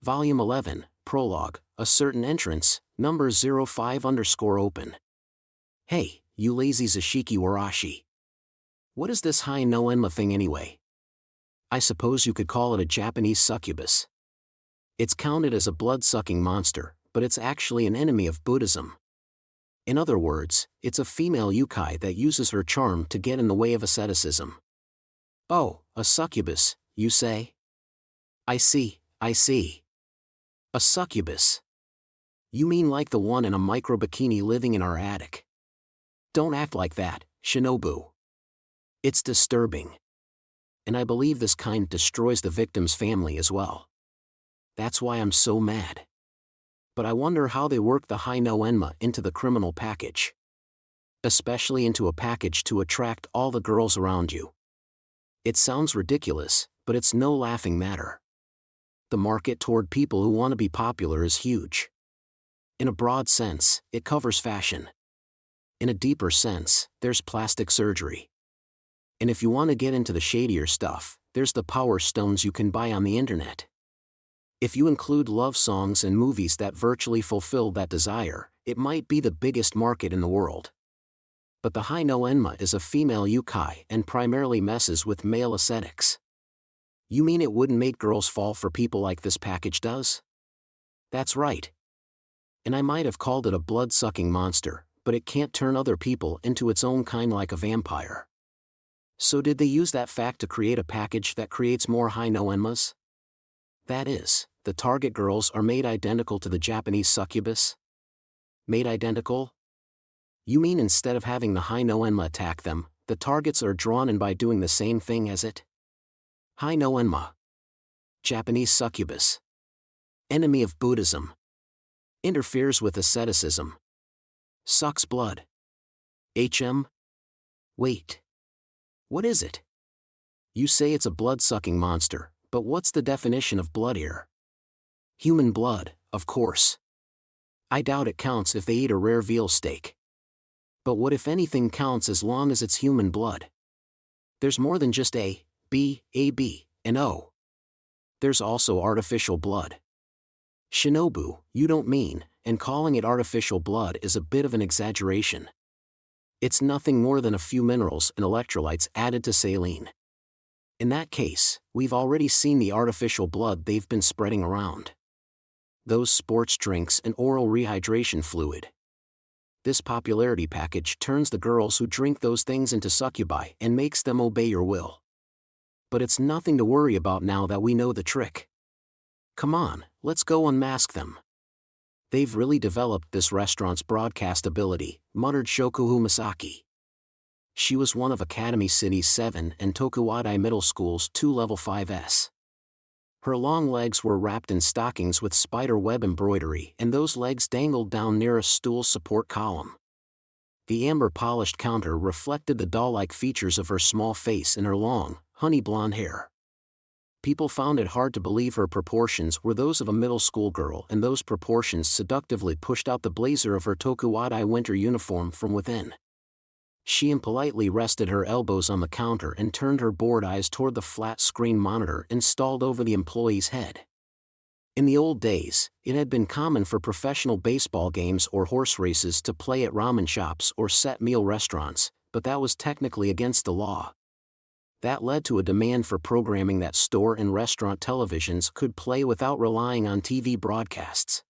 Volume 11, Prologue, a certain entrance, number 05_open. Hey, you lazy Zashiki Warashi. What is this Hai no Enma thing anyway? I suppose you could call it a Japanese succubus. It's counted as a blood-sucking monster, but it's actually an enemy of Buddhism. In other words, it's a female yukai that uses her charm to get in the way of asceticism. Oh, a succubus, you say? I see. A succubus. You mean like the one in a micro-bikini living in our attic? Don't act like that, Shinobu. It's disturbing. And I believe this kind destroys the victim's family as well. That's why I'm so mad. But I wonder how they work the Hai no Enma into the criminal package. Especially into a package to attract all the girls around you. It sounds ridiculous, but it's no laughing matter. The market toward people who want to be popular is huge. In a broad sense, it covers fashion. In a deeper sense, there's plastic surgery. And if you want to get into the shadier stuff, there's the power stones you can buy on the internet. If you include love songs and movies that virtually fulfill that desire, it might be the biggest market in the world. But the Hai no Enma is a female yukai and primarily messes with male ascetics. You mean it wouldn't make girls fall for people like this package does? That's right. And I might have called it a blood-sucking monster, but it can't turn other people into its own kind like a vampire. So did they use that fact to create a package that creates more Hai no Enmas? That is, the target girls are made identical to the Japanese succubus? Made identical? You mean instead of having the Hai no Enma attack them, the targets are drawn in by doing the same thing as it? Hai no Enma. Japanese succubus. Enemy of Buddhism. Interferes with asceticism. Sucks blood. Wait. What is it? You say it's a blood-sucking monster, but what's the definition of blood here? Human blood, of course. I doubt it counts if they eat a rare veal steak. But what if anything counts as long as it's human blood? There's more than just A, B, and O. There's also artificial blood. Shinobu, you don't mean, and calling it artificial blood is a bit of an exaggeration. It's nothing more than a few minerals and electrolytes added to saline. In that case, we've already seen the artificial blood they've been spreading around. Those sports drinks and oral rehydration fluid. This popularity package turns the girls who drink those things into succubi and makes them obey your will. But it's nothing to worry about now that we know the trick. Come on, let's go unmask them. They've really developed this restaurant's broadcast ability, muttered Shokuhu Masaki. She was one of Academy City's 7 and Tokuwadai Middle School's 2 Level 5s. Her long legs were wrapped in stockings with spider web embroidery and those legs dangled down near a stool support column. The amber-polished counter reflected the doll-like features of her small face and her long, honey blonde hair. People found it hard to believe her proportions were those of a middle school girl, and those proportions seductively pushed out the blazer of her Tokuwadai winter uniform from within. She impolitely rested her elbows on the counter and turned her bored eyes toward the flat screen monitor installed over the employee's head. In the old days, it had been common for professional baseball games or horse races to play at ramen shops or set meal restaurants, but that was technically against the law. That led to a demand for programming that store and restaurant televisions could play without relying on TV broadcasts.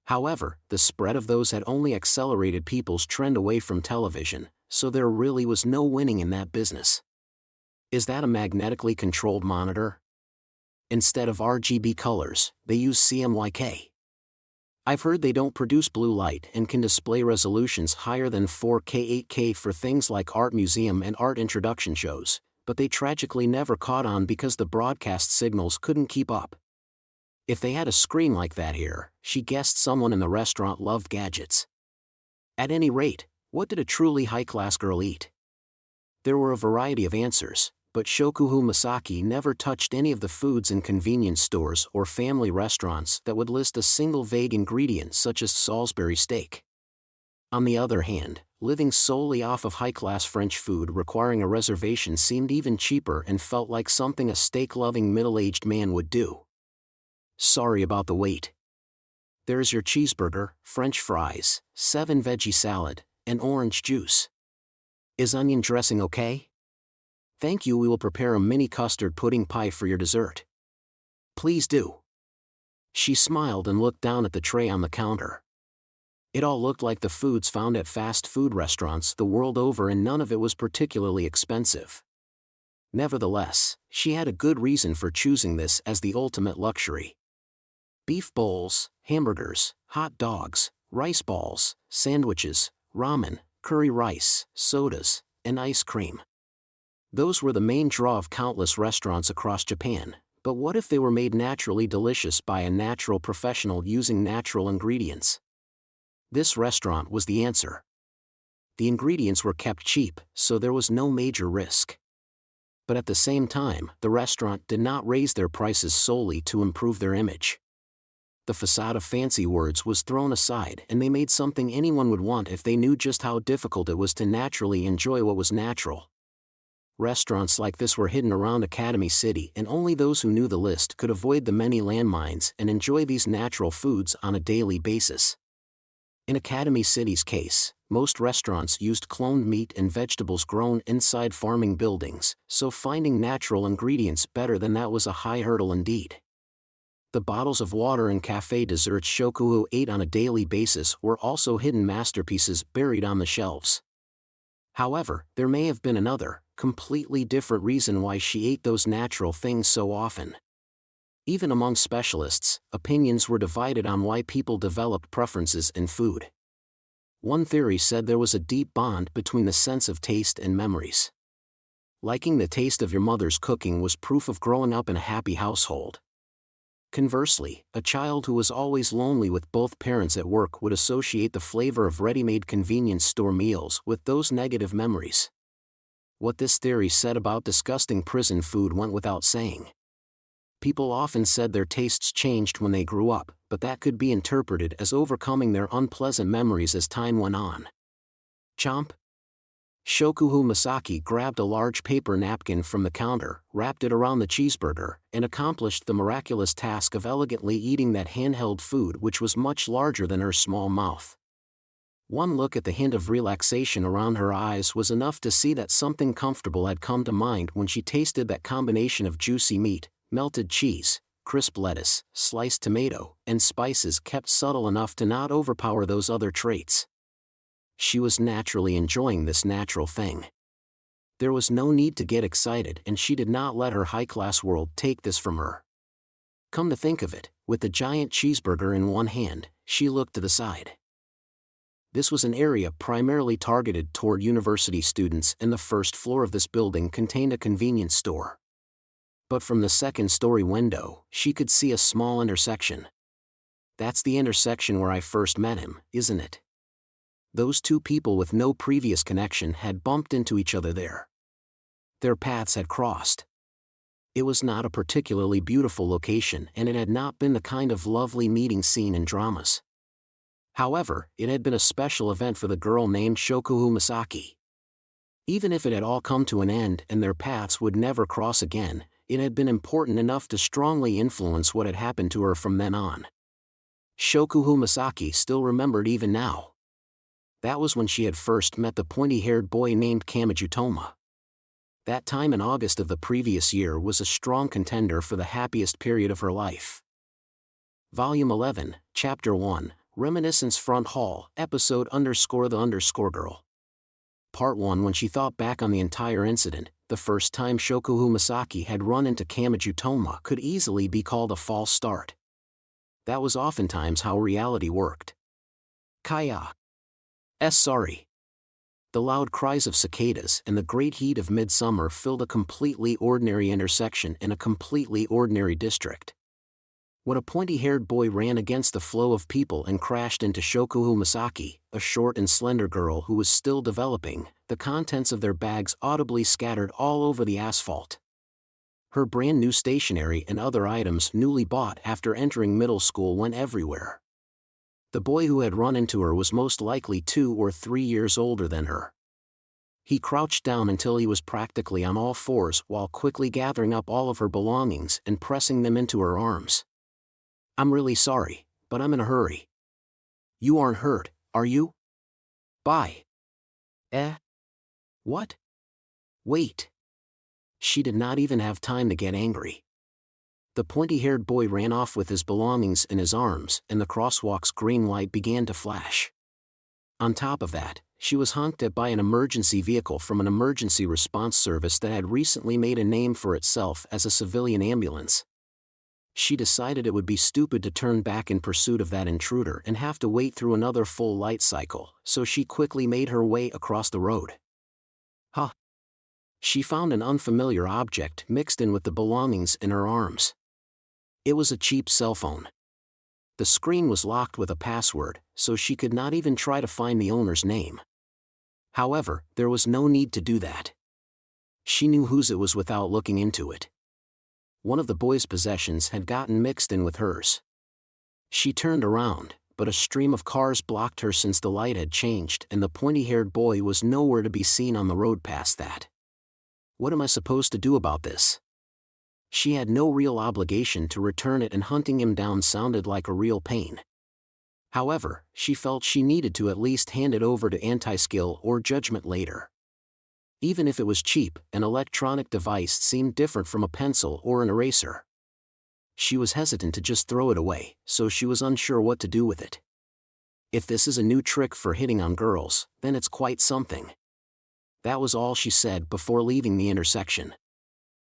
However, the spread of those had only accelerated people's trend away from television, so there really was no winning in that business. Is that a magnetically controlled monitor? Instead of RGB colors, they use CMYK. I've heard they don't produce blue light and can display resolutions higher than 4K 8K for things like art museum and art introduction shows, but they tragically never caught on because the broadcast signals couldn't keep up. If they had a screen like that here, she guessed someone in the restaurant loved gadgets. At any rate, what did a truly high-class girl eat? There were a variety of answers, but Shokuhu Masaki never touched any of the foods in convenience stores or family restaurants that would list a single vague ingredient such as Salisbury steak. On the other hand, living solely off of high-class French food requiring a reservation seemed even cheaper and felt like something a steak-loving middle-aged man would do. Sorry about the wait. There's your cheeseburger, French fries, 7 veggie salad, and orange juice. Is onion dressing okay? Thank you. We will prepare a mini custard pudding pie for your dessert. Please do. She smiled and looked down at the tray on the counter. It all looked like the foods found at fast food restaurants the world over, and none of it was particularly expensive. Nevertheless, she had a good reason for choosing this as the ultimate luxury. Beef bowls, hamburgers, hot dogs, rice balls, sandwiches, ramen, curry rice, sodas, and ice cream. Those were the main draw of countless restaurants across Japan, but what if they were made naturally delicious by a natural professional using natural ingredients? This restaurant was the answer. The ingredients were kept cheap, so there was no major risk. But at the same time, the restaurant did not raise their prices solely to improve their image. The facade of fancy words was thrown aside, and they made something anyone would want if they knew just how difficult it was to naturally enjoy what was natural. Restaurants like this were hidden around Academy City, and only those who knew the list could avoid the many landmines and enjoy these natural foods on a daily basis. In Academy City's case, most restaurants used cloned meat and vegetables grown inside farming buildings, so finding natural ingredients better than that was a high hurdle indeed. The bottles of water and cafe desserts Shokuho ate on a daily basis were also hidden masterpieces buried on the shelves. However, there may have been another, completely different reason why she ate those natural things so often. Even among specialists, opinions were divided on why people developed preferences in food. One theory said there was a deep bond between the sense of taste and memories. Liking the taste of your mother's cooking was proof of growing up in a happy household. Conversely, a child who was always lonely with both parents at work would associate the flavor of ready-made convenience store meals with those negative memories. What this theory said about disgusting prison food went without saying. People often said their tastes changed when they grew up, but that could be interpreted as overcoming their unpleasant memories as time went on. Chomp. Shokuho Masaki grabbed a large paper napkin from the counter, wrapped it around the cheeseburger, and accomplished the miraculous task of elegantly eating that handheld food which was much larger than her small mouth. One look at the hint of relaxation around her eyes was enough to see that something comfortable had come to mind when she tasted that combination of juicy meat, melted cheese, crisp lettuce, sliced tomato, and spices kept subtle enough to not overpower those other traits. She was naturally enjoying this natural thing. There was no need to get excited, and she did not let her high-class world take this from her. Come to think of it, with the giant cheeseburger in one hand, she looked to the side. This was an area primarily targeted toward university students, and the first floor of this building contained a convenience store. But from the second-story window, she could see a small intersection. That's the intersection where I first met him, isn't it? Those two people with no previous connection had bumped into each other there. Their paths had crossed. It was not a particularly beautiful location, and it had not been the kind of lovely meeting seen in dramas. However, it had been a special event for the girl named Shokuho Masaki. Even if it had all come to an end and their paths would never cross again, it had been important enough to strongly influence what had happened to her from then on. Shokuho Masaki still remembered even now. That was when she had first met the pointy-haired boy named Kamachi Toma. That time in August of the previous year was a strong contender for the happiest period of her life. Volume 11, Chapter 1, Reminiscence Front Hall, Episode _the Girl. Part 1. When she thought back on the entire incident, the first time Shokuho Masaki had run into Kamachi Toma could easily be called a false start. That was oftentimes how reality worked. Kaya. Sorry. The loud cries of cicadas and the great heat of midsummer filled a completely ordinary intersection in a completely ordinary district. When a pointy-haired boy ran against the flow of people and crashed into Shokuho Masaki, a short and slender girl who was still developing, the contents of their bags audibly scattered all over the asphalt. Her brand new stationery and other items newly bought after entering middle school went everywhere. The boy who had run into her was most likely 2 or 3 years older than her. He crouched down until he was practically on all fours while quickly gathering up all of her belongings and pressing them into her arms. I'm really sorry, but I'm in a hurry. You aren't hurt, are you? Bye. Eh? What? Wait. She did not even have time to get angry. The pointy-haired boy ran off with his belongings in his arms, and the crosswalk's green light began to flash. On top of that, she was honked at by an emergency vehicle from an emergency response service that had recently made a name for itself as a civilian ambulance. She decided it would be stupid to turn back in pursuit of that intruder and have to wait through another full light cycle, so she quickly made her way across the road. Huh. She found an unfamiliar object mixed in with the belongings in her arms. It was a cheap cell phone. The screen was locked with a password, so she could not even try to find the owner's name. However, there was no need to do that. She knew whose it was without looking into it. One of the boy's possessions had gotten mixed in with hers. She turned around, but a stream of cars blocked her since the light had changed and the pointy-haired boy was nowhere to be seen on the road past that. What am I supposed to do about this? She had no real obligation to return it, and hunting him down sounded like a real pain. However, she felt she needed to at least hand it over to anti-skill or judgment later. Even if it was cheap, an electronic device seemed different from a pencil or an eraser. She was hesitant to just throw it away, so she was unsure what to do with it. If this is a new trick for hitting on girls, then it's quite something. That was all she said before leaving the intersection.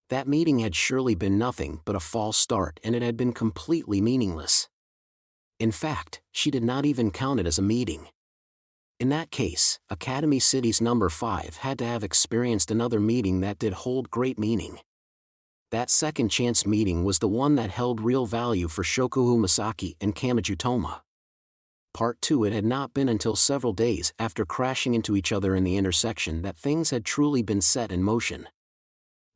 That meeting had surely been nothing but a false start, and it had been completely meaningless. In fact, she did not even count it as a meeting. In that case, Academy City's number 5 had to have experienced another meeting that did hold great meaning. That second chance meeting was the one that held real value for Shokuhu Masaki and Kamachi Toma. Part 2. It had not been until several days after crashing into each other in the intersection that things had truly been set in motion.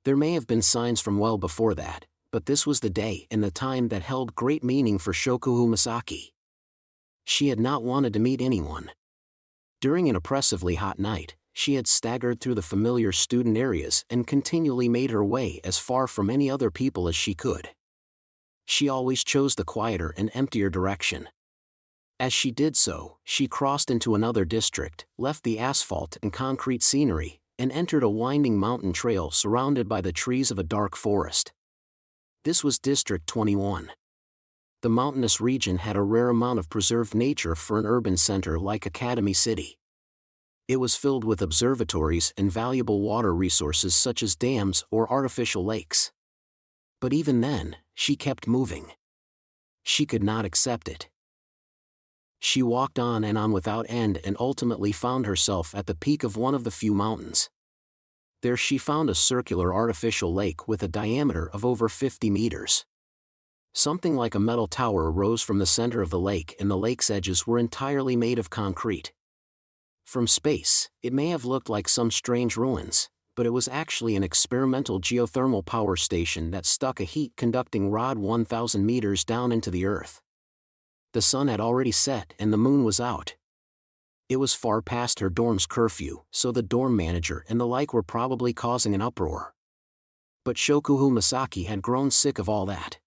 There may have been signs from well before that, but this was the day and the time that held great meaning for Shokuhu Masaki. She had not wanted to meet anyone. During an oppressively hot night, she had staggered through the familiar student areas and continually made her way as far from any other people as she could. She always chose the quieter and emptier direction. As she did so, she crossed into another district, left the asphalt and concrete scenery, and entered a winding mountain trail surrounded by the trees of a dark forest. This was District 21. The mountainous region had a rare amount of preserved nature for an urban center like Academy City. It was filled with observatories and valuable water resources such as dams or artificial lakes. But even then, she kept moving. She could not accept it. She walked on and on without end and ultimately found herself at the peak of one of the few mountains. There she found a circular artificial lake with a diameter of over 50 meters. Something like a metal tower rose from the center of the lake, and the lake's edges were entirely made of concrete. From space, it may have looked like some strange ruins, but it was actually an experimental geothermal power station that stuck a heat-conducting rod 1,000 meters down into the earth. The sun had already set and the moon was out. It was far past her dorm's curfew, so the dorm manager and the like were probably causing an uproar. But Shokuhu Masaki had grown sick of all that.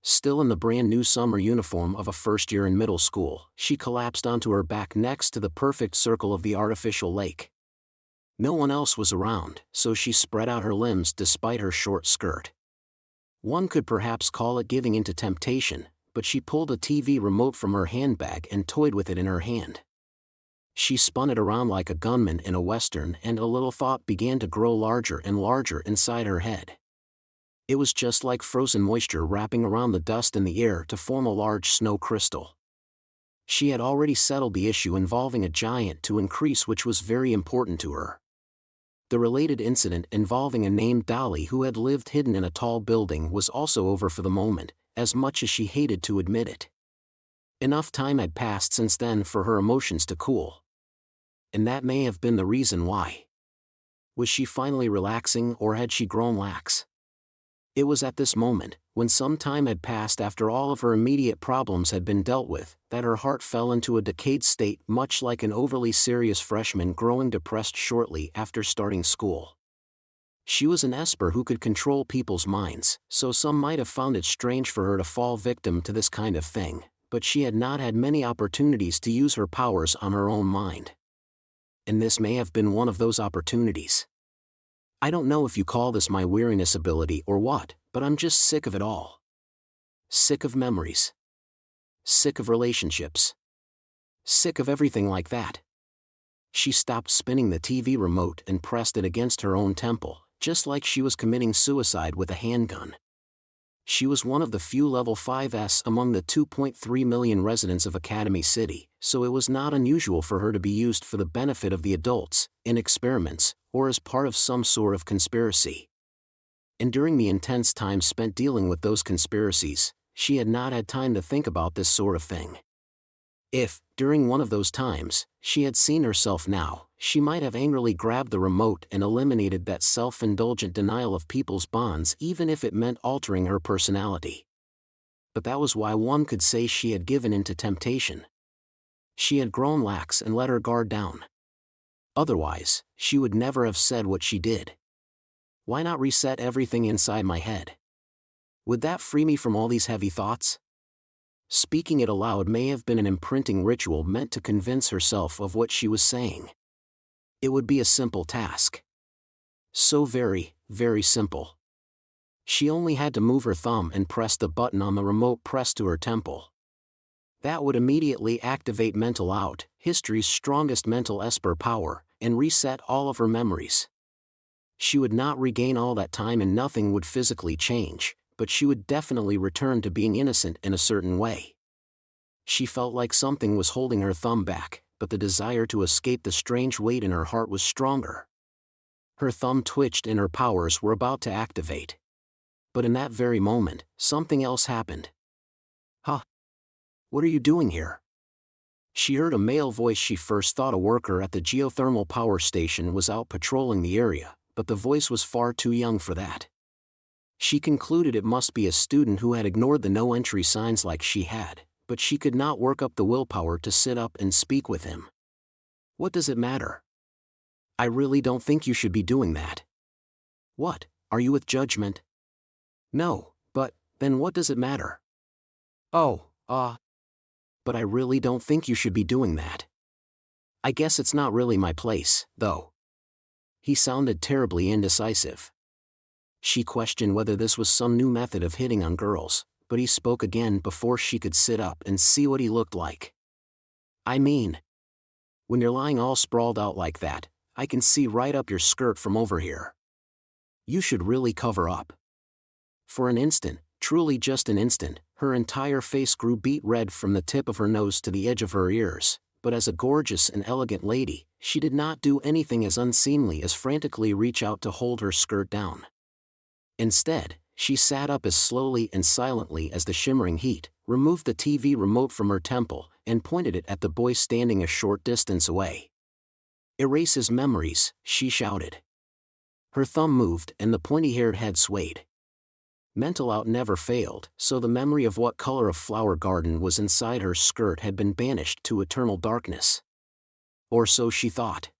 Still in the brand new summer uniform of a first year in middle school, she collapsed onto her back next to the perfect circle of the artificial lake. No one else was around, so she spread out her limbs despite her short skirt. One could perhaps call it giving into temptation, but she pulled a TV remote from her handbag and toyed with it in her hand. She spun it around like a gunman in a western, and a little thought began to grow larger and larger inside her head. It was just like frozen moisture wrapping around the dust in the air to form a large snow crystal. She had already settled the issue involving a giant to increase, which was very important to her. The related incident involving a named Dolly who had lived hidden in a tall building was also over for the moment, as much as she hated to admit it. Enough time had passed since then for her emotions to cool. And that may have been the reason why. Was she finally relaxing, or had she grown lax? It was at this moment, when some time had passed after all of her immediate problems had been dealt with, that her heart fell into a decayed state, much like an overly serious freshman growing depressed shortly after starting school. She was an esper who could control people's minds, so some might have found it strange for her to fall victim to this kind of thing, but she had not had many opportunities to use her powers on her own mind. And this may have been one of those opportunities. I don't know if you call this my weariness ability or what, but I'm just sick of it all. Sick of memories. Sick of relationships. Sick of everything like that. She stopped spinning the TV remote and pressed it against her own temple, just like she was committing suicide with a handgun. She was one of the few level 5s among the 2.3 million residents of Academy City, so it was not unusual for her to be used for the benefit of the adults, in experiments, or as part of some sort of conspiracy. And during the intense time spent dealing with those conspiracies, she had not had time to think about this sort of thing. If, during one of those times, she had seen herself now, she might have angrily grabbed the remote and eliminated that self-indulgent denial of people's bonds even if it meant altering her personality. But that was why one could say she had given in to temptation. She had grown lax and let her guard down. Otherwise, she would never have said what she did. Why not reset everything inside my head? Would that free me from all these heavy thoughts? Speaking it aloud may have been an imprinting ritual meant to convince herself of what she was saying. It would be a simple task. So very, very simple. She only had to move her thumb and press the button on the remote pressed to her temple. That would immediately activate Mental Out, history's strongest mental esper power, and reset all of her memories. She would not regain all that time and nothing would physically change, but she would definitely return to being innocent in a certain way. She felt like something was holding her thumb back, but the desire to escape the strange weight in her heart was stronger. Her thumb twitched and her powers were about to activate. But in that very moment, something else happened. Huh? What are you doing here? She heard a male voice. She first thought a worker at the geothermal power station was out patrolling the area, but the voice was far too young for that. She concluded it must be a student who had ignored the no-entry signs like she had, but she could not work up the willpower to sit up and speak with him. What does it matter? I really don't think you should be doing that. What, are you with judgment? No, but, then what does it matter? Oh, but I really don't think you should be doing that. I guess it's not really my place, though. He sounded terribly indecisive. She questioned whether this was some new method of hitting on girls, but he spoke again before she could sit up and see what he looked like. I mean, when you're lying all sprawled out like that, I can see right up your skirt from over here. You should really cover up. For an instant, truly just an instant, her entire face grew beet red from the tip of her nose to the edge of her ears, but as a gorgeous and elegant lady, she did not do anything as unseemly as frantically reach out to hold her skirt down. Instead, she sat up as slowly and silently as the shimmering heat, removed the TV remote from her temple, and pointed it at the boy standing a short distance away. Erase his memories, she shouted. Her thumb moved and the pointy-haired head swayed. Mental Out never failed, so the memory of what color of flower garden was inside her skirt had been banished to eternal darkness. Or so she thought.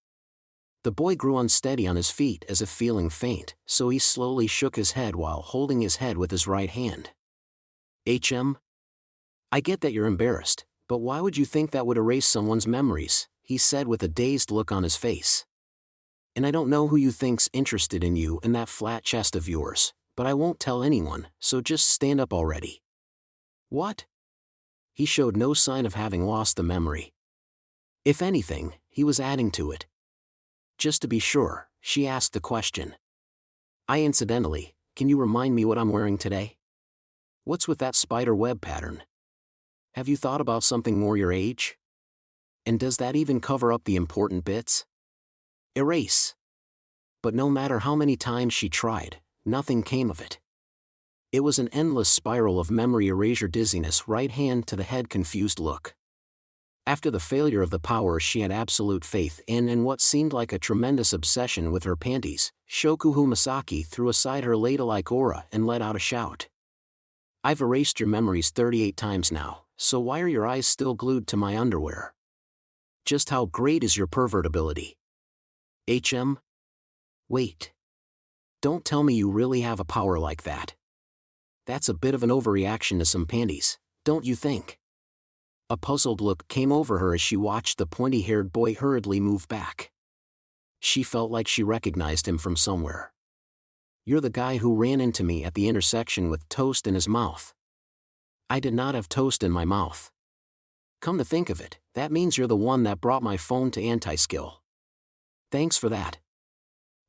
The boy grew unsteady on his feet as if feeling faint, so he slowly shook his head while holding his head with his right hand. I get that you're embarrassed, but why would you think that would erase someone's memories, he said with a dazed look on his face. And I don't know who you think's interested in you and that flat chest of yours, but I won't tell anyone, so just stand up already. What? He showed no sign of having lost the memory. If anything, he was adding to it. Just to be sure, she asked the question. Incidentally, can you remind me what I'm wearing today? What's with that spider web pattern? Have you thought about something more your age? And does that even cover up the important bits? Erase. But no matter how many times she tried, nothing came of it. It was an endless spiral of memory erasure, dizziness, right hand to the head, confused look. After the failure of the power she had absolute faith in and what seemed like a tremendous obsession with her panties, Shokuhu Masaki threw aside her ladle-like aura and let out a shout. I've erased your memories 38 times now, so why are your eyes still glued to my underwear? Just how great is your pervertibility? Wait. Don't tell me you really have a power like that. That's a bit of an overreaction to some panties, don't you think? A puzzled look came over her as she watched the pointy-haired boy hurriedly move back. She felt like she recognized him from somewhere. You're the guy who ran into me at the intersection with toast in his mouth. I did not have toast in my mouth. Come to think of it, that means you're the one that brought my phone to Anti-Skill. Thanks for that.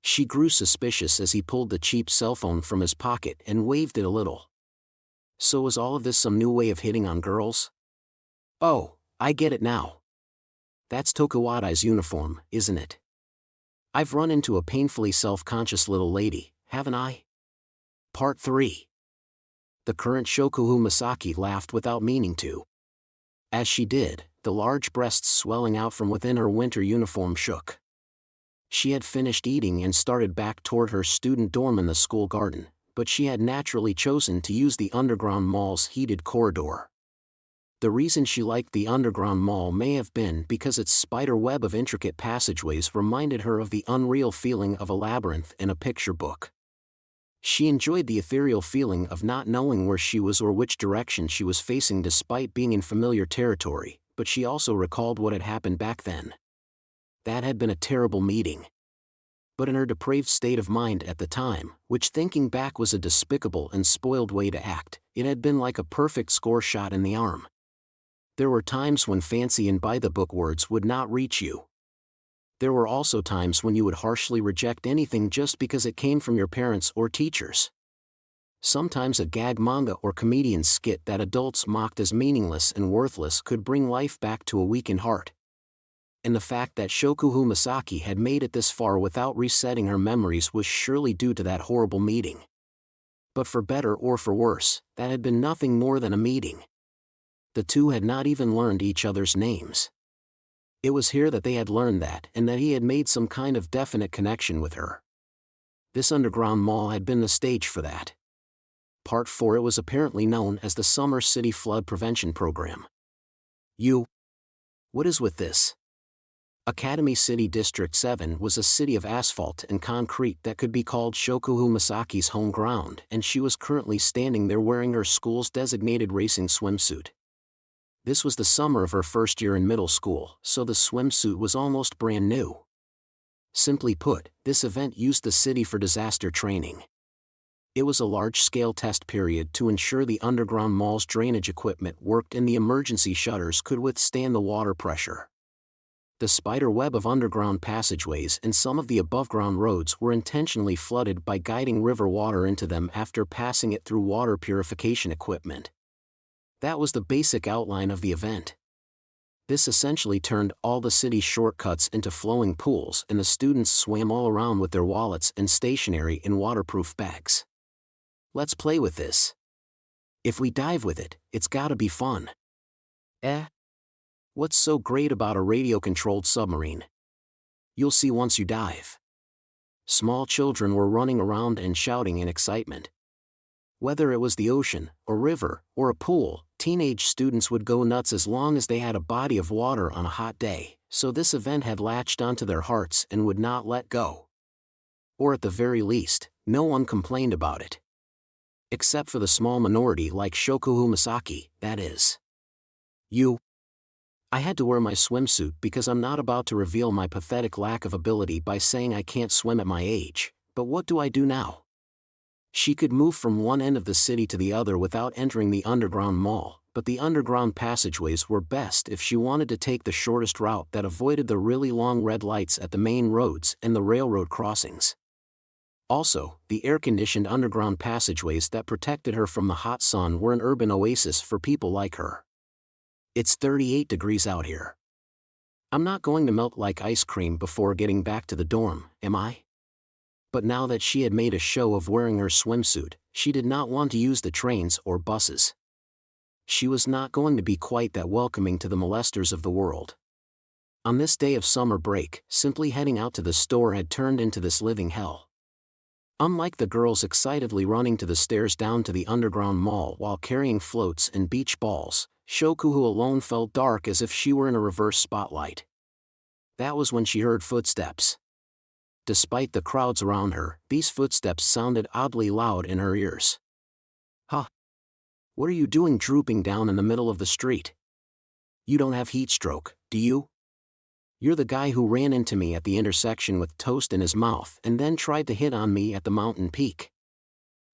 She grew suspicious as he pulled the cheap cell phone from his pocket and waved it a little. So was all of this some new way of hitting on girls? Oh, I get it now. That's Tokuwadai's uniform, isn't it? I've run into a painfully self-conscious little lady, haven't I? Part 3. The current Shokuhu Masaki laughed without meaning to. As she did, the large breasts swelling out from within her winter uniform shook. She had finished eating and started back toward her student dorm in the school garden, but she had naturally chosen to use the underground mall's heated corridor. The reason she liked the underground mall may have been because its spider web of intricate passageways reminded her of the unreal feeling of a labyrinth in a picture book. She enjoyed the ethereal feeling of not knowing where she was or which direction she was facing despite being in familiar territory, but she also recalled what had happened back then. That had been a terrible meeting. But in her depraved state of mind at the time, which thinking back was a despicable and spoiled way to act, it had been like a perfect score shot in the arm. There were times when fancy and by-the-book words would not reach you. There were also times when you would harshly reject anything just because it came from your parents or teachers. Sometimes a gag manga or comedian skit that adults mocked as meaningless and worthless could bring life back to a weakened heart. And the fact that Shokuhu Masaki had made it this far without resetting her memories was surely due to that horrible meeting. But for better or for worse, that had been nothing more than a meeting. The two had not even learned each other's names. It was here that they had learned that and that he had made some kind of definite connection with her. This underground mall had been the stage for that. Part 4. It was apparently known as the Summer City Flood Prevention Program. What is with this? Academy City District 7 was a city of asphalt and concrete that could be called Shokuhu Masaki's home ground, and she was currently standing there wearing her school's designated racing swimsuit. This was the summer of her first year in middle school, so the swimsuit was almost brand new. Simply put, this event used the city for disaster training. It was a large-scale test period to ensure the underground mall's drainage equipment worked and the emergency shutters could withstand the water pressure. The spider web of underground passageways and some of the above-ground roads were intentionally flooded by guiding river water into them after passing it through water purification equipment. That was the basic outline of the event. This essentially turned all the city's shortcuts into flowing pools, and the students swam all around with their wallets and stationery in waterproof bags. Let's play with this. If we dive with it, it's gotta be fun. What's so great about a radio-controlled submarine? You'll see once you dive. Small children were running around and shouting in excitement. Whether it was the ocean, a river, or a pool, teenage students would go nuts as long as they had a body of water on a hot day, so this event had latched onto their hearts and would not let go. Or at the very least, no one complained about it. Except for the small minority like Shokuhu Masaki, that is. I had to wear my swimsuit because I'm not about to reveal my pathetic lack of ability by saying I can't swim at my age, but what do I do now? She could move from one end of the city to the other without entering the underground mall, but the underground passageways were best if she wanted to take the shortest route that avoided the really long red lights at the main roads and the railroad crossings. Also, the air-conditioned underground passageways that protected her from the hot sun were an urban oasis for people like her. It's 38 degrees out here. I'm not going to melt like ice cream before getting back to the dorm, am I? But now that she had made a show of wearing her swimsuit, she did not want to use the trains or buses. She was not going to be quite that welcoming to the molesters of the world. On this day of summer break, simply heading out to the store had turned into this living hell. Unlike the girls excitedly running to the stairs down to the underground mall while carrying floats and beach balls, Shokuhu alone felt dark as if she were in a reverse spotlight. That was when she heard footsteps. despite the crowds around her, these footsteps sounded oddly loud in her ears. Huh? What are you doing drooping down in the middle of the street? You don't have heat stroke, do you? You're the guy who ran into me at the intersection with toast in his mouth and then tried to hit on me at the mountain peak.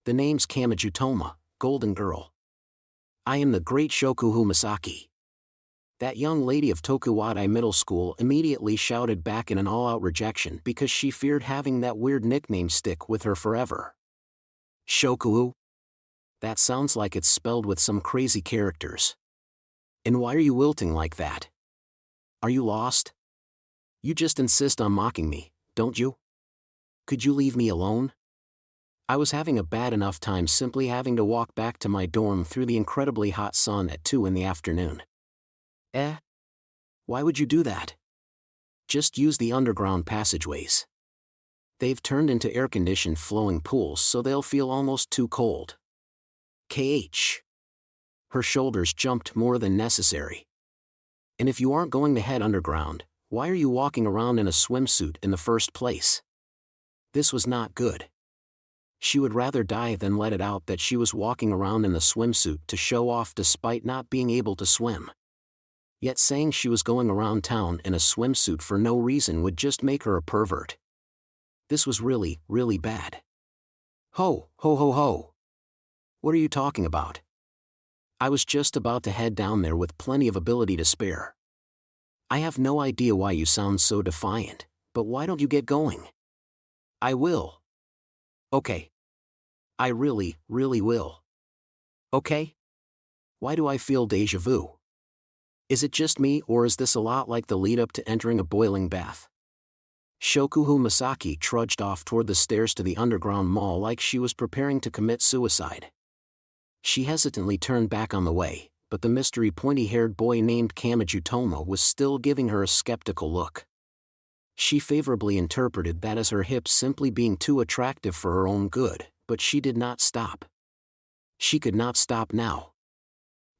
The name's Kamachi, Golden Girl. I am the great Shokuhu Masaki. That young lady of Tokuwadai Middle School immediately shouted back in an all-out rejection because she feared having that weird nickname stick with her forever. Shokuhu? That sounds like it's spelled with some crazy characters. And why are you wilting like that? Are you lost? You just insist on mocking me, don't you? Could you leave me alone? I was having a bad enough time simply having to walk back to my dorm through the incredibly hot sun at 2 in the afternoon. Why would you do that? Just use the underground passageways. They've turned into air-conditioned flowing pools so they'll feel almost too cold. KH. Her shoulders jumped more than necessary. And if you aren't going to head underground, why are you walking around in a swimsuit in the first place? This was not good. She would rather die than let it out that she was walking around in the swimsuit to show off despite not being able to swim. Yet saying she was going around town in a swimsuit for no reason would just make her a pervert. This was really, really bad. Ho, ho ho ho. What are you talking about? I was just about to head down there with plenty of ability to spare. I have no idea why you sound so defiant, but why don't you get going? I will. Okay. I really, really will. Okay? Why do I feel déjà vu? Is it just me or is this a lot like the lead-up to entering a boiling bath? Shokuhu Masaki trudged off toward the stairs to the underground mall like she was preparing to commit suicide. She hesitantly turned back on the way, but the mystery pointy-haired boy named Kamachi was still giving her a skeptical look. She favorably interpreted that as her hips simply being too attractive for her own good, but she did not stop. She could not stop now.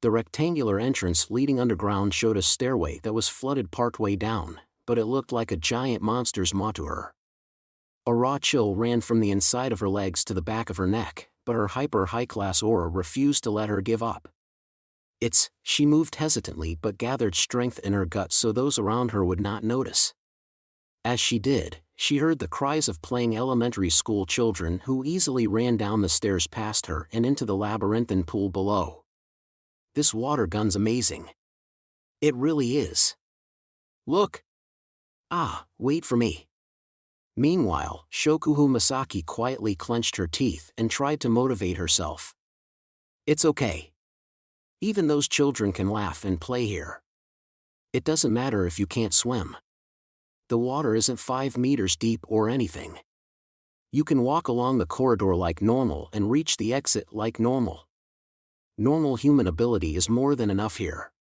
The rectangular entrance leading underground showed a stairway that was flooded partway down, but it looked like a giant monster's maw to her. A raw chill ran from the inside of her legs to the back of her neck, but her hyper-high-class aura refused to let her give up. She moved hesitantly but gathered strength in her gut so those around her would not notice. As she did, she heard the cries of playing elementary school children who easily ran down the stairs past her and into the labyrinthine pool below. This water gun's amazing. It really is. Look. Wait for me. Meanwhile, Shokuhu Masaki quietly clenched her teeth and tried to motivate herself. It's okay. Even those children can laugh and play here. It doesn't matter if you can't swim. The water isn't 5 meters deep or anything. You can walk along the corridor like normal and reach the exit like normal. Normal human ability is more than enough here.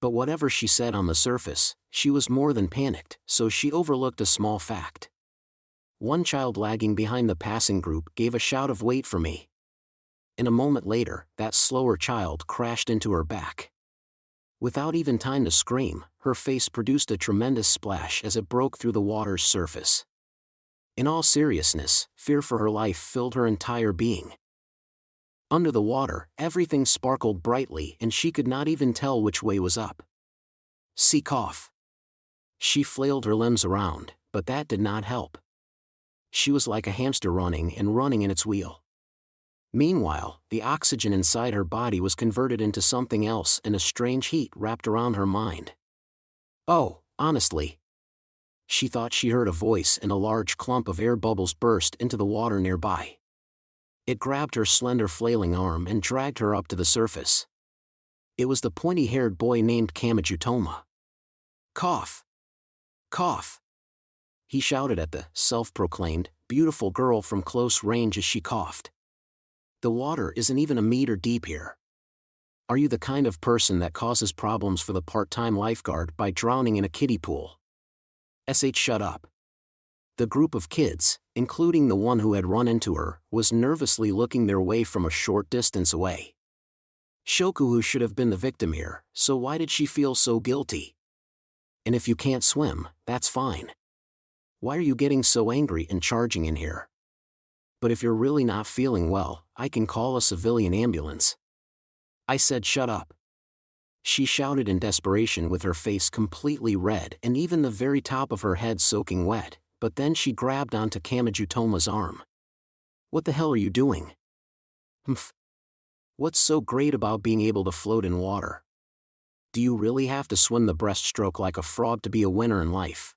But whatever she said on the surface, she was more than panicked, so she overlooked a small fact. One child lagging behind the passing group gave a shout of "Wait for me." And a moment later, that slower child crashed into her back. Without even time to scream, her face produced a tremendous splash as it broke through the water's surface. In all seriousness, fear for her life filled her entire being. Under the water, everything sparkled brightly and she could not even tell which way was up. See cough. She flailed her limbs around, but that did not help. She was like a hamster running in its wheel. Meanwhile, the oxygen inside her body was converted into something else and a strange heat wrapped around her mind. Oh, honestly. She thought she heard a voice and a large clump of air bubbles burst into the water nearby. It grabbed her slender flailing arm and dragged her up to the surface. It was the pointy-haired boy named Kamachi. Cough! Cough! He shouted at the self-proclaimed beautiful girl from close range as she coughed. The water isn't even a meter deep here. Are you the kind of person that causes problems for the part-time lifeguard by drowning in a kiddie pool? Shut up. The group of kids, including the one who had run into her, was nervously looking their way from a short distance away. Shokuhu should have been the victim here, so why did she feel so guilty? And if you can't swim, that's fine. Why are you getting so angry and charging in here? But if you're really not feeling well, I can call a civilian ambulance. I said shut up. She shouted in desperation with her face completely red and even the very top of her head soaking wet, but then she grabbed onto Kamajutoma's arm. What the hell are you doing? Humph. What's so great about being able to float in water? Do you really have to swim the breaststroke like a frog to be a winner in life?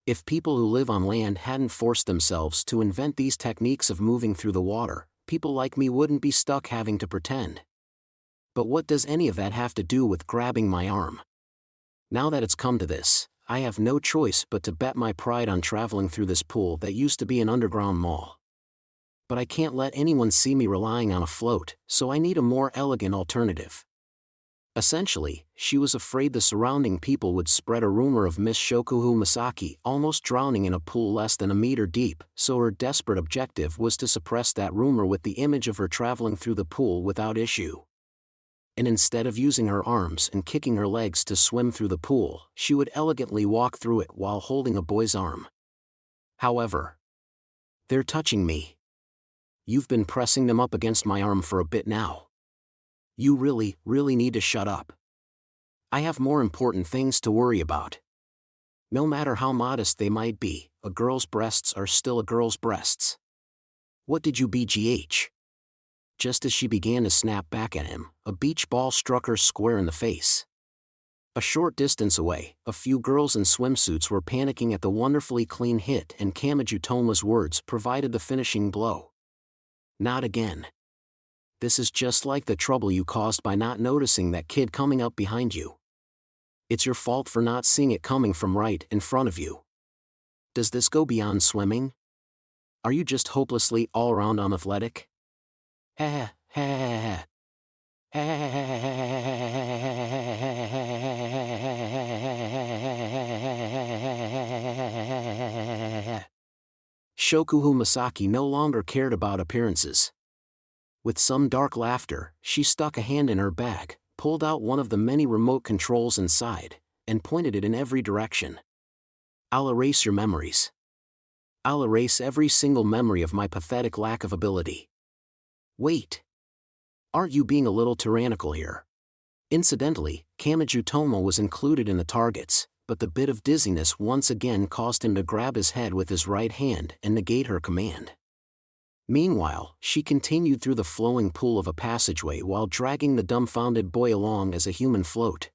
If people who live on land hadn't forced themselves to invent these techniques of moving through the water, people like me wouldn't be stuck having to pretend. But what does any of that have to do with grabbing my arm? Now that it's come to this, I have no choice but to bet my pride on traveling through this pool that used to be an underground mall. But I can't let anyone see me relying on a float, so I need a more elegant alternative. Essentially, she was afraid the surrounding people would spread a rumor of Miss Shokuhu Masaki almost drowning in a pool less than a meter deep, so her desperate objective was to suppress that rumor with the image of her traveling through the pool without issue. And instead of using her arms and kicking her legs to swim through the pool, she would elegantly walk through it while holding a boy's arm. However, they're touching me. You've been pressing them up against my arm for a bit now. You really, really need to shut up. I have more important things to worry about. No matter how modest they might be, a girl's breasts are still a girl's breasts. What did you BGH? Just as she began to snap back at him, a beach ball struck her square in the face. A short distance away, a few girls in swimsuits were panicking at the wonderfully clean hit, and Kamajutoma's words provided the finishing blow. Not again. This is just like the trouble you caused by not noticing that kid coming up behind you. It's your fault for not seeing it coming from right in front of you. Does this go beyond swimming? Are you just hopelessly all-around unathletic? Ha ha ha ha ha. Shokuhu Masaki no longer cared about appearances. With some dark laughter, she stuck a hand in her bag, pulled out one of the many remote controls inside, and pointed it in every direction. I'll erase your memories. I'll erase every single memory of my pathetic lack of ability. Wait. Aren't you being a little tyrannical here? Incidentally, Kamajutoma was included in the targets, but the bit of dizziness once again caused him to grab his head with his right hand and negate her command. Meanwhile, she continued through the flowing pool of a passageway while dragging the dumbfounded boy along as a human float.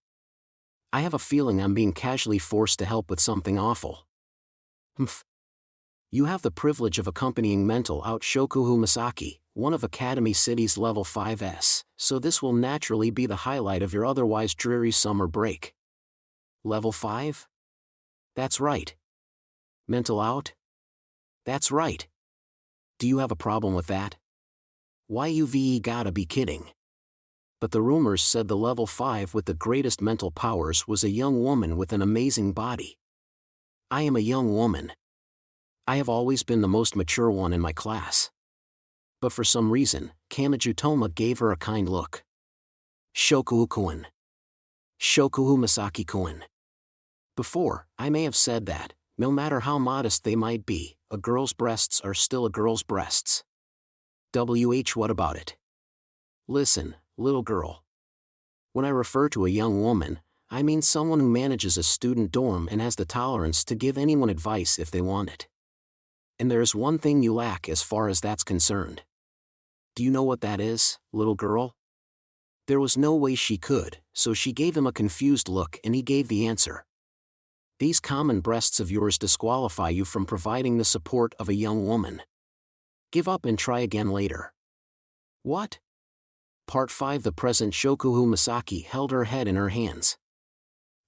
I have a feeling I'm being casually forced to help with something awful. Humph. You have the privilege of accompanying mental out Shokuhu Masaki, one of Academy City's level 5s, so this will naturally be the highlight of your otherwise dreary summer break. Level 5? That's right. Mental out? That's right. Do you have a problem with that? You've gotta be kidding. But the rumors said the level 5 with the greatest mental powers was a young woman with an amazing body. I am a young woman. I have always been the most mature one in my class. But for some reason, Kamajutoma gave her a kind look. Shokuhu-kun. Shokuhu Masaki-kun. Before, I may have said that, no matter how modest they might be, a girl's breasts are still a girl's breasts. What about it? Listen, little girl. When I refer to a young woman, I mean someone who manages a student dorm and has the tolerance to give anyone advice if they want it. And there is one thing you lack as far as that's concerned. Do you know what that is, little girl? There was no way she could, so she gave him a confused look and he gave the answer. These common breasts of yours disqualify you from providing the support of a young woman. Give up and try again later. What? Part 5. The present Shokuhu Masaki held her head in her hands.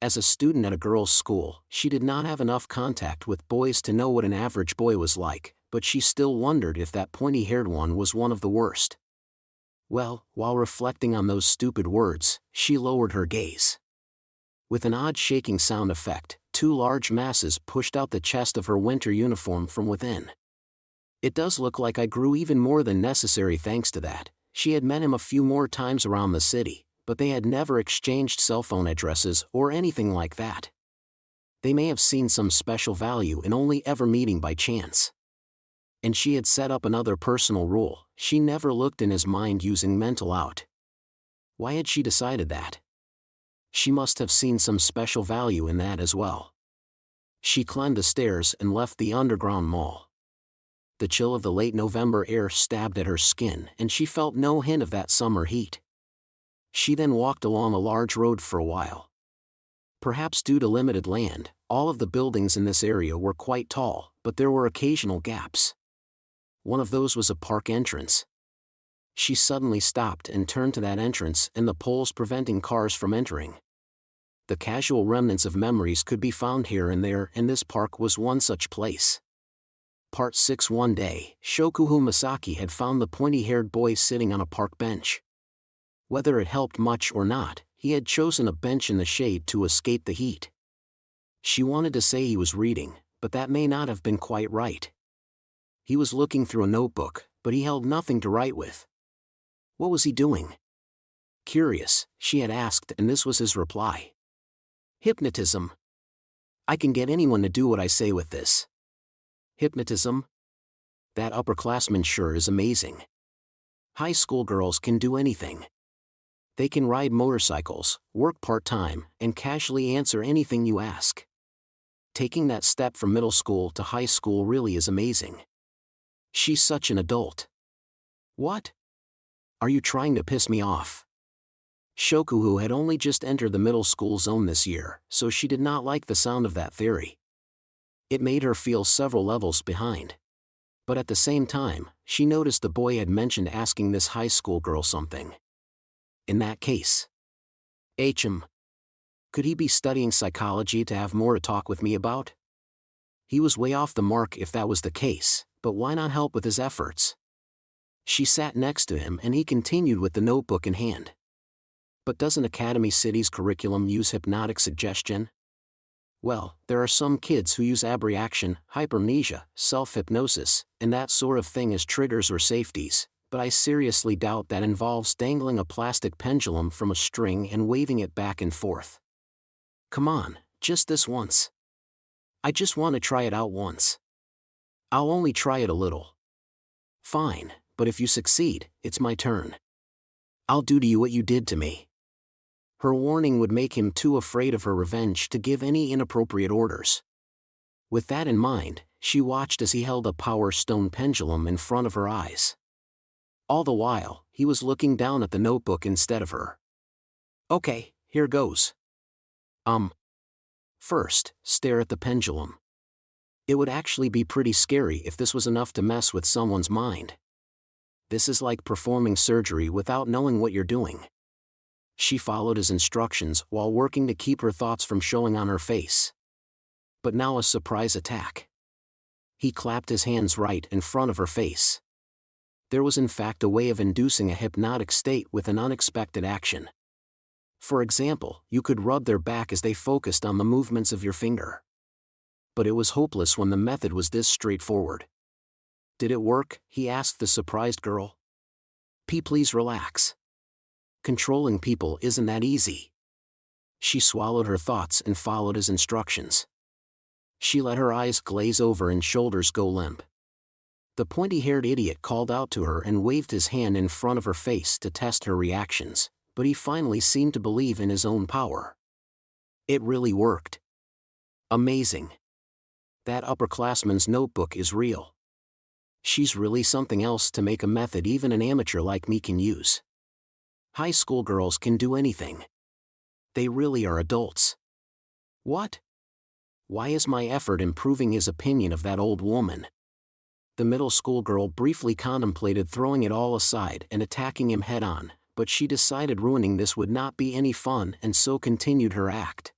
As a student at a girls' school, she did not have enough contact with boys to know what an average boy was like, but she still wondered if that pointy-haired one was one of the worst. Well, while reflecting on those stupid words, she lowered her gaze. With an odd shaking sound effect, 2 large masses pushed out the chest of her winter uniform from within. It does look like I grew even more than necessary thanks to that. She had met him a few more times around the city, but they had never exchanged cell phone addresses or anything like that. They may have seen some special value in only ever meeting by chance. And she had set up another personal rule: she never looked in his mind using mental out. Why had she decided that? She must have seen some special value in that as well. She climbed the stairs and left the underground mall. The chill of the late November air stabbed at her skin, and she felt no hint of that summer heat. She then walked along a large road for a while. Perhaps due to limited land, all of the buildings in this area were quite tall, but there were occasional gaps. One of those was a park entrance. She suddenly stopped and turned to that entrance and the poles preventing cars from entering. The casual remnants of memories could be found here and there, and this park was one such place. Part 6. One day, Shokuhu Masaki had found the pointy-haired boy sitting on a park bench. Whether it helped much or not, he had chosen a bench in the shade to escape the heat. She wanted to say he was reading, but that may not have been quite right. He was looking through a notebook, but he held nothing to write with. What was he doing? Curious, she had asked, and this was his reply. Hypnotism. I can get anyone to do what I say with this. Hypnotism? That upperclassman sure is amazing. High school girls can do anything. They can ride motorcycles, work part-time, and casually answer anything you ask. Taking that step from middle school to high school really is amazing. She's such an adult. What? Are you trying to piss me off? Shokuhu had only just entered the middle school zone this year, so she did not like the sound of that theory. It made her feel several levels behind. But at the same time, she noticed the boy had mentioned asking this high school girl something. In that case, could he be studying psychology to have more to talk with me about? He was way off the mark if that was the case, but why not help with his efforts? She sat next to him and he continued with the notebook in hand. But doesn't Academy City's curriculum use hypnotic suggestion? Well, there are some kids who use abreaction, hypermnesia, self-hypnosis, and that sort of thing as triggers or safeties, but I seriously doubt that involves dangling a plastic pendulum from a string and waving it back and forth. Come on, just this once. I just want to try it out once. I'll only try it a little. Fine, but if you succeed, it's my turn. I'll do to you what you did to me. Her warning would make him too afraid of her revenge to give any inappropriate orders. With that in mind, she watched as he held a power stone pendulum in front of her eyes. All the while, he was looking down at the notebook instead of her. Okay, here goes. First, stare at the pendulum. It would actually be pretty scary if this was enough to mess with someone's mind. This is like performing surgery without knowing what you're doing. She followed his instructions while working to keep her thoughts from showing on her face. But now a surprise attack. He clapped his hands right in front of her face. There was in fact a way of inducing a hypnotic state with an unexpected action. For example, you could rub their back as they focused on the movements of your finger. But it was hopeless when the method was this straightforward. Did it work? He asked the surprised girl. Please relax. Controlling people isn't that easy. She swallowed her thoughts and followed his instructions. She let her eyes glaze over and shoulders go limp. The pointy-haired idiot called out to her and waved his hand in front of her face to test her reactions, but he finally seemed to believe in his own power. It really worked. Amazing. That upperclassman's notebook is real. She's really something else to make a method even an amateur like me can use. High school girls can do anything. They really are adults. What? Why is my effort improving his opinion of that old woman? The middle school girl briefly contemplated throwing it all aside and attacking him head-on, but she decided ruining this would not be any fun and so continued her act.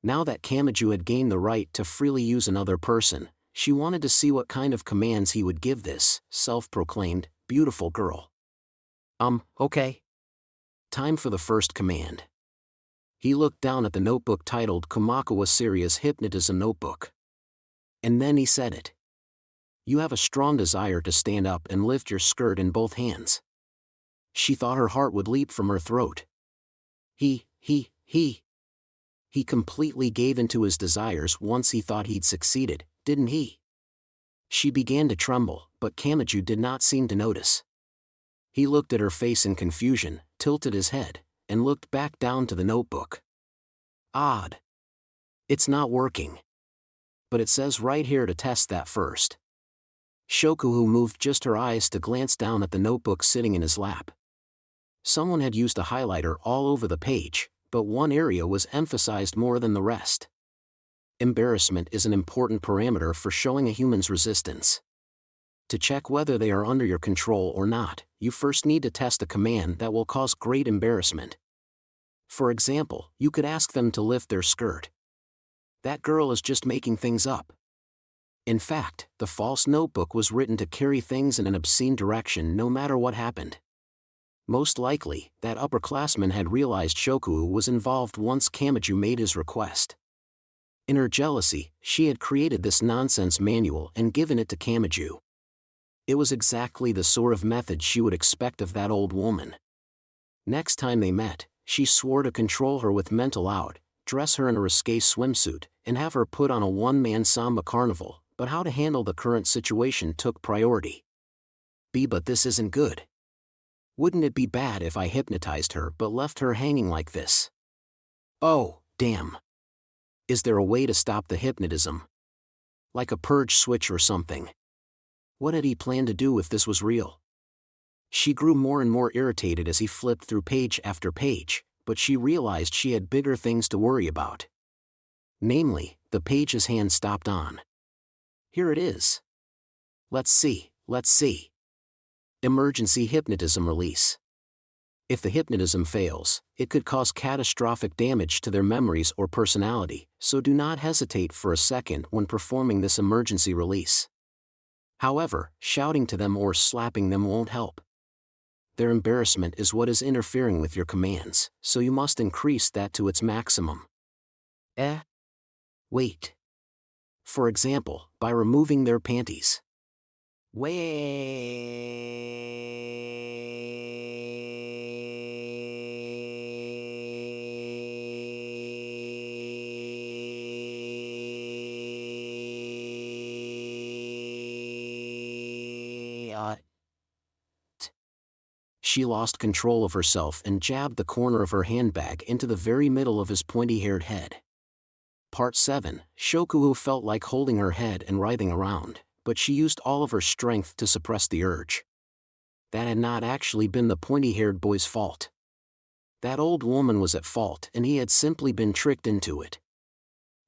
Now that Kamachi had gained the right to freely use another person, she wanted to see what kind of commands he would give this self-proclaimed, beautiful girl. Okay. Time for the first command. He looked down at the notebook titled Kumakuwa Serious Hypnotism Notebook. And then he said it. You have a strong desire to stand up and lift your skirt in both hands. She thought her heart would leap from her throat. He. He completely gave in to his desires once he thought he'd succeeded, didn't he? She began to tremble, but Kamachi did not seem to notice. He looked at her face in confusion, tilted his head, and looked back down to the notebook. Odd. It's not working. But it says right here to test that first. Shokuhu moved just her eyes to glance down at the notebook sitting in his lap. Someone had used a highlighter all over the page, but one area was emphasized more than the rest. Embarrassment is an important parameter for showing a human's resistance. To check whether they are under your control or not, you first need to test a command that will cause great embarrassment. For example, you could ask them to lift their skirt. That girl is just making things up. In fact, the false notebook was written to carry things in an obscene direction no matter what happened. Most likely, that upperclassman had realized Shokuhu was involved once Kamachi made his request. In her jealousy, she had created this nonsense manual and given it to Kamachi. It was exactly the sort of method she would expect of that old woman. Next time they met, she swore to control her with mental out, dress her in a risque swimsuit, and have her put on a one-man samba carnival, but how to handle the current situation took priority. But this isn't good. Wouldn't it be bad if I hypnotized her but left her hanging like this? Oh, damn. Is there a way to stop the hypnotism? Like a purge switch or something? What had he planned to do if this was real? She grew more and more irritated as he flipped through page after page, but she realized she had bigger things to worry about. Namely, the page his hand stopped on. Here it is. Let's see. Emergency hypnotism release. If the hypnotism fails, it could cause catastrophic damage to their memories or personality, so do not hesitate for a second when performing this emergency release. However, shouting to them or slapping them won't help. Their embarrassment is what is interfering with your commands, so you must increase that to its maximum. Wait. For example, by removing their panties. She lost control of herself and jabbed the corner of her handbag into the very middle of his pointy-haired head. Part 7, Shokuhu felt like holding her head and writhing around, but she used all of her strength to suppress the urge. That had not actually been the pointy-haired boy's fault. That old woman was at fault and he had simply been tricked into it.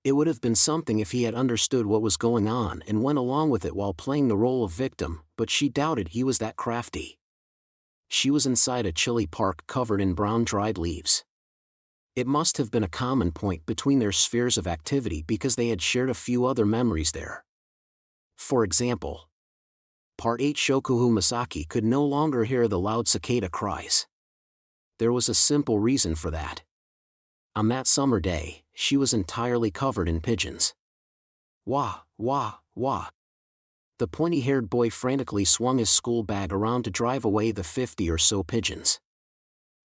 It would have been something if he had understood what was going on and went along with it while playing the role of victim, but she doubted he was that crafty. She was inside a chilly park covered in brown dried leaves. It must have been a common point between their spheres of activity because they had shared a few other memories there. For example, Part 8 Shokuhu Masaki could no longer hear the loud cicada cries. There was a simple reason for that. On that summer day, she was entirely covered in pigeons. Wah, wah, wah. The pointy-haired boy frantically swung his school bag around to drive away the 50 or so pigeons.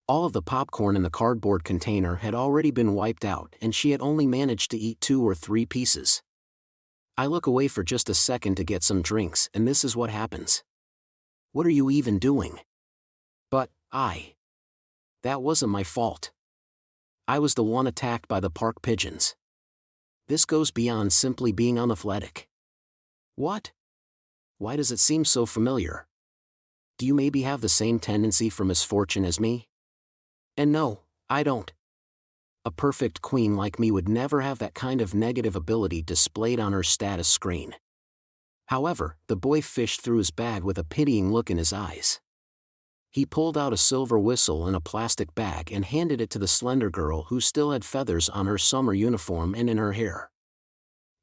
All of the popcorn in the cardboard container had already been wiped out and she had only managed to eat 2 or 3 pieces. I look away for just a second to get some drinks and this is what happens. What are you even doing? But, that wasn't my fault. I was the one attacked by the park pigeons. This goes beyond simply being unathletic. What? Why does it seem so familiar? Do you maybe have the same tendency for misfortune as me? And no, I don't. A perfect queen like me would never have that kind of negative ability displayed on her status screen. However, the boy fished through his bag with a pitying look in his eyes. He pulled out a silver whistle in a plastic bag and handed it to the slender girl who still had feathers on her summer uniform and in her hair.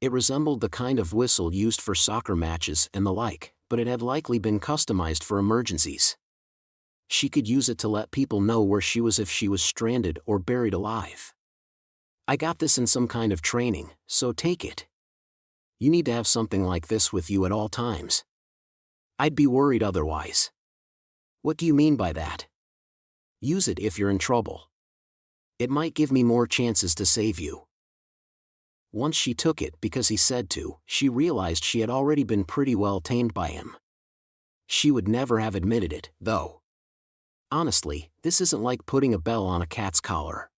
It resembled the kind of whistle used for soccer matches and the like, but it had likely been customized for emergencies. She could use it to let people know where she was if she was stranded or buried alive. I got this in some kind of training, so take it. You need to have something like this with you at all times. I'd be worried otherwise. What do you mean by that? Use it if you're in trouble. It might give me more chances to save you. Once she took it because he said to, she realized she had already been pretty well tamed by him. She would never have admitted it, though. Honestly, this isn't like putting a bell on a cat's collar.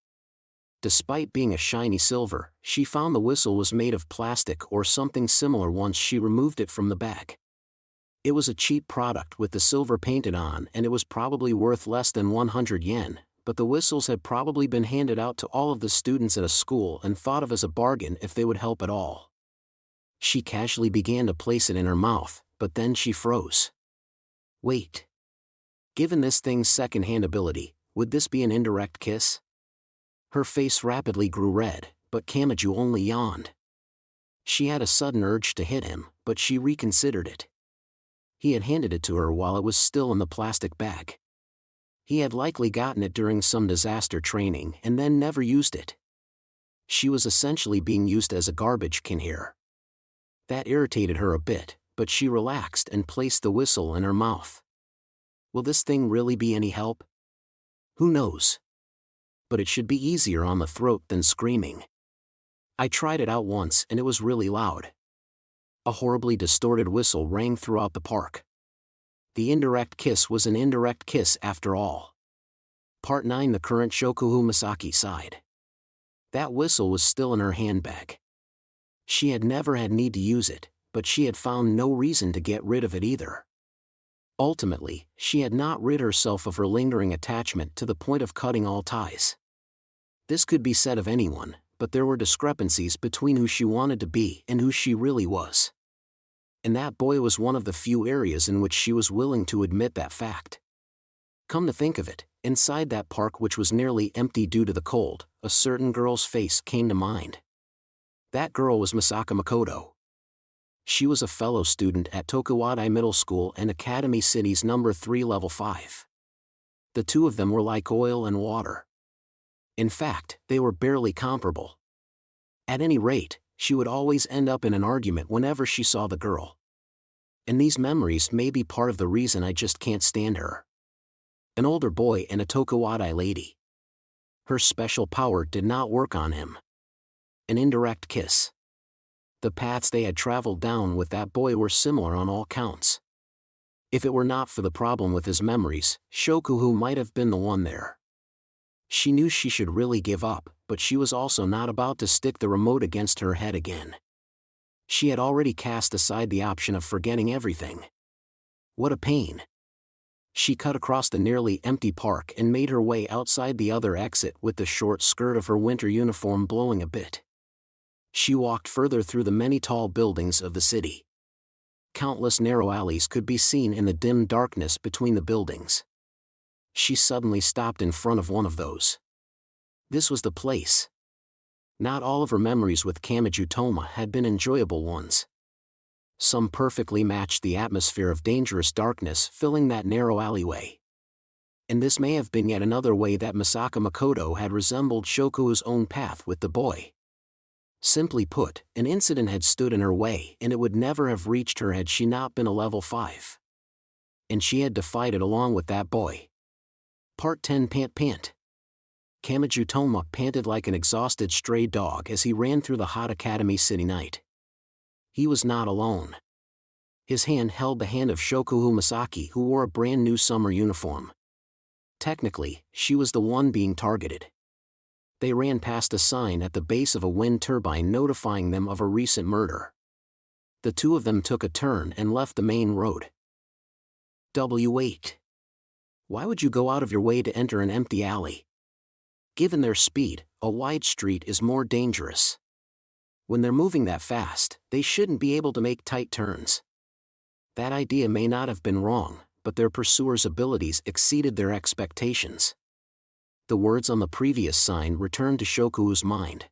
Despite being a shiny silver, she found the whistle was made of plastic or something similar once she removed it from the bag. It was a cheap product with the silver painted on, and it was probably worth less than 100 yen, but the whistles had probably been handed out to all of the students at a school and thought of as a bargain if they would help at all. She casually began to place it in her mouth, but then she froze. Wait. Given this thing's second-hand ability, would this be an indirect kiss? Her face rapidly grew red, but Kamachi only yawned. She had a sudden urge to hit him, but she reconsidered it. He had handed it to her while it was still in the plastic bag. He had likely gotten it during some disaster training and then never used it. She was essentially being used as a garbage can here. That irritated her a bit, but she relaxed and placed the whistle in her mouth. Will this thing really be any help? Who knows? But it should be easier on the throat than screaming. I tried it out once and it was really loud. A horribly distorted whistle rang throughout the park. The indirect kiss was an indirect kiss after all. Part 9. The current Shokuhu Misaki sighed. That whistle was still in her handbag. She had never had need to use it, but she had found no reason to get rid of it either. Ultimately, she had not rid herself of her lingering attachment to the point of cutting all ties. This could be said of anyone, but there were discrepancies between who she wanted to be and who she really was. And that boy was one of the few areas in which she was willing to admit that fact. Come to think of it, inside that park, which was nearly empty due to the cold, a certain girl's face came to mind. That girl was Misaka Makoto. She was a fellow student at Tokuwadai Middle School and Academy City's number 3 level 5. The two of them were like oil and water. In fact, they were barely comparable. At any rate, she would always end up in an argument whenever she saw the girl. And these memories may be part of the reason I just can't stand her. An older boy and a Tokuwadai lady. Her special power did not work on him. An indirect kiss. The paths they had traveled down with that boy were similar on all counts. If it were not for the problem with his memories, Shokuhu might have been the one there. She knew she should really give up, but she was also not about to stick the remote against her head again. She had already cast aside the option of forgetting everything. What a pain. She cut across the nearly empty park and made her way outside the other exit with the short skirt of her winter uniform blowing a bit. She walked further through the many tall buildings of the city. Countless narrow alleys could be seen in the dim darkness between the buildings. She suddenly stopped in front of one of those. This was the place. Not all of her memories with Kamachi Toma had been enjoyable ones. Some perfectly matched the atmosphere of dangerous darkness filling that narrow alleyway. And this may have been yet another way that Misaka Makoto had resembled Shokuhu's own path with the boy. Simply put, an incident had stood in her way and it would never have reached her had she not been a level 5. And she had defied it along with that boy. Part 10. Pant. Kamachi Toma panted like an exhausted stray dog as he ran through the hot Academy City night. He was not alone. His hand held the hand of Shokuhu Misaki, who wore a brand new summer uniform. Technically, she was the one being targeted. They ran past a sign at the base of a wind turbine notifying them of a recent murder. The two of them took a turn and left the main road. W8. Why would you go out of your way to enter an empty alley? Given their speed, a wide street is more dangerous. When they're moving that fast, they shouldn't be able to make tight turns. That idea may not have been wrong, but their pursuer's abilities exceeded their expectations. The words on the previous sign returned to Shokuhu's mind.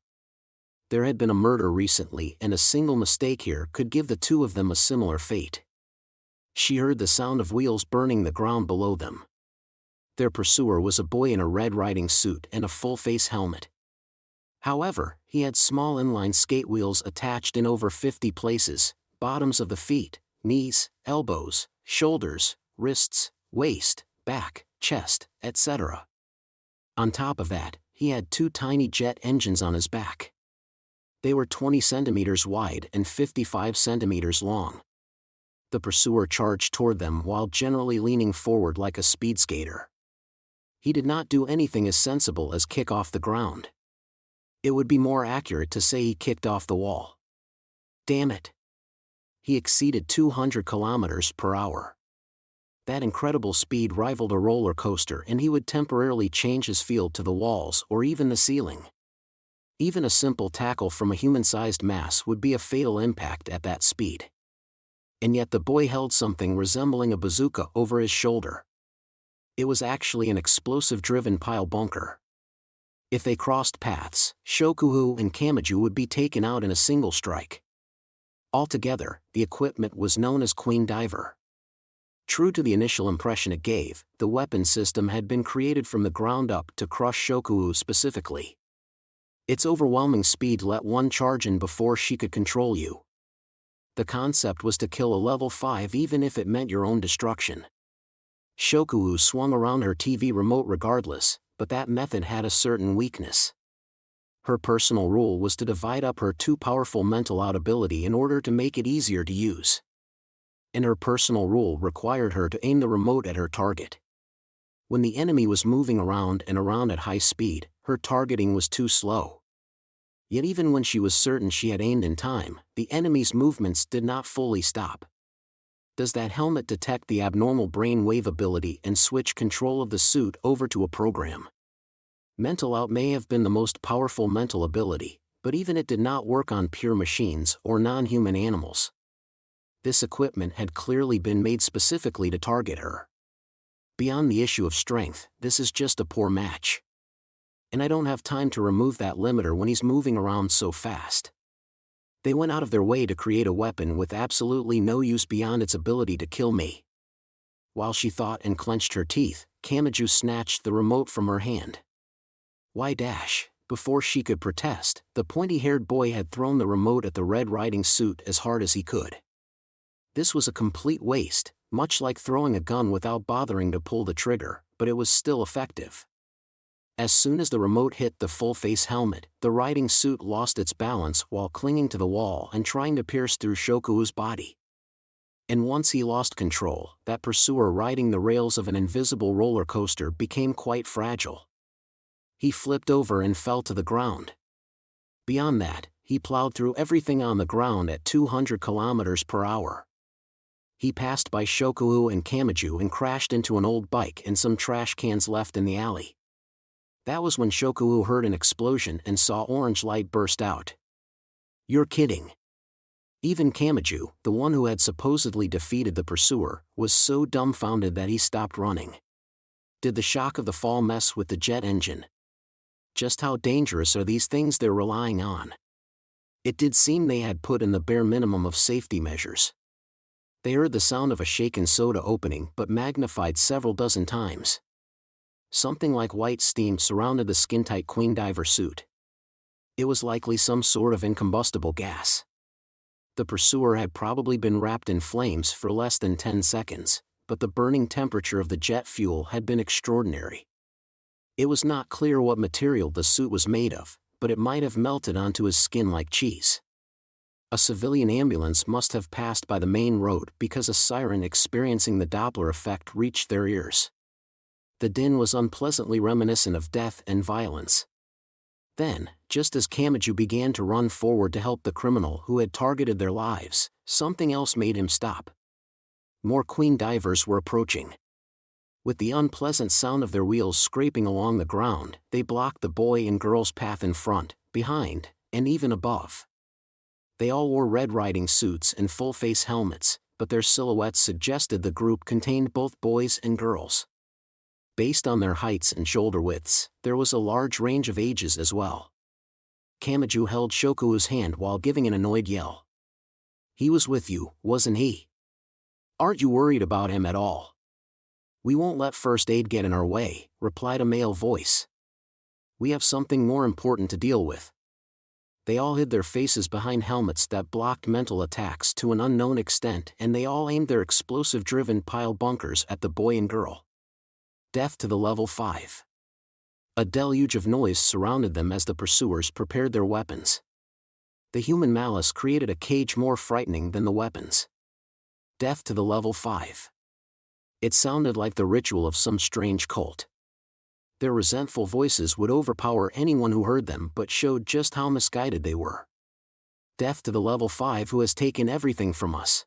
There had been a murder recently and a single mistake here could give the two of them a similar fate. She heard the sound of wheels burning the ground below them. Their pursuer was a boy in a red riding suit and a full-face helmet. However, he had small inline skate wheels attached in over 50 places, bottoms of the feet, knees, elbows, shoulders, wrists, waist, back, chest, etc. On top of that, he had 2 tiny jet engines on his back. They were 20 centimeters wide and 55 centimeters long. The pursuer charged toward them while generally leaning forward like a speed skater. He did not do anything as sensible as kick off the ground. It would be more accurate to say he kicked off the wall. Damn it! He exceeded 200 kilometers per hour. That incredible speed rivaled a roller coaster, and he would temporarily change his field to the walls or even the ceiling. Even a simple tackle from a human-sized mass would be a fatal impact at that speed. And yet the boy held something resembling a bazooka over his shoulder. It was actually an explosive-driven pile bunker. If they crossed paths, Shokuhu and Kamachi would be taken out in a single strike. Altogether, the equipment was known as Queen Diver. True to the initial impression it gave, the weapon system had been created from the ground up to crush Shokuhu specifically. Its overwhelming speed let one charge in before she could control you. The concept was to kill a level 5 even if it meant your own destruction. Shokuhu swung around her TV remote regardless, but that method had a certain weakness. Her personal rule was to divide up her too powerful mental out ability in order to make it easier to use. And her personal rule required her to aim the remote at her target. When the enemy was moving around and around at high speed, her targeting was too slow. Yet even when she was certain she had aimed in time, the enemy's movements did not fully stop. Does that helmet detect the abnormal brain wave ability and switch control of the suit over to a program? Mental out may have been the most powerful mental ability, but even it did not work on pure machines or non-human animals. This equipment had clearly been made specifically to target her. Beyond the issue of strength, this is just a poor match. And I don't have time to remove that limiter when he's moving around so fast. They went out of their way to create a weapon with absolutely no use beyond its ability to kill me. While she thought and clenched her teeth, Kamachi snatched the remote from her hand. Why dash? Before she could protest, the pointy-haired boy had thrown the remote at the Red Riding suit as hard as he could. This was a complete waste, much like throwing a gun without bothering to pull the trigger, but it was still effective. As soon as the remote hit the full-face helmet, the riding suit lost its balance while clinging to the wall and trying to pierce through Shokuhu's body. And once he lost control, that pursuer riding the rails of an invisible roller coaster became quite fragile. He flipped over and fell to the ground. Beyond that, he plowed through everything on the ground at 200 kilometers per hour. He passed by Shokuhu and Kamachi and crashed into an old bike and some trash cans left in the alley. That was when Shokuhu heard an explosion and saw orange light burst out. You're kidding. Even Kamachi, the one who had supposedly defeated the pursuer, was so dumbfounded that he stopped running. Did the shock of the fall mess with the jet engine? Just how dangerous are these things they're relying on? It did seem they had put in the bare minimum of safety measures. They heard the sound of a shaken soda opening but magnified several dozen times. Something like white steam surrounded the skin-tight Queen Diver suit. It was likely some sort of incombustible gas. The pursuer had probably been wrapped in flames for less than 10 seconds, but the burning temperature of the jet fuel had been extraordinary. It was not clear what material the suit was made of, but it might have melted onto his skin like cheese. A civilian ambulance must have passed by the main road because a siren experiencing the Doppler effect reached their ears. The din was unpleasantly reminiscent of death and violence. Then, just as Kamachi began to run forward to help the criminal who had targeted their lives, something else made him stop. More Queen Divers were approaching. With the unpleasant sound of their wheels scraping along the ground, they blocked the boy and girl's path in front, behind, and even above. They all wore Red Riding suits and full-face helmets, but their silhouettes suggested the group contained both boys and girls. Based on their heights and shoulder widths, there was a large range of ages as well. Kamachi held Shokuhu's hand while giving an annoyed yell. He was with you, wasn't he? Aren't you worried about him at all? We won't let first aid get in our way, replied a male voice. We have something more important to deal with. They all hid their faces behind helmets that blocked mental attacks to an unknown extent, and they all aimed their explosive-driven pile bunkers at the boy and girl. Death to the level 5. A deluge of noise surrounded them as the pursuers prepared their weapons. The human malice created a cage more frightening than the weapons. Death to the level 5. It sounded like the ritual of some strange cult. Their resentful voices would overpower anyone who heard them but showed just how misguided they were. Death to the level 5 who has taken everything from us.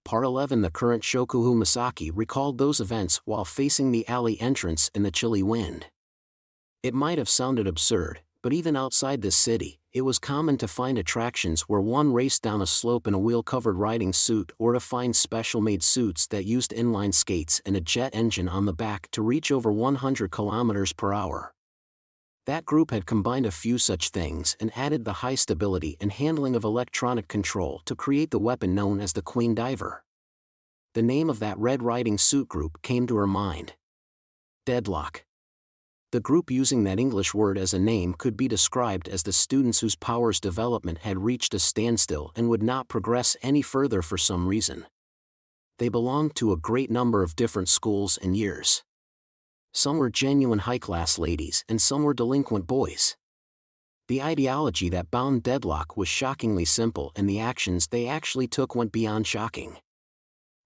Part 11. The current Shokuhu Masaki recalled those events while facing the alley entrance in the chilly wind. It might have sounded absurd, but even outside this city, it was common to find attractions where one raced down a slope in a wheel-covered riding suit or to find special-made suits that used inline skates and a jet engine on the back to reach over 100 kilometers per hour. That group had combined a few such things and added the high stability and handling of electronic control to create the weapon known as the Queen Diver. The name of that Red Riding Suit group came to her mind. Deadlock. The group using that English word as a name could be described as the students whose powers development had reached a standstill and would not progress any further for some reason. They belonged to a great number of different schools and years. Some were genuine high-class ladies and some were delinquent boys. The ideology that bound Deadlock was shockingly simple and the actions they actually took went beyond shocking.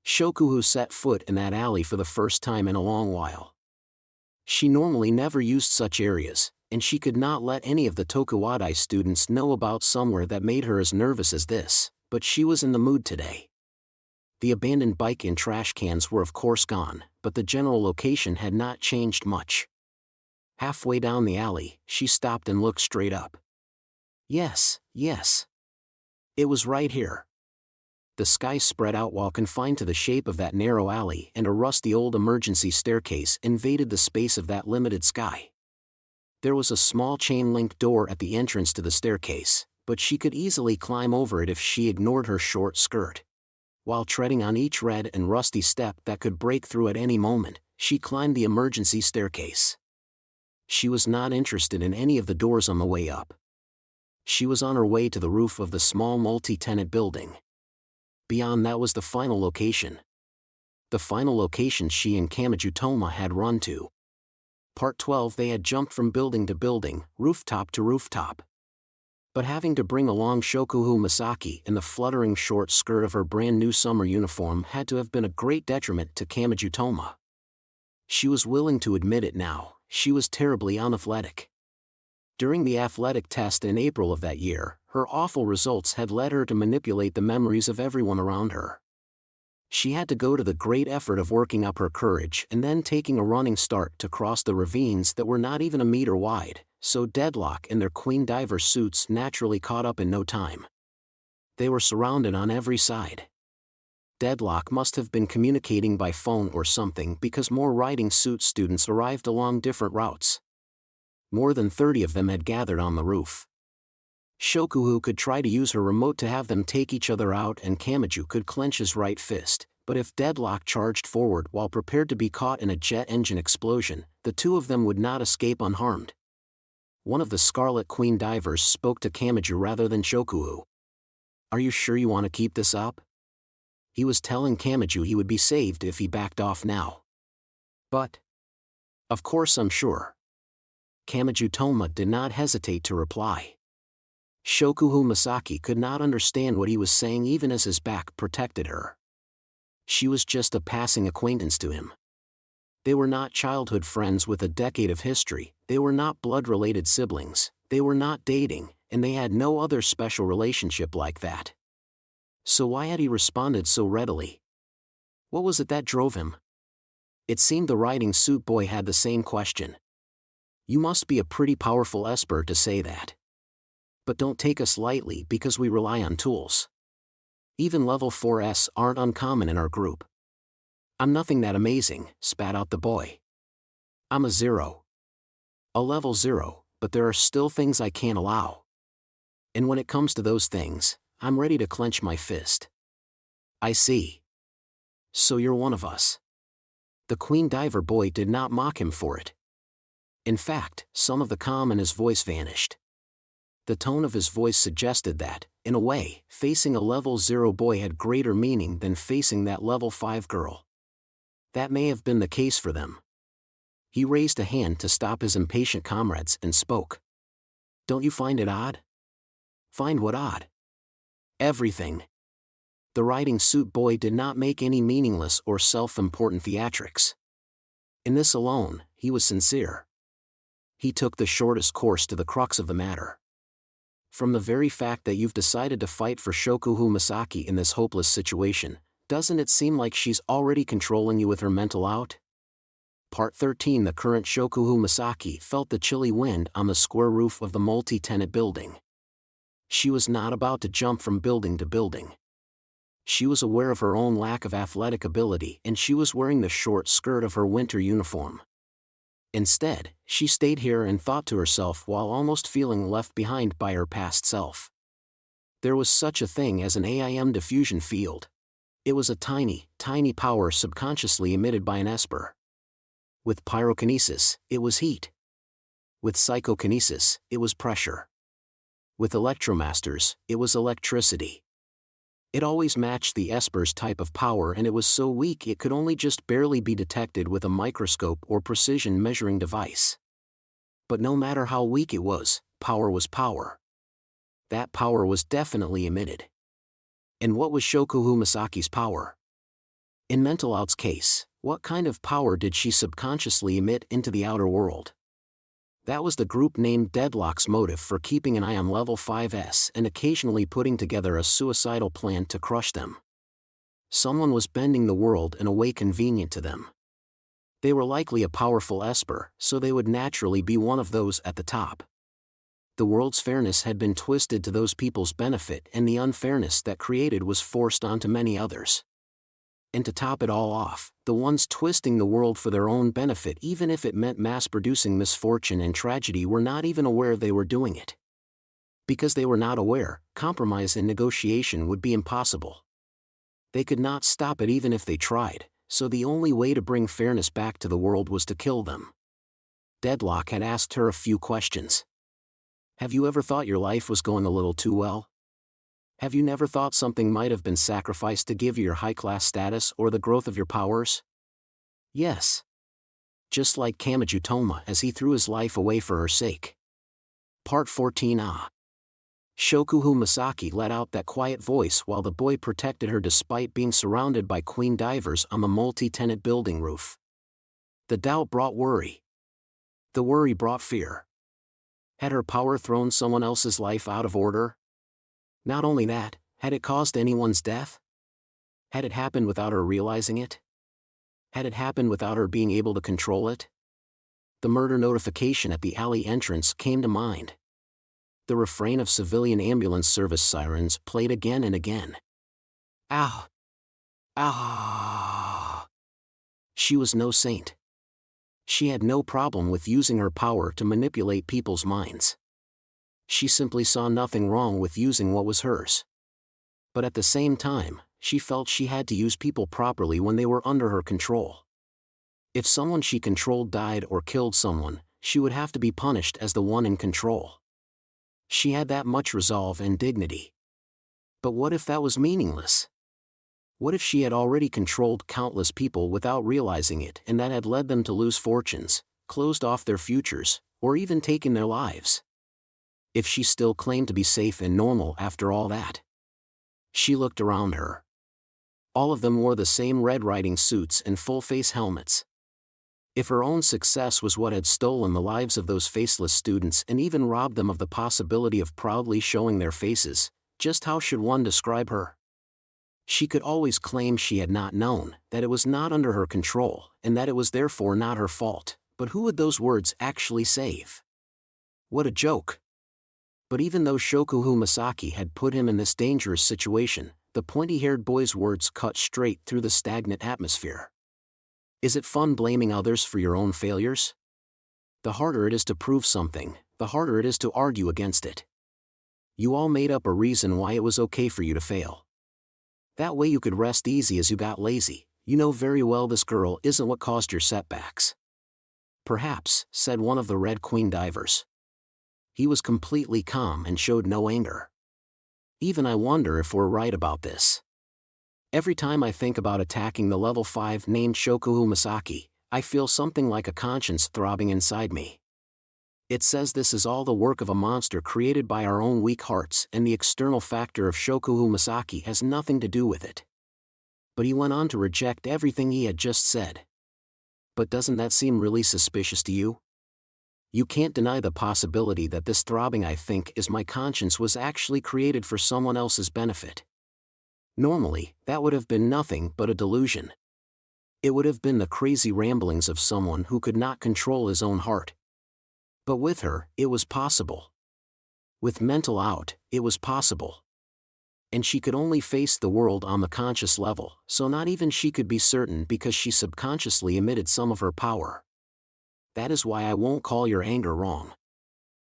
Shokuhu set foot in that alley for the first time in a long while. She normally never used such areas, and she could not let any of the Tokuwadai students know about somewhere that made her as nervous as this, but she was in the mood today. The abandoned bike and trash cans were of course gone, but the general location had not changed much. Halfway down the alley, she stopped and looked straight up. Yes. It was right here. The sky spread out while confined to the shape of that narrow alley, and a rusty old emergency staircase invaded the space of that limited sky. There was a small chain-link door at the entrance to the staircase, but she could easily climb over it if she ignored her short skirt. While treading on each red and rusty step that could break through at any moment, she climbed the emergency staircase. She was not interested in any of the doors on the way up. She was on her way to the roof of the small multi-tenant building. Beyond that was the final location. The final location she and Kamijutoma had run to. Part 12. They had jumped from building to building, rooftop to rooftop. But having to bring along Shokuhu Masaki in the fluttering short skirt of her brand new summer uniform had to have been a great detriment to Kamijutoma. She was willing to admit it now, she was terribly unathletic. During the athletic test in April of that year, her awful results had led her to manipulate the memories of everyone around her. She had to go to the great effort of working up her courage and then taking a running start to cross the ravines that were not even a meter wide, so Deadlock and their Queen Diver suits naturally caught up in no time. They were surrounded on every side. Deadlock must have been communicating by phone or something because more riding suit students arrived along different routes. More than 30 of them had gathered on the roof. Shokuhu could try to use her remote to have them take each other out and Kamiju could clench his right fist, but if Deadlock charged forward while prepared to be caught in a jet engine explosion, the two of them would not escape unharmed. One of the Scarlet Queen divers spoke to Kamiju rather than Shokuhu. "Are you sure you want to keep this up?" He was telling Kamiju he would be saved if he backed off now. "But of course I'm sure." Kamijutoma did not hesitate to reply. Shokuhu Masaki could not understand what he was saying even as his back protected her. She was just a passing acquaintance to him. They were not childhood friends with a decade of history, they were not blood-related siblings, they were not dating, and they had no other special relationship like that. So why had he responded so readily? What was it that drove him? It seemed the riding suit boy had the same question. You must be a pretty powerful Esper to say that. But don't take us lightly because we rely on tools. Even level 4s aren't uncommon in our group. I'm nothing that amazing, spat out the boy. I'm a 0. A level 0, but there are still things I can't allow. And when it comes to those things, I'm ready to clench my fist. I see. So you're one of us. The Queen Diver boy did not mock him for it. In fact, some of the calm in his voice vanished. The tone of his voice suggested that, in a way, facing a level 0 boy had greater meaning than facing that level 5 girl. That may have been the case for them. He raised a hand to stop his impatient comrades and spoke. Don't you find it odd? Find what odd? Everything. The riding suit boy did not make any meaningless or self-important theatrics. In this alone, he was sincere. He took the shortest course to the crux of the matter. From the very fact that you've decided to fight for Shokuhu Masaki in this hopeless situation, doesn't it seem like she's already controlling you with her mental out? Part 13. The current Shokuhu Masaki felt the chilly wind on the square roof of the multi-tenant building. She was not about to jump from building to building. She was aware of her own lack of athletic ability and she was wearing the short skirt of her winter uniform. Instead, she stayed here and thought to herself while almost feeling left behind by her past self. There was such a thing as an AIM diffusion field. It was a tiny, tiny power subconsciously emitted by an esper. With pyrokinesis, it was heat. With psychokinesis, it was pressure. With electromasters, it was electricity. It always matched the esper's type of power and it was so weak it could only just barely be detected with a microscope or precision measuring device. But no matter how weak it was, power was power. That power was definitely emitted. And what was Shokuhu Masaki's power? In Mental Out's case, what kind of power did she subconsciously emit into the outer world? That was the group named Deadlock's motive for keeping an eye on level 5s and occasionally putting together a suicidal plan to crush them. Someone was bending the world in a way convenient to them. They were likely a powerful esper, so they would naturally be one of those at the top. The world's fairness had been twisted to those people's benefit and the unfairness that created was forced onto many others. And to top it all off, the ones twisting the world for their own benefit even if it meant mass-producing misfortune and tragedy were not even aware they were doing it. Because they were not aware, compromise and negotiation would be impossible. They could not stop it even if they tried, so the only way to bring fairness back to the world was to kill them. Deadlock had asked her a few questions. Have you ever thought your life was going a little too well? Have you never thought something might have been sacrificed to give you your high-class status or the growth of your powers? Yes. Just like Kamachi Toma as he threw his life away for her sake. Part 14. Shokuhu Masaki let out that quiet voice while the boy protected her despite being surrounded by queen divers on the multi-tenant building roof. The doubt brought worry. The worry brought fear. Had her power thrown someone else's life out of order? Not only that, had it caused anyone's death? Had it happened without her realizing it? Had it happened without her being able to control it? The murder notification at the alley entrance came to mind. The refrain of civilian ambulance service sirens played again and again. Ow! Ow! She was no saint. She had no problem with using her power to manipulate people's minds. She simply saw nothing wrong with using what was hers. But at the same time, she felt she had to use people properly when they were under her control. If someone she controlled died or killed someone, she would have to be punished as the one in control. She had that much resolve and dignity. But what if that was meaningless? What if she had already controlled countless people without realizing it and that had led them to lose fortunes, closed off their futures, or even taken their lives? If she still claimed to be safe and normal after all that? She looked around her. All of them wore the same red riding suits and full-face helmets. If her own success was what had stolen the lives of those faceless students and even robbed them of the possibility of proudly showing their faces, just how should one describe her? She could always claim she had not known, that it was not under her control, and that it was therefore not her fault, but who would those words actually save? What a joke! But even though Shokuhu Masaki had put him in this dangerous situation, the pointy-haired boy's words cut straight through the stagnant atmosphere. Is it fun blaming others for your own failures? The harder it is to prove something, the harder it is to argue against it. You all made up a reason why it was okay for you to fail. That way you could rest easy as you got lazy. You know very well this girl isn't what caused your setbacks. Perhaps, said one of the Red Queen divers. He was completely calm and showed no anger. Even I wonder if we're right about this. Every time I think about attacking the level 5 named Shokuhu Masaki, I feel something like a conscience throbbing inside me. It says this is all the work of a monster created by our own weak hearts, and the external factor of Shokuhu Masaki has nothing to do with it. But he went on to reject everything he had just said. But doesn't that seem really suspicious to you? You can't deny the possibility that this throbbing I think is my conscience was actually created for someone else's benefit. Normally, that would have been nothing but a delusion. It would have been the crazy ramblings of someone who could not control his own heart. But with her, it was possible. With mental out, it was possible. And she could only face the world on the conscious level, so not even she could be certain because she subconsciously emitted some of her power. That is why I won't call your anger wrong.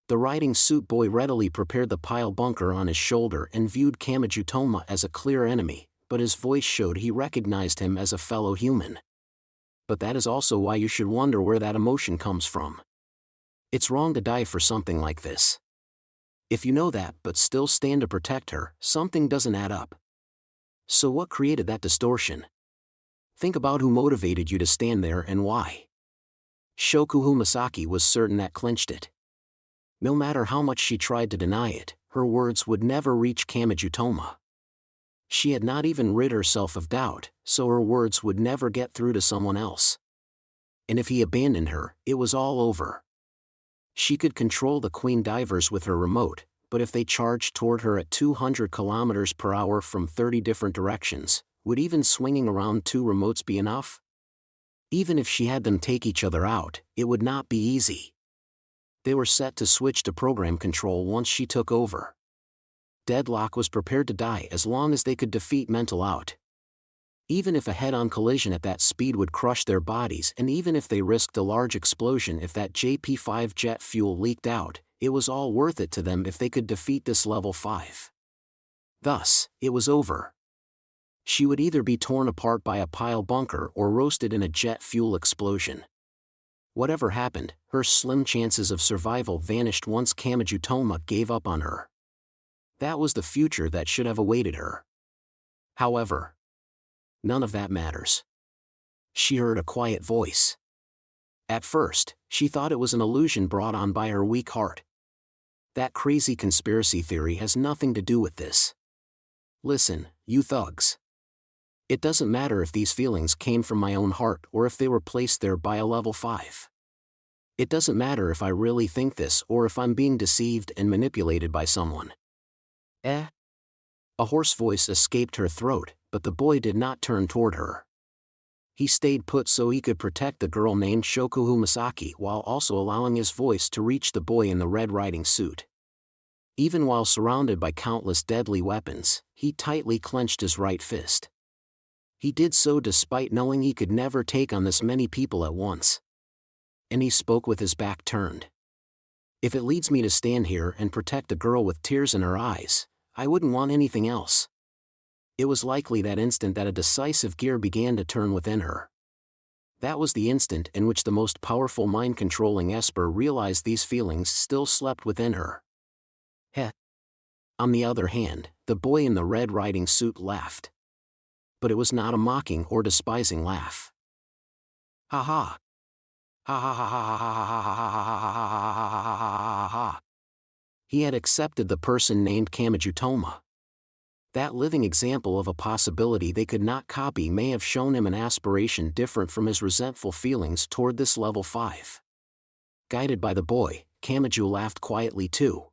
The riding suit boy readily prepared the pile bunker on his shoulder and viewed Kamachi Toma as a clear enemy, but his voice showed he recognized him as a fellow human. But that is also why you should wonder where that emotion comes from. It's wrong to die for something like this. If you know that but still stand to protect her, something doesn't add up. So what created that distortion? Think about who motivated you to stand there and why. Shokuhu Masaki was certain that clinched it. No matter how much she tried to deny it, her words would never reach Kamachi Toma. She had not even rid herself of doubt, so her words would never get through to someone else. And if he abandoned her, it was all over. She could control the queen divers with her remote, but if they charged toward her at 200 kilometers per hour from 30 different directions, would even swinging around 2 remotes be enough? Even if she had them take each other out, it would not be easy. They were set to switch to program control once she took over. Deadlock was prepared to die as long as they could defeat mental out. Even if a head-on collision at that speed would crush their bodies, and even if they risked a large explosion if that JP5 jet fuel leaked out, it was all worth it to them if they could defeat this level 5. Thus, it was over. She would either be torn apart by a pile bunker or roasted in a jet fuel explosion. Whatever happened, her slim chances of survival vanished once Kamachi Toma gave up on her. That was the future that should have awaited her. However, none of that matters. She heard a quiet voice. At first, she thought it was an illusion brought on by her weak heart. That crazy conspiracy theory has nothing to do with this. Listen, you thugs. It doesn't matter if these feelings came from my own heart or if they were placed there by a level 5. It doesn't matter if I really think this or if I'm being deceived and manipulated by someone. A hoarse voice escaped her throat, but the boy did not turn toward her. He stayed put so he could protect the girl named Shokuhu Masaki while also allowing his voice to reach the boy in the red riding suit. Even while surrounded by countless deadly weapons, he tightly clenched his right fist. He did so despite knowing he could never take on this many people at once. And he spoke with his back turned. If it leads me to stand here and protect a girl with tears in her eyes, I wouldn't want anything else. It was likely that instant that a decisive gear began to turn within her. That was the instant in which the most powerful mind-controlling Esper realized these feelings still slept within her. Heh. On the other hand, the boy in the red riding suit laughed. But it was not a mocking or despising laugh. Ha ha. Ha ha ha ha ha ha ha ha ha ha. He had accepted the person named Kamachi Toma. That living example of a possibility they could not copy may have shown him an aspiration different from his resentful feelings toward this level 5. Guided by the boy, Kamachi laughed quietly too.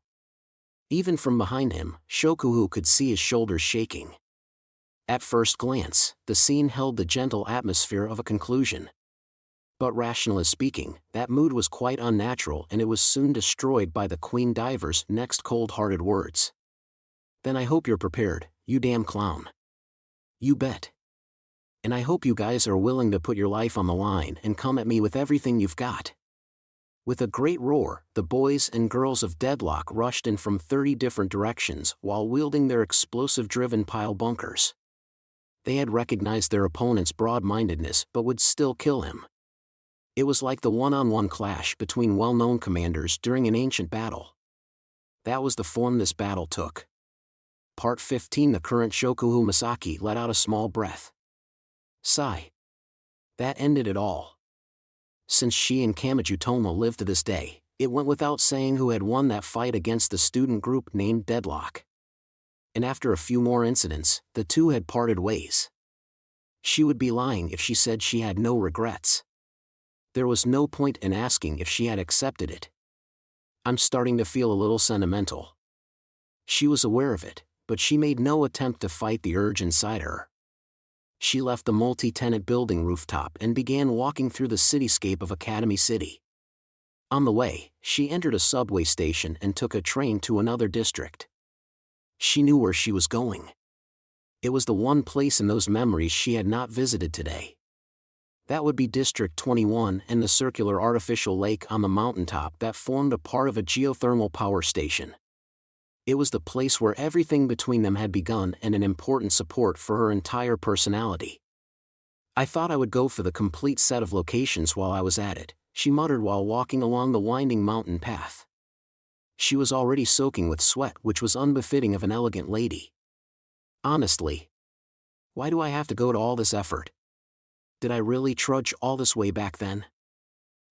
Even from behind him, Shokuhu could see his shoulders shaking. At first glance, the scene held the gentle atmosphere of a conclusion. But rationally speaking, that mood was quite unnatural and it was soon destroyed by the Queen Diver's next cold-hearted words. Then I hope you're prepared, you damn clown. You bet. And I hope you guys are willing to put your life on the line and come at me with everything you've got. With a great roar, the boys and girls of Deadlock rushed in from 30 different directions while wielding their explosive-driven pile bunkers. They had recognized their opponent's broad-mindedness but would still kill him. It was like the one-on-one clash between well-known commanders during an ancient battle. That was the form this battle took. Part 15. The current Shokuhu Masaki let out a small breath. Sigh. That ended it all. Since she and Kamachi Toma lived to this day, it went without saying who had won that fight against the student group named Deadlock. And after a few more incidents, the two had parted ways. She would be lying if she said she had no regrets. There was no point in asking if she had accepted it. I'm starting to feel a little sentimental. She was aware of it, but she made no attempt to fight the urge inside her. She left the multi-tenant building rooftop and began walking through the cityscape of Academy City. On the way, she entered a subway station and took a train to another district. She knew where she was going. It was the one place in those memories she had not visited today. That would be District 21 and the circular artificial lake on the mountaintop that formed a part of a geothermal power station. It was the place where everything between them had begun and an important support for her entire personality. I thought I would go for the complete set of locations while I was at it, she muttered while walking along the winding mountain path. She was already soaking with sweat, which was unbefitting of an elegant lady. Honestly, why do I have to go to all this effort? Did I really trudge all this way back then?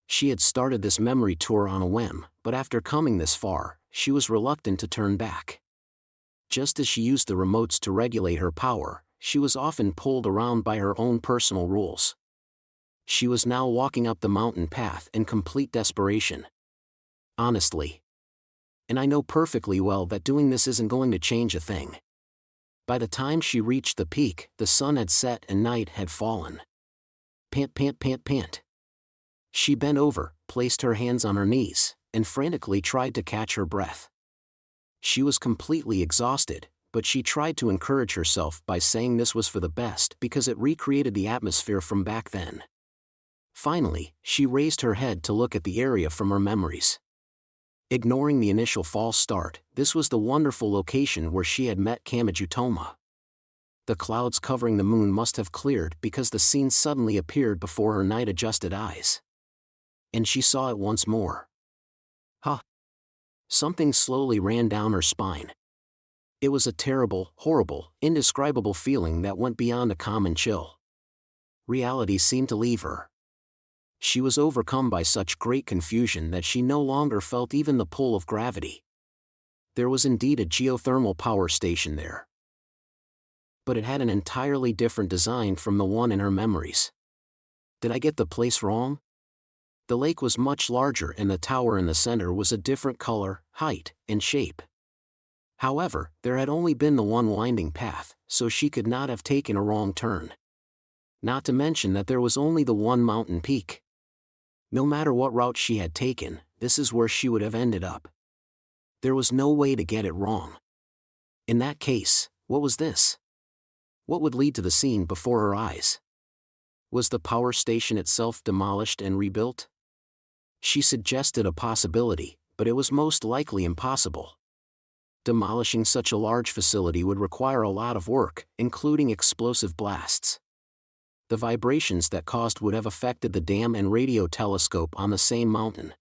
She had started this memory tour on a whim, but after coming this far, she was reluctant to turn back. Just as she used the remotes to regulate her power, she was often pulled around by her own personal rules. She was now walking up the mountain path in complete desperation. Honestly. And I know perfectly well that doing this isn't going to change a thing. By the time she reached the peak, the sun had set and night had fallen. Pant, pant, pant, pant. She bent over, placed her hands on her knees, and frantically tried to catch her breath. She was completely exhausted, but she tried to encourage herself by saying this was for the best because it recreated the atmosphere from back then. Finally, she raised her head to look at the area from her memories. Ignoring the initial false start, this was the wonderful location where she had met Kamachi Toma. The clouds covering the moon must have cleared because the scene suddenly appeared before her night-adjusted eyes. And she saw it once more. Huh. Something slowly ran down her spine. It was a terrible, horrible, indescribable feeling that went beyond a common chill. Reality seemed to leave her. She was overcome by such great confusion that she no longer felt even the pull of gravity. There was indeed a geothermal power station there. But it had an entirely different design from the one in her memories. Did I get the place wrong? The lake was much larger and the tower in the center was a different color, height, and shape. However, there had only been the one winding path, so she could not have taken a wrong turn. Not to mention that there was only the one mountain peak. No matter what route she had taken, this is where she would have ended up. There was no way to get it wrong. In that case, what was this? What would lead to the scene before her eyes? Was the power station itself demolished and rebuilt? She suggested a possibility, but it was most likely impossible. Demolishing such a large facility would require a lot of work, including explosive blasts. The vibrations that caused would have affected the dam and radio telescope on the same mountain.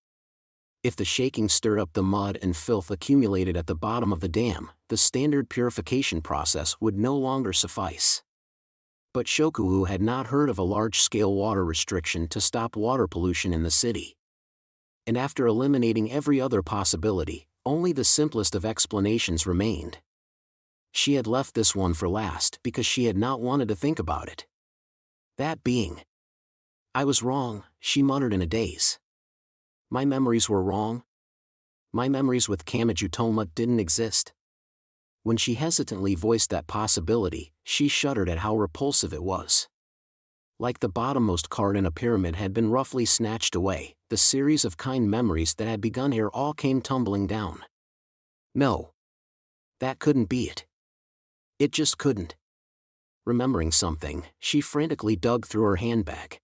If the shaking stirred up the mud and filth accumulated at the bottom of the dam, the standard purification process would no longer suffice. But Shokuhu had not heard of a large-scale water restriction to stop water pollution in the city. And after eliminating every other possibility, only the simplest of explanations remained. She had left this one for last because she had not wanted to think about it. That being, I was wrong, she muttered in a daze. My memories were wrong. My memories with Kamachi Toma didn't exist. When she hesitantly voiced that possibility, she shuddered at how repulsive it was. Like the bottommost card in a pyramid had been roughly snatched away, the series of kind memories that had begun here all came tumbling down. No. That couldn't be it. It just couldn't. Remembering something, she frantically dug through her handbag.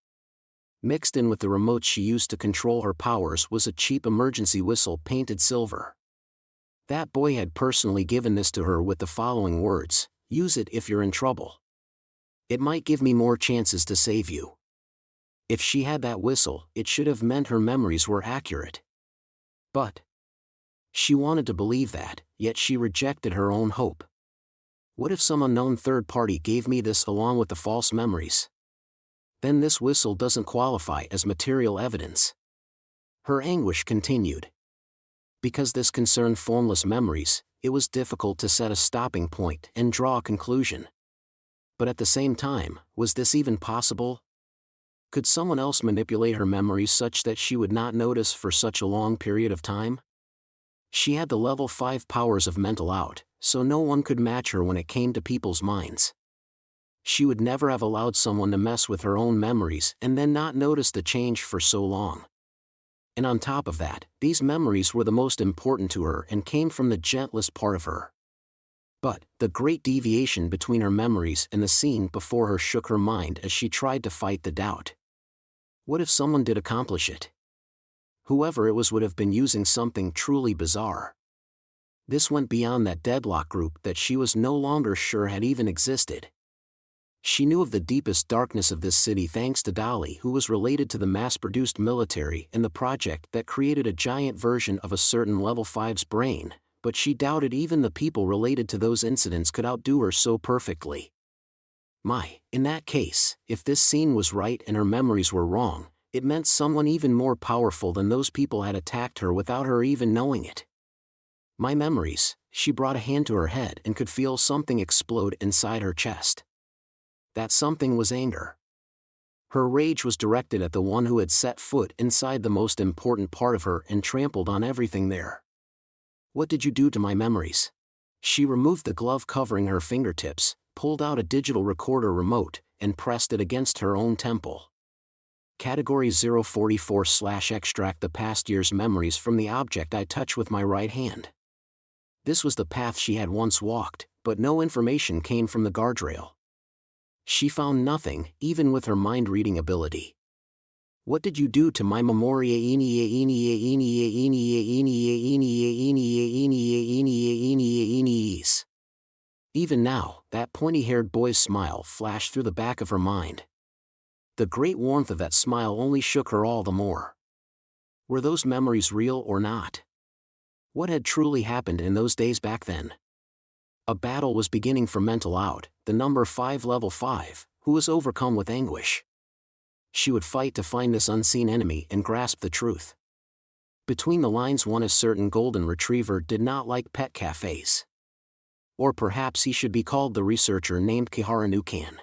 Mixed in with the remote she used to control her powers was a cheap emergency whistle painted silver. That boy had personally given this to her with the following words: "Use it if you're in trouble. It might give me more chances to save you." If she had that whistle, it should have meant her memories were accurate. But she wanted to believe that, yet she rejected her own hope. What if some unknown third party gave me this along with the false memories? Then this whistle doesn't qualify as material evidence. Her anguish continued. Because this concerned formless memories, it was difficult to set a stopping point and draw a conclusion. But at the same time, was this even possible? Could someone else manipulate her memories such that she would not notice for such a long period of time? She had the level 5 powers of mental out, so no one could match her when it came to people's minds. She would never have allowed someone to mess with her own memories and then not notice the change for so long. And on top of that, these memories were the most important to her and came from the gentlest part of her. But the great deviation between her memories and the scene before her shook her mind as she tried to fight the doubt. What if someone did accomplish it? Whoever it was would have been using something truly bizarre. This went beyond that deadlock group that she was no longer sure had even existed. She knew of the deepest darkness of this city thanks to Dolly, who was related to the mass-produced military and the project that created a giant version of a certain level 5's brain, but she doubted even the people related to those incidents could outdo her so perfectly. In that case, if this scene was right and her memories were wrong, it meant someone even more powerful than those people had attacked her without her even knowing it. My memories, she brought a hand to her head and could feel something explode inside her chest. That something was anger. Her rage was directed at the one who had set foot inside the most important part of her and trampled on everything there. What did you do to my memories? She removed the glove covering her fingertips, pulled out a digital recorder remote, and pressed it against her own temple. Category 044/extract the past year's memories from the object I touch with my right hand. This was the path she had once walked, but no information came from the guardrail. She found nothing, even with her mind-reading ability. What did you do to my memoria? Even now, that pointy-haired boy's smile flashed through the back of her mind. The great warmth of that smile only shook her all the more. Were those memories real or not? What had truly happened in those days back then? A battle was beginning for Mental Out, the number 5 level 5, who was overcome with anguish. She would fight to find this unseen enemy and grasp the truth. Between the lines, one is certain golden retriever did not like pet cafes. Or perhaps he should be called the researcher named Kihara Nukan.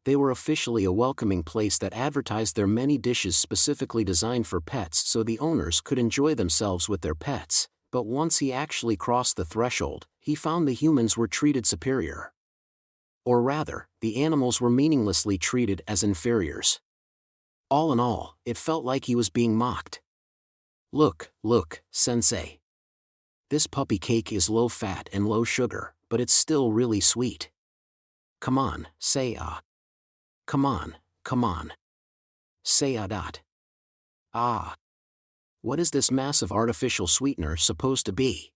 They were officially a welcoming place that advertised their many dishes specifically designed for pets so the owners could enjoy themselves with their pets, but once he actually crossed the threshold, he found the humans were treated superior. Or rather, the animals were meaninglessly treated as inferiors. All in all, it felt like he was being mocked. Look, sensei. This puppy cake is low fat and low sugar, but it's still really sweet. Come on, say ah. Come on. Say ah. Ah. What is this massive artificial sweetener supposed to be?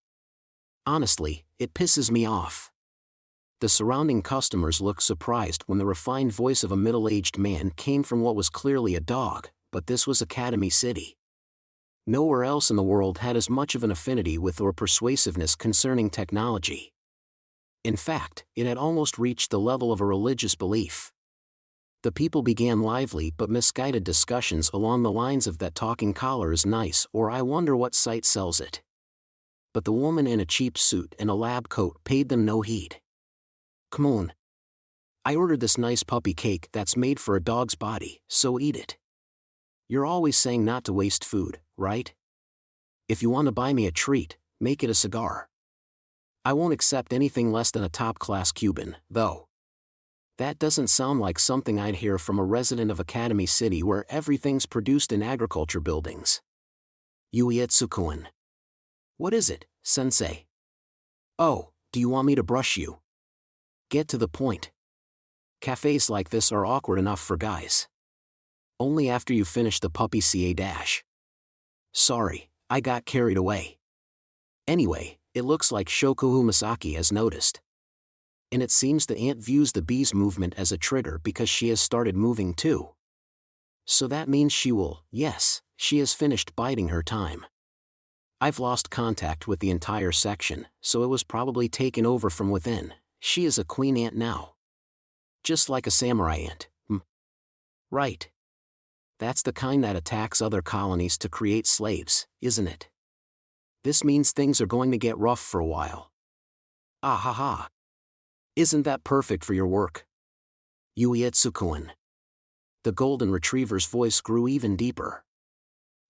Honestly, it pisses me off. The surrounding customers looked surprised when the refined voice of a middle-aged man came from what was clearly a dog, but this was Academy City. Nowhere else in the world had as much of an affinity with or persuasiveness concerning technology. In fact, it had almost reached the level of a religious belief. The people began lively but misguided discussions along the lines of that talking collar is nice or I wonder what site sells it. But the woman in a cheap suit and a lab coat paid them no heed. Come on. I ordered this nice puppy cake that's made for a dog's body, so eat it. You're always saying not to waste food, right? If you want to buy me a treat, make it a cigar. I won't accept anything less than a top-class Cuban, though. That doesn't sound like something I'd hear from a resident of Academy City where everything's produced in agriculture buildings. Yuietsukuin. What is it, sensei? Oh, do you want me to brush you? Get to the point. Cafes like this are awkward enough for guys. Only after you finish the puppy ca-. Sorry, I got carried away. Anyway, it looks like Shokuhu Masaki has noticed. And it seems the ant views the bee's movement as a trigger because she has started moving too. So that means she has finished biding her time. I've lost contact with the entire section, so it was probably taken over from within. She is a queen ant now. Just like a samurai ant. Right. That's the kind that attacks other colonies to create slaves, isn't it? This means things are going to get rough for a while. Ah ha ha. Isn't that perfect for your work? Yuietsu-kun. The golden retriever's voice grew even deeper.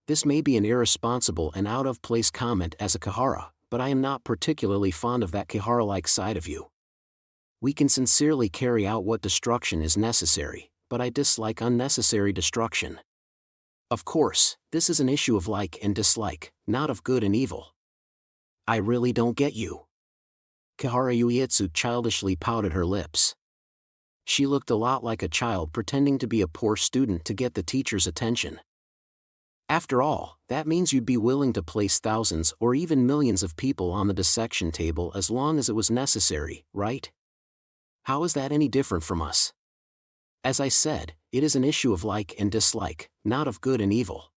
This may be an irresponsible and out-of-place comment as a Kihara, but I am not particularly fond of that Kihara-like side of you. We can sincerely carry out what destruction is necessary, but I dislike unnecessary destruction. Of course, this is an issue of like and dislike, not of good and evil. I really don't get you. Kihara Yuietsu childishly pouted her lips. She looked a lot like a child pretending to be a poor student to get the teacher's attention. After all, that means you'd be willing to place thousands or even millions of people on the dissection table as long as it was necessary, right? How is that any different from us? As I said, it is an issue of like and dislike, not of good and evil.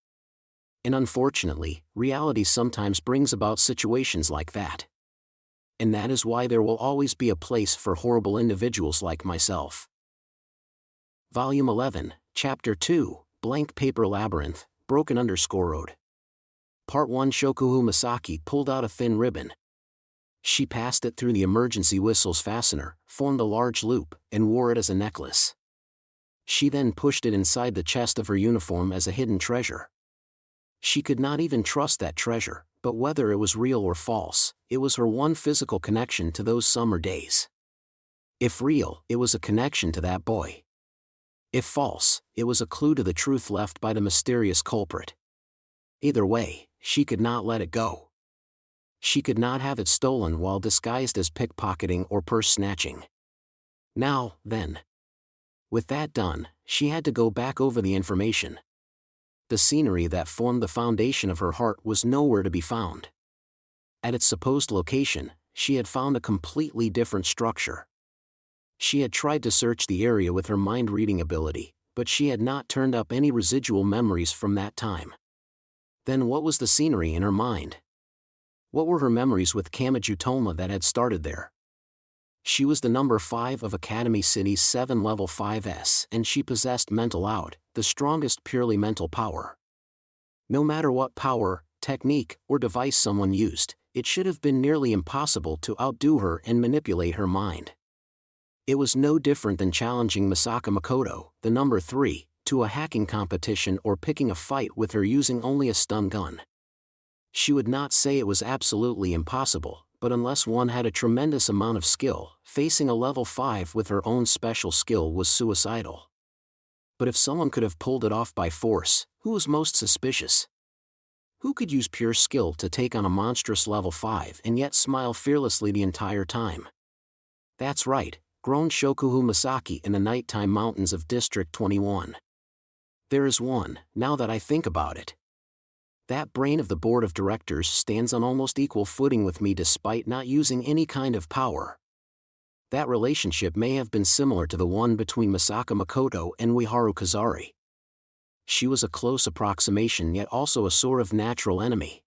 And unfortunately, reality sometimes brings about situations like that. And that is why there will always be a place for horrible individuals like myself. Volume 11, Chapter 2, Blank Paper Labyrinth, Broken Road. Part 1. Shokuhu Masaki pulled out a thin ribbon. She passed it through the emergency whistle's fastener, formed a large loop, and wore it as a necklace. She then pushed it inside the chest of her uniform as a hidden treasure. She could not even trust that treasure, but whether it was real or false, it was her one physical connection to those summer days. If real, it was a connection to that boy. If false, it was a clue to the truth left by the mysterious culprit. Either way, she could not let it go. She could not have it stolen while disguised as pickpocketing or purse snatching. Now, then. With that done, she had to go back over the information. The scenery that formed the foundation of her heart was nowhere to be found. At its supposed location, she had found a completely different structure. She had tried to search the area with her mind-reading ability, but she had not turned up any residual memories from that time. Then what was the scenery in her mind? What were her memories with Kamijutoma that had started there? She was the number 5 of Academy City's 7 Level 5s, and she possessed Mental Out, the strongest purely mental power. No matter what power, technique, or device someone used, it should have been nearly impossible to outdo her and manipulate her mind. It was no different than challenging Misaka Makoto, the number 3, to a hacking competition or picking a fight with her using only a stun gun. She would not say it was absolutely impossible, but unless one had a tremendous amount of skill, facing a level 5 with her own special skill was suicidal. But if someone could have pulled it off by force, who was most suspicious? Who could use pure skill to take on a monstrous level 5 and yet smile fearlessly the entire time? That's right, groaned Shokuhu Masaki in the nighttime mountains of District 21. There is one, now that I think about it. That brain of the board of directors stands on almost equal footing with me despite not using any kind of power. That relationship may have been similar to the one between Misaka Makoto and Ueharu Kazari. She was a close approximation yet also a sort of natural enemy.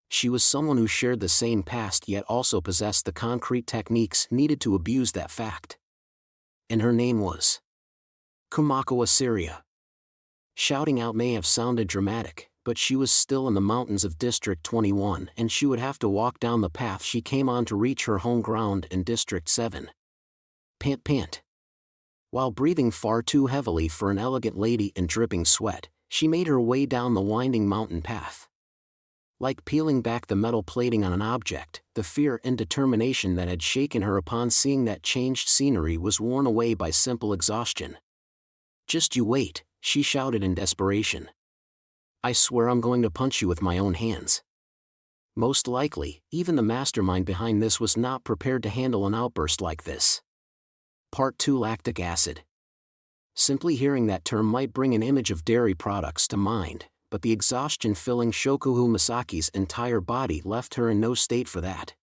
She was someone who shared the same past yet also possessed the concrete techniques needed to abuse that fact. And her name was Kumako Assyria. Shouting out may have sounded dramatic, but she was still in the mountains of District 21 and she would have to walk down the path she came on to reach her home ground in District 7. Pant pant. While breathing far too heavily for an elegant lady and dripping sweat, she made her way down the winding mountain path. Like peeling back the metal plating on an object, the fear and determination that had shaken her upon seeing that changed scenery was worn away by simple exhaustion. Just you wait, she shouted in desperation. I swear I'm going to punch you with my own hands. Most likely, even the mastermind behind this was not prepared to handle an outburst like this. Part 2. Lactic acid. Simply hearing that term might bring an image of dairy products to mind, but the exhaustion filling Shokuhu Masaki's entire body left her in no state for that.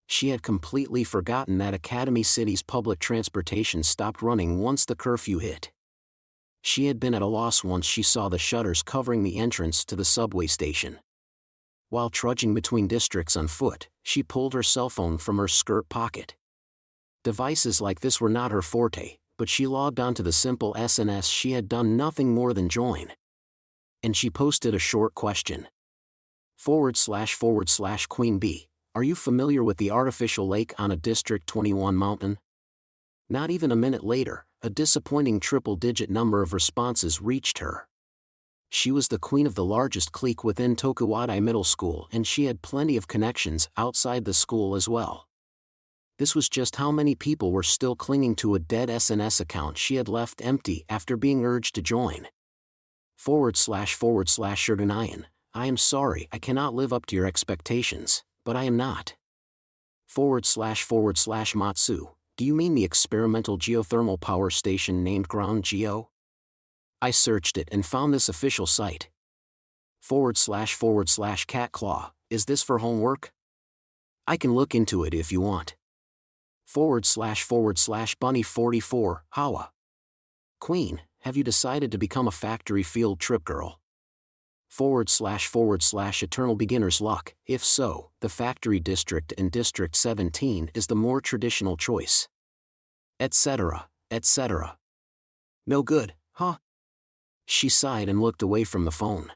She had completely forgotten that Academy City's public transportation stopped running once the curfew hit. She had been at a loss once she saw the shutters covering the entrance to the subway station. While trudging between districts on foot, she pulled her cell phone from her skirt pocket. Devices like this were not her forte, but she logged onto the simple SNS she had done nothing more than join. And she posted a short question. // Queen Bee, are you familiar with the artificial lake on a District 21 mountain? Not even a minute later, a disappointing triple-digit number of responses reached her. She was the queen of the largest clique within Tokuwadai Middle School, and she had plenty of connections outside the school as well. This was just how many people were still clinging to a dead SNS account she had left empty after being urged to join. // Shirgunayan, I am sorry I cannot live up to your expectations, but I am not. // Matsu, do you mean the experimental geothermal power station named Ground Geo? I searched it and found this official site. // Cat Claw, is this for homework? I can look into it if you want. // Bunny 44, Hawa. Queen, have you decided to become a factory field trip girl? // Eternal Beginner's Luck, if so, the Factory District in District 17 is the more traditional choice. Etc., etc. No good, huh? She sighed and looked away from the phone.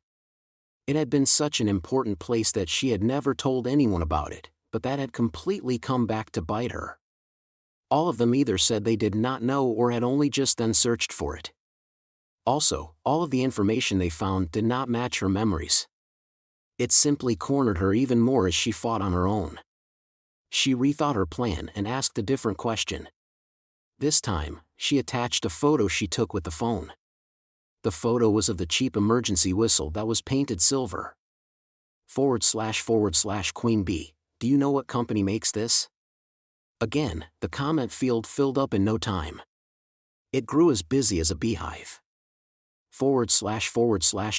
It had been such an important place that she had never told anyone about it, but that had completely come back to bite her. All of them either said they did not know or had only just then searched for it. Also, all of the information they found did not match her memories. It simply cornered her even more as she fought on her own. She rethought her plan and asked a different question. This time, she attached a photo she took with the phone. The photo was of the cheap emergency whistle that was painted silver. // Queen Bee, do you know what company makes this? Again, the comment field filled up in no time. It grew as busy as a beehive. /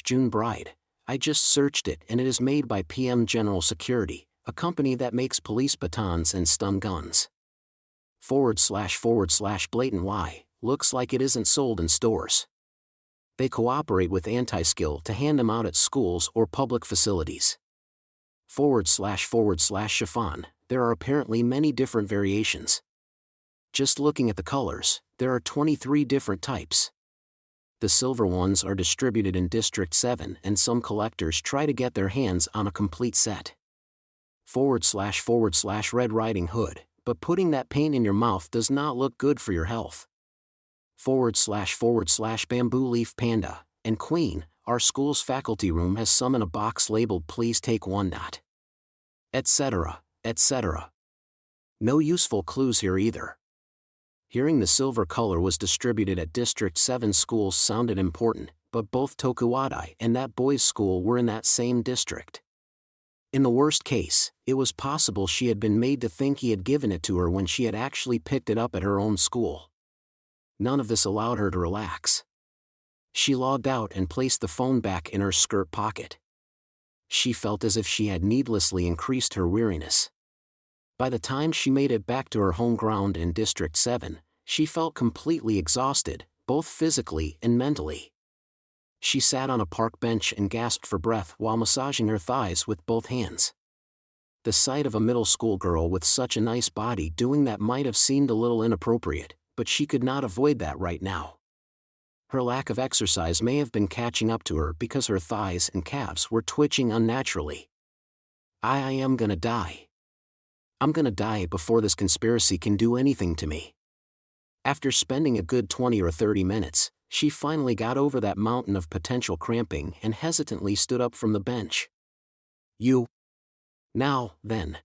June Bride, I just searched it and it is made by PM General Security, a company that makes police batons and stun guns. / Blatant Lie, looks like it isn't sold in stores. They cooperate with Anti-Skill to hand them out at schools or public facilities. / Chiffon, there are apparently many different variations. Just looking at the colors, there are 23 different types. The silver ones are distributed in District 7 and some collectors try to get their hands on a complete set. / Red Riding Hood, but putting that paint in your mouth does not look good for your health. / Bamboo Leaf Panda, and Queen, our school's faculty room has some in a box labeled please take one. Etc., etc. No useful clues here either. Hearing the silver color was distributed at District 7 schools sounded important, but both Tokuwadai and that boys' school were in that same district. In the worst case, it was possible she had been made to think he had given it to her when she had actually picked it up at her own school. None of this allowed her to relax. She logged out and placed the phone back in her skirt pocket. She felt as if she had needlessly increased her weariness. By the time she made it back to her home ground in District 7, she felt completely exhausted, both physically and mentally. She sat on a park bench and gasped for breath while massaging her thighs with both hands. The sight of a middle school girl with such a nice body doing that might have seemed a little inappropriate, but she could not avoid that right now. Her lack of exercise may have been catching up to her because her thighs and calves were twitching unnaturally. I am gonna die. I'm gonna die before this conspiracy can do anything to me. After spending a good 20 or 30 minutes, she finally got over that mountain of potential cramping and hesitantly stood up from the bench. Now, then.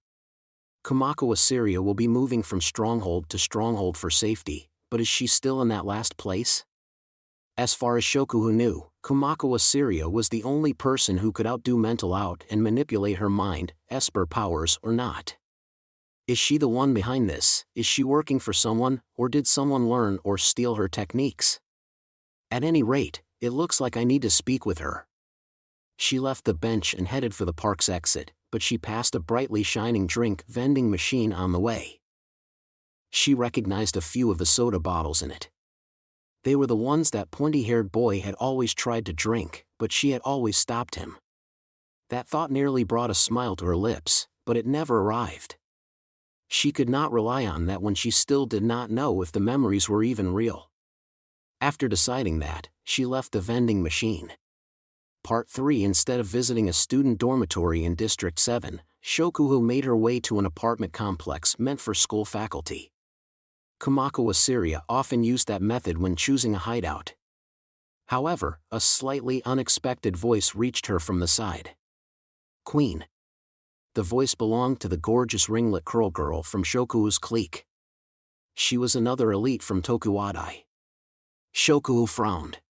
Kamakawa Syria will be moving from stronghold to stronghold for safety, but is she still in that last place? As far as Shokuhu knew, Kamakawa Syria was the only person who could outdo mental out and manipulate her mind, Esper powers or not. Is she the one behind this? Is she working for someone, or did someone learn or steal her techniques? At any rate, it looks like I need to speak with her. She left the bench and headed for the park's exit, but she passed a brightly shining drink vending machine on the way. She recognized a few of the soda bottles in it. They were the ones that pointy-haired boy had always tried to drink, but she had always stopped him. That thought nearly brought a smile to her lips, but it never arrived. She could not rely on that when she still did not know if the memories were even real. After deciding that, she left the vending machine. Part 3. Instead of visiting a student dormitory in District 7, Shokuho made her way to an apartment complex meant for school faculty. Kamakawa Syria often used that method when choosing a hideout. However, a slightly unexpected voice reached her from the side. "Queen." The voice belonged to the gorgeous ringlet curl girl from Shokuho's clique. She was another elite from Tokuwadai. Shokuho frowned.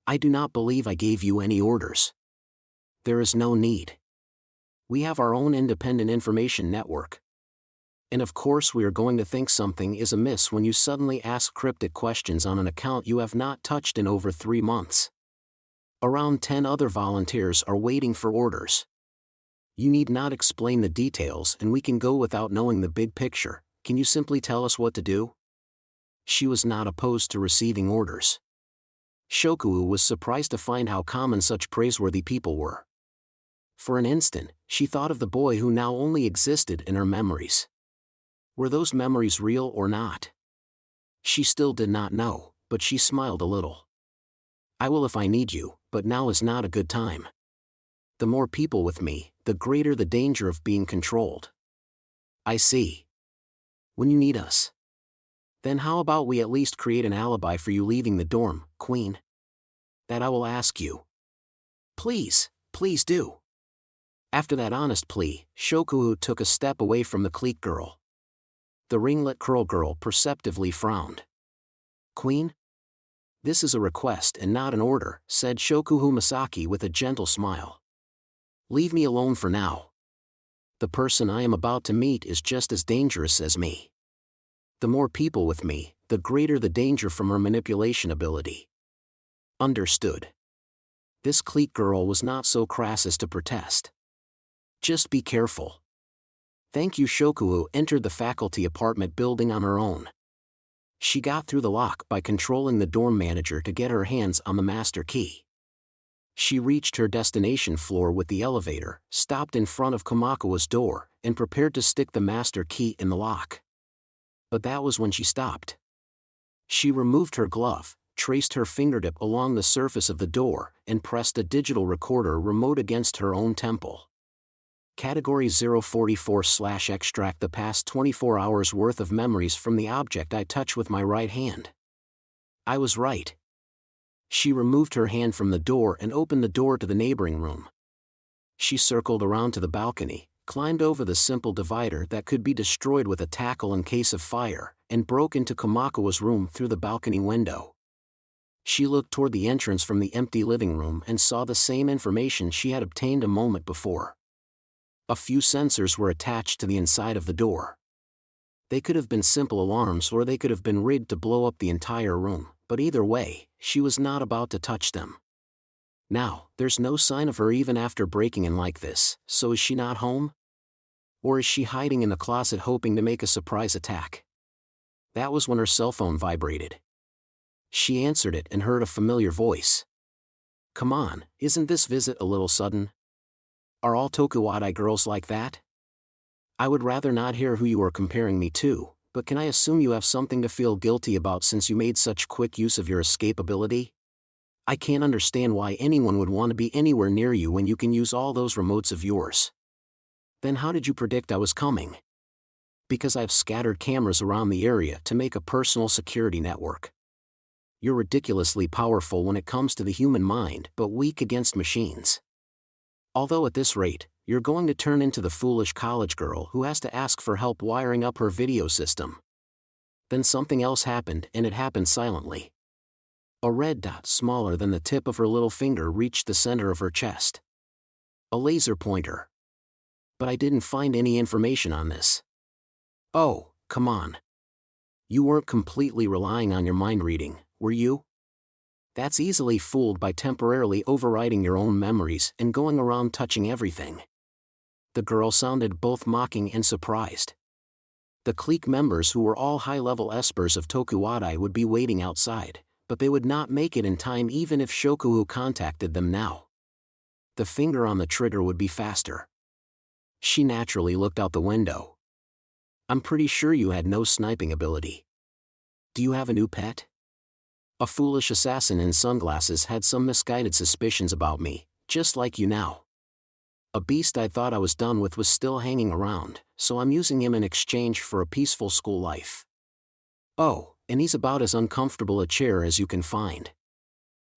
"I do not believe I gave you any orders." "There is no need. We have our own independent information network. And of course we are going to think something is amiss when you suddenly ask cryptic questions on an account you have not touched in over 3 months. Around 10 other volunteers are waiting for orders. You need not explain the details and we can go without knowing the big picture. Can you simply tell us what to do?" She was not opposed to receiving orders. Shokuho was surprised to find how common such praiseworthy people were. For an instant, she thought of the boy who now only existed in her memories. Were those memories real or not? She still did not know, but she smiled a little. "I will if I need you, but now is not a good time. The more people with me, the greater the danger of being controlled." "I see. When you need us. Then how about we at least create an alibi for you leaving the dorm, Queen? That I will ask you. Please, please do." After that honest plea, Shokuho took a step away from the clique girl. The ringlet curl girl perceptively frowned. "Queen? This is a request and not an order," said Shokuho Masaki with a gentle smile. "Leave me alone for now. The person I am about to meet is just as dangerous as me. The more people with me, the greater the danger from her manipulation ability." Understood. This clique girl was not so crass as to protest. "Just be careful." "Thank you." Shokuho entered the faculty apartment building on her own. She got through the lock by controlling the dorm manager to get her hands on the master key. She reached her destination floor with the elevator, stopped in front of Kamakawa's door, and prepared to stick the master key in the lock. But that was when she stopped. She removed her glove, traced her fingertip along the surface of the door, and pressed a digital recorder remote against her own temple. Category 044/extract the past 24 hours worth of memories from the object I touch with my right hand. I was right. She removed her hand from the door and opened the door to the neighboring room. She circled around to the balcony, climbed over the simple divider that could be destroyed with a tackle in case of fire, and broke into Kamakawa's room through the balcony window. She looked toward the entrance from the empty living room and saw the same information she had obtained a moment before. A few sensors were attached to the inside of the door. They could have been simple alarms or they could have been rigged to blow up the entire room, but either way, she was not about to touch them. Now, there's no sign of her even after breaking in like this, so is she not home? Or is she hiding in the closet hoping to make a surprise attack? That was when her cell phone vibrated. She answered it and heard a familiar voice. "Come on, isn't this visit a little sudden? Are all Tokuwadai girls like that? I would rather not hear who you are comparing me to, but can I assume you have something to feel guilty about since you made such quick use of your escape ability? I can't understand why anyone would want to be anywhere near you when you can use all those remotes of yours. Then how did you predict I was coming?" "Because I've scattered cameras around the area to make a personal security network. You're ridiculously powerful when it comes to the human mind but weak against machines. Although at this rate, you're going to turn into the foolish college girl who has to ask for help wiring up her video system." Then something else happened, and it happened silently. A red dot smaller than the tip of her little finger reached the center of her chest. A laser pointer. But I didn't find any information on this. Oh, come on. You weren't completely relying on your mind reading, were you? That's easily fooled by temporarily overriding your own memories and going around touching everything. The girl sounded both mocking and surprised. The clique members who were all high-level espers of Tokuwadai would be waiting outside, but they would not make it in time even if Shokuho contacted them now. The finger on the trigger would be faster. She naturally looked out the window. "I'm pretty sure you had no sniping ability. Do you have a new pet?" A foolish assassin in sunglasses had some misguided suspicions about me, just like you now. A beast I thought I was done with was still hanging around, so I'm using him in exchange for a peaceful school life. Oh, and he's about as uncomfortable a chair as you can find.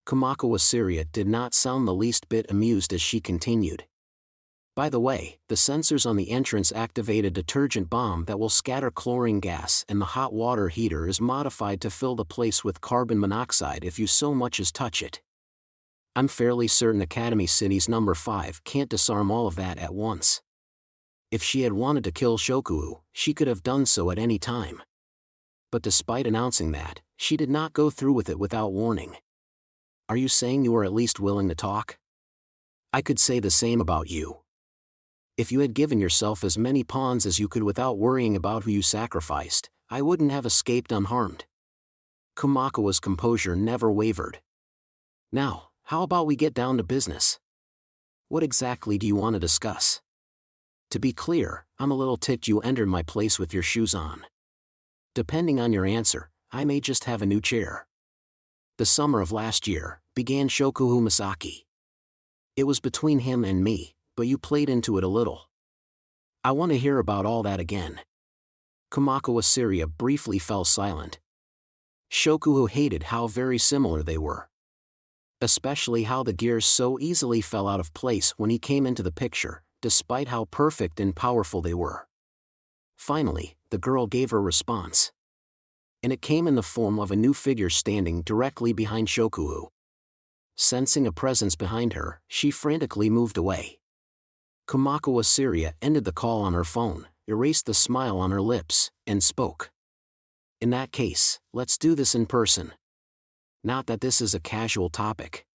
Kamachi Syria did not sound the least bit amused as she continued. By the way, the sensors on the entrance activate a detergent bomb that will scatter chlorine gas, and the hot water heater is modified to fill the place with carbon monoxide if you so much as touch it. I'm fairly certain Academy City's number 5 can't disarm all of that at once. If she had wanted to kill Shokuo, she could have done so at any time. But despite announcing that, she did not go through with it without warning. Are you saying you are at least willing to talk? I could say the same about you. If you had given yourself as many pawns as you could without worrying about who you sacrificed, I wouldn't have escaped unharmed. Kamachi's composure never wavered. Now, how about we get down to business? What exactly do you want to discuss? To be clear, I'm a little ticked you entered my place with your shoes on. Depending on your answer, I may just have a new chair. The summer of last year, began Shokuo Misaki. It was between him and me, but you played into it a little. I want to hear about all that again. Kamachi Syria briefly fell silent. Shokuo hated how very similar they were. Especially how the gears so easily fell out of place when he came into the picture, despite how perfect and powerful they were. Finally, the girl gave her response. And it came in the form of a new figure standing directly behind Shokuo. Sensing a presence behind her, she frantically moved away. Kamachi Syria ended the call on her phone, erased the smile on her lips, and spoke. In that case, let's do this in person. Not that this is a casual topic.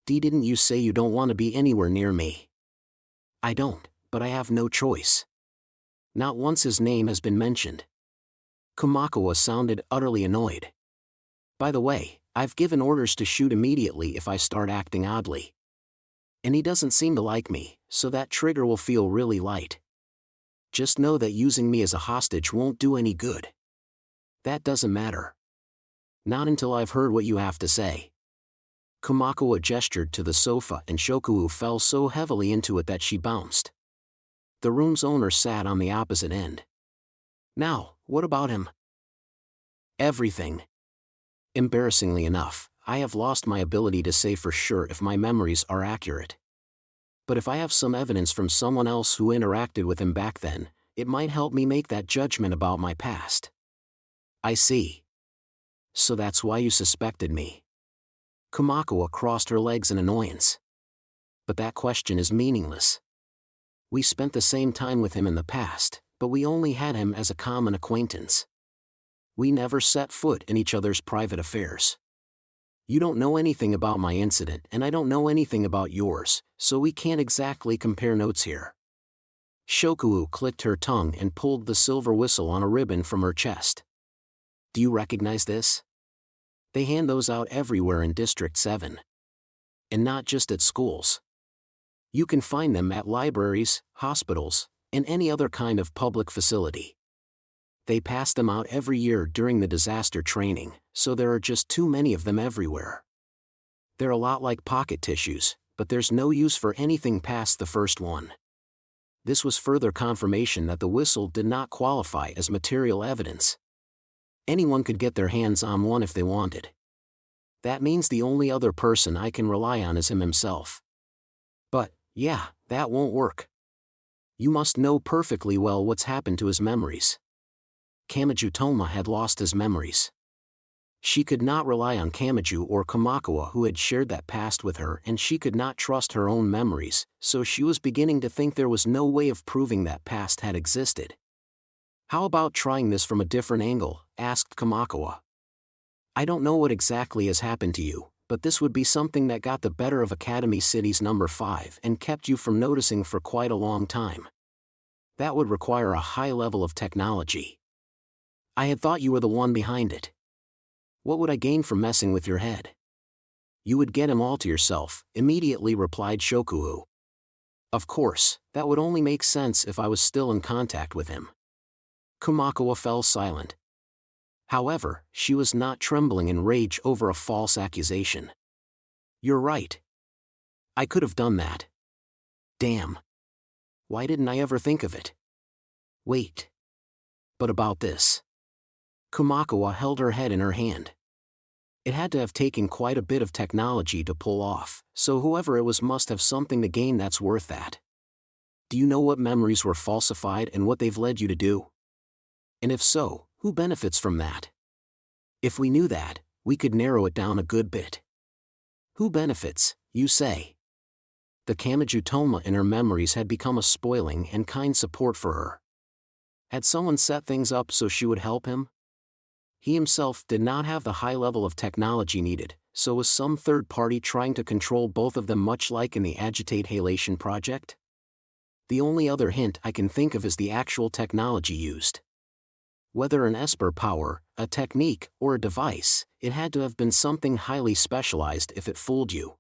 Didn't you say you don't want to be anywhere near me? I don't, but I have no choice. Not once his name has been mentioned. Kamachi sounded utterly annoyed. By the way, I've given orders to shoot immediately if I start acting oddly. And he doesn't seem to like me, so that trigger will feel really light. Just know that using me as a hostage won't do any good. That doesn't matter. Not until I've heard what you have to say. Kamachi gestured to the sofa and Shokuo fell so heavily into it that she bounced. The room's owner sat on the opposite end. Now, what about him? Everything. Embarrassingly enough, I have lost my ability to say for sure if my memories are accurate. But if I have some evidence from someone else who interacted with him back then, it might help me make that judgment about my past. I see. So that's why you suspected me. Kamachi crossed her legs in annoyance. But that question is meaningless. We spent the same time with him in the past, but we only had him as a common acquaintance. We never set foot in each other's private affairs. You don't know anything about my incident and I don't know anything about yours, so we can't exactly compare notes here. Shokuo clicked her tongue and pulled the silver whistle on a ribbon from her chest. Do you recognize this? They hand those out everywhere in District 7. And not just at schools. You can find them at libraries, hospitals, and any other kind of public facility. They pass them out every year during the disaster training, so there are just too many of them everywhere. They're a lot like pocket tissues, but there's no use for anything past the first one. This was further confirmation that the whistle did not qualify as material evidence. Anyone could get their hands on one if they wanted. That means the only other person I can rely on is him himself. But, yeah, that won't work. You must know perfectly well what's happened to his memories. Kamijutoma had lost his memories. She could not rely on Kamiju or Kamachi who had shared that past with her, and she could not trust her own memories, so she was beginning to think there was no way of proving that past had existed. How about trying this from a different angle? Asked Kamachi. I don't know what exactly has happened to you, but this would be something that got the better of Academy City's number 5 and kept you from noticing for quite a long time. That would require a high level of technology. I had thought you were the one behind it. What would I gain from messing with your head? You would get him all to yourself, immediately replied Shokuo. Of course, that would only make sense if I was still in contact with him. Kamachi fell silent. However, she was not trembling in rage over a false accusation. "You're right. I could have done that. Damn. Why didn't I ever think of it? Wait. But about this." Kamakawa held her head in her hand. It had to have taken quite a bit of technology to pull off, so whoever it was must have something to gain that's worth that. Do you know what memories were falsified and what they've led you to do? And if so, who benefits from that? If we knew that, we could narrow it down a good bit. Who benefits, you say? The Kamajutoma in her memories had become a spoiling and kind support for her. Had someone set things up so she would help him? He himself did not have the high level of technology needed, so was some third party trying to control both of them, much like in the Agitate Halation project? The only other hint I can think of is the actual technology used. Whether an Esper power, a technique, or a device, it had to have been something highly specialized if it fooled you.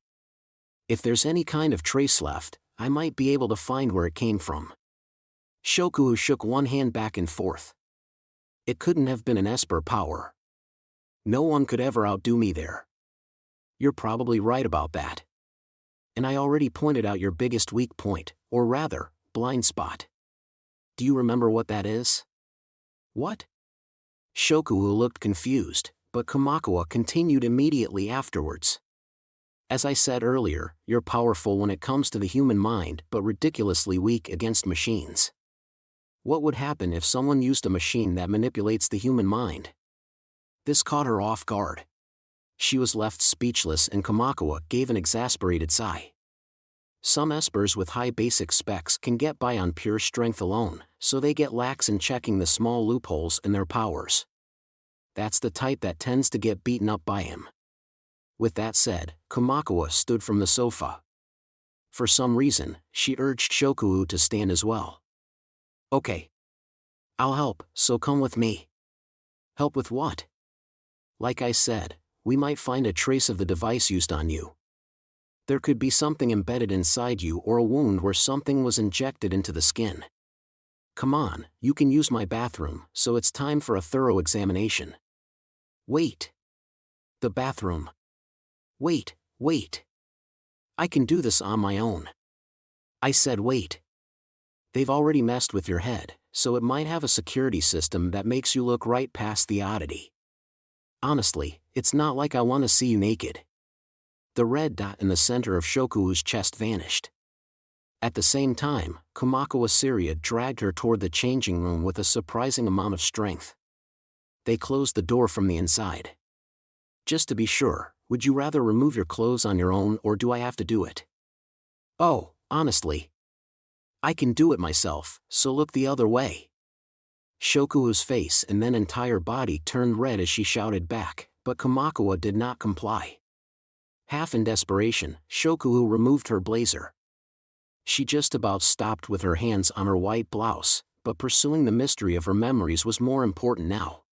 If there's any kind of trace left, I might be able to find where it came from. Shokuhu shook one hand back and forth. It couldn't have been an Esper power. No one could ever outdo me there. You're probably right about that. And I already pointed out your biggest weak point, or rather, blind spot. Do you remember what that is? What? Shokuhu looked confused, but Kamakawa continued immediately afterwards. As I said earlier, you're powerful when it comes to the human mind, but ridiculously weak against machines. What would happen if someone used a machine that manipulates the human mind? This caught her off guard. She was left speechless, and Kamakawa gave an exasperated sigh. Some espers with high basic specs can get by on pure strength alone, so they get lax in checking the small loopholes in their powers. That's the type that tends to get beaten up by him. With that said, Kamakawa stood from the sofa. For some reason, she urged Shokuhu to stand as well. Okay. I'll help, so come with me. Help with what? Like I said, we might find a trace of the device used on you. There could be something embedded inside you or a wound where something was injected into the skin. Come on, you can use my bathroom, so it's time for a thorough examination. Wait. The bathroom. Wait. I can do this on my own. I said wait. They've already messed with your head, so it might have a security system that makes you look right past the oddity. Honestly, it's not like I want to see you naked. The red dot in the center of Shokuhu's chest vanished. At the same time, Kamakawa Syria dragged her toward the changing room with a surprising amount of strength. They closed the door from the inside. Just to be sure, would you rather remove your clothes on your own, or do I have to do it? Oh, honestly. I can do it myself, so look the other way. Shokuhu's face and then entire body turned red as she shouted back, but Kamakawa did not comply. Half in desperation, Shokuhu removed her blazer. She just about stopped with her hands on her white blouse, but pursuing the mystery of her memories was more important now.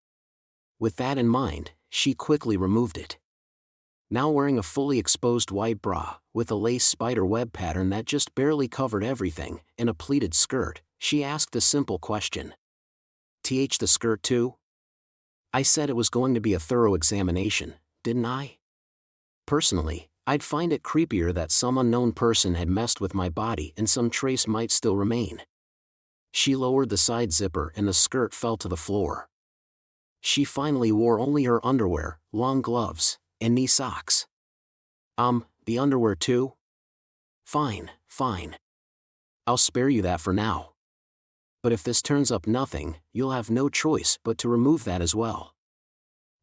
With that in mind, she quickly removed it. Now wearing a fully exposed white bra, with a lace spider web pattern that just barely covered everything, and a pleated skirt, she asked a simple question. The skirt too? I said it was going to be a thorough examination, didn't I? Personally, I'd find it creepier that some unknown person had messed with my body and some trace might still remain. She lowered the side zipper and the skirt fell to the floor. She finally wore only her underwear, long gloves, and knee socks. The underwear too? Fine. I'll spare you that for now. But if this turns up nothing, you'll have no choice but to remove that as well.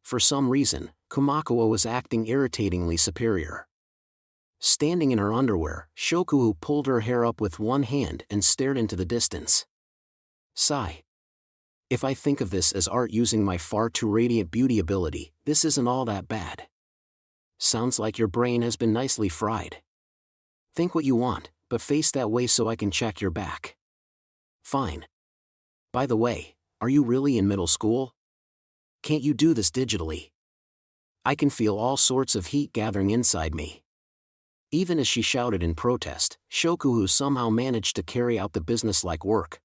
For some reason, Kamakawa was acting irritatingly superior. Standing in her underwear, Shokuhu pulled her hair up with one hand and stared into the distance. Sigh. If I think of this as art using my far too radiant beauty ability, this isn't all that bad. Sounds like your brain has been nicely fried. Think what you want, but face that way so I can check your back. Fine. By the way, are you really in middle school? Can't you do this digitally? I can feel all sorts of heat gathering inside me. Even as she shouted in protest, Shokuhu somehow managed to carry out the businesslike work.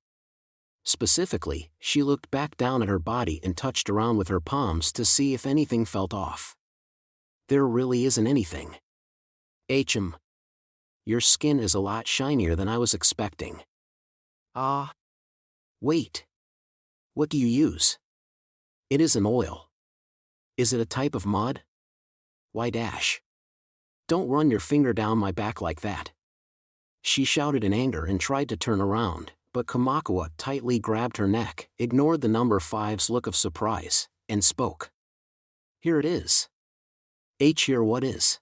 Specifically, she looked back down at her body and touched around with her palms to see if anything felt off. There really isn't anything. Hm. Your skin is a lot shinier than I was expecting. Ah. Wait. What do you use? It is an oil. Is it a type of mud? Why dash? Don't run your finger down my back like that. She shouted in anger and tried to turn around, but Kamakuwa tightly grabbed her neck, ignored the number 5's look of surprise, and spoke. Here it is. Here what is?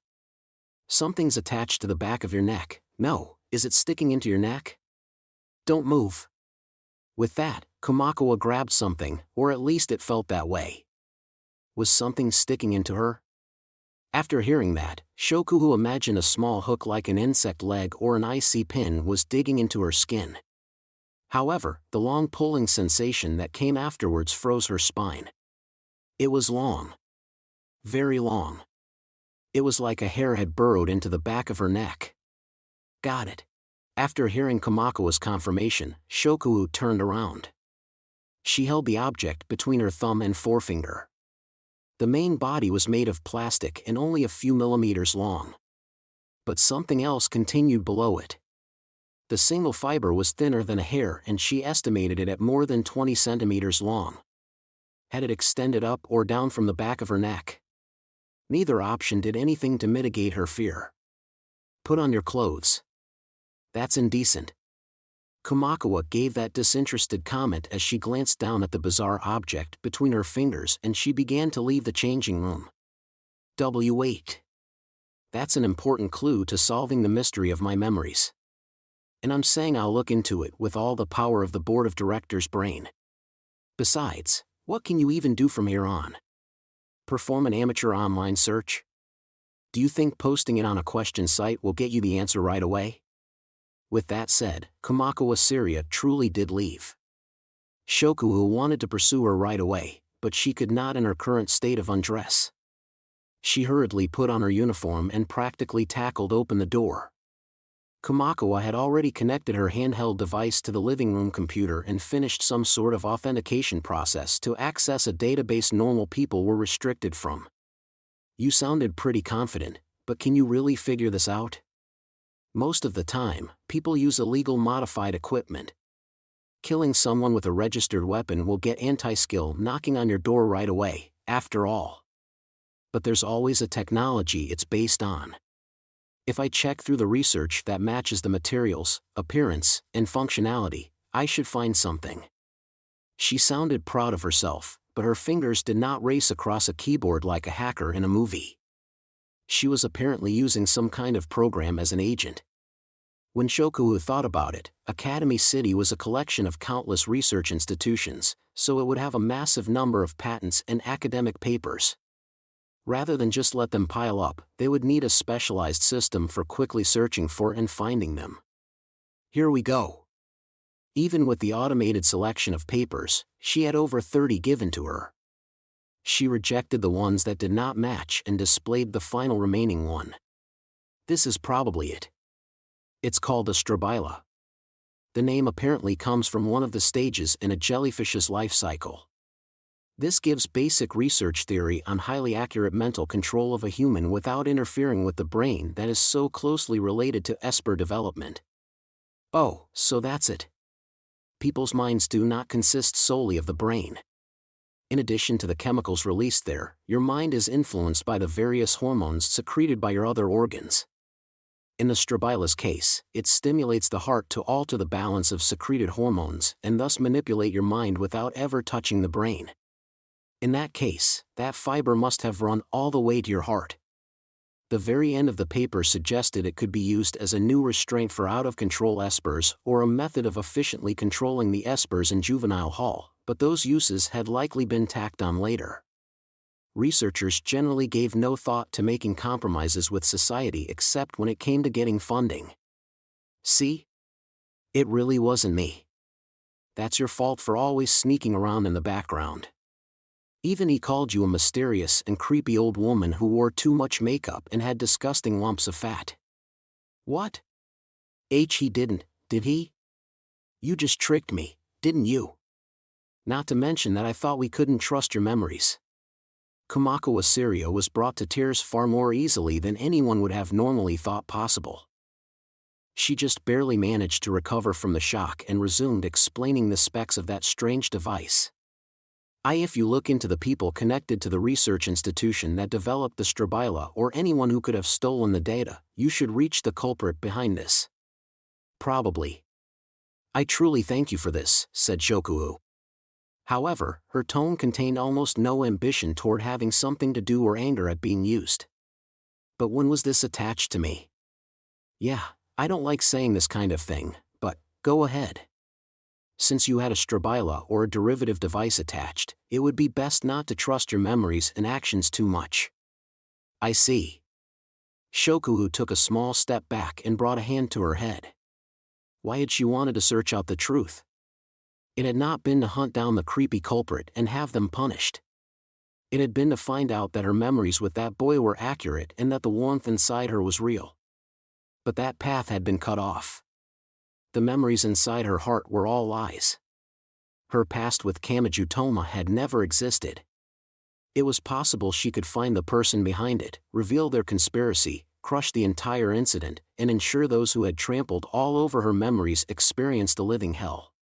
Something's attached to the back of your neck. No, is it sticking into your neck? Don't move. With that, Kamakuwa grabbed something, or at least it felt that way. Was something sticking into her? After hearing that, Shokuhu imagined a small hook like an insect leg or an icy pin was digging into her skin. However, the long pulling sensation that came afterwards froze her spine. It was long. Very long. It was like a hair had burrowed into the back of her neck. Got it. After hearing Kamakuwa's confirmation, Shokuhu turned around. She held the object between her thumb and forefinger. The main body was made of plastic and only a few millimeters long. But something else continued below it. The single fiber was thinner than a hair and she estimated it at more than 20 centimeters long. Had it extended up or down from the back of her neck? Neither option did anything to mitigate her fear. Put on your clothes. That's indecent. Kamakuwa gave that disinterested comment as she glanced down at the bizarre object between her fingers and she began to leave the changing room. W8. That's an important clue to solving the mystery of my memories. And I'm saying I'll look into it with all the power of the board of directors' brain. Besides, what can you even do from here on? Perform an amateur online search? Do you think posting it on a question site will get you the answer right away? With that said, Kamakuwa Syria truly did leave. Shokuhu wanted to pursue her right away, but she could not in her current state of undress. She hurriedly put on her uniform and practically tackled open the door. Kamakuwa had already connected her handheld device to the living room computer and finished some sort of authentication process to access a database normal people were restricted from. You sounded pretty confident, but can you really figure this out? Most of the time, people use illegal modified equipment. Killing someone with a registered weapon will get anti-skill knocking on your door right away, after all. But there's always a technology it's based on. If I check through the research that matches the materials, appearance, and functionality, I should find something. She sounded proud of herself, but her fingers did not race across a keyboard like a hacker in a movie. She was apparently using some kind of program as an agent. When Shokuhu thought about it, Academy City was a collection of countless research institutions, so it would have a massive number of patents and academic papers. Rather than just let them pile up, they would need a specialized system for quickly searching for and finding them. Here we go. Even with the automated selection of papers, she had over 30 given to her. She rejected the ones that did not match and displayed the final remaining one. This is probably it. It's called a strobilia. The name apparently comes from one of the stages in a jellyfish's life cycle. This gives basic research theory on highly accurate mental control of a human without interfering with the brain that is so closely related to Esper development. Oh, so that's it. People's minds do not consist solely of the brain. In addition to the chemicals released there, your mind is influenced by the various hormones secreted by your other organs. In the strobilia's case, it stimulates the heart to alter the balance of secreted hormones and thus manipulate your mind without ever touching the brain. In that case, that fiber must have run all the way to your heart. The very end of the paper suggested it could be used as a new restraint for out-of-control espers or a method of efficiently controlling the espers in juvenile hall, but those uses had likely been tacked on later. Researchers generally gave no thought to making compromises with society except when it came to getting funding. See? It really wasn't me. That's your fault for always sneaking around in the background. Even he called you a mysterious and creepy old woman who wore too much makeup and had disgusting lumps of fat. What? He didn't, did he? You just tricked me, didn't you? Not to mention that I thought we couldn't trust your memories. Kamakawa Syria was brought to tears far more easily than anyone would have normally thought possible. She just barely managed to recover from the shock and resumed explaining the specs of that strange device. If you look into the people connected to the research institution that developed the Strabila or anyone who could have stolen the data, you should reach the culprit behind this. Probably. I truly thank you for this, said Shokuhu. However, her tone contained almost no ambition toward having something to do or anger at being used. But when was this attached to me? Yeah, I don't like saying this kind of thing, but, go ahead. Since you had a Strabila or a derivative device attached, it would be best not to trust your memories and actions too much. I see. Shokuhu took a small step back and brought a hand to her head. Why had she wanted to search out the truth? It had not been to hunt down the creepy culprit and have them punished. It had been to find out that her memories with that boy were accurate and that the warmth inside her was real. But that path had been cut off. The memories inside her heart were all lies. Her past with Kamachi Toma had never existed. It was possible she could find the person behind it, reveal their conspiracy, crush the entire incident, and ensure those who had trampled all over her memories experienced a living hell.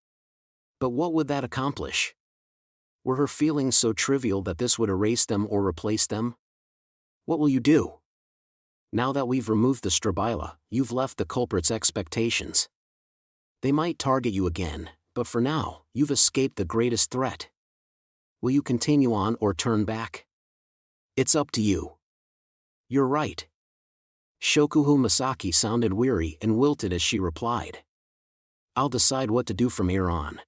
But what would that accomplish? Were her feelings so trivial that this would erase them or replace them? What will you do? Now that we've removed the Strabila, you've left the culprit's expectations. They might target you again, but for now, you've escaped the greatest threat. Will you continue on or turn back? It's up to you. You're right. Shokuhu Masaki sounded weary and wilted as she replied. I'll decide what to do from here on.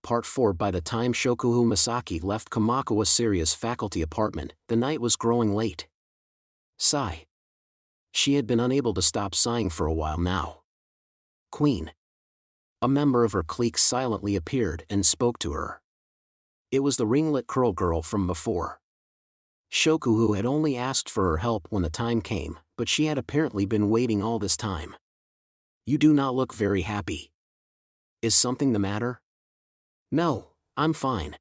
Part 4. By the time Shokuhu Masaki left Kamakawa Syria's faculty apartment, the night was growing late. Sigh. She had been unable to stop sighing for a while now. Queen. A member of her clique silently appeared and spoke to her. It was the ringlet curl girl from before. Shokuhu had only asked for her help when the time came, but she had apparently been waiting all this time. You do not look very happy. Is something the matter? No, I'm fine.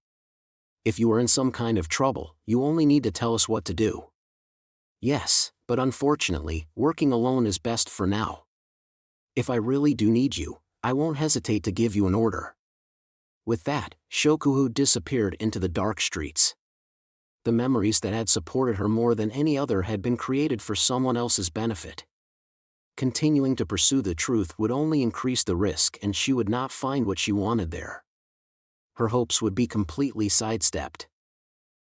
If you are in some kind of trouble, you only need to tell us what to do. Yes, but unfortunately, working alone is best for now. If I really do need you, I won't hesitate to give you an order. With that, Shokuhu disappeared into the dark streets. The memories that had supported her more than any other had been created for someone else's benefit. Continuing to pursue the truth would only increase the risk and she would not find what she wanted there. Her hopes would be completely sidestepped.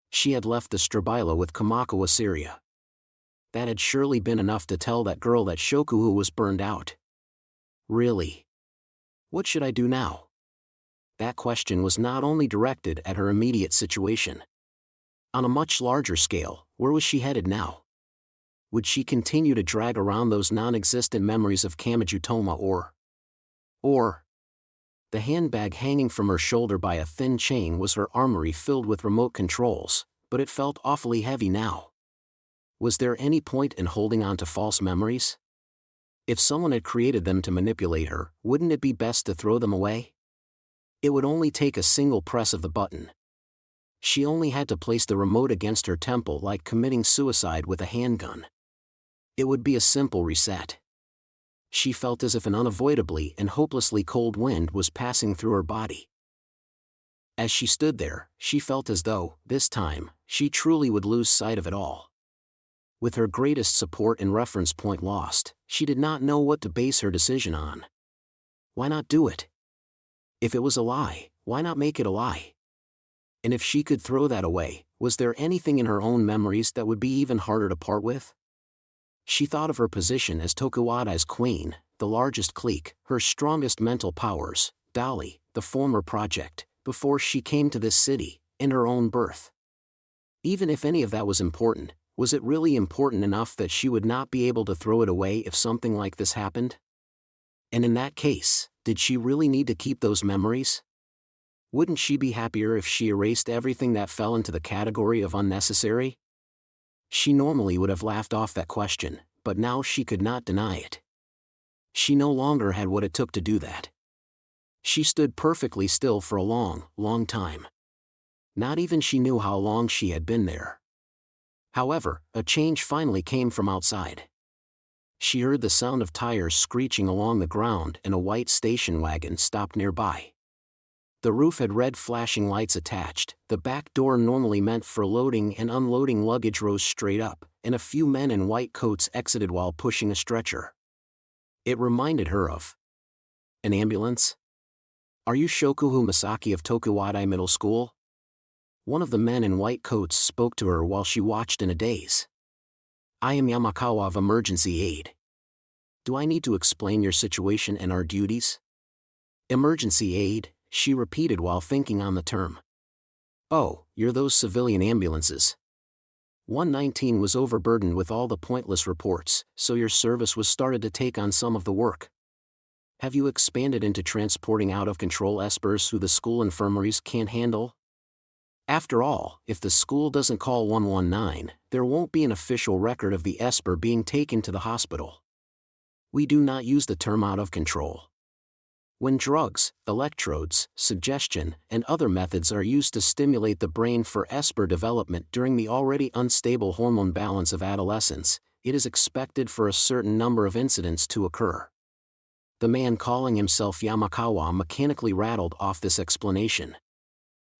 She had left the Strabila with Kamakawa Syria. That had surely been enough to tell that girl that Shokuhu was burned out. Really? What should I do now? That question was not only directed at her immediate situation. On a much larger scale, where was she headed now? Would she continue to drag around those non-existent memories of Kamachi Toma or... The handbag hanging from her shoulder by a thin chain was her armory filled with remote controls, but it felt awfully heavy now. Was there any point in holding on to false memories? If someone had created them to manipulate her, wouldn't it be best to throw them away? It would only take a single press of the button. She only had to place the remote against her temple like committing suicide with a handgun. It would be a simple reset. She felt as if an unavoidably and hopelessly cold wind was passing through her body. As she stood there, she felt as though, this time, she truly would lose sight of it all. With her greatest support and reference point lost, she did not know what to base her decision on. Why not do it? If it was a lie, why not make it a lie? And if she could throw that away, was there anything in her own memories that would be even harder to part with? She thought of her position as Tokuwada's queen, the largest clique, her strongest mental powers, Dali, the former project, before she came to this city, and her own birth. Even if any of that was important, was it really important enough that she would not be able to throw it away if something like this happened? And in that case, did she really need to keep those memories? Wouldn't she be happier if she erased everything that fell into the category of unnecessary? She normally would have laughed off that question, but now she could not deny it. She no longer had what it took to do that. She stood perfectly still for a long, long time. Not even she knew how long she had been there. However, a change finally came from outside. She heard the sound of tires screeching along the ground and a white station wagon stopped nearby. The roof had red flashing lights attached, the back door normally meant for loading and unloading luggage rose straight up, and a few men in white coats exited while pushing a stretcher. It reminded her of an ambulance? Are you Shokuhu Masaki of Tokuwadai Middle School? One of the men in white coats spoke to her while she watched in a daze. I am Yamakawa of Emergency Aid. Do I need to explain your situation and our duties? Emergency aid, she repeated while thinking on the term. Oh, you're those civilian ambulances. 119 was overburdened with all the pointless reports, so your service was started to take on some of the work. Have you expanded into transporting out-of-control espers who the school infirmaries can't handle? After all, if the school doesn't call 119, there won't be an official record of the esper being taken to the hospital. We do not use the term out of control. When drugs, electrodes, suggestion, and other methods are used to stimulate the brain for esper development during the already unstable hormone balance of adolescence, it is expected for a certain number of incidents to occur. The man calling himself Yamakawa mechanically rattled off this explanation.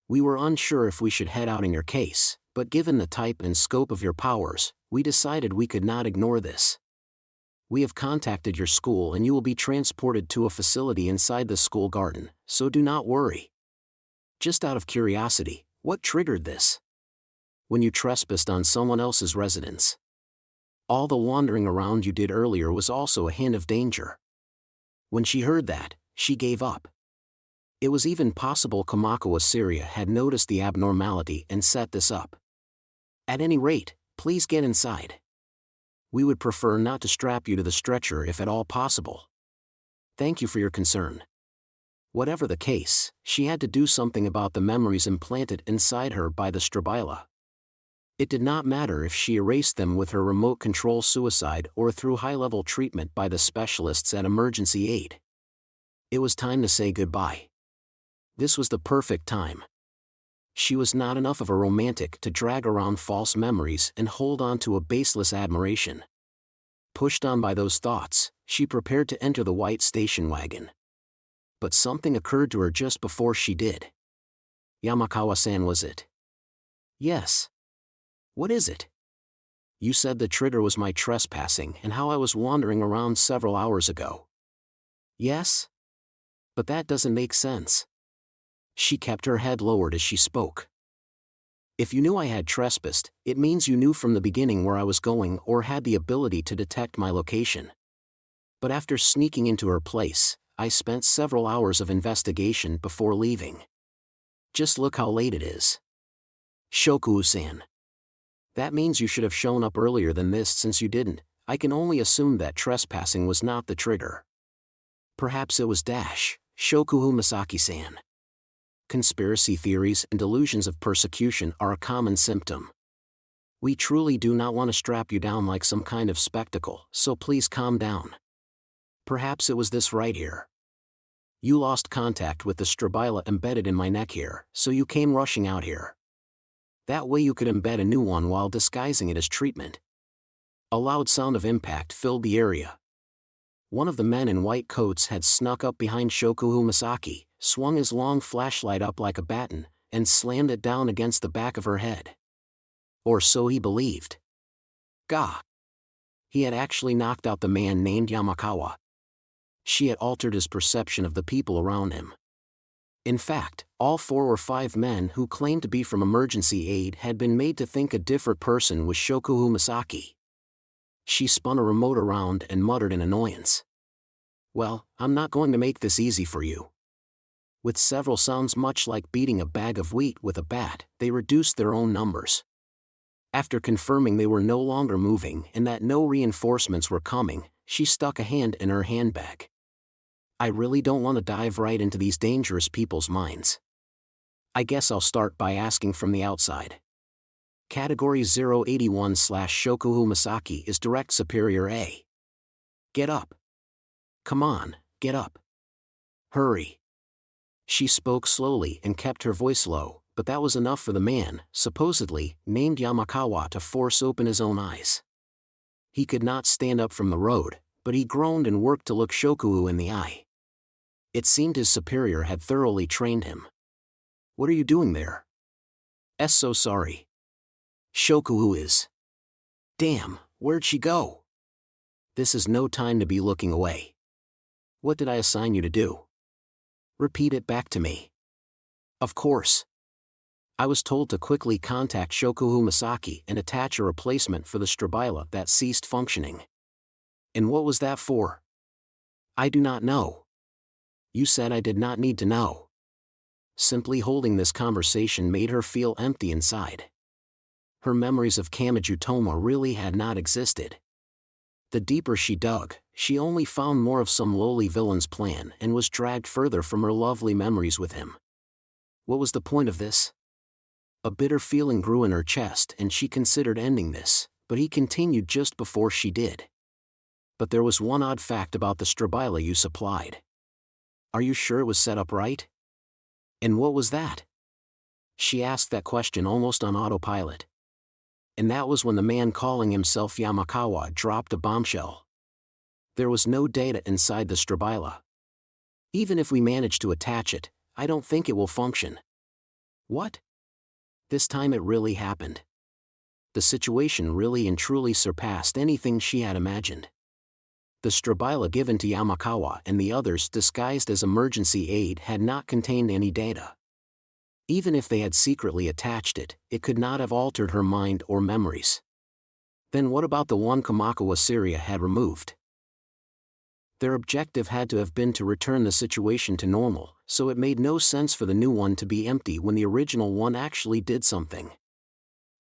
We were unsure if we should head out in your case, but given the type and scope of your powers, we decided we could not ignore this. We have contacted your school and you will be transported to a facility inside the school garden, so do not worry. Just out of curiosity, what triggered this? When you trespassed on someone else's residence. All the wandering around you did earlier was also a hint of danger. When she heard that, she gave up. It was even possible Kamakawa Syria had noticed the abnormality and set this up. At any rate, please get inside. We would prefer not to strap you to the stretcher if at all possible. Thank you for your concern. Whatever the case, she had to do something about the memories implanted inside her by the Strabila. It did not matter if she erased them with her remote control suicide or through high-level treatment by the specialists at Emergency Aid. It was time to say goodbye. This was the perfect time. She was not enough of a romantic to drag around false memories and hold on to a baseless admiration. Pushed on by those thoughts, she prepared to enter the white station wagon. But something occurred to her just before she did. Yamakawa-san, was it? Yes. What is it? You said the trigger was my trespassing and how I was wandering around several hours ago. Yes? But that doesn't make sense. She kept her head lowered as she spoke. If you knew I had trespassed, it means you knew from the beginning where I was going or had the ability to detect my location. But after sneaking into her place, I spent several hours of investigation before leaving. Just look how late it is. Shokuhu-san. That means you should have shown up earlier than this. Since you didn't, I can only assume that trespassing was not the trigger. Perhaps it was Shokuhu Masaki-san. Conspiracy theories and delusions of persecution are a common symptom. We truly do not want to strap you down like some kind of spectacle, so please calm down. Perhaps it was this right here. You lost contact with the Strabila embedded in my neck here, so you came rushing out here. That way you could embed a new one while disguising it as treatment. A loud sound of impact filled the area. One of the men in white coats had snuck up behind Shokuhu Masaki, swung his long flashlight up like a baton, and slammed it down against the back of her head. Or so he believed. Gah! He had actually knocked out the man named Yamakawa. She had altered his perception of the people around him. In fact, all 4 or 5 men who claimed to be from Emergency Aid had been made to think a different person was Shokuhu Masaki. She spun a remote around and muttered in annoyance. Well, I'm not going to make this easy for you. With several sounds much like beating a bag of wheat with a bat, they reduced their own numbers. After confirming they were no longer moving and that no reinforcements were coming, she stuck a hand in her handbag. I really don't want to dive right into these dangerous people's minds. I guess I'll start by asking from the outside. Category 081/Shokuhu Masaki is Direct Superior A. Get up. Come on, get up. Hurry. She spoke slowly and kept her voice low, but that was enough for the man, supposedly named Yamakawa, to force open his own eyes. He could not stand up from the road, but he groaned and worked to look Shokuhu in the eye. It seemed his superior had thoroughly trained him. "What are you doing there?" "So sorry. Shokuhu is." "Damn, where'd she go?" "This is no time to be looking away." "What did I assign you to do?" "Repeat it back to me." "Of course." "I was told to quickly contact Shokuhu Masaki and attach a replacement for the Strabila that ceased functioning." "And what was that for?" "I do not know." "You said I did not need to know." Simply holding this conversation made her feel empty inside. Her memories of Kamachi Toma really had not existed. The deeper she dug, she only found more of some lowly villain's plan and was dragged further from her lovely memories with him. What was the point of this? A bitter feeling grew in her chest and she considered ending this, but he continued just before she did. "But there was one odd fact about the Strabila you supplied. Are you sure it was set up right?" "And what was that?" She asked that question almost on autopilot. And that was when the man calling himself Yamakawa dropped a bombshell. There was no data inside the Strabila. "Even if we manage to attach it, I don't think it will function." "What?" This time it really happened. The situation really and truly surpassed anything she had imagined. The Strabila given to Yamakawa and the others disguised as emergency aid had not contained any data. Even if they had secretly attached it, it could not have altered her mind or memories. Then what about the one Kamakawa Syria had removed? Their objective had to have been to return the situation to normal, so it made no sense for the new one to be empty when the original one actually did something.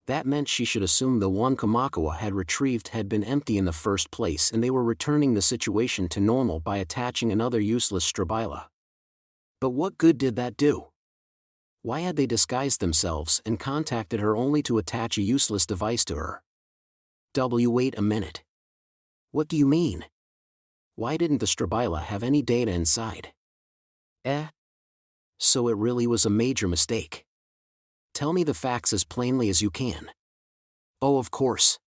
That meant she should assume the one Kamakawa had retrieved had been empty in the first place and they were returning the situation to normal by attaching another useless Strabila. But what good did that do? Why had they disguised themselves and contacted her only to attach a useless device to her? Wait a minute. What do you mean? Why didn't the Strabila have any data inside? So it really was a major mistake. Tell me the facts as plainly as you can. Oh, of course.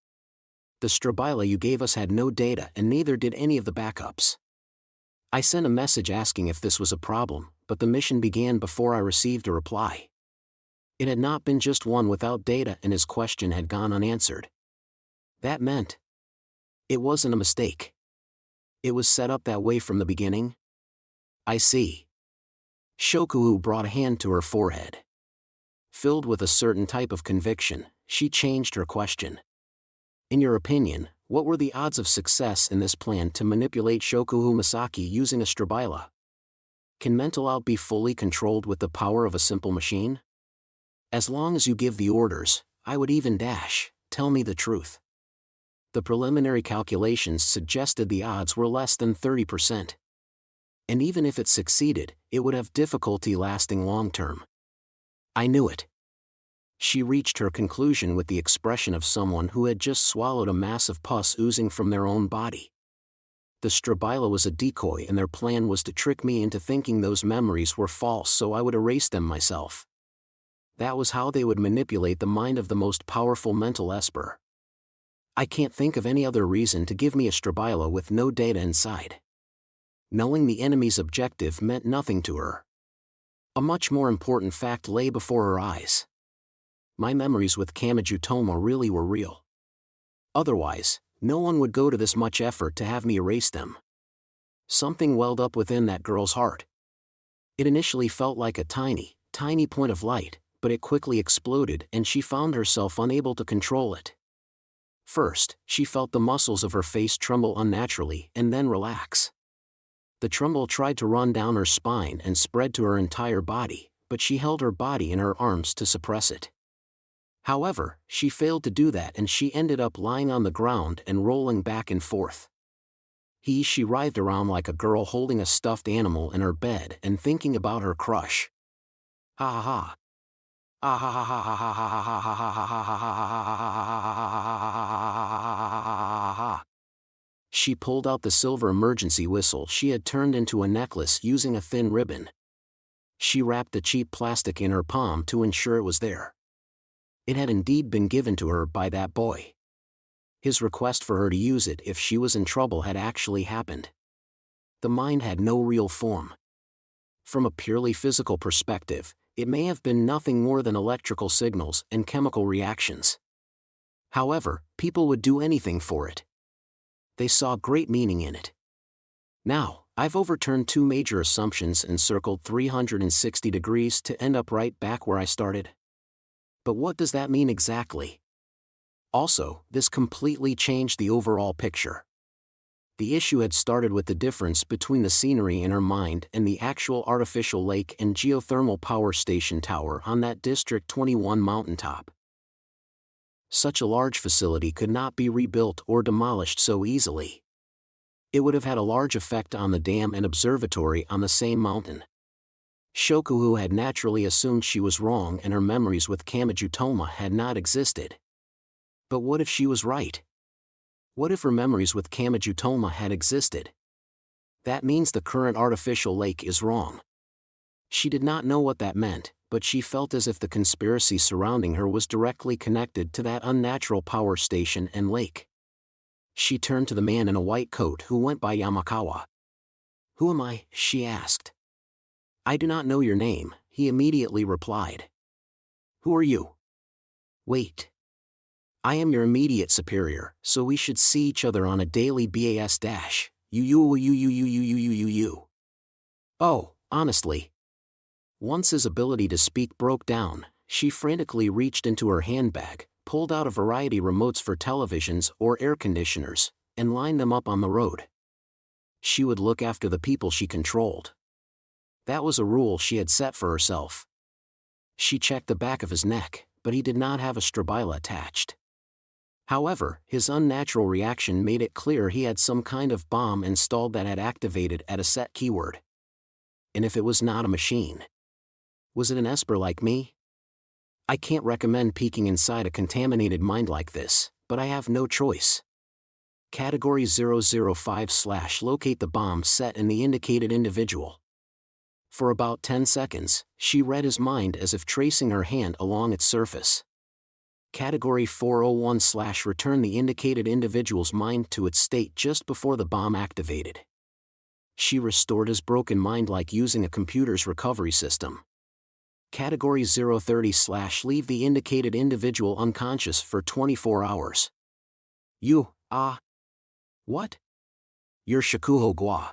The Strabila you gave us had no data and neither did any of the backups. I sent a message asking if this was a problem, but the mission began before I received a reply. It had not been just one without data and his question had gone unanswered. That meant it wasn't a mistake. It was set up that way from the beginning? I see. Shokuhu brought a hand to her forehead. Filled with a certain type of conviction, she changed her question. In your opinion, what were the odds of success in this plan to manipulate Shokuhu Masaki using a Strabila? Can mental out be fully controlled with the power of a simple machine? As long as you give the orders, I would even dash, tell me the truth. The preliminary calculations suggested the odds were less than 30%. And even if it succeeded, it would have difficulty lasting long term. I knew it. She reached her conclusion with the expression of someone who had just swallowed a mass of pus oozing from their own body. The Strabila was a decoy and their plan was to trick me into thinking those memories were false so I would erase them myself. That was how they would manipulate the mind of the most powerful mental esper. I can't think of any other reason to give me a Strabila with no data inside. Knowing the enemy's objective meant nothing to her. A much more important fact lay before her eyes. My memories with Kamachi Toma really were real. Otherwise, no one would go to this much effort to have me erase them. Something welled up within that girl's heart. It initially felt like a tiny, tiny point of light, but it quickly exploded and she found herself unable to control it. First, she felt the muscles of her face tremble unnaturally and then relax. The tremble tried to run down her spine and spread to her entire body, but she held her body in her arms to suppress it. However, she failed to do that and she ended up lying on the ground and rolling back and forth. She writhed around like a girl holding a stuffed animal in her bed and thinking about her crush. Ha ha ha. Ah ha ha ha ha ha ha ha ha ha ha ha. She pulled out the silver emergency whistle she had turned into a necklace using a thin ribbon. She wrapped the cheap plastic in her palm to ensure it was there. It had indeed been given to her by that boy. His request for her to use it if she was in trouble had actually happened. The mind had no real form. From a purely physical perspective, it may have been nothing more than electrical signals and chemical reactions. However, people would do anything for it. They saw great meaning in it. Now, I've overturned 2 major assumptions and circled 360 degrees to end up right back where I started. But what does that mean exactly? Also, this completely changed the overall picture. The issue had started with the difference between the scenery in her mind and the actual artificial lake and geothermal power station tower on that District 21 mountaintop. Such a large facility could not be rebuilt or demolished so easily. It would have had a large effect on the dam and observatory on the same mountain. Shokuhu had naturally assumed she was wrong and her memories with Kamachi Toma had not existed. But what if she was right? What if her memories with Kamachi Toma had existed? That means the current artificial lake is wrong. She did not know what that meant, but she felt as if the conspiracy surrounding her was directly connected to that unnatural power station and lake. She turned to the man in a white coat who went by Yamakawa. "Who am I?" she asked. "I do not know your name," he immediately replied. "Who are you?" "Wait. I am your immediate superior, so we should see each other on a daily basis. You. Oh, honestly." Once his ability to speak broke down, she frantically reached into her handbag, pulled out a variety remotes for televisions or air conditioners, and lined them up on the road. She would look after the people she controlled. That was a rule she had set for herself. She checked the back of his neck, but he did not have a strabila attached. However, his unnatural reaction made it clear he had some kind of bomb installed that had activated at a set keyword. And if it was not a machine, was it an esper like me? I can't recommend peeking inside a contaminated mind like this, but I have no choice. Category 005/locate the bomb set in the indicated individual. For about 10 seconds, she read his mind as if tracing her hand along its surface. Category 401/return the indicated individual's mind to its state just before the bomb activated. She restored his broken mind like using a computer's recovery system. Category 030/leave the indicated individual unconscious for 24 hours. What? You're Shakuho Gwa.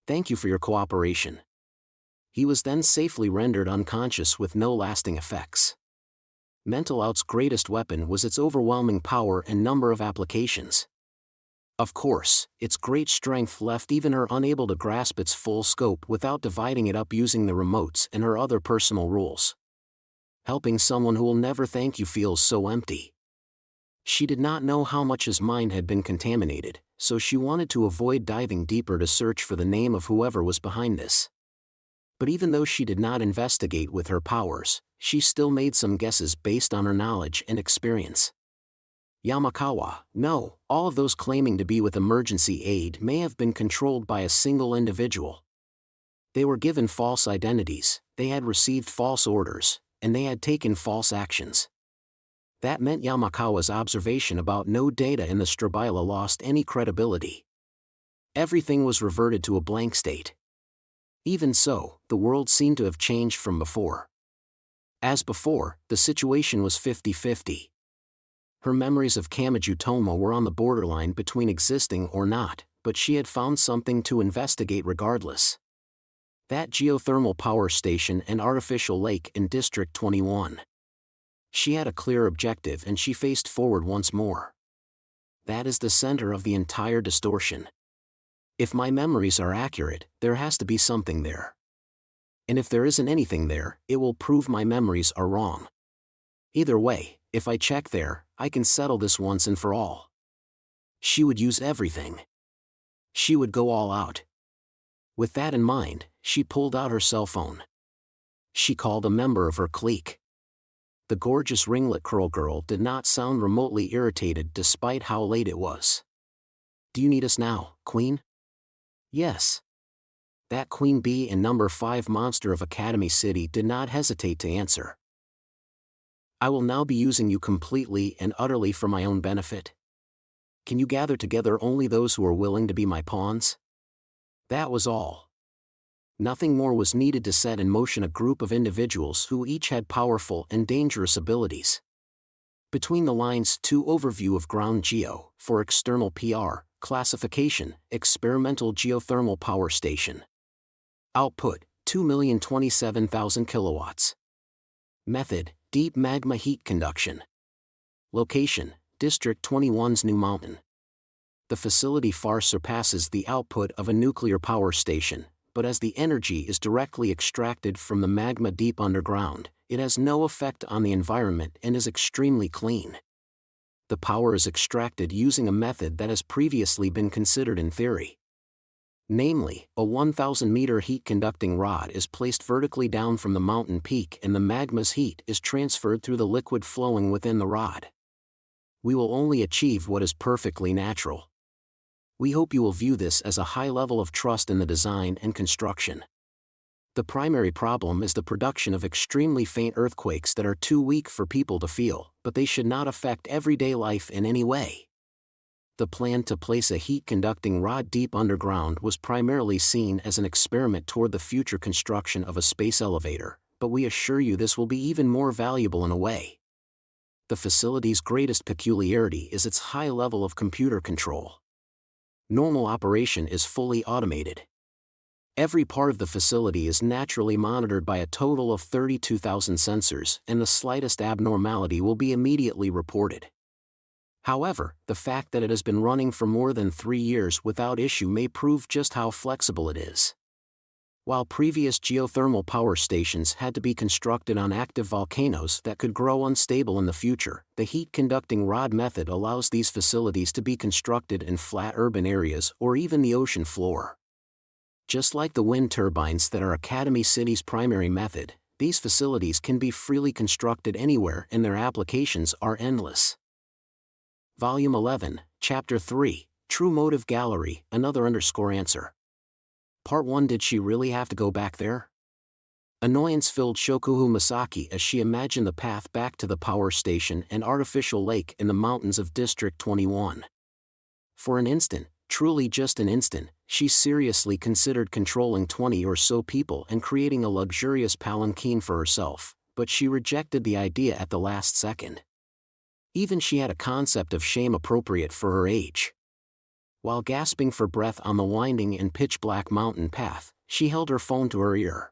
Thank you for your cooperation. He was then safely rendered unconscious with no lasting effects. Mental Out's greatest weapon was its overwhelming power and number of applications. Of course, its great strength left even her unable to grasp its full scope without dividing it up using the remotes and her other personal rules. Helping someone who will never thank you feels so empty. She did not know how much his mind had been contaminated, so she wanted to avoid diving deeper to search for the name of whoever was behind this. But even though she did not investigate with her powers, she still made some guesses based on her knowledge and experience. Yamakawa, no, all of those claiming to be with emergency aid may have been controlled by a single individual. They were given false identities, they had received false orders, and they had taken false actions. That meant Yamakawa's observation about no data in the strabila lost any credibility. Everything was reverted to a blank state. Even so, the world seemed to have changed from before. As before, the situation was 50-50. Her memories of Kamachi Toma were on the borderline between existing or not, but she had found something to investigate regardless. That geothermal power station and artificial lake in District 21. She had a clear objective and she faced forward once more. That is the center of the entire distortion. If my memories are accurate, there has to be something there. And if there isn't anything there, it will prove my memories are wrong. Either way, if I check there, I can settle this once and for all. She would use everything. She would go all out. With that in mind, she pulled out her cell phone. She called a member of her clique. The gorgeous ringlet curl girl did not sound remotely irritated despite how late it was. "Do you need us now, Queen?" "Yes." That Queen Bee and number 5 monster of Academy City did not hesitate to answer. I will now be using you completely and utterly for my own benefit. Can you gather together only those who are willing to be my pawns? That was all. Nothing more was needed to set in motion a group of individuals who each had powerful and dangerous abilities. Between the lines, 2 overview of ground geo, for external PR, classification, experimental geothermal power station. Output, 2,027,000 kilowatts. Method, deep magma heat conduction. Location, District 21's New Mountain. The facility far surpasses the output of a nuclear power station, but as the energy is directly extracted from the magma deep underground, it has no effect on the environment and is extremely clean. The power is extracted using a method that has previously been considered in theory. Namely, a 1,000-meter heat-conducting rod is placed vertically down from the mountain peak and the magma's heat is transferred through the liquid flowing within the rod. We will only achieve what is perfectly natural. We hope you will view this as a high level of trust in the design and construction. The primary problem is the production of extremely faint earthquakes that are too weak for people to feel, but they should not affect everyday life in any way. The plan to place a heat-conducting rod deep underground was primarily seen as an experiment toward the future construction of a space elevator, but we assure you this will be even more valuable in a way. The facility's greatest peculiarity is its high level of computer control. Normal operation is fully automated. Every part of the facility is naturally monitored by a total of 32,000 sensors, and the slightest abnormality will be immediately reported. However, the fact that it has been running for more than 3 years without issue may prove just how flexible it is. While previous geothermal power stations had to be constructed on active volcanoes that could grow unstable in the future, the heat-conducting rod method allows these facilities to be constructed in flat urban areas or even the ocean floor. Just like the wind turbines that are Academy City's primary method, these facilities can be freely constructed anywhere and their applications are endless. Volume 11, Chapter 3, True Motive Gallery, another answer. Part 1. Did she really have to go back there? Annoyance filled Shokuhu Masaki as she imagined the path back to the power station and artificial lake in the mountains of District 21. For an instant, truly just an instant, she seriously considered controlling 20 or so people and creating a luxurious palanquin for herself, but she rejected the idea at the last second. Even she had a concept of shame appropriate for her age. While gasping for breath on the winding and pitch-black mountain path, she held her phone to her ear.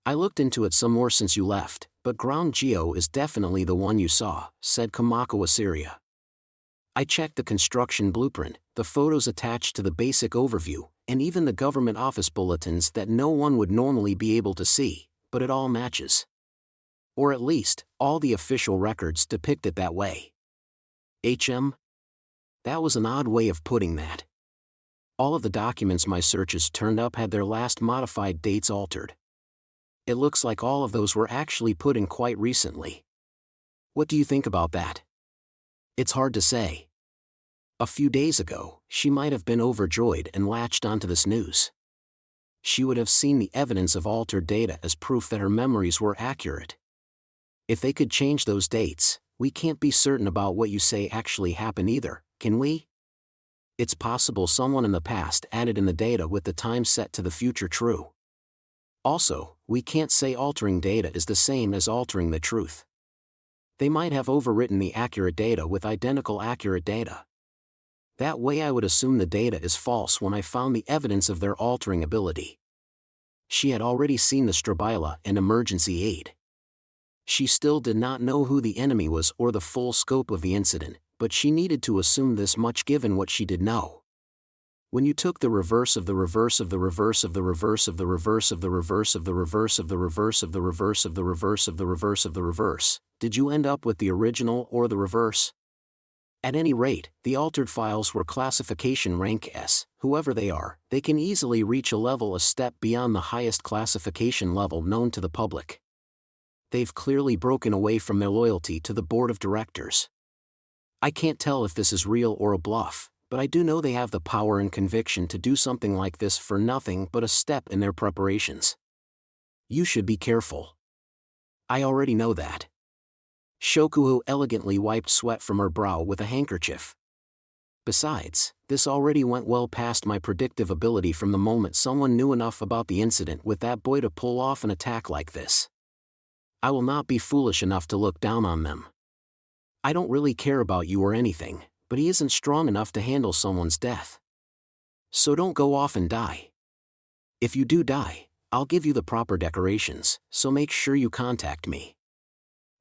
I looked into it some more since you left, but ground geo is definitely the one you saw, said Kamakawa Syria. I checked the construction blueprint, the photos attached to the basic overview, and even the government office bulletins that no one would normally be able to see, but it all matches. Or at least, all the official records depict it that way. That was an odd way of putting that. All of the documents my searches turned up had their last modified dates altered. It looks like all of those were actually put in quite recently. What do you think about that? It's hard to say. A few days ago, she might have been overjoyed and latched onto this news. She would have seen the evidence of altered data as proof that her memories were accurate. If they could change those dates, we can't be certain about what you say actually happened either, can we? It's possible someone in the past added in the data with the time set to the future true. Also, we can't say altering data is the same as altering the truth. They might have overwritten the accurate data with identical accurate data. That way I would assume the data is false when I found the evidence of their altering ability. She had already seen the Strabila and emergency aid. She still did not know who the enemy was or the full scope of the incident, but she needed to assume this much given what she did know. When you took the reverse of the reverse of the reverse of the reverse of the reverse of the reverse of the reverse of the reverse of the reverse of the reverse of the reverse of the reverse, did you end up with the original or the reverse? At any rate, the altered files were classification rank S. Whoever they are, they can easily reach a level a step beyond the highest classification level known to the public. They've clearly broken away from their loyalty to the board of directors. I can't tell if this is real or a bluff, but I do know they have the power and conviction to do something like this for nothing but a step in their preparations. You should be careful. I already know that. Shokuhu elegantly wiped sweat from her brow with a handkerchief. Besides, this already went well past my predictive ability from the moment someone knew enough about the incident with that boy to pull off an attack like this. I will not be foolish enough to look down on them. I don't really care about you or anything, but he isn't strong enough to handle someone's death. So don't go off and die. If you do die, I'll give you the proper decorations, so make sure you contact me.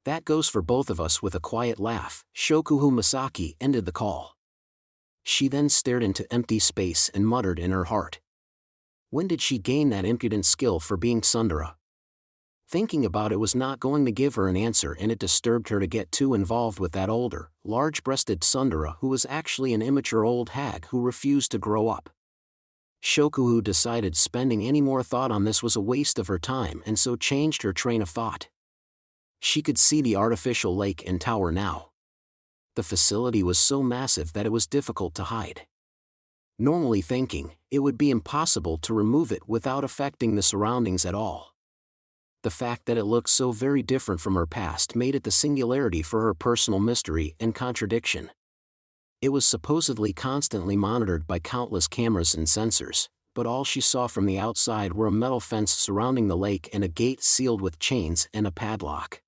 That goes for both of us. With a quiet laugh, Shokuhu Masaki ended the call. She then stared into empty space and muttered in her heart. When did she gain that impudent skill for being tsundere? Thinking about it was not going to give her an answer, and it disturbed her to get too involved with that older, large-breasted tsundere who was actually an immature old hag who refused to grow up. Shokuhu decided spending any more thought on this was a waste of her time, and so changed her train of thought. She could see the artificial lake and tower now. The facility was so massive that it was difficult to hide. Normally thinking, it would be impossible to remove it without affecting the surroundings at all. The fact that it looked so very different from her past made it the singularity for her personal mystery and contradiction. It was supposedly constantly monitored by countless cameras and sensors, but all she saw from the outside were a metal fence surrounding the lake and a gate sealed with chains and a padlock.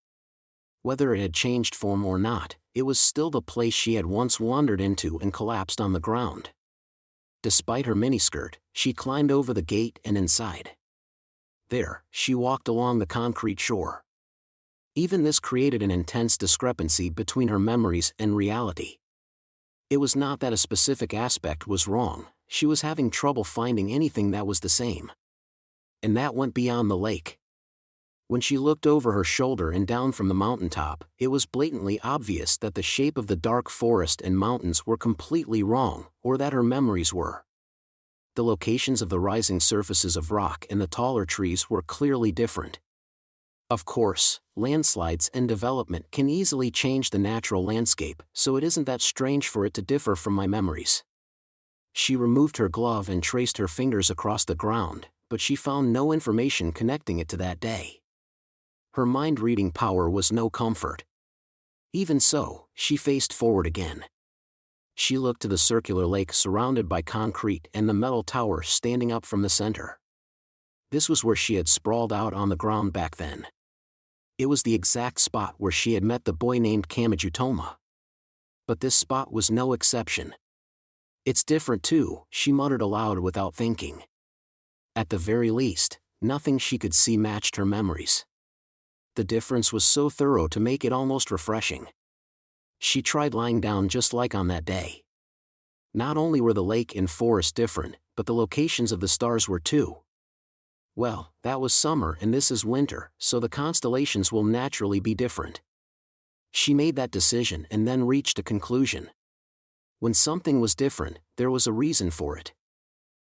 Whether it had changed form or not, it was still the place she had once wandered into and collapsed on the ground. Despite her miniskirt, she climbed over the gate and inside. There, she walked along the concrete shore. Even this created an intense discrepancy between her memories and reality. It was not that a specific aspect was wrong, she was having trouble finding anything that was the same. And that went beyond the lake. When she looked over her shoulder and down from the mountaintop, it was blatantly obvious that the shape of the dark forest and mountains were completely wrong, or that her memories were. The locations of the rising surfaces of rock and the taller trees were clearly different. Of course, landslides and development can easily change the natural landscape, so it isn't that strange for it to differ from my memories. She removed her glove and traced her fingers across the ground, but she found no information connecting it to that day. Her mind-reading power was no comfort. Even so, she faced forward again. She looked to the circular lake surrounded by concrete and the metal tower standing up from the center. This was where she had sprawled out on the ground back then. It was the exact spot where she had met the boy named Kamachi Toma. But this spot was no exception. It's different too, she muttered aloud without thinking. At the very least, nothing she could see matched her memories. The difference was so thorough to make it almost refreshing. She tried lying down just like on that day. Not only were the lake and forest different, but the locations of the stars were too. Well, that was summer and this is winter, so the constellations will naturally be different. She made that decision and then reached a conclusion. When something was different, there was a reason for it.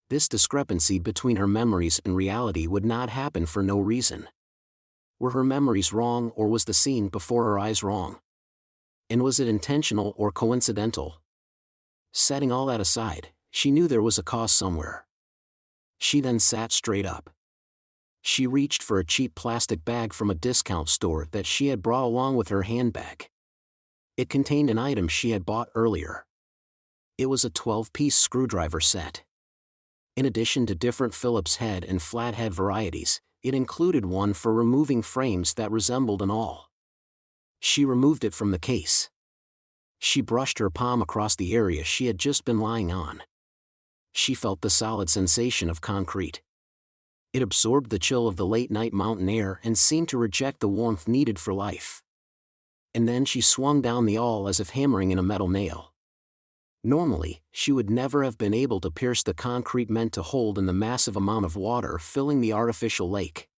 This discrepancy between her memories and reality would not happen for no reason. Were her memories wrong, or was the scene before her eyes wrong? And was it intentional or coincidental? Setting all that aside, she knew there was a cause somewhere. She then sat straight up. She reached for a cheap plastic bag from a discount store that she had brought along with her handbag. It contained an item she had bought earlier. It was a 12-piece screwdriver set. In addition to different Phillips head and flathead varieties, it included one for removing frames that resembled an awl. She removed it from the case. She brushed her palm across the area she had just been lying on. She felt the solid sensation of concrete. It absorbed the chill of the late-night mountain air and seemed to reject the warmth needed for life. And then she swung down the awl as if hammering in a metal nail. Normally, she would never have been able to pierce the concrete meant to hold in the massive amount of water filling the artificial lake.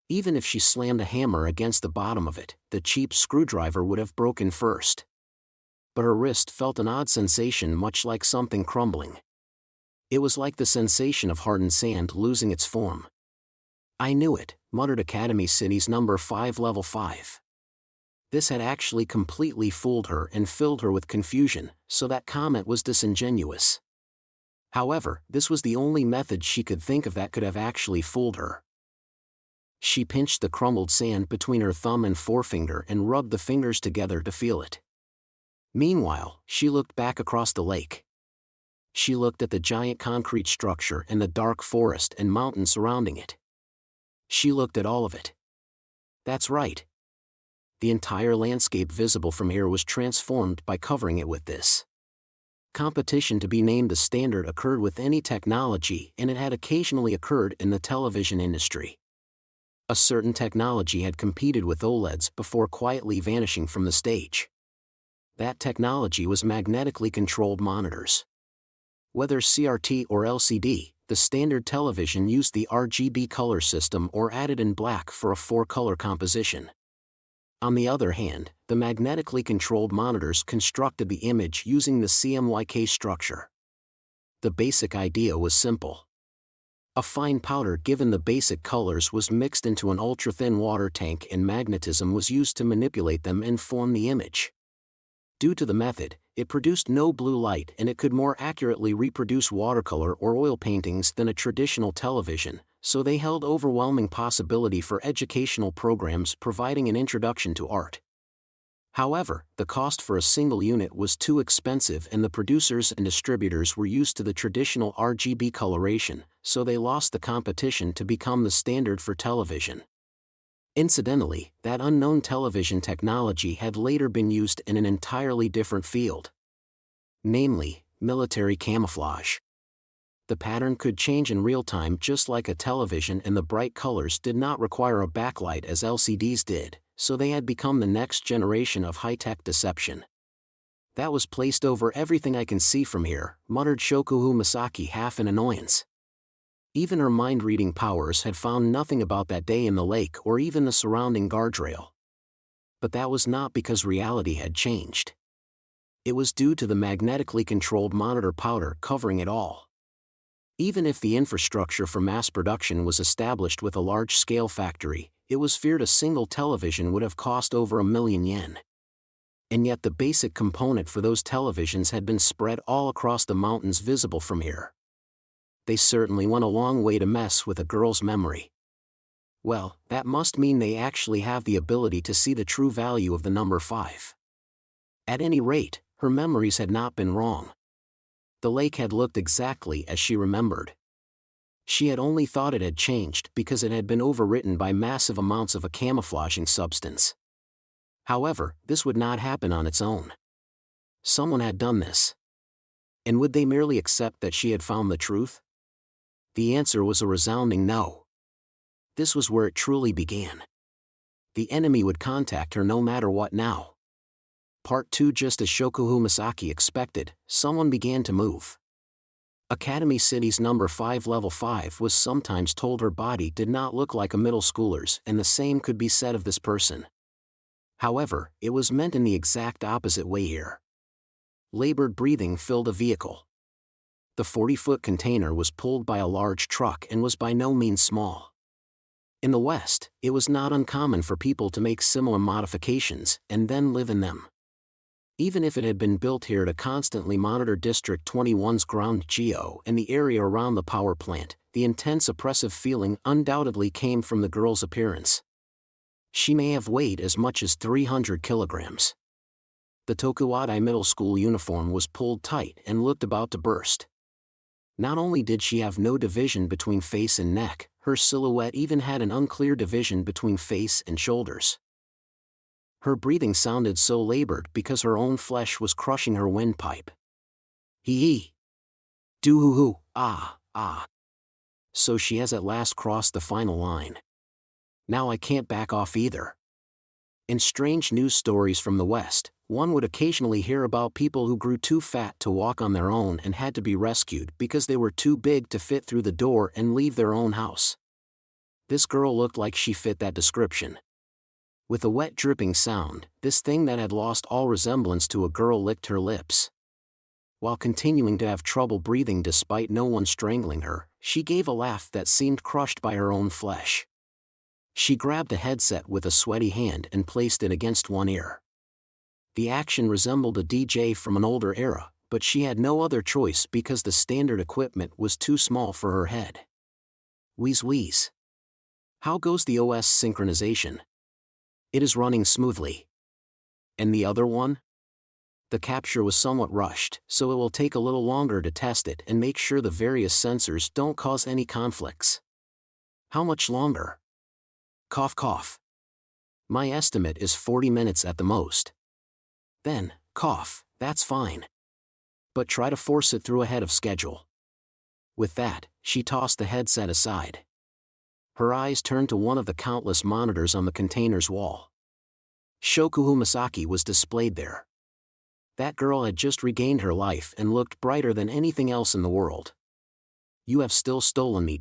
Even if she slammed a hammer against the bottom of it, the cheap screwdriver would have broken first. But her wrist felt an odd sensation, much like something crumbling. It was like the sensation of hardened sand losing its form. "I knew it," muttered Academy City's number 5 level 5. This had actually completely fooled her and filled her with confusion, so that comment was disingenuous. However, this was the only method she could think of that could have actually fooled her. She pinched the crumbled sand between her thumb and forefinger and rubbed the fingers together to feel it. Meanwhile, she looked back across the lake. She looked at the giant concrete structure and the dark forest and mountain surrounding it. She looked at all of it. That's right. The entire landscape visible from here was transformed by covering it with this. Competition to be named the standard occurred with any technology, and it had occasionally occurred in the television industry. A certain technology had competed with OLEDs before quietly vanishing from the stage. That technology was magnetically controlled monitors. Whether CRT or LCD, the standard television used the RGB color system or added in black for a 4-color composition. On the other hand, the magnetically controlled monitors constructed the image using the CMYK structure. The basic idea was simple. A fine powder given the basic colors was mixed into an ultra-thin water tank and magnetism was used to manipulate them and form the image. Due to the method, it produced no blue light and it could more accurately reproduce watercolor or oil paintings than a traditional television, so they held overwhelming possibility for educational programs providing an introduction to art. However, the cost for a single unit was too expensive and the producers and distributors were used to the traditional RGB coloration, so they lost the competition to become the standard for television. Incidentally, that unknown television technology had later been used in an entirely different field. Namely, military camouflage. The pattern could change in real time just like a television and the bright colors did not require a backlight as LCDs did, so they had become the next generation of high-tech deception. That was placed over everything I can see from here, muttered Shokuhu Misaki half in annoyance. Even her mind-reading powers had found nothing about that day in the lake or even the surrounding guardrail. But that was not because reality had changed. It was due to the magnetically controlled monitor powder covering it all. Even if the infrastructure for mass production was established with a large-scale factory, it was feared a single television would have cost over 1 million yen. And yet the basic component for those televisions had been spread all across the mountains visible from here. They certainly went a long way to mess with a girl's memory. Well, that must mean they actually have the ability to see the true value of the number 5. At any rate, her memories had not been wrong. The lake had looked exactly as she remembered. She had only thought it had changed because it had been overwritten by massive amounts of a camouflaging substance. However, this would not happen on its own. Someone had done this. And would they merely accept that she had found the truth? The answer was a resounding no. This was where it truly began. The enemy would contact her no matter what now. Part 2. Just as Shokuhu Misaki expected, someone began to move. Academy City's number 5 level 5 was sometimes told her body did not look like a middle schooler's and the same could be said of this person. However, it was meant in the exact opposite way here. Labored breathing filled a vehicle. The 40-foot container was pulled by a large truck and was by no means small. In the West, it was not uncommon for people to make similar modifications and then live in them. Even if it had been built here to constantly monitor District 21's ground geo and the area around the power plant, the intense oppressive feeling undoubtedly came from the girl's appearance. She may have weighed as much as 300 kilograms. The Tokuwadai middle school uniform was pulled tight and looked about to burst. Not only did she have no division between face and neck, her silhouette even had an unclear division between face and shoulders. Her breathing sounded so labored because her own flesh was crushing her windpipe. Hee. Do-hoo-hoo, ah. So she has at last crossed the final line. Now I can't back off either. In strange news stories from the West, one would occasionally hear about people who grew too fat to walk on their own and had to be rescued because they were too big to fit through the door and leave their own house. This girl looked like she fit that description. With a wet dripping sound, this thing that had lost all resemblance to a girl licked her lips. While continuing to have trouble breathing despite no one strangling her, she gave a laugh that seemed crushed by her own flesh. She grabbed the headset with a sweaty hand and placed it against one ear. The action resembled a DJ from an older era, but she had no other choice because the standard equipment was too small for her head. Wheeze wheeze. How goes the OS synchronization? It is running smoothly. And the other one? The capture was somewhat rushed, so it will take a little longer to test it and make sure the various sensors don't cause any conflicts. How much longer? Cough cough. My estimate is 40 minutes at the most. Then, cough, that's fine. But try to force it through ahead of schedule. With that, she tossed the headset aside. Her eyes turned to one of the countless monitors on the container's wall. Shokuhu Masaki was displayed there. That girl had just regained her life and looked brighter than anything else in the world. You have still stolen me.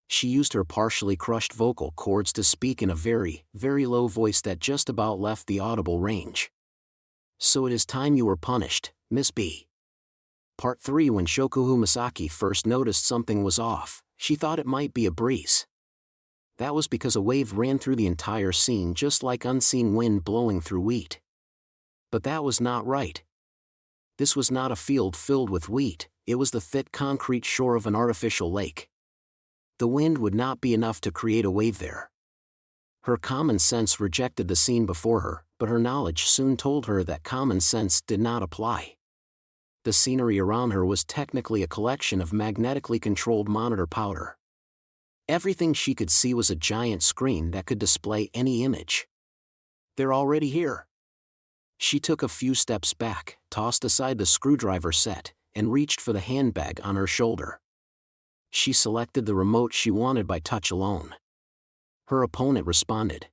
She used her partially crushed vocal cords to speak in a very, very low voice that just about left the audible range. So it is time you were punished, Miss B. Part 3. When Shokuhu Masaki first noticed something was off, she thought it might be a breeze. That was because a wave ran through the entire scene just like unseen wind blowing through wheat. But that was not right. This was not a field filled with wheat, it was the thick concrete shore of an artificial lake. The wind would not be enough to create a wave there. Her common sense rejected the scene before her, but her knowledge soon told her that common sense did not apply. The scenery around her was technically a collection of magnetically controlled monitor powder. Everything she could see was a giant screen that could display any image. They're already here. She took a few steps back, tossed aside the screwdriver set, and reached for the handbag on her shoulder. She selected the remote she wanted by touch alone. Her opponent responded.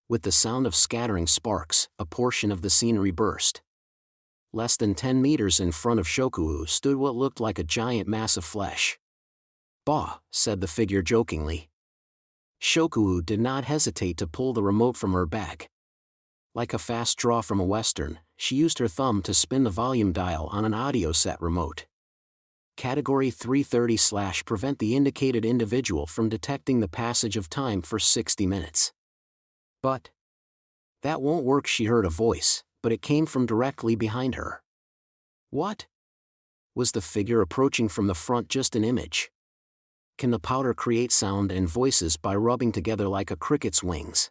With the sound of scattering sparks, a portion of the scenery burst. Less than 10 meters in front of Shokuhu stood what looked like a giant mass of flesh. Bah, said the figure jokingly. Shokuhu did not hesitate to pull the remote from her bag. Like a fast draw from a western, she used her thumb to spin the volume dial on an audio set remote. Category 330/ prevent the indicated individual from detecting the passage of time for 60 minutes. But that won't work, she heard a voice, but it came from directly behind her. What? Was the figure approaching from the front just an image? Can the powder create sound and voices by rubbing together like a cricket's wings?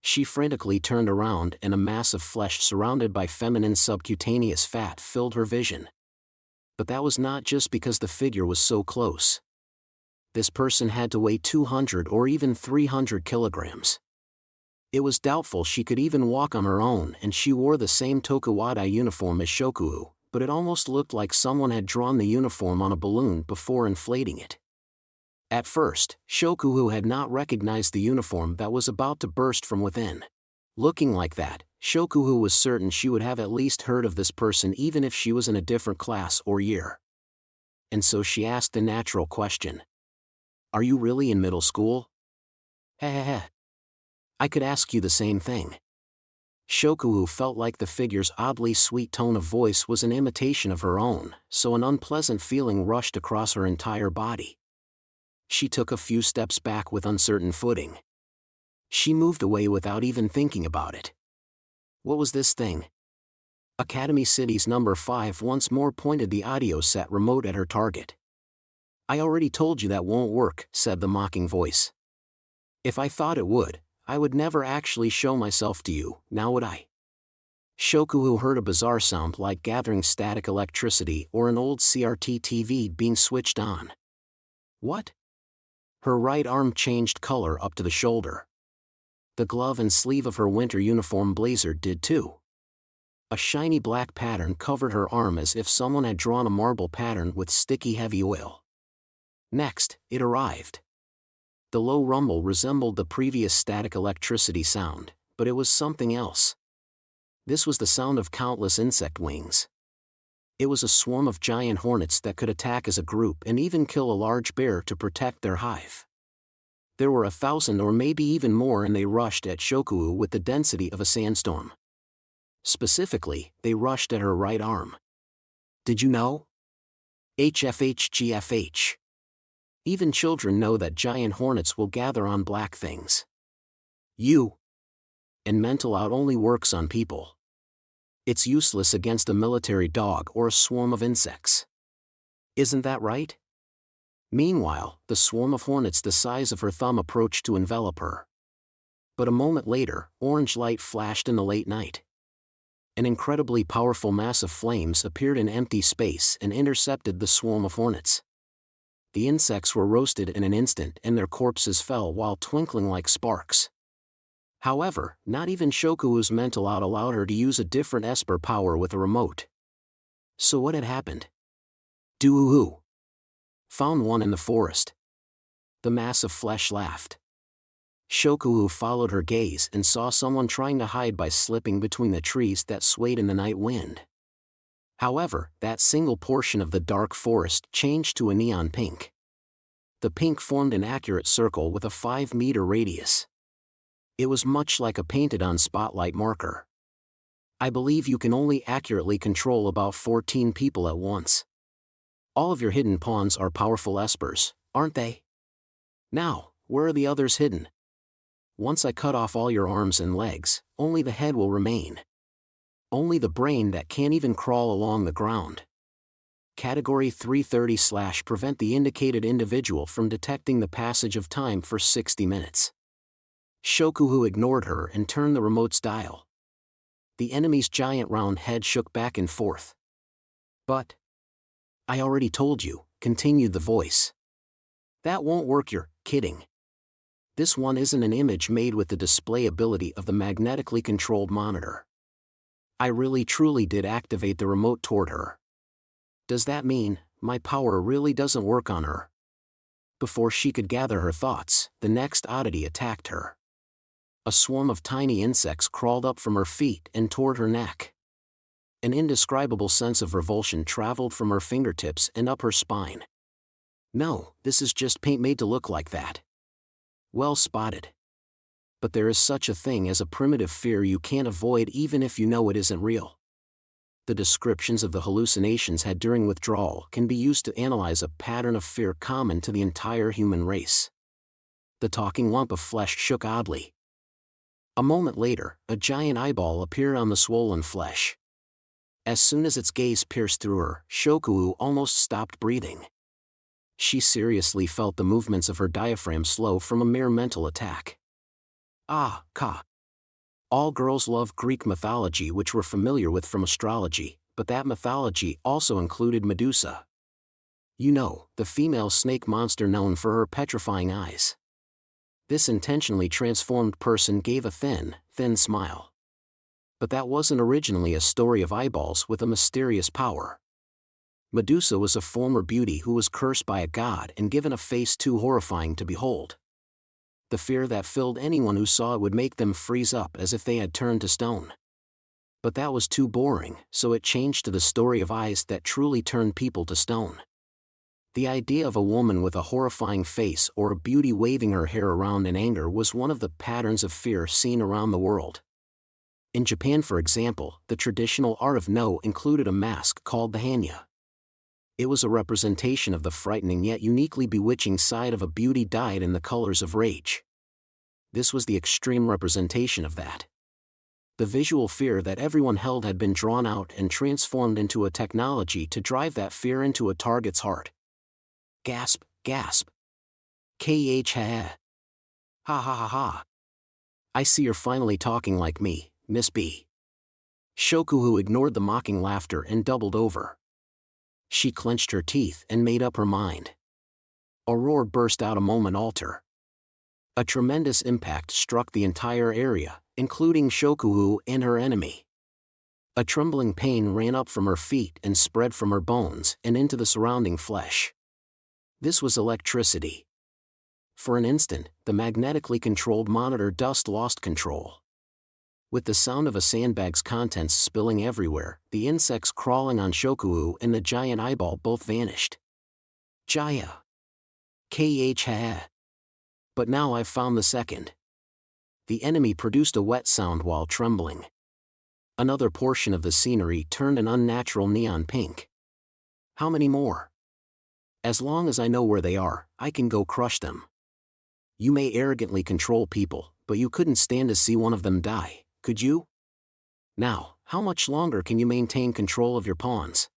She frantically turned around and a mass of flesh surrounded by feminine subcutaneous fat filled her vision. But that was not just because the figure was so close. This person had to weigh 200 or even 300 kilograms. It was doubtful she could even walk on her own, and she wore the same Tokuwadai uniform as Shokuhu, but it almost looked like someone had drawn the uniform on a balloon before inflating it. At first, Shokuhu had not recognized the uniform that was about to burst from within. Looking like that, Shokuhu was certain she would have at least heard of this person even if she was in a different class or year. And so she asked the natural question. Are you really in middle school? Heh. I could ask you the same thing. Shokuhu felt like the figure's oddly sweet tone of voice was an imitation of her own, so an unpleasant feeling rushed across her entire body. She took a few steps back with uncertain footing. She moved away without even thinking about it. What was this thing? Academy City's number 5 once more pointed the audio set remote at her target. I already told you that won't work, said the mocking voice. If I thought it would, I would never actually show myself to you, now would I? Shokuhu heard a bizarre sound like gathering static electricity or an old CRT TV being switched on. What? Her right arm changed color up to the shoulder. The glove and sleeve of her winter uniform blazer did too. A shiny black pattern covered her arm as if someone had drawn a marble pattern with sticky heavy oil. Next, it arrived. The low rumble resembled the previous static electricity sound, but it was something else. This was the sound of countless insect wings. It was a swarm of giant hornets that could attack as a group and even kill a large bear to protect their hive. There were 1,000 or maybe even more, and they rushed at Shokuhu with the density of a sandstorm. Specifically, they rushed at her right arm. Did you know? HFHGFH. Even children know that giant hornets will gather on black things. And mental out only works on people. It's useless against a military dog or a swarm of insects. Isn't that right? Meanwhile, the swarm of hornets the size of her thumb approached to envelop her. But a moment later, orange light flashed in the late night. An incredibly powerful mass of flames appeared in empty space and intercepted the swarm of hornets. The insects were roasted in an instant and their corpses fell while twinkling like sparks. However, not even Shokuu's mental out allowed her to use a different Esper power with a remote. So what had happened? Doo-hoo. Found one in the forest. The mass of flesh laughed. Shokuu followed her gaze and saw someone trying to hide by slipping between the trees that swayed in the night wind. However, that single portion of the dark forest changed to a neon pink. The pink formed an accurate circle with a 5-meter radius. It was much like a painted-on spotlight marker. I believe you can only accurately control about 14 people at once. All of your hidden pawns are powerful espers, aren't they? Now, where are the others hidden? Once I cut off all your arms and legs, only the head will remain. Only the brain that can't even crawl along the ground. Category 330/ prevent the indicated individual from detecting the passage of time for 60 minutes. Shokuu ignored her and turned the remote's dial. The enemy's giant round head shook back and forth. But I already told you, continued the voice. That won't work, you're kidding. This one isn't an image made with the display ability of the magnetically controlled monitor. I really truly did activate the remote toward her. Does that mean my power really doesn't work on her? Before she could gather her thoughts, the next oddity attacked her. A swarm of tiny insects crawled up from her feet and toward her neck. An indescribable sense of revulsion traveled from her fingertips and up her spine. No, this is just paint made to look like that. Well spotted. But there is such a thing as a primitive fear you can't avoid even if you know it isn't real. The descriptions of the hallucinations had during withdrawal can be used to analyze a pattern of fear common to the entire human race. The talking lump of flesh shook oddly. A moment later, a giant eyeball appeared on the swollen flesh. As soon as its gaze pierced through her, Shokuu almost stopped breathing. She seriously felt the movements of her diaphragm slow from a mere mental attack. Ah, Ka. All girls love Greek mythology, which we're familiar with from astrology, but that mythology also included Medusa. You know, the female snake monster known for her petrifying eyes. This intentionally transformed person gave a thin smile. But that wasn't originally a story of eyeballs with a mysterious power. Medusa was a former beauty who was cursed by a god and given a face too horrifying to behold. The fear that filled anyone who saw it would make them freeze up as if they had turned to stone. But that was too boring, so it changed to the story of eyes that truly turned people to stone. The idea of a woman with a horrifying face or a beauty waving her hair around in anger was one of the patterns of fear seen around the world. In Japan, for example, the traditional art of no included a mask called the hanya. It was a representation of the frightening yet uniquely bewitching side of a beauty dyed in the colors of rage. This was the extreme representation of that. The visual fear that everyone held had been drawn out and transformed into a technology to drive that fear into a target's heart. Gasp, gasp. Kh ha. Ha ha ha ha. I see you're finally talking like me, Miss B. Shokuu ignored the mocking laughter and doubled over. She clenched her teeth and made up her mind. A roar burst out a moment later. A tremendous impact struck the entire area, including Shokuu and her enemy. A trembling pain ran up from her feet and spread from her bones and into the surrounding flesh. This was electricity. For an instant, the magnetically controlled monitor dust lost control. With the sound of a sandbag's contents spilling everywhere, the insects crawling on Shokuu and the giant eyeball both vanished. Jaya. Kh ha. But now I've found the second. The enemy produced a wet sound while trembling. Another portion of the scenery turned an unnatural neon pink. How many more? As long as I know where they are, I can go crush them. You may arrogantly control people, but you couldn't stand to see one of them die, could you? Now, how much longer can you maintain control of your pawns?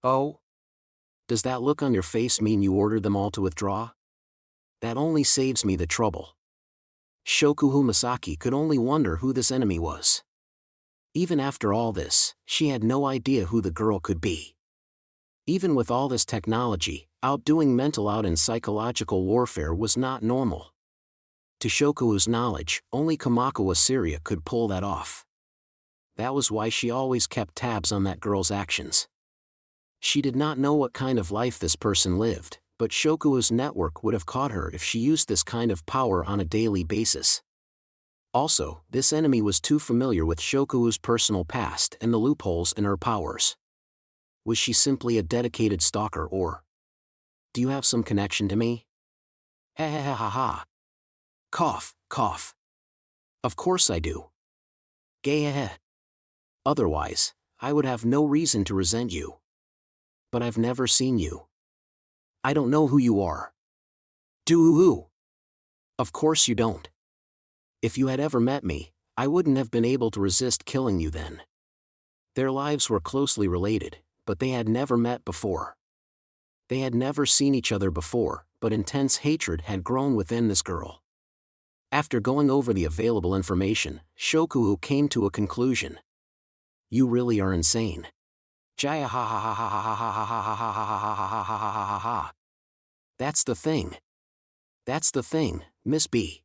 Oh? Does that look on your face mean you ordered them all to withdraw? That only saves me the trouble. Shokuhu Masaki could only wonder who this enemy was. Even after all this, she had no idea who the girl could be. Even with all this technology, outdoing mental out in psychological warfare was not normal. To Shokuhu's knowledge, only Kamakawa Syria could pull that off. That was why she always kept tabs on that girl's actions. She did not know what kind of life this person lived, but Shokuhu's network would have caught her if she used this kind of power on a daily basis. Also, this enemy was too familiar with Shokuhu's personal past and the loopholes in her powers. Was she simply a dedicated stalker or? Do you have some connection to me? Ha ha ha ha ha. Cough, cough. Of course I do. Gay heh. Otherwise, I would have no reason to resent you. But I've never seen you. I don't know who you are. Do-hoo-hoo. Of course you don't. If you had ever met me, I wouldn't have been able to resist killing you then. Their lives were closely related, but they had never met before. They had never seen each other before, but intense hatred had grown within this girl. After going over the available information, Shokuhu came to a conclusion. You really are insane. Jaya ha ha ha ha ha ha ha ha ha ha ha ha ha ha ha. That's the thing. That's the thing, Miss B.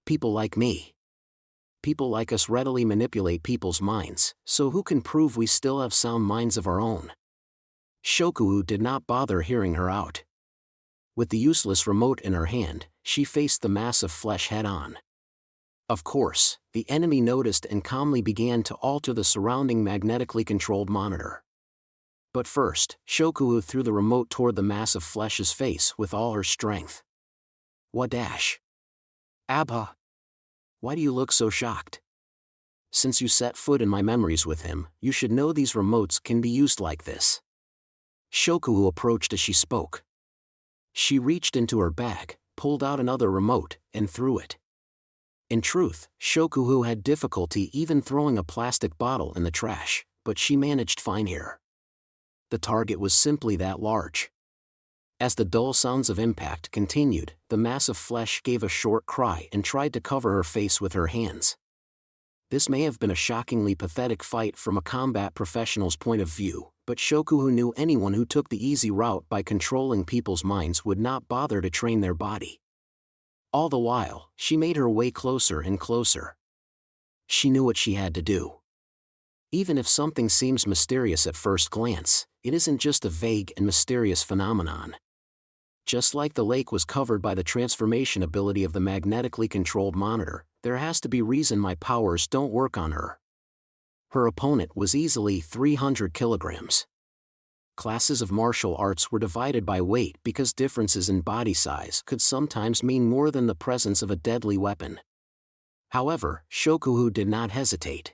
People like me. People like us readily manipulate people's minds, so who can prove we still have sound minds of our own? Shokuhu did not bother hearing her out. With the useless remote in her hand, she faced the mass of flesh head-on. Of course, the enemy noticed and calmly began to alter the surrounding magnetically controlled monitor. But first, Shokuhu threw the remote toward the mass of flesh's face with all her strength. What dash? Abha! Why do you look so shocked? Since you set foot in my memories with him, you should know these remotes can be used like this. Shokuhu approached as she spoke. She reached into her bag, pulled out another remote, and threw it. In truth, Shokuhu had difficulty even throwing a plastic bottle in the trash, but she managed fine here. The target was simply that large. As the dull sounds of impact continued, the mass of flesh gave a short cry and tried to cover her face with her hands. This may have been a shockingly pathetic fight from a combat professional's point of view, but Shokuhu knew anyone who took the easy route by controlling people's minds would not bother to train their body. All the while, she made her way closer and closer. She knew what she had to do. Even if something seems mysterious at first glance, it isn't just a vague and mysterious phenomenon. Just like the lake was covered by the transformation ability of the magnetically controlled monitor, there has to be reason my powers don't work on her. Her opponent was easily 300 kilograms. Classes of martial arts were divided by weight because differences in body size could sometimes mean more than the presence of a deadly weapon. However, Shokuhu did not hesitate.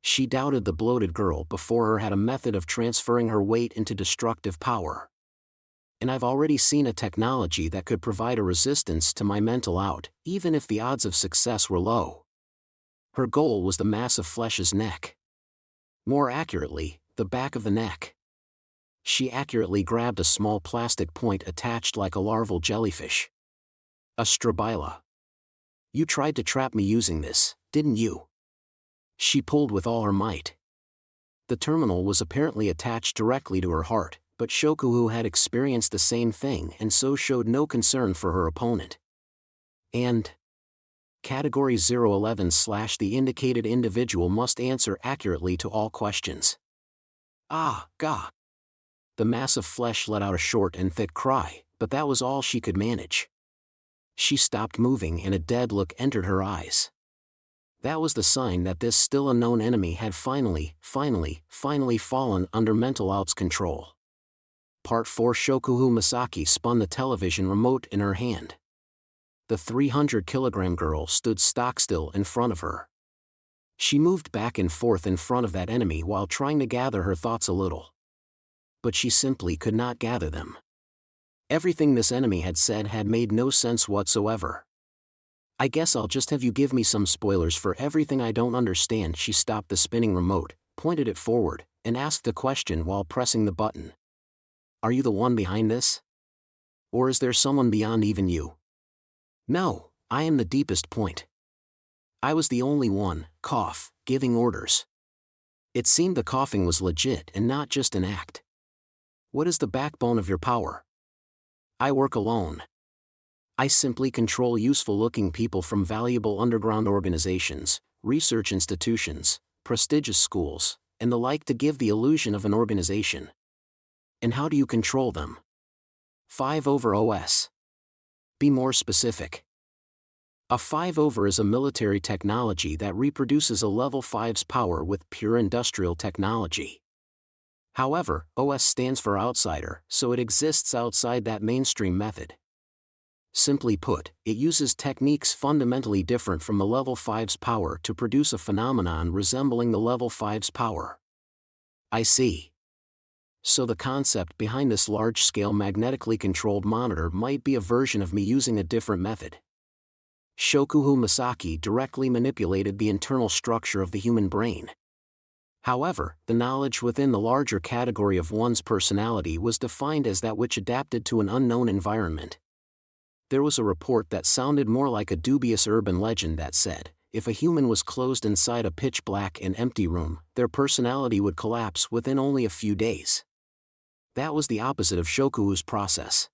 She doubted the bloated girl before her had a method of transferring her weight into destructive power. And I've already seen a technology that could provide a resistance to my mental out, even if the odds of success were low. Her goal was the mass of flesh's neck. More accurately, the back of the neck. She accurately grabbed a small plastic point attached like a larval jellyfish. A strabila. You tried to trap me using this, didn't you? She pulled with all her might. The terminal was apparently attached directly to her heart, but Shokuhu had experienced the same thing and so showed no concern for her opponent. And Category 011/the indicated individual must answer accurately to all questions. Ah, gah! The mass of flesh let out a short and thick cry, but that was all she could manage. She stopped moving and a dead look entered her eyes. That was the sign that this still unknown enemy had finally fallen under mental out's control. Part 4. Shokuhu Masaki spun the television remote in her hand. The 300-kilogram girl stood stock-still in front of her. She moved back and forth in front of that enemy while trying to gather her thoughts a little. But she simply could not gather them. Everything this enemy had said had made no sense whatsoever. I guess I'll just have you give me some spoilers for everything I don't understand. She stopped the spinning remote, pointed it forward, and asked a question while pressing the button. Are you the one behind this? Or is there someone beyond even you? No, I am the deepest point. I was the only one, giving orders. It seemed the coughing was legit and not just an act. What is the backbone of your power? I work alone. I simply control useful-looking people from valuable underground organizations, research institutions, prestigious schools, and the like to give the illusion of an organization. And how do you control them? 5/0 OS. Be more specific. A 5/0 is a military technology that reproduces a level 5's power with pure industrial technology. However, OS stands for outsider, so it exists outside that mainstream method. Simply put, it uses techniques fundamentally different from the level 5's power to produce a phenomenon resembling the level 5's power. I see. So the concept behind this large-scale magnetically controlled monitor might be a version of me using a different method. Shokuhu Masaki directly manipulated the internal structure of the human brain. However, the knowledge within the larger category of one's personality was defined as that which adapted to an unknown environment. There was a report that sounded more like a dubious urban legend that said, if a human was closed inside a pitch-black and empty room, their personality would collapse within only a few days. That was the opposite of Shokuhu's process.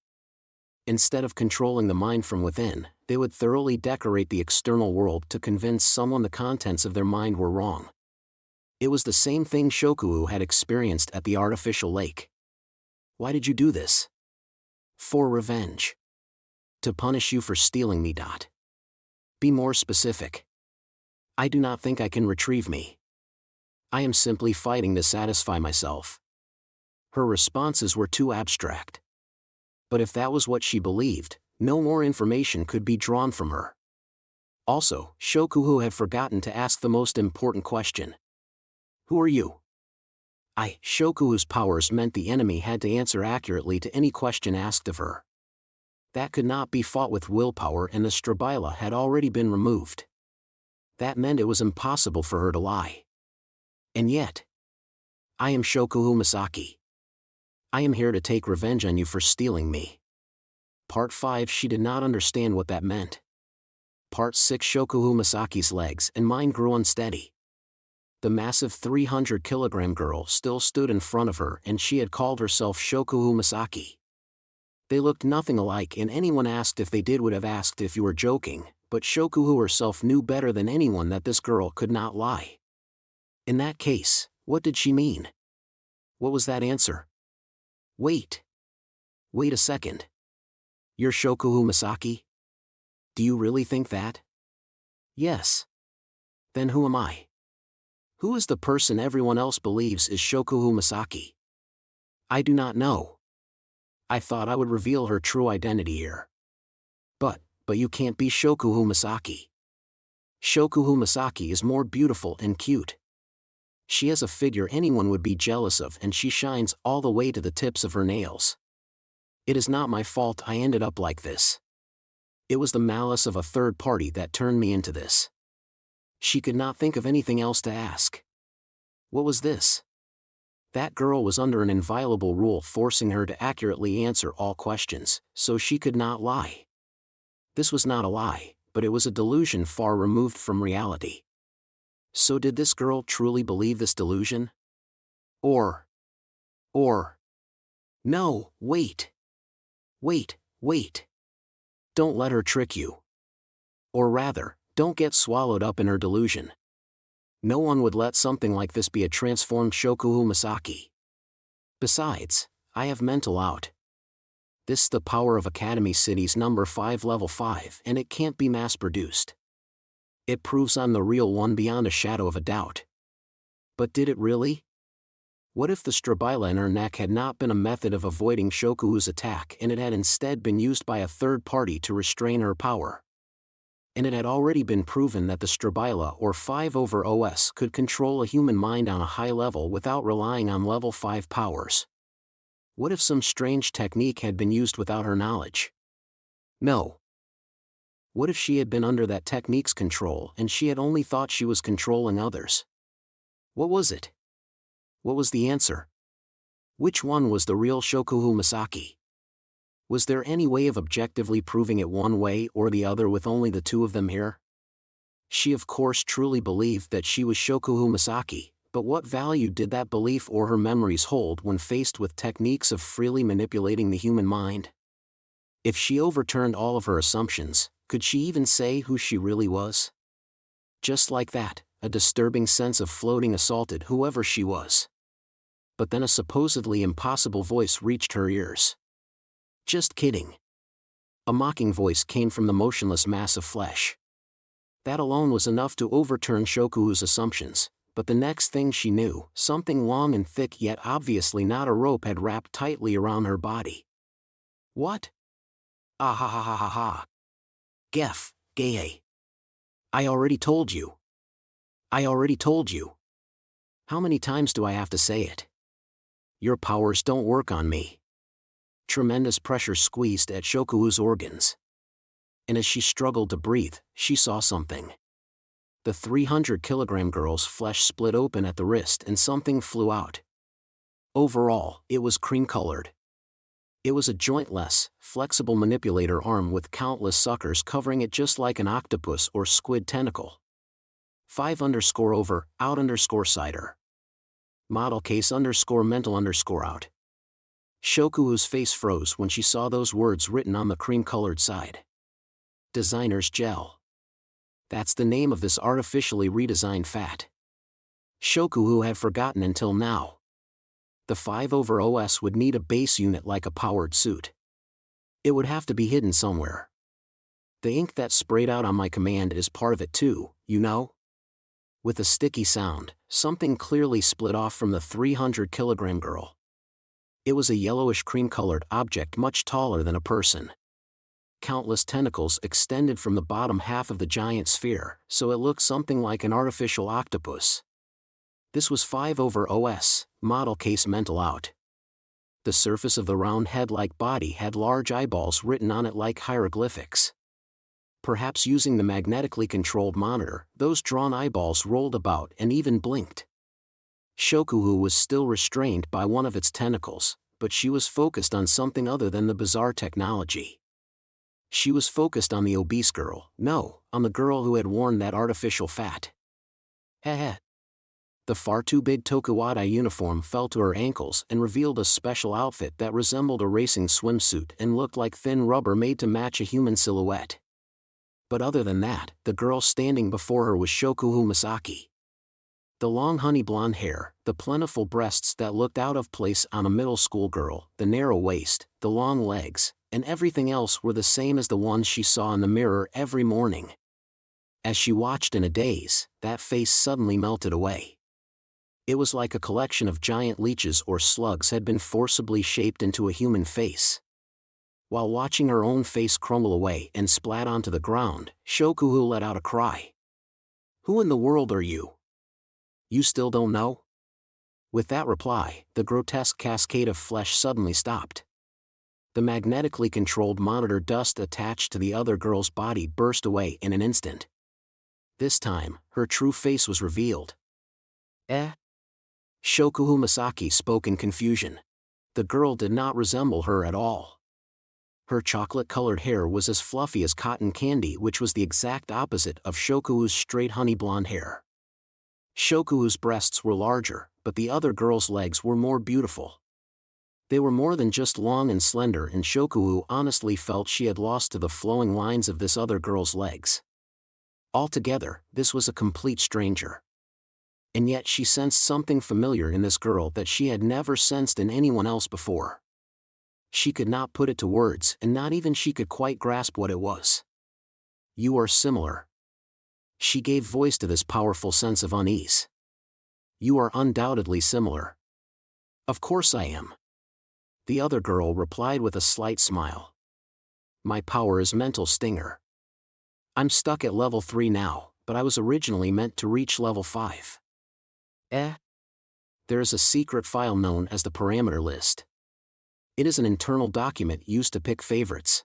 Instead of controlling the mind from within, they would thoroughly decorate the external world to convince someone the contents of their mind were wrong. It was the same thing Shokuhu had experienced at the artificial lake. Why did you do this? For revenge. To punish you for stealing me. Be more specific. I do not think I can retrieve me. I am simply fighting to satisfy myself. Her responses were too abstract. But if that was what she believed, no more information could be drawn from her. Also, Shokuhu had forgotten to ask the most important question. Who are you? Shokuhu's powers meant the enemy had to answer accurately to any question asked of her. That could not be fought with willpower, and the Strabila had already been removed. That meant it was impossible for her to lie. And yet, I am Shokuhu Masaki. I am here to take revenge on you for stealing me. Part 5. She did not understand what that meant. Part 6. Shokuhu Masaki's legs and mind grew unsteady. The massive 300-kilogram girl still stood in front of her, and she had called herself Shokuhu Masaki. They looked nothing alike, and anyone asked if they did would have asked if you were joking, but Shokuhu herself knew better than anyone that this girl could not lie. In that case, what did she mean? What was that answer? Wait a second. You're Shokuhu Masaki? Do you really think that? Yes. Then who am I? Who is the person everyone else believes is Shokuhu Masaki? I do not know. I thought I would reveal her true identity here. But you can't be Shokuhu Masaki. Shokuhu Masaki is more beautiful and cute. She has a figure anyone would be jealous of, and she shines all the way to the tips of her nails. It is not my fault I ended up like this. It was the malice of a third party that turned me into this. She could not think of anything else to ask. What was this? That girl was under an inviolable rule forcing her to accurately answer all questions, so she could not lie. This was not a lie, but it was a delusion far removed from reality. So did this girl truly believe this delusion? Or... No, wait. Don't let her trick you. Or rather, don't get swallowed up in her delusion. No one would let something like this be a transformed Shokuhu Masaki. Besides, I have mental out. This is the power of Academy City's number 5 level 5, and it can't be mass-produced. It proves I'm the real one beyond a shadow of a doubt. But did it really? What if the Strabila in her neck had not been a method of avoiding Shokuhu's attack, and it had instead been used by a third party to restrain her power? And it had already been proven that the Strabila or 5/0 OS could control a human mind on a high level without relying on level 5 powers. What if some strange technique had been used without her knowledge? No. What if she had been under that technique's control and she had only thought she was controlling others? What was it? What was the answer? Which one was the real Shokuhu Misaki? Was there any way of objectively proving it one way or the other with only the two of them here? She of course truly believed that she was Shokuhu Misaki, but what value did that belief or her memories hold when faced with techniques of freely manipulating the human mind? If she overturned all of her assumptions, could she even say who she really was? Just like that, a disturbing sense of floating assaulted whoever she was. But then a supposedly impossible voice reached her ears. Just kidding. A mocking voice came from the motionless mass of flesh. That alone was enough to overturn Shokuhu's assumptions, but the next thing she knew, something long and thick yet obviously not a rope had wrapped tightly around her body. What? Ah ha ha ha ha ha. Gef, Gaye. I already told you. I already told you. How many times do I have to say it? Your powers don't work on me. Tremendous pressure squeezed at Shokuhu's organs. And as she struggled to breathe, she saw something. The 300-kilogram girl's flesh split open at the wrist and something flew out. Overall, it was cream-colored. It was a jointless, flexible manipulator arm with countless suckers covering it just like an octopus or squid tentacle. 5_over_out_cider. Model case _mental_out. Shokuhu's face froze when she saw those words written on the cream-colored side. Designer's gel. That's the name of this artificially redesigned fat. Shokuhu had forgotten until now. The 5/OS would need a base unit like a powered suit. It would have to be hidden somewhere. The ink that sprayed out on my command is part of it too, you know? With a sticky sound, something clearly split off from the 300-kilogram girl. It was a yellowish cream-colored object much taller than a person. Countless tentacles extended from the bottom half of the giant sphere, so it looked something like an artificial octopus. This was 5/OS, model case mental out. The surface of the round head-like body had large eyeballs written on it like hieroglyphics. Perhaps using the magnetically controlled monitor, those drawn eyeballs rolled about and even blinked. Shokuhu was still restrained by one of its tentacles, but she was focused on something other than the bizarre technology. She was focused on the obese girl, no, on the girl who had worn that artificial fat. Heh. The far too big Tokuwadai uniform fell to her ankles and revealed a special outfit that resembled a racing swimsuit and looked like thin rubber made to match a human silhouette. But other than that, the girl standing before her was Shokuhu Misaki. The long honey blonde hair, the plentiful breasts that looked out of place on a middle school girl, the narrow waist, the long legs, and everything else were the same as the ones she saw in the mirror every morning. As she watched in a daze, that face suddenly melted away. It was like a collection of giant leeches or slugs had been forcibly shaped into a human face. While watching her own face crumble away and splat onto the ground, Shokuhu let out a cry. Who in the world are you? You still don't know? With that reply, the grotesque cascade of flesh suddenly stopped. The magnetically controlled monitor dust attached to the other girl's body burst away in an instant. This time, her true face was revealed. Shokuhu Misaki spoke in confusion. The girl did not resemble her at all. Her chocolate-colored hair was as fluffy as cotton candy, which was the exact opposite of Shokuhu's straight honey blonde hair. Shokuhu's breasts were larger, but the other girl's legs were more beautiful. They were more than just long and slender, and Shokuhu honestly felt she had lost to the flowing lines of this other girl's legs. Altogether, this was a complete stranger. And yet she sensed something familiar in this girl that she had never sensed in anyone else before. She could not put it to words, and not even she could quite grasp what it was. You are similar. She gave voice to this powerful sense of unease. You are undoubtedly similar. Of course I am. The other girl replied with a slight smile. My power is mental stinger. I'm stuck at level 3 now, but I was originally meant to reach level 5. There is a secret file known as the parameter list. It is an internal document used to pick favorites.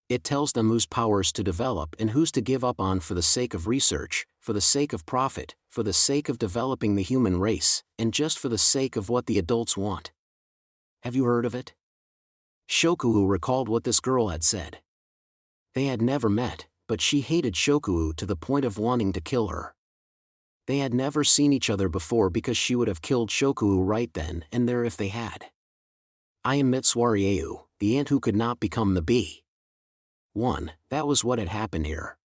It tells them whose powers to develop and whose to give up on for the sake of research, for the sake of profit, for the sake of developing the human race, and just for the sake of what the adults want. Have you heard of it? Shokuhu recalled what this girl had said. They had never met, but she hated Shokuhu to the point of wanting to kill her. They had never seen each other before because she would have killed Shokuhu right then and there if they had. I am Mitsuarieu, the ant who could not become the bee. 1. That was what had happened here.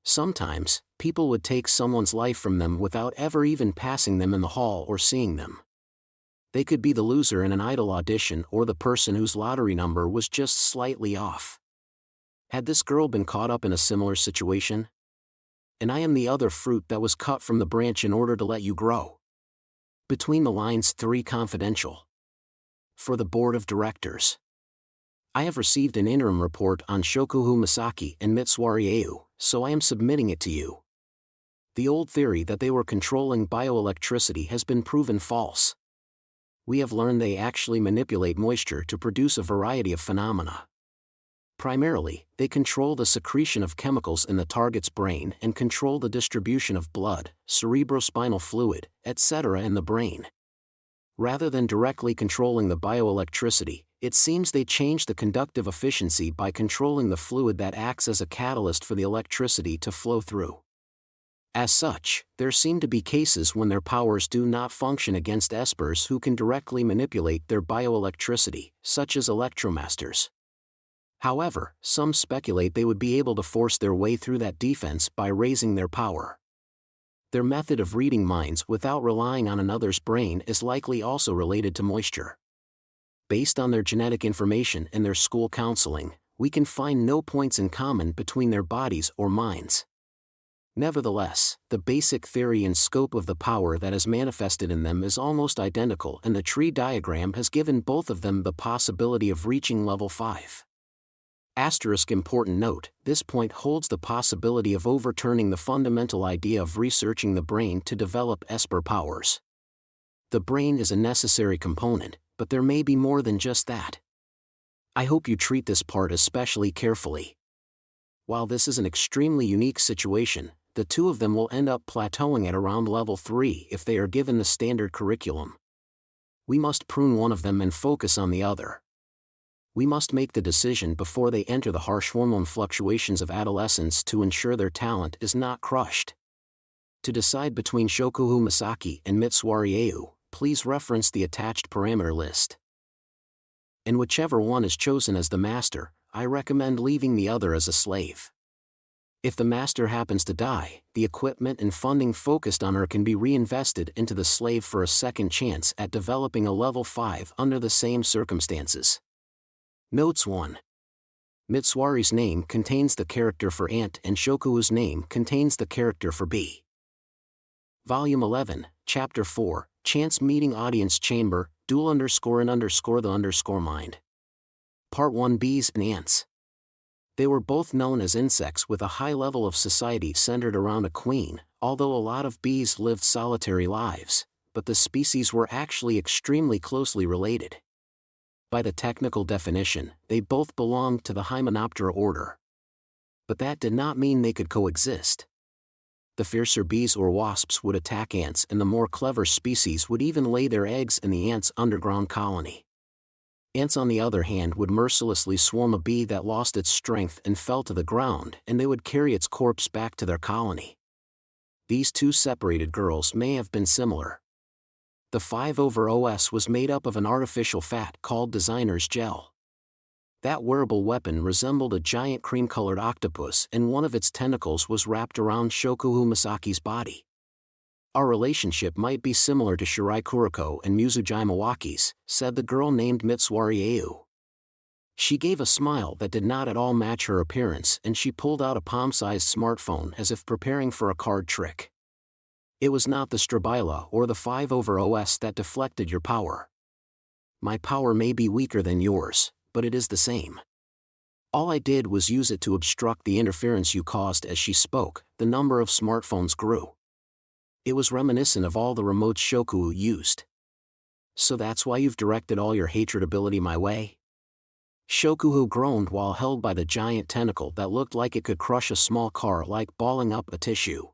Sometimes, people would take someone's life from them without ever even passing them in the hall or seeing them. They could be the loser in an idol audition or the person whose lottery number was just slightly off. Had this girl been caught up in a similar situation? And I am the other fruit that was cut from the branch in order to let you grow. Between the lines 3 confidential. For the Board of Directors. I have received an interim report on Shokuhu Misaki and Mitsuarieu, so I am submitting it to you. The old theory that they were controlling bioelectricity has been proven false. We have learned they actually manipulate moisture to produce a variety of phenomena. Primarily, they control the secretion of chemicals in the target's brain and control the distribution of blood, cerebrospinal fluid, etc. in the brain. Rather than directly controlling the bioelectricity, it seems they change the conductive efficiency by controlling the fluid that acts as a catalyst for the electricity to flow through. As such, there seem to be cases when their powers do not function against espers who can directly manipulate their bioelectricity, such as electromasters. However, some speculate they would be able to force their way through that defense by raising their power. Their method of reading minds without relying on another's brain is likely also related to moisture. Based on their genetic information and their school counseling, we can find no points in common between their bodies or minds. Nevertheless, the basic theory and scope of the power that is manifested in them is almost identical, and the tree diagram has given both of them the possibility of reaching level 5. Asterisk important note, this point holds the possibility of overturning the fundamental idea of researching the brain to develop esper powers. The brain is a necessary component, but there may be more than just that. I hope you treat this part especially carefully. While this is an extremely unique situation, the two of them will end up plateauing at around level 3 if they are given the standard curriculum. We must prune one of them and focus on the other. We must make the decision before they enter the harsh hormone fluctuations of adolescence to ensure their talent is not crushed. To decide between Shokuhu Misaki and Mitsuarieu, please reference the attached parameter list. And whichever one is chosen as the master, I recommend leaving the other as a slave. If the master happens to die, the equipment and funding focused on her can be reinvested into the slave for a second chance at developing a level 5 under the same circumstances. Notes 1. Mitsuari's name contains the character for ant and Shokuhu's name contains the character for bee. Volume 11, Chapter 4, Chance Meeting Audience Chamber, Dual _in_the Mind. Part 1 Bees and Ants. They were both known as insects with a high level of society centered around a queen, although a lot of bees lived solitary lives, but the species were actually extremely closely related. By the technical definition, they both belonged to the Hymenoptera order. But that did not mean they could coexist. The fiercer bees or wasps would attack ants, and the more clever species would even lay their eggs in the ants' underground colony. Ants, on the other hand, would mercilessly swarm a bee that lost its strength and fell to the ground, and they would carry its corpse back to their colony. These two separated girls may have been similar. The 5/OS was made up of an artificial fat called designer's gel. That wearable weapon resembled a giant cream-colored octopus, and one of its tentacles was wrapped around Shokuhu Misaki's body. Our relationship might be similar to Shirai Kuriko and Muzujai Mawaki's, said the girl named Mitsuarieu. She gave a smile that did not at all match her appearance, and she pulled out a palm-sized smartphone as if preparing for a card trick. It was not the Strabila or the 5/OS that deflected your power. My power may be weaker than yours, but it is the same. All I did was use it to obstruct the interference you caused. As she spoke, the number of smartphones grew. It was reminiscent of all the remotes Shokuhu used. So that's why you've directed all your hatred ability my way? Shokuhu groaned while held by the giant tentacle that looked like it could crush a small car like balling up a tissue.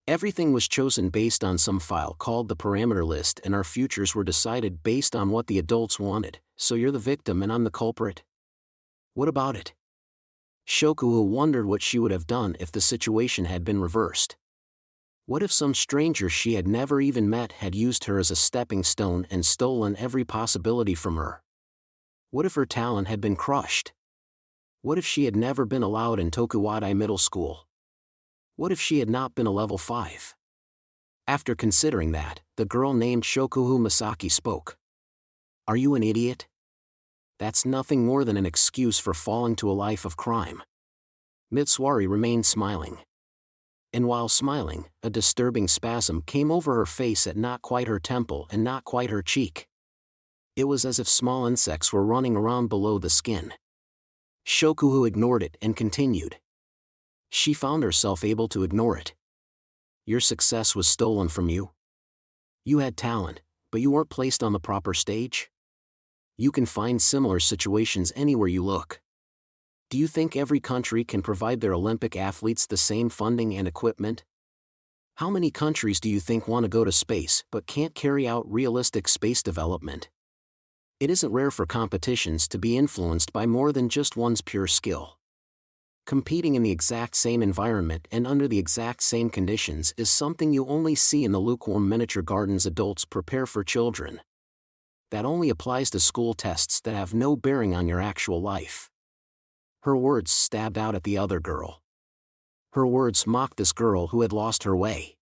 Everything was chosen based on some file called the parameter list, and our futures were decided based on what the adults wanted, so you're the victim and I'm the culprit? What about it? Shokuhu wondered what she would have done if the situation had been reversed. What if some stranger she had never even met had used her as a stepping stone and stolen every possibility from her? What if her talent had been crushed? What if she had never been allowed in Tokuwadai Middle School? What if she had not been a level 5? After considering that, the girl named Shokuhu Masaki spoke. Are you an idiot? That's nothing more than an excuse for falling to a life of crime. Mitsuari remained smiling. And while smiling, a disturbing spasm came over her face at not quite her temple and not quite her cheek. It was as if small insects were running around below the skin. Shokuhu ignored it and continued. She found herself able to ignore it. Your success was stolen from you. You had talent, but you weren't placed on the proper stage? You can find similar situations anywhere you look. Do you think every country can provide their Olympic athletes the same funding and equipment? How many countries do you think want to go to space but can't carry out realistic space development? It isn't rare for competitions to be influenced by more than just one's pure skill. Competing in the exact same environment and under the exact same conditions is something you only see in the lukewarm miniature gardens adults prepare for children. That only applies to school tests that have no bearing on your actual life. Her words stabbed out at the other girl. Her words mocked this girl who had lost her way.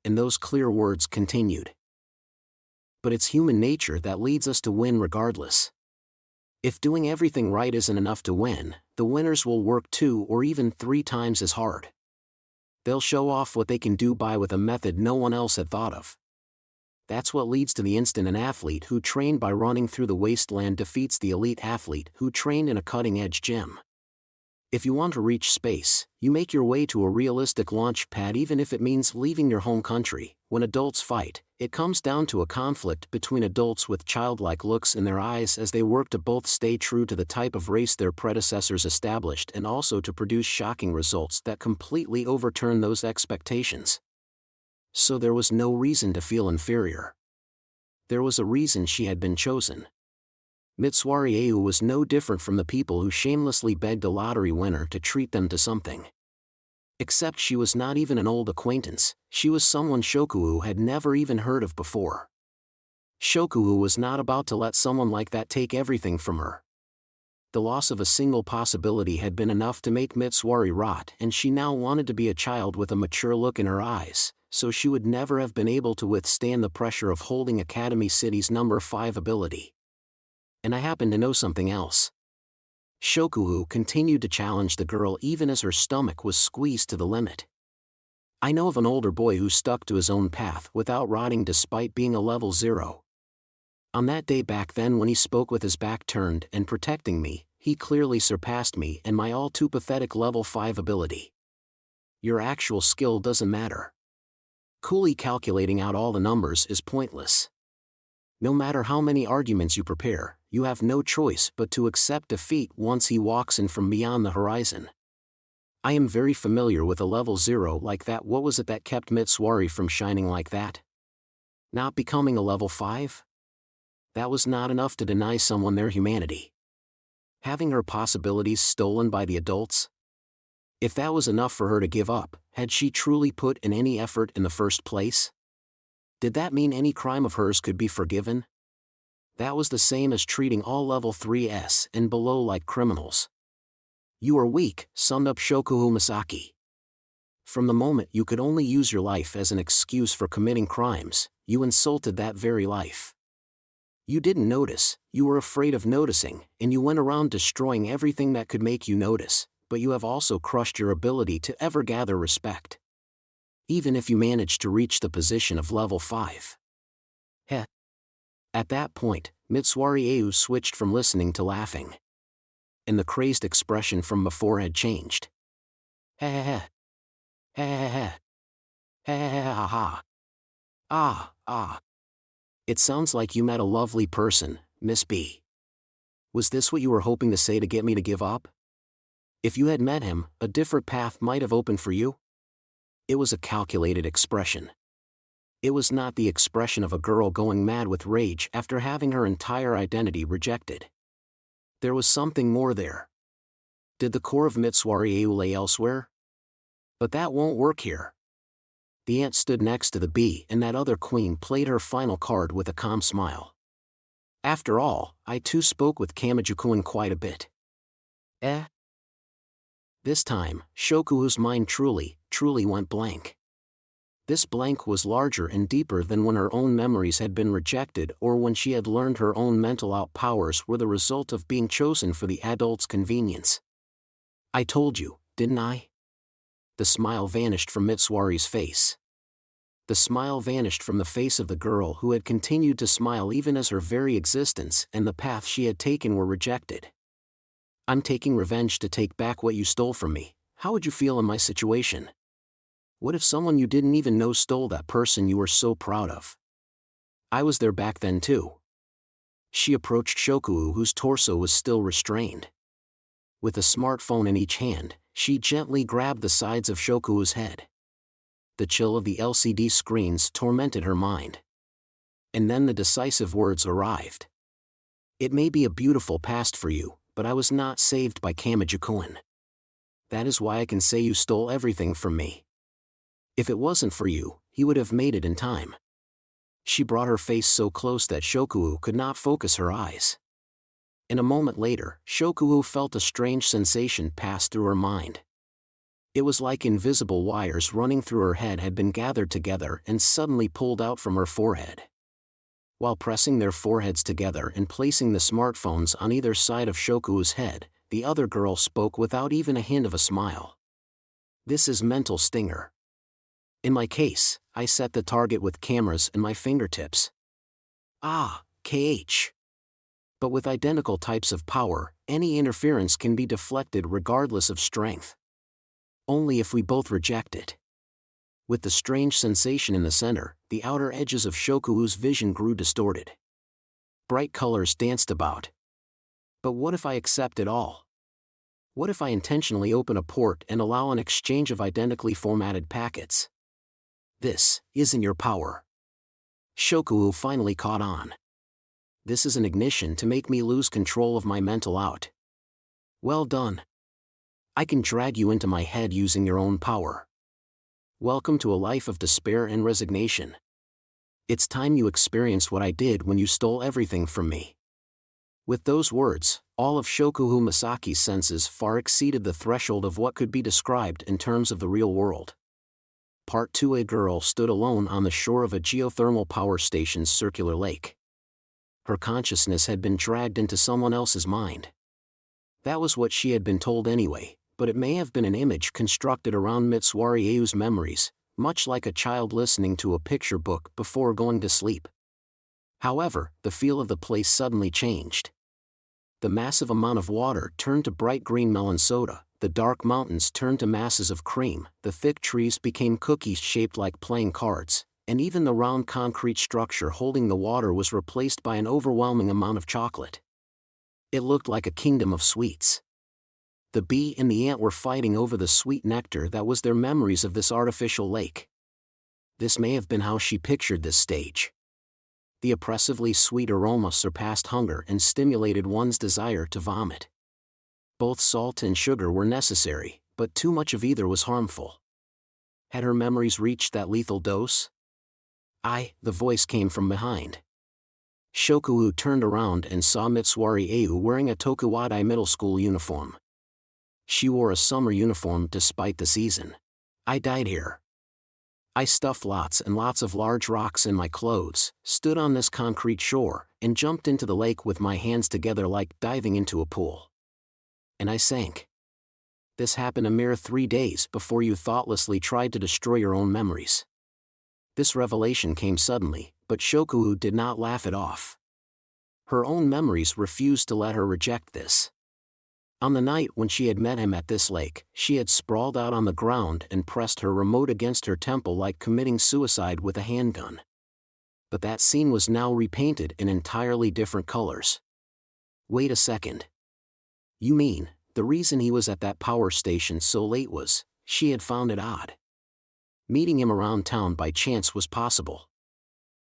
And those clear words continued. But it's human nature that leads us to win regardless. If doing everything right isn't enough to win, the winners will work 2 or even 3 times as hard. They'll show off what they can do with a method no one else had thought of. That's what leads to the instant an athlete who trained by running through the wasteland defeats the elite athlete who trained in a cutting-edge gym. If you want to reach space, you make your way to a realistic launch pad even if it means leaving your home country. When adults fight, it comes down to a conflict between adults with childlike looks in their eyes as they work to both stay true to the type of race their predecessors established and also to produce shocking results that completely overturn those expectations. So there was no reason to feel inferior. There was a reason she had been chosen. Mitsuari Ayu was no different from the people who shamelessly begged a lottery winner to treat them to something. Except she was not even an old acquaintance, she was someone Shokuhu had never even heard of before. Shokuhu was not about to let someone like that take everything from her. The loss of a single possibility had been enough to make Mitsuari rot, and she now wanted to be a child with a mature look in her eyes, so she would never have been able to withstand the pressure of holding Academy City's number 5 ability. And I happen to know something else. Shokuhu continued to challenge the girl even as her stomach was squeezed to the limit. I know of an older boy who stuck to his own path without rotting despite being a level 0. On that day back then when he spoke with his back turned and protecting me, he clearly surpassed me and my all too pathetic level 5 ability. Your actual skill doesn't matter. Coolly calculating out all the numbers is pointless. No matter how many arguments you prepare, you have no choice but to accept defeat once he walks in from beyond the horizon. I am very familiar with a level 0 like that. What was it that kept Mitsuari from shining like that? Not becoming a level 5? That was not enough to deny someone their humanity. Having her possibilities stolen by the adults? If that was enough for her to give up, had she truly put in any effort in the first place? Did that mean any crime of hers could be forgiven? That was the same as treating all level 3s and below like criminals. You are weak, summed up Shokuhu Masaki. From the moment you could only use your life as an excuse for committing crimes, you insulted that very life. You didn't notice, you were afraid of noticing, and you went around destroying everything that could make you notice, but you have also crushed your ability to ever gather respect. Even if you managed to reach the position of level 5. Heh. At that point, Mitsuari Ayu switched from listening to laughing. And the crazed expression from before had changed. Heh heh heh. Heh heh heh. Heh heh heh ha ha. Ah, ah. It sounds like you met a lovely person, Miss B. Was this what you were hoping to say to get me to give up? If you had met him, a different path might have opened for you? It was a calculated expression. It was not the expression of a girl going mad with rage after having her entire identity rejected. There was something more there. Did the core of Mitsuari lay elsewhere? But that won't work here. The ant stood next to the bee, and that other queen played her final card with a calm smile. After all, I too spoke with Kamaji-kun quite a bit. Eh? This time, Shoku's mind truly went blank. This blank was larger and deeper than when her own memories had been rejected or when she had learned her own mental outpowers were the result of being chosen for the adult's convenience. I told you, didn't I? The smile vanished from Mitsuari's face. The smile vanished from the face of the girl who had continued to smile even as her very existence and the path she had taken were rejected. I'm taking revenge to take back what you stole from me. How would you feel in my situation? What if someone you didn't even know stole that person you were so proud of? I was there back then too. She approached Shoku, whose torso was still restrained. With a smartphone in each hand, she gently grabbed the sides of Shoku's head. The chill of the LCD screens tormented her mind. And then the decisive words arrived. It may be a beautiful past for you, but I was not saved by Kamaji-kun. That is why I can say you stole everything from me. If it wasn't for you, he would have made it in time. She brought her face so close that Shoku could not focus her eyes. And a moment later, Shoku felt a strange sensation pass through her mind. It was like invisible wires running through her head had been gathered together and suddenly pulled out from her forehead. While pressing their foreheads together and placing the smartphones on either side of Shoku's head, the other girl spoke without even a hint of a smile. This is mental stinger. In my case, I set the target with cameras in my fingertips. Ah, KH. But with identical types of power, any interference can be deflected regardless of strength. Only if we both reject it. With the strange sensation in the center, the outer edges of Shoku's vision grew distorted. Bright colors danced about. But what if I accept it all? What if I intentionally open a port and allow an exchange of identically formatted packets? This isn't your power. Shoku finally caught on. This is an ignition to make me lose control of my mental out. Well done. I can drag you into my head using your own power. Welcome to a life of despair and resignation. It's time you experience what I did when you stole everything from me. With those words, all of Shoku Masaki's senses far exceeded the threshold of what could be described in terms of the real world. Part 2. A girl stood alone on the shore of a geothermal power station's circular lake. Her consciousness had been dragged into someone else's mind. That was what she had been told anyway, but it may have been an image constructed around Mitsuari's memories, much like a child listening to a picture book before going to sleep. However, the feel of the place suddenly changed. The massive amount of water turned to bright green melon soda, the dark mountains turned to masses of cream, the thick trees became cookies shaped like playing cards, and even the round concrete structure holding the water was replaced by an overwhelming amount of chocolate. It looked like a kingdom of sweets. The bee and the ant were fighting over the sweet nectar that was their memories of this artificial lake. This may have been how she pictured this stage. The oppressively sweet aroma surpassed hunger and stimulated one's desire to vomit. Both salt and sugar were necessary, but too much of either was harmful. Had her memories reached that lethal dose? The voice came from behind. Shoku turned around and saw Mitsuari wearing a Tokuwadai middle school uniform. She wore a summer uniform despite the season. I died here. I stuffed lots and lots of large rocks in my clothes, stood on this concrete shore, and jumped into the lake with my hands together like diving into a pool. And I sank. This happened a mere 3 days before you thoughtlessly tried to destroy your own memories. This revelation came suddenly, but Shoku did not laugh it off. Her own memories refused to let her reject this. On the night when she had met him at this lake, she had sprawled out on the ground and pressed her remote against her temple like committing suicide with a handgun. But that scene was now repainted in entirely different colors. Wait a second. You mean, the reason he was at that power station so late was, she had found it odd. Meeting him around town by chance was possible.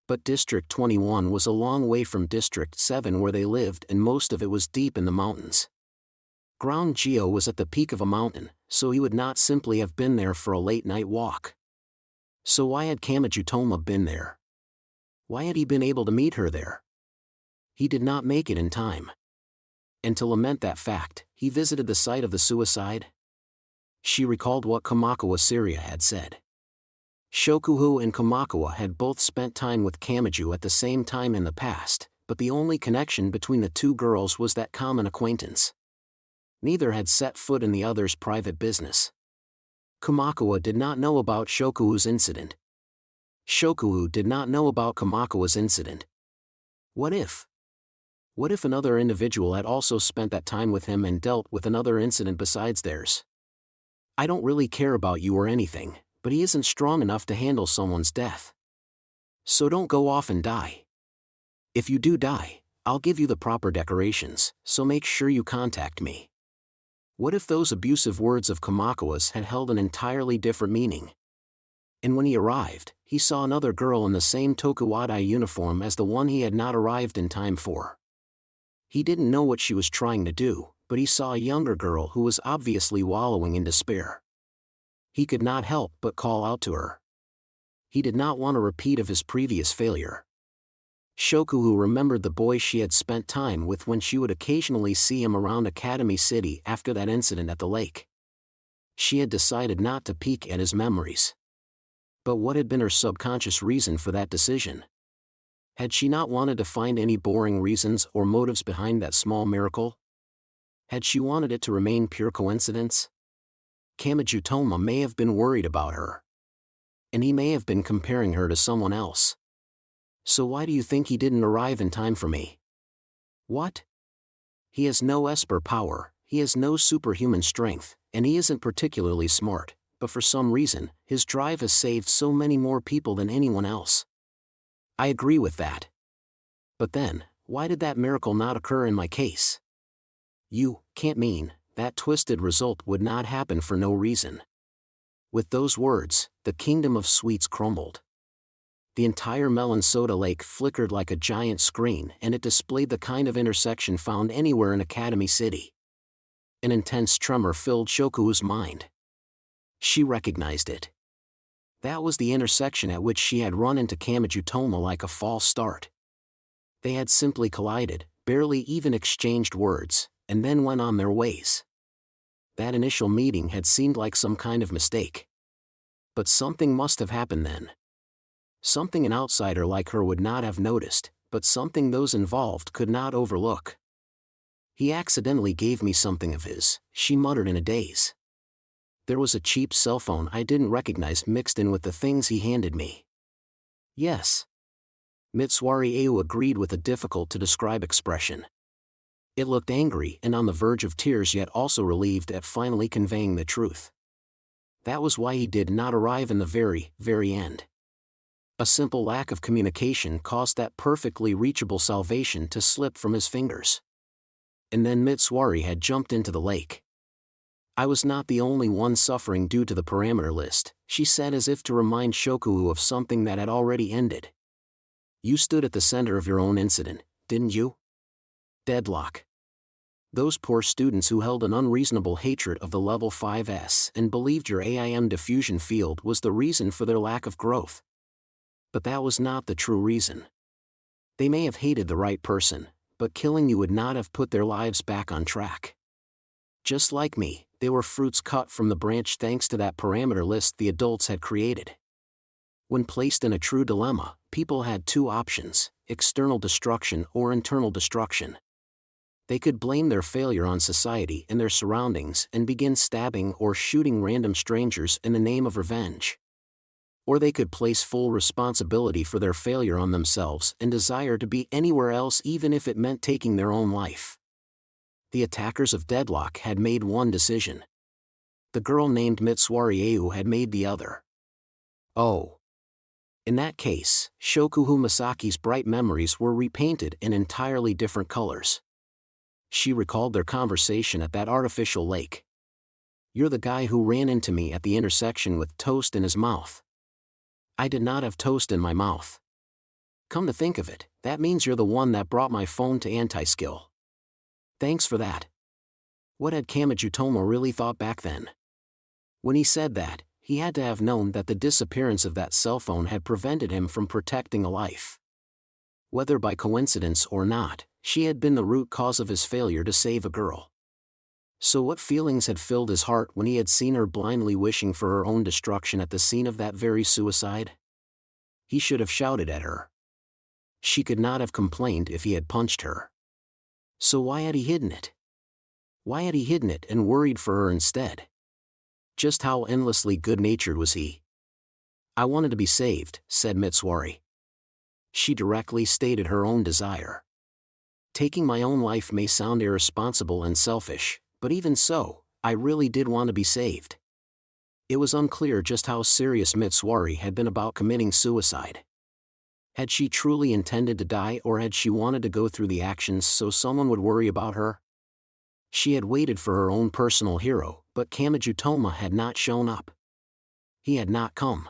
But District 21 was a long way from District 7 where they lived, and most of it was deep in the mountains. Ground Geo was at the peak of a mountain, so he would not simply have been there for a late-night walk. So why had Kamachi been there? Why had he been able to meet her there? He did not make it in time. And to lament that fact, he visited the site of the suicide. She recalled what Kamakawa Syria had said. Shokuhu and Kamakawa had both spent time with Kamaji at the same time in the past, but the only connection between the two girls was that common acquaintance. Neither had set foot in the other's private business. Kamakawa did not know about Shokuhu's incident. Shokuhu did not know about Kamakawa's incident. What if? What if another individual had also spent that time with him and dealt with another incident besides theirs? I don't really care about you or anything, but he isn't strong enough to handle someone's death. So don't go off and die. If you do die, I'll give you the proper decorations, so make sure you contact me. What if those abusive words of Kamakawa's had held an entirely different meaning? And when he arrived, he saw another girl in the same Tokuwadai uniform as the one he had not arrived in time for. He didn't know what she was trying to do, but he saw a younger girl who was obviously wallowing in despair. He could not help but call out to her. He did not want a repeat of his previous failure. Shokuhu remembered the boy she had spent time with when she would occasionally see him around Academy City after that incident at the lake. She had decided not to peek at his memories. But what had been her subconscious reason for that decision? Had she not wanted to find any boring reasons or motives behind that small miracle? Had she wanted it to remain pure coincidence? Kamachi may have been worried about her. And he may have been comparing her to someone else. So why do you think he didn't arrive in time for me? What? He has no Esper power, he has no superhuman strength, and he isn't particularly smart, but for some reason, his drive has saved so many more people than anyone else. I agree with that. But then, why did that miracle not occur in my case? You can't mean that twisted result would not happen for no reason. With those words, the kingdom of sweets crumbled. The entire melon soda lake flickered like a giant screen, and it displayed the kind of intersection found anywhere in Academy City. An intense tremor filled Shoku's mind. She recognized it. That was the intersection at which she had run into Kamachi like a false start. They had simply collided, barely even exchanged words, and then went on their ways. That initial meeting had seemed like some kind of mistake. But something must have happened then. Something an outsider like her would not have noticed, but something those involved could not overlook. He accidentally gave me something of his, she muttered in a daze. There was a cheap cell phone I didn't recognize mixed in with the things he handed me. Yes. Mitsuari Ayu agreed with a difficult-to-describe expression. It looked angry and on the verge of tears, yet also relieved at finally conveying the truth. That was why he did not arrive in the very, very end. A simple lack of communication caused that perfectly reachable salvation to slip from his fingers. And then Mitsuari had jumped into the lake. I was not the only one suffering due to the parameter list, she said as if to remind Shokuhu of something that had already ended. You stood at the center of your own incident, didn't you? Deadlock. Those poor students who held an unreasonable hatred of the level 5S and believed your AIM diffusion field was the reason for their lack of growth. But that was not the true reason. They may have hated the right person, but killing you would not have put their lives back on track. Just like me, they were fruits cut from the branch thanks to that parameter list the adults had created. When placed in a true dilemma, people had two options: external destruction or internal destruction. They could blame their failure on society and their surroundings and begin stabbing or shooting random strangers in the name of revenge. Or they could place full responsibility for their failure on themselves and desire to be anywhere else even if it meant taking their own life. The attackers of Deadlock had made one decision. The girl named Mitsuari Ayu had made the other. Oh. In that case, Shokuhu Masaki's bright memories were repainted in entirely different colors. She recalled their conversation at that artificial lake. "You're the guy who ran into me at the intersection with toast in his mouth." "I did not have toast in my mouth." "Come to think of it, that means you're the one that brought my phone to Anti-Skill." "Thanks for that." What had Kamijutoma really thought back then? When he said that, he had to have known that the disappearance of that cell phone had prevented him from protecting a life. Whether by coincidence or not, she had been the root cause of his failure to save a girl. So what feelings had filled his heart when he had seen her blindly wishing for her own destruction at the scene of that very suicide? He should have shouted at her. She could not have complained if he had punched her. So why had he hidden it? Why had he hidden it and worried for her instead? Just how endlessly good-natured was he? "I wanted to be saved," said Mitsuari. She directly stated her own desire. "Taking my own life may sound irresponsible and selfish, but even so, I really did want to be saved." It was unclear just how serious Mitsuari had been about committing suicide. Had she truly intended to die, or had she wanted to go through the actions so someone would worry about her? She had waited for her own personal hero, but Kamijutoma had not shown up. He had not come.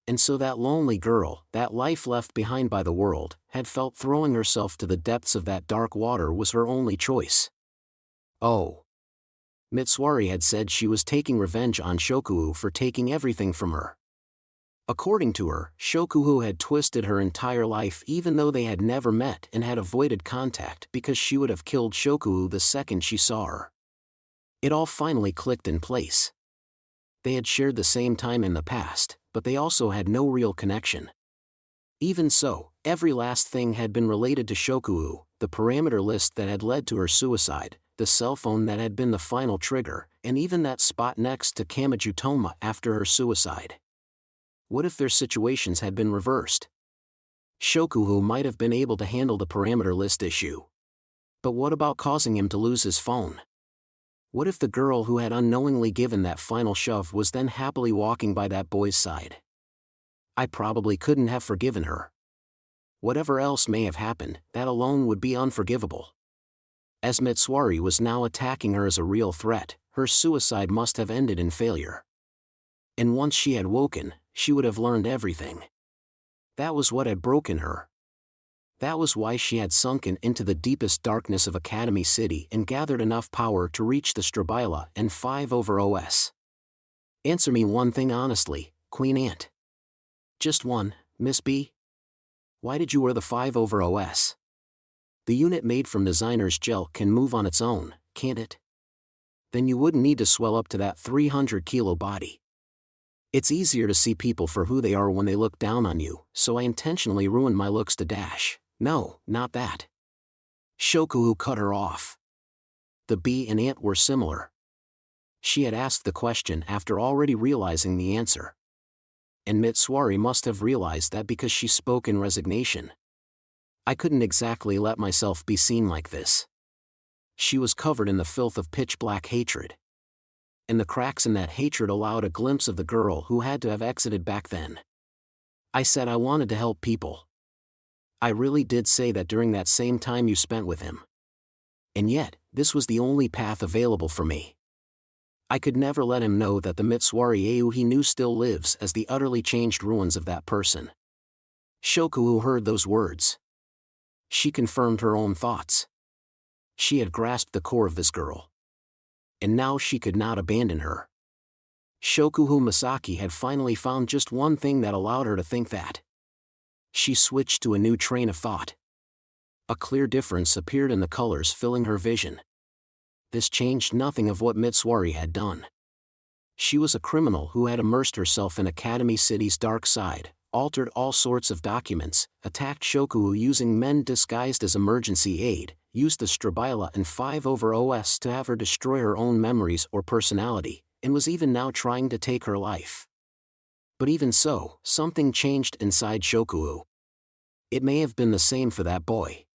And so that lonely girl, that life left behind by the world, had felt throwing herself to the depths of that dark water was her only choice. Oh. Mitsuari had said she was taking revenge on Shokuhu for taking everything from her. According to her, Shokuhu had twisted her entire life even though they had never met and had avoided contact because she would have killed Shokuhu the second she saw her. It all finally clicked in place. They had shared the same time in the past, but they also had no real connection. Even so, every last thing had been related to Shokuhu: the parameter list that had led to her suicide, the cell phone that had been the final trigger, and even that spot next to Kamijutoma after her suicide. What if their situations had been reversed? Shokuhu might have been able to handle the parameter list issue. But what about causing him to lose his phone? What if the girl who had unknowingly given that final shove was then happily walking by that boy's side? I probably couldn't have forgiven her. Whatever else may have happened, that alone would be unforgivable. As Mitsuari was now attacking her as a real threat, her suicide must have ended in failure. And once she had woken, she would have learned everything. That was what had broken her. That was why she had sunken into the deepest darkness of Academy City and gathered enough power to reach the Strabila and 5/OS. Answer me one thing honestly, Queen Ant. Just one, Miss B. Why did you wear the 5/OS? The unit made from designer's gel can move on its own, can't it? Then you wouldn't need to swell up to that 300-kilo body. It's easier to see people for who they are when they look down on you, so I intentionally ruined my looks to dash. No, not that. Shokuhu cut her off. The bee and ant were similar. She had asked the question after already realizing the answer. And Mitsuari must have realized that because she spoke in resignation. I couldn't exactly let myself be seen like this. She was covered in the filth of pitch-black hatred. And the cracks in that hatred allowed a glimpse of the girl who had to have exited back then. I said I wanted to help people. I really did say that during that same time you spent with him. And yet, this was the only path available for me. I could never let him know that the Mitsuari Au he knew still lives as the utterly changed ruins of that person. Shokuhu heard those words. She confirmed her own thoughts. She had grasped the core of this girl. And now she could not abandon her. Shokuhu Masaki had finally found just one thing that allowed her to think that. She switched to a new train of thought. A clear difference appeared in the colors filling her vision. This changed nothing of what Mitsuari had done. She was a criminal who had immersed herself in Academy City's dark side, altered all sorts of documents, attacked Shokuhu using men disguised as emergency aid, used the Strabila and 5/OS to have her destroy her own memories or personality, and was even now trying to take her life. But even so, something changed inside Shokuhu. It may have been the same for that boy.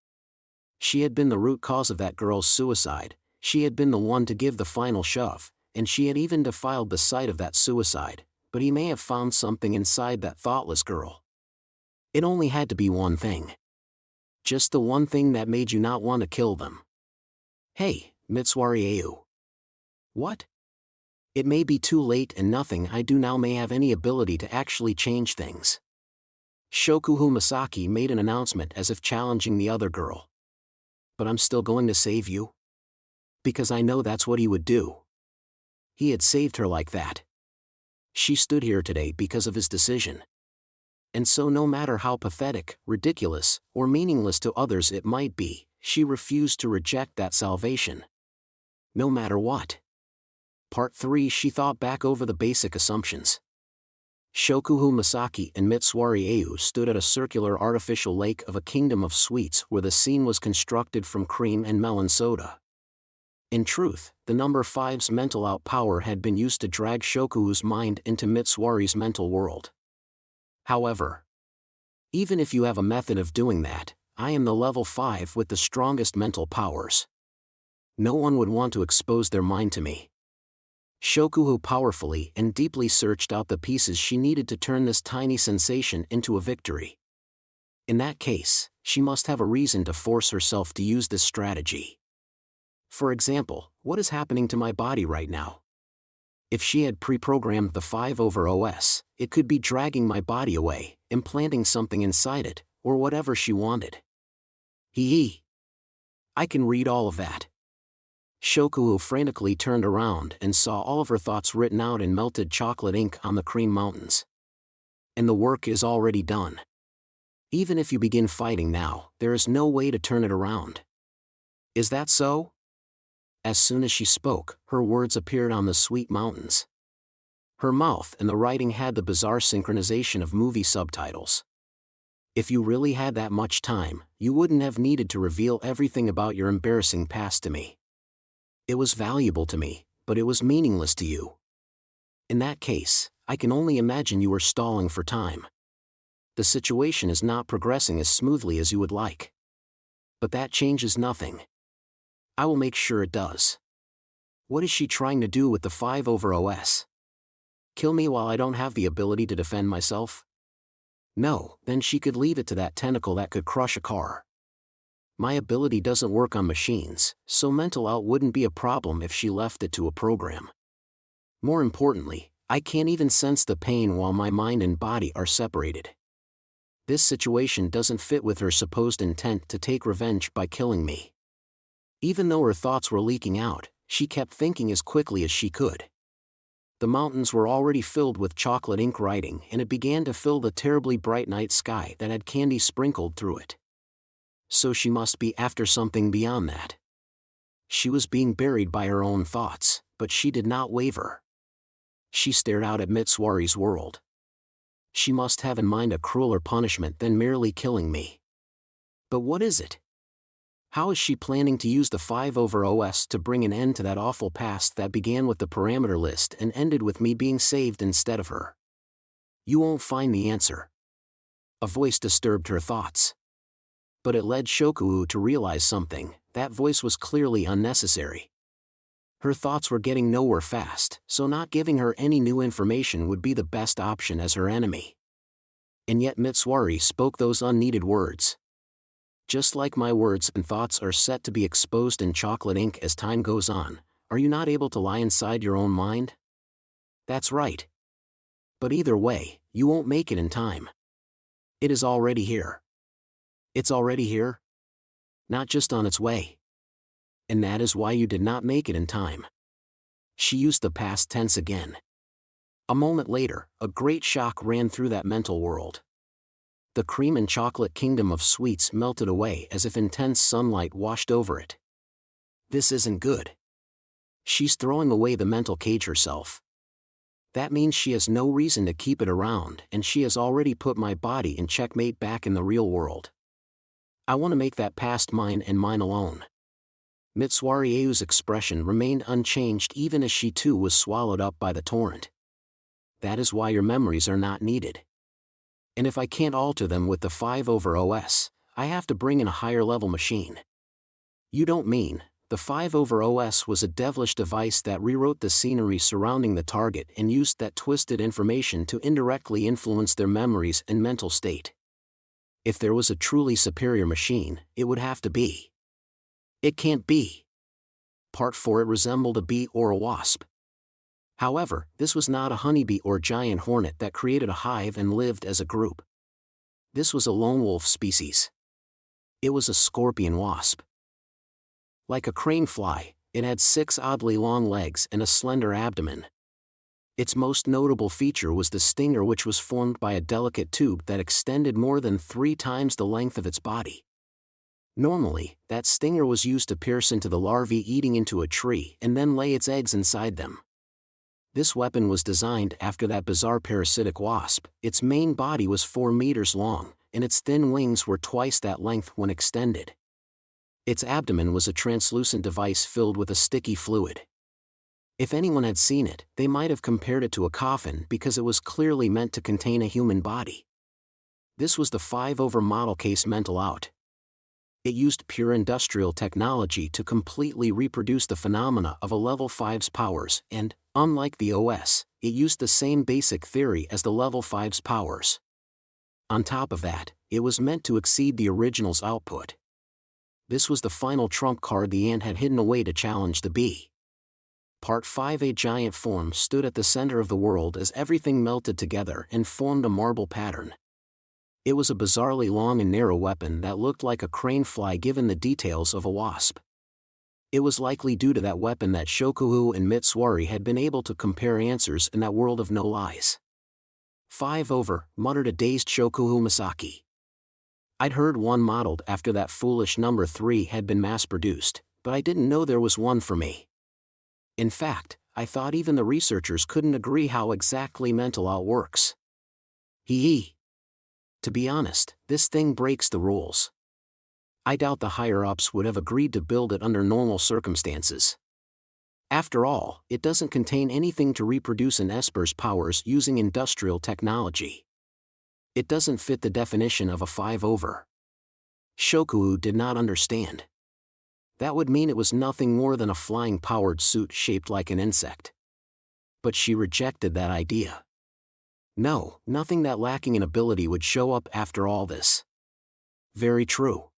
She had been the root cause of that girl's suicide, she had been the one to give the final shove, and she had even defiled the site of that suicide, but he may have found something inside that thoughtless girl. It only had to be one thing. Just the one thing that made you not want to kill them. Hey, Mitsuari Ayu. What? It may be too late and nothing I do now may have any ability to actually change things. Shokuhu Masaki made an announcement as if challenging the other girl. But I'm still going to save you? Because I know that's what he would do. He had saved her like that. She stood here today because of his decision. And so no matter how pathetic, ridiculous, or meaningless to others it might be, she refused to reject that salvation. No matter what. Part 3. She thought back over the basic assumptions. Shokuhu Masaki and Mitsuari Ayu stood at a circular artificial lake of a kingdom of sweets where the scene was constructed from cream and melon soda. In truth, the number 5's mental outpower had been used to drag Shokuhu's mind into Mitsuari's mental world. However, even if you have a method of doing that, I am the level 5 with the strongest mental powers. No one would want to expose their mind to me. Shokuhu powerfully and deeply searched out the pieces she needed to turn this tiny sensation into a victory. In that case, she must have a reason to force herself to use this strategy. For example, what is happening to my body right now? If she had pre-programmed the 5 over OS, it could be dragging my body away, implanting something inside it, or whatever she wanted. Hee. I can read all of that. Shokuhu frantically turned around and saw all of her thoughts written out in melted chocolate ink on the cream mountains. And the work is already done. Even if you begin fighting now, there is no way to turn it around. Is that so? As soon as she spoke, her words appeared on the sweet mountains. Her mouth and the writing had the bizarre synchronization of movie subtitles. If you really had that much time, you wouldn't have needed to reveal everything about your embarrassing past to me. It was valuable to me, but it was meaningless to you. In that case, I can only imagine you were stalling for time. The situation is not progressing as smoothly as you would like. But that changes nothing. I will make sure it does. What is she trying to do with the 5 over OS? Kill me while I don't have the ability to defend myself? No, then she could leave it to that tentacle that could crush a car. My ability doesn't work on machines, so mental out wouldn't be a problem if she left it to a program. More importantly, I can't even sense the pain while my mind and body are separated. This situation doesn't fit with her supposed intent to take revenge by killing me. Even though her thoughts were leaking out, she kept thinking as quickly as she could. The mountains were already filled with chocolate ink writing and it began to fill the terribly bright night sky that had candy sprinkled through it. So she must be after something beyond that. She was being buried by her own thoughts, but she did not waver. She stared out at Mitsuari's world. She must have in mind a crueler punishment than merely killing me. But what is it? How is she planning to use the 5 over OS to bring an end to that awful past that began with the parameter list and ended with me being saved instead of her? You won't find the answer. A voice disturbed her thoughts. But it led Shokuhu to realize something. That voice was clearly unnecessary. Her thoughts were getting nowhere fast, so not giving her any new information would be the best option as her enemy. And yet Mitsuari spoke those unneeded words. Just like my words and thoughts are set to be exposed in chocolate ink as time goes on, are you not able to lie inside your own mind? That's right. But either way, you won't make it in time. It is already here. It's already here? Not just on its way. And that is why you did not make it in time. She used the past tense again. A moment later, a great shock ran through that mental world. The cream and chocolate kingdom of sweets melted away as if intense sunlight washed over it. This isn't good. She's throwing away the mental cage herself. That means she has no reason to keep it around and she has already put my body in checkmate back in the real world. I want to make that past mine and mine alone. Mitsuari Ayu's expression remained unchanged even as she too was swallowed up by the torrent. That is why your memories are not needed. And if I can't alter them with the 5 over OS, I have to bring in a higher level machine. You don't mean, the 5 over OS was a devilish device that rewrote the scenery surrounding the target and used that twisted information to indirectly influence their memories and mental state. If there was a truly superior machine, it would have to be. It can't be. Part 4. It resembled a bee or a wasp. However, this was not a honeybee or giant hornet that created a hive and lived as a group. This was a lone wolf species. It was a scorpion wasp. Like a crane fly, it had 6 oddly long legs and a slender abdomen. Its most notable feature was the stinger, which was formed by a delicate tube that extended more than 3 times the length of its body. Normally, that stinger was used to pierce into the larvae eating into a tree and then lay its eggs inside them. This weapon was designed after that bizarre parasitic wasp. Its main body was 4 meters long, and its thin wings were twice that length when extended. Its abdomen was a translucent device filled with a sticky fluid. If anyone had seen it, they might have compared it to a coffin because it was clearly meant to contain a human body. This was the 5-over model case mental out. It used pure industrial technology to completely reproduce the phenomena of a level 5's powers and, unlike the OS, it used the same basic theory as the level 5's powers. On top of that, it was meant to exceed the original's output. This was the final trump card the ant had hidden away to challenge the bee. Part 5. A giant form stood at the center of the world as everything melted together and formed a marble pattern. It was a bizarrely long and narrow weapon that looked like a crane fly given the details of a wasp. It was likely due to that weapon that Shokuhu and Mitswari had been able to compare answers in that world of no lies. 5 over, muttered a dazed Shokuhu Masaki. I'd heard one modeled after that foolish number 3 had been mass-produced, but I didn't know there was one for me. In fact, I thought even the researchers couldn't agree how exactly mental out works. Hee. To be honest, this thing breaks the rules. I doubt the higher-ups would have agreed to build it under normal circumstances. After all, it doesn't contain anything to reproduce an Esper's powers using industrial technology. It doesn't fit the definition of a 5 over. Shokuhu did not understand. That would mean it was nothing more than a flying-powered suit shaped like an insect. But she rejected that idea. No, nothing that lacking in ability would show up after all this. Very true.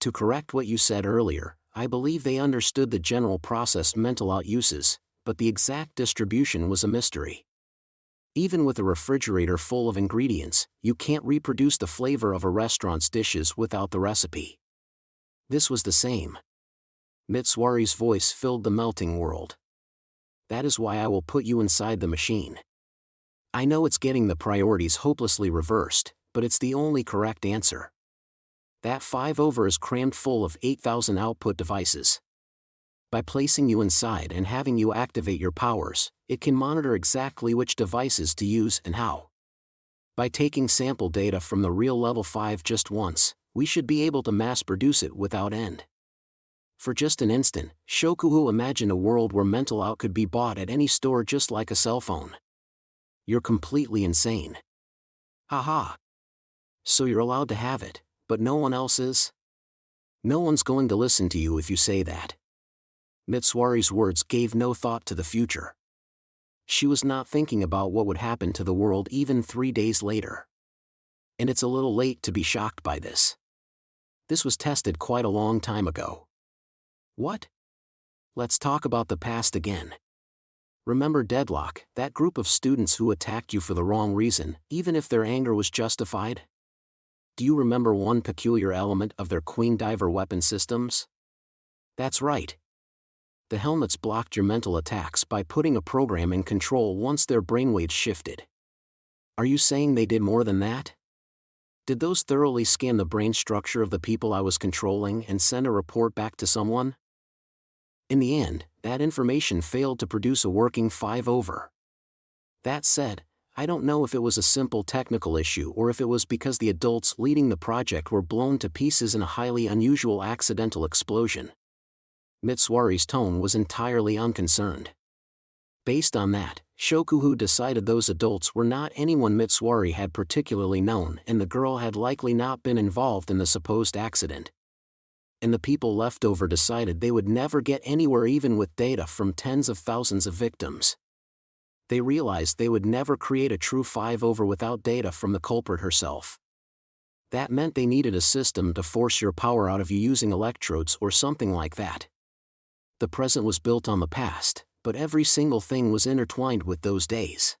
To correct what you said earlier, I believe they understood the general process mental out uses, but the exact distribution was a mystery. Even with a refrigerator full of ingredients, you can't reproduce the flavor of a restaurant's dishes without the recipe. This was the same. Mitswari's voice filled the melting world. That is why I will put you inside the machine. I know it's getting the priorities hopelessly reversed, but it's the only correct answer. That 5 over is crammed full of 8,000 output devices. By placing you inside and having you activate your powers, it can monitor exactly which devices to use and how. By taking sample data from the real level 5 just once, we should be able to mass produce it without end. For just an instant, Shokuhu imagined a world where mental out could be bought at any store just like a cell phone. You're completely insane. Haha. So you're allowed to have it, but no one else is? No one's going to listen to you if you say that. Mitswari's words gave no thought to the future. She was not thinking about what would happen to the world even 3 days later. And it's a little late to be shocked by this. This was tested quite a long time ago. What? Let's talk about the past again. Remember Deadlock, that group of students who attacked you for the wrong reason, even if their anger was justified? Do you remember one peculiar element of their Queen Diver weapon systems? That's right. The helmets blocked your mental attacks by putting a program in control once their brainwaves shifted. Are you saying they did more than that? Did those thoroughly scan the brain structure of the people I was controlling and send a report back to someone? In the end, that information failed to produce a working 5 over. That said, I don't know if it was a simple technical issue or if it was because the adults leading the project were blown to pieces in a highly unusual accidental explosion. Mitswari's tone was entirely unconcerned. Based on that, Shokuhu decided those adults were not anyone Mitswari had particularly known and the girl had likely not been involved in the supposed accident. And the people left over decided they would never get anywhere even with data from tens of thousands of victims. They realized they would never create a true 5 over without data from the culprit herself. That meant they needed a system to force your power out of you using electrodes or something like that. The present was built on the past, but every single thing was intertwined with those days.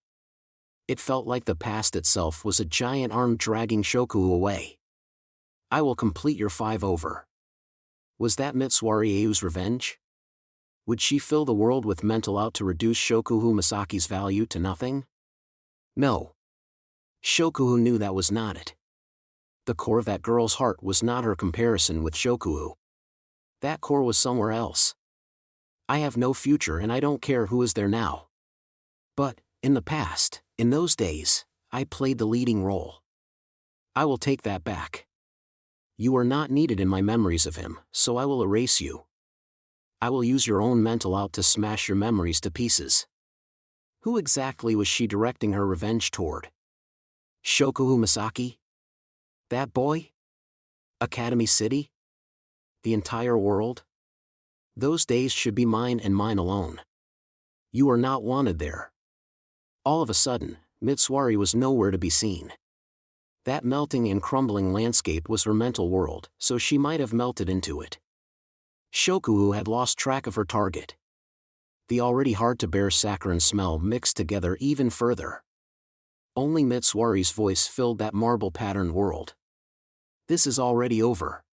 It felt like the past itself was a giant arm dragging Shokuhu away. I will complete your 5-over. Was that Mitsuari Eiu's revenge? Would she fill the world with mental out to reduce Shokuhu Masaki's value to nothing? No. Shokuhu knew that was not it. The core of that girl's heart was not her comparison with Shokuhu. That core was somewhere else. I have no future and I don't care who is there now. But, in the past, in those days, I played the leading role. I will take that back. You are not needed in my memories of him, so I will erase you. I will use your own mental out to smash your memories to pieces. Who exactly was she directing her revenge toward? Shokuhu Masaki? That boy? Academy City? The entire world? Those days should be mine and mine alone. You are not wanted there. All of a sudden, Mitsuari was nowhere to be seen. That melting and crumbling landscape was her mental world, so she might have melted into it. Shokuhu had lost track of her target. The already hard-to-bear saccharine smell mixed together even further. Only Mitsuari's voice filled that marble-patterned world. This is already over.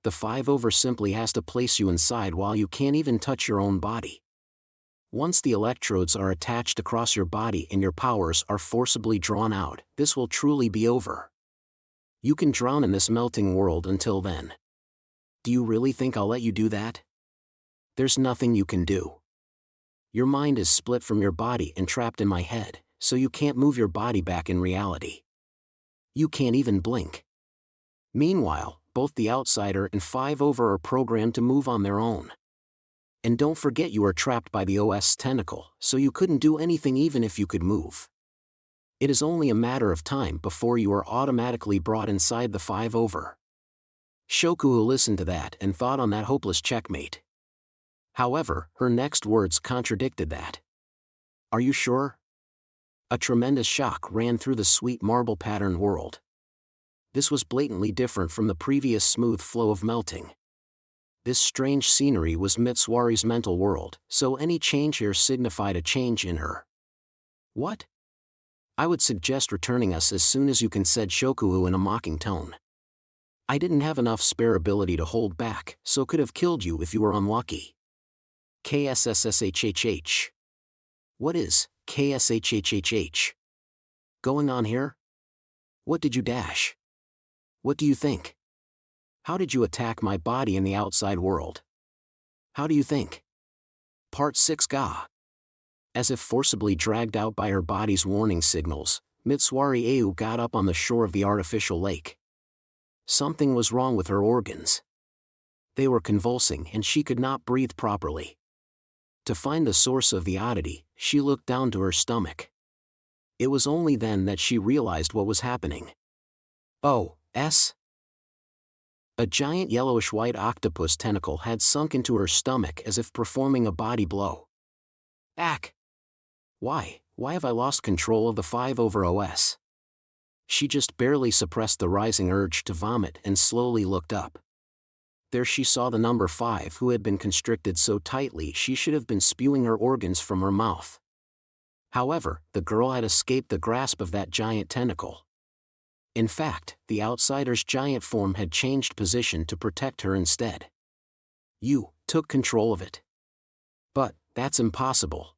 The 5-over simply has to place you inside while you can't even touch your own body. Once the electrodes are attached across your body and your powers are forcibly drawn out, this will truly be over. You can drown in this melting world until then. Do you really think I'll let you do that? There's nothing you can do. Your mind is split from your body and trapped in my head, so you can't move your body back in reality. You can't even blink. Meanwhile, both the outsider and 5-over are programmed to move on their own. And don't forget you are trapped by the OS tentacle, so you couldn't do anything even if you could move. It is only a matter of time before you are automatically brought inside the 5-over. Shokuhu listened to that and thought on that hopeless checkmate. However, her next words contradicted that. Are you sure? A tremendous shock ran through the sweet marble-patterned world. This was blatantly different from the previous smooth flow of melting. This strange scenery was Mitsuari's mental world, so any change here signified a change in her. What? I would suggest returning us as soon as you can, said Shokuhu in a mocking tone. I didn't have enough spare ability to hold back, so could have killed you if you were unlucky. KSSSHHH. What is KSHHHH going on here? What did you dash? What do you think? How did you attack my body in the outside world? How do you think? Part 6 Ga. As if forcibly dragged out by her body's warning signals, Mitsuari Eiu got up on the shore of the artificial lake. Something was wrong with her organs. They were convulsing and she could not breathe properly. To find the source of the oddity, she looked down to her stomach. It was only then that she realized what was happening. Oh, S? A giant yellowish-white octopus tentacle had sunk into her stomach as if performing a body blow. Ack! Why have I lost control of the 5-over OS? She just barely suppressed the rising urge to vomit and slowly looked up. There she saw the number 5 who had been constricted so tightly she should have been spewing her organs from her mouth. However, the girl had escaped the grasp of that giant tentacle. In fact, the outsider's giant form had changed position to protect her instead. You took control of it. But that's impossible.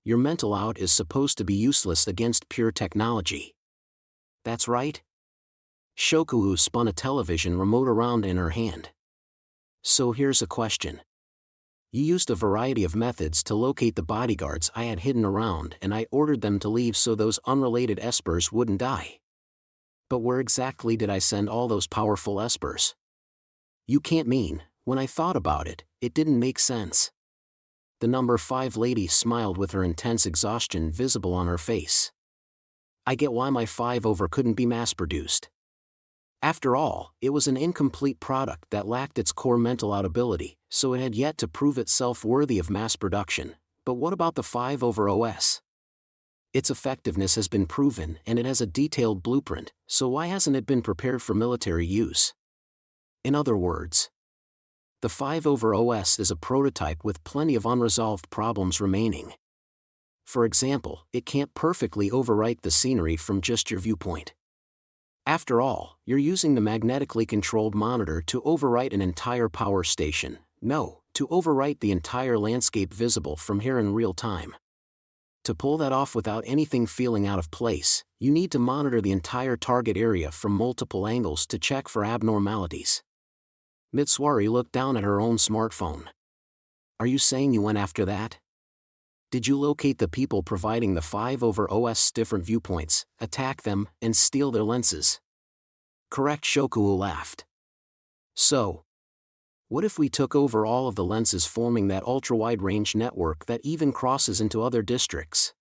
Your mental out is supposed to be useless against pure technology. That's right? Shokuhu spun a television remote around in her hand. So here's a question. You used a variety of methods to locate the bodyguards I had hidden around, and I ordered them to leave so those unrelated espers wouldn't die. But where exactly did I send all those powerful espers? You can't mean, when I thought about it, it didn't make sense. The number 5 lady smiled with her intense exhaustion visible on her face. I get why my 5-over couldn't be mass-produced. After all, it was an incomplete product that lacked its core mental out ability, so it had yet to prove itself worthy of mass production. But what about the 5-over OS? Its effectiveness has been proven and it has a detailed blueprint, so why hasn't it been prepared for military use? In other words, the 5 over OS is a prototype with plenty of unresolved problems remaining. For example, it can't perfectly overwrite the scenery from just your viewpoint. After all, you're using the magnetically controlled monitor to overwrite an entire power station, no, to overwrite the entire landscape visible from here in real time. To pull that off without anything feeling out of place, you need to monitor the entire target area from multiple angles to check for abnormalities. Mitsuari looked down at her own smartphone. Are you saying you went after that? Did you locate the people providing the 5 over OS different viewpoints, attack them, and steal their lenses? Correct, Shokuo laughed. So, what if we took over all of the lenses forming that ultra-wide-range network that even crosses into other districts?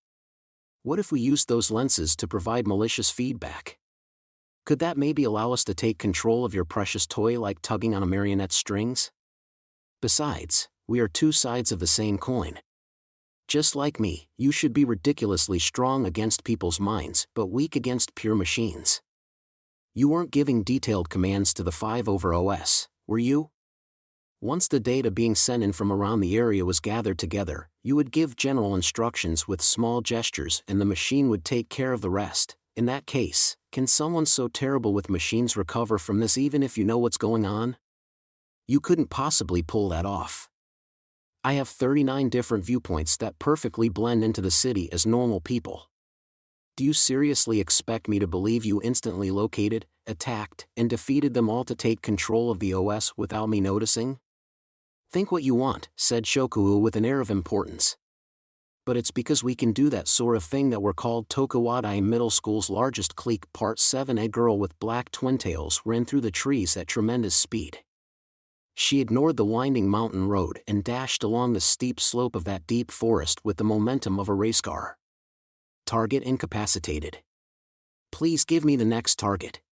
What if we used those lenses to provide malicious feedback? Could that maybe allow us to take control of your precious toy like tugging on a marionette's strings? Besides, we are two sides of the same coin. Just like me, you should be ridiculously strong against people's minds but weak against pure machines. You weren't giving detailed commands to the 5 over OS, were you? Once the data being sent in from around the area was gathered together, you would give general instructions with small gestures and the machine would take care of the rest. In that case, can someone so terrible with machines recover from this even if you know what's going on? You couldn't possibly pull that off. I have 39 different viewpoints that perfectly blend into the city as normal people. Do you seriously expect me to believe you instantly located, attacked, and defeated them all to take control of the OS without me noticing? Think what you want, said Shokuo with an air of importance. But it's because we can do that sort of thing that we're called Tokuwadai Middle School's largest clique. Part 7. A girl with black twin tails ran through the trees at tremendous speed. She ignored the winding mountain road and dashed along the steep slope of that deep forest with the momentum of a race car. Target incapacitated. Please give me the next target.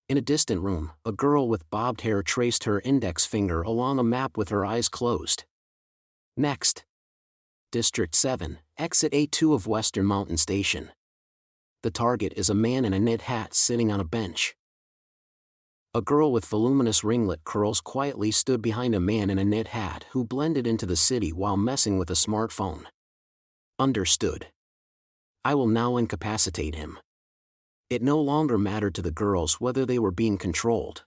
In a distant room, a girl with bobbed hair traced her index finger along a map with her eyes closed. Next. District 7, Exit A2 of Western Mountain Station. The target is a man in a knit hat sitting on a bench. A girl with voluminous ringlet curls quietly stood behind a man in a knit hat who blended into the city while messing with a smartphone. Understood. I will now incapacitate him. It no longer mattered to the girls whether they were being controlled.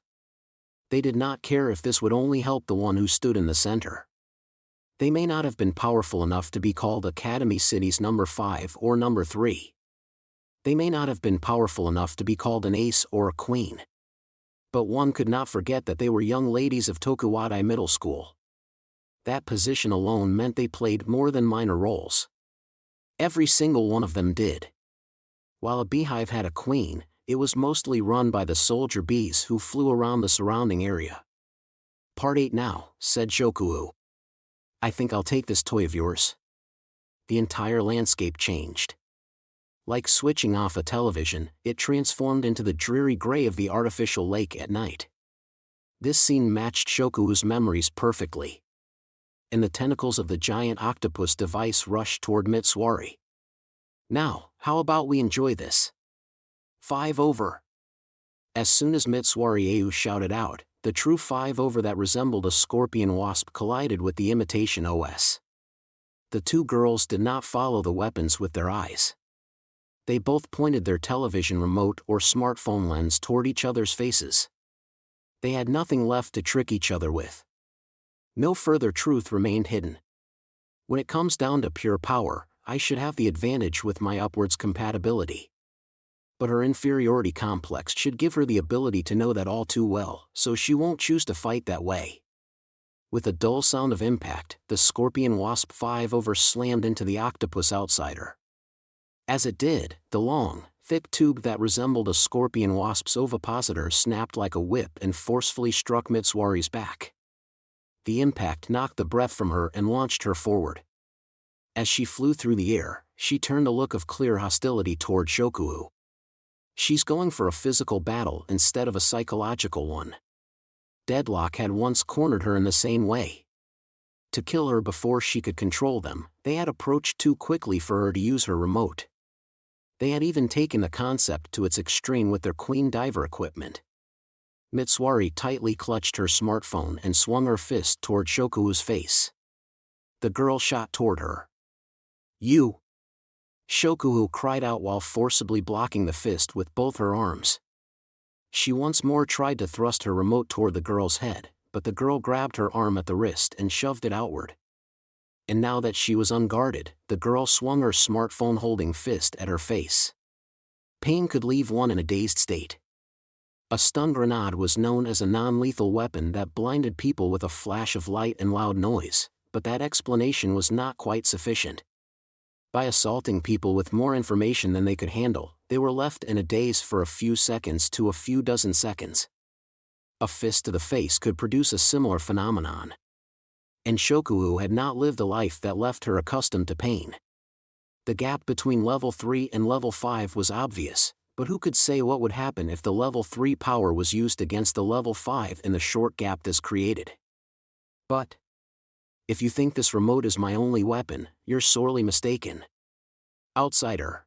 They did not care if this would only help the one who stood in the center. They may not have been powerful enough to be called Academy City's number 5 or number 3. They may not have been powerful enough to be called an ace or a queen. But one could not forget that they were young ladies of Tokuwadai Middle School. That position alone meant they played more than minor roles. Every single one of them did. While a beehive had a queen, it was mostly run by the soldier bees who flew around the surrounding area. Part 8 now, said Shokuo. I think I'll take this toy of yours. The entire landscape changed. Like switching off a television, it transformed into the dreary gray of the artificial lake at night. This scene matched Shokuo's memories perfectly. And the tentacles of the giant octopus device rushed toward Mitsuari. Now, how about we enjoy this? 5 over. As soon as Mitsuari Ayu shouted out, the true 5 over that resembled a scorpion wasp collided with the imitation OS. The two girls did not follow the weapons with their eyes. They both pointed their television remote or smartphone lens toward each other's faces. They had nothing left to trick each other with. No further truth remained hidden. When it comes down to pure power, I should have the advantage with my upwards compatibility. But her inferiority complex should give her the ability to know that all too well, so she won't choose to fight that way. With a dull sound of impact, the scorpion wasp 5 over slammed into the octopus outsider. As it did, the long, thick tube that resembled a scorpion wasp's ovipositor snapped like a whip and forcefully struck Mitsuari's back. The impact knocked the breath from her and launched her forward. As she flew through the air, she turned a look of clear hostility toward Shokuo. She's going for a physical battle instead of a psychological one. Deadlock had once cornered her in the same way. To kill her before she could control them, they had approached too quickly for her to use her remote. They had even taken the concept to its extreme with their queen diver equipment. Mitsuari tightly clutched her smartphone and swung her fist toward Shoku's face. The girl shot toward her. "You!" Shoku cried out while forcibly blocking the fist with both her arms. She once more tried to thrust her remote toward the girl's head, but the girl grabbed her arm at the wrist and shoved it outward. And now that she was unguarded, the girl swung her smartphone-holding fist at her face. Pain could leave one in a dazed state. A stun grenade was known as a non-lethal weapon that blinded people with a flash of light and loud noise, but that explanation was not quite sufficient. By assaulting people with more information than they could handle, they were left in a daze for a few seconds to a few dozen seconds. A fist to the face could produce a similar phenomenon. And Shoku had not lived a life that left her accustomed to pain. The gap between level 3 and level 5 was obvious, but who could say what would happen if the level 3 power was used against the level 5 in the short gap this created? But if you think this remote is my only weapon, you're sorely mistaken. Outsider.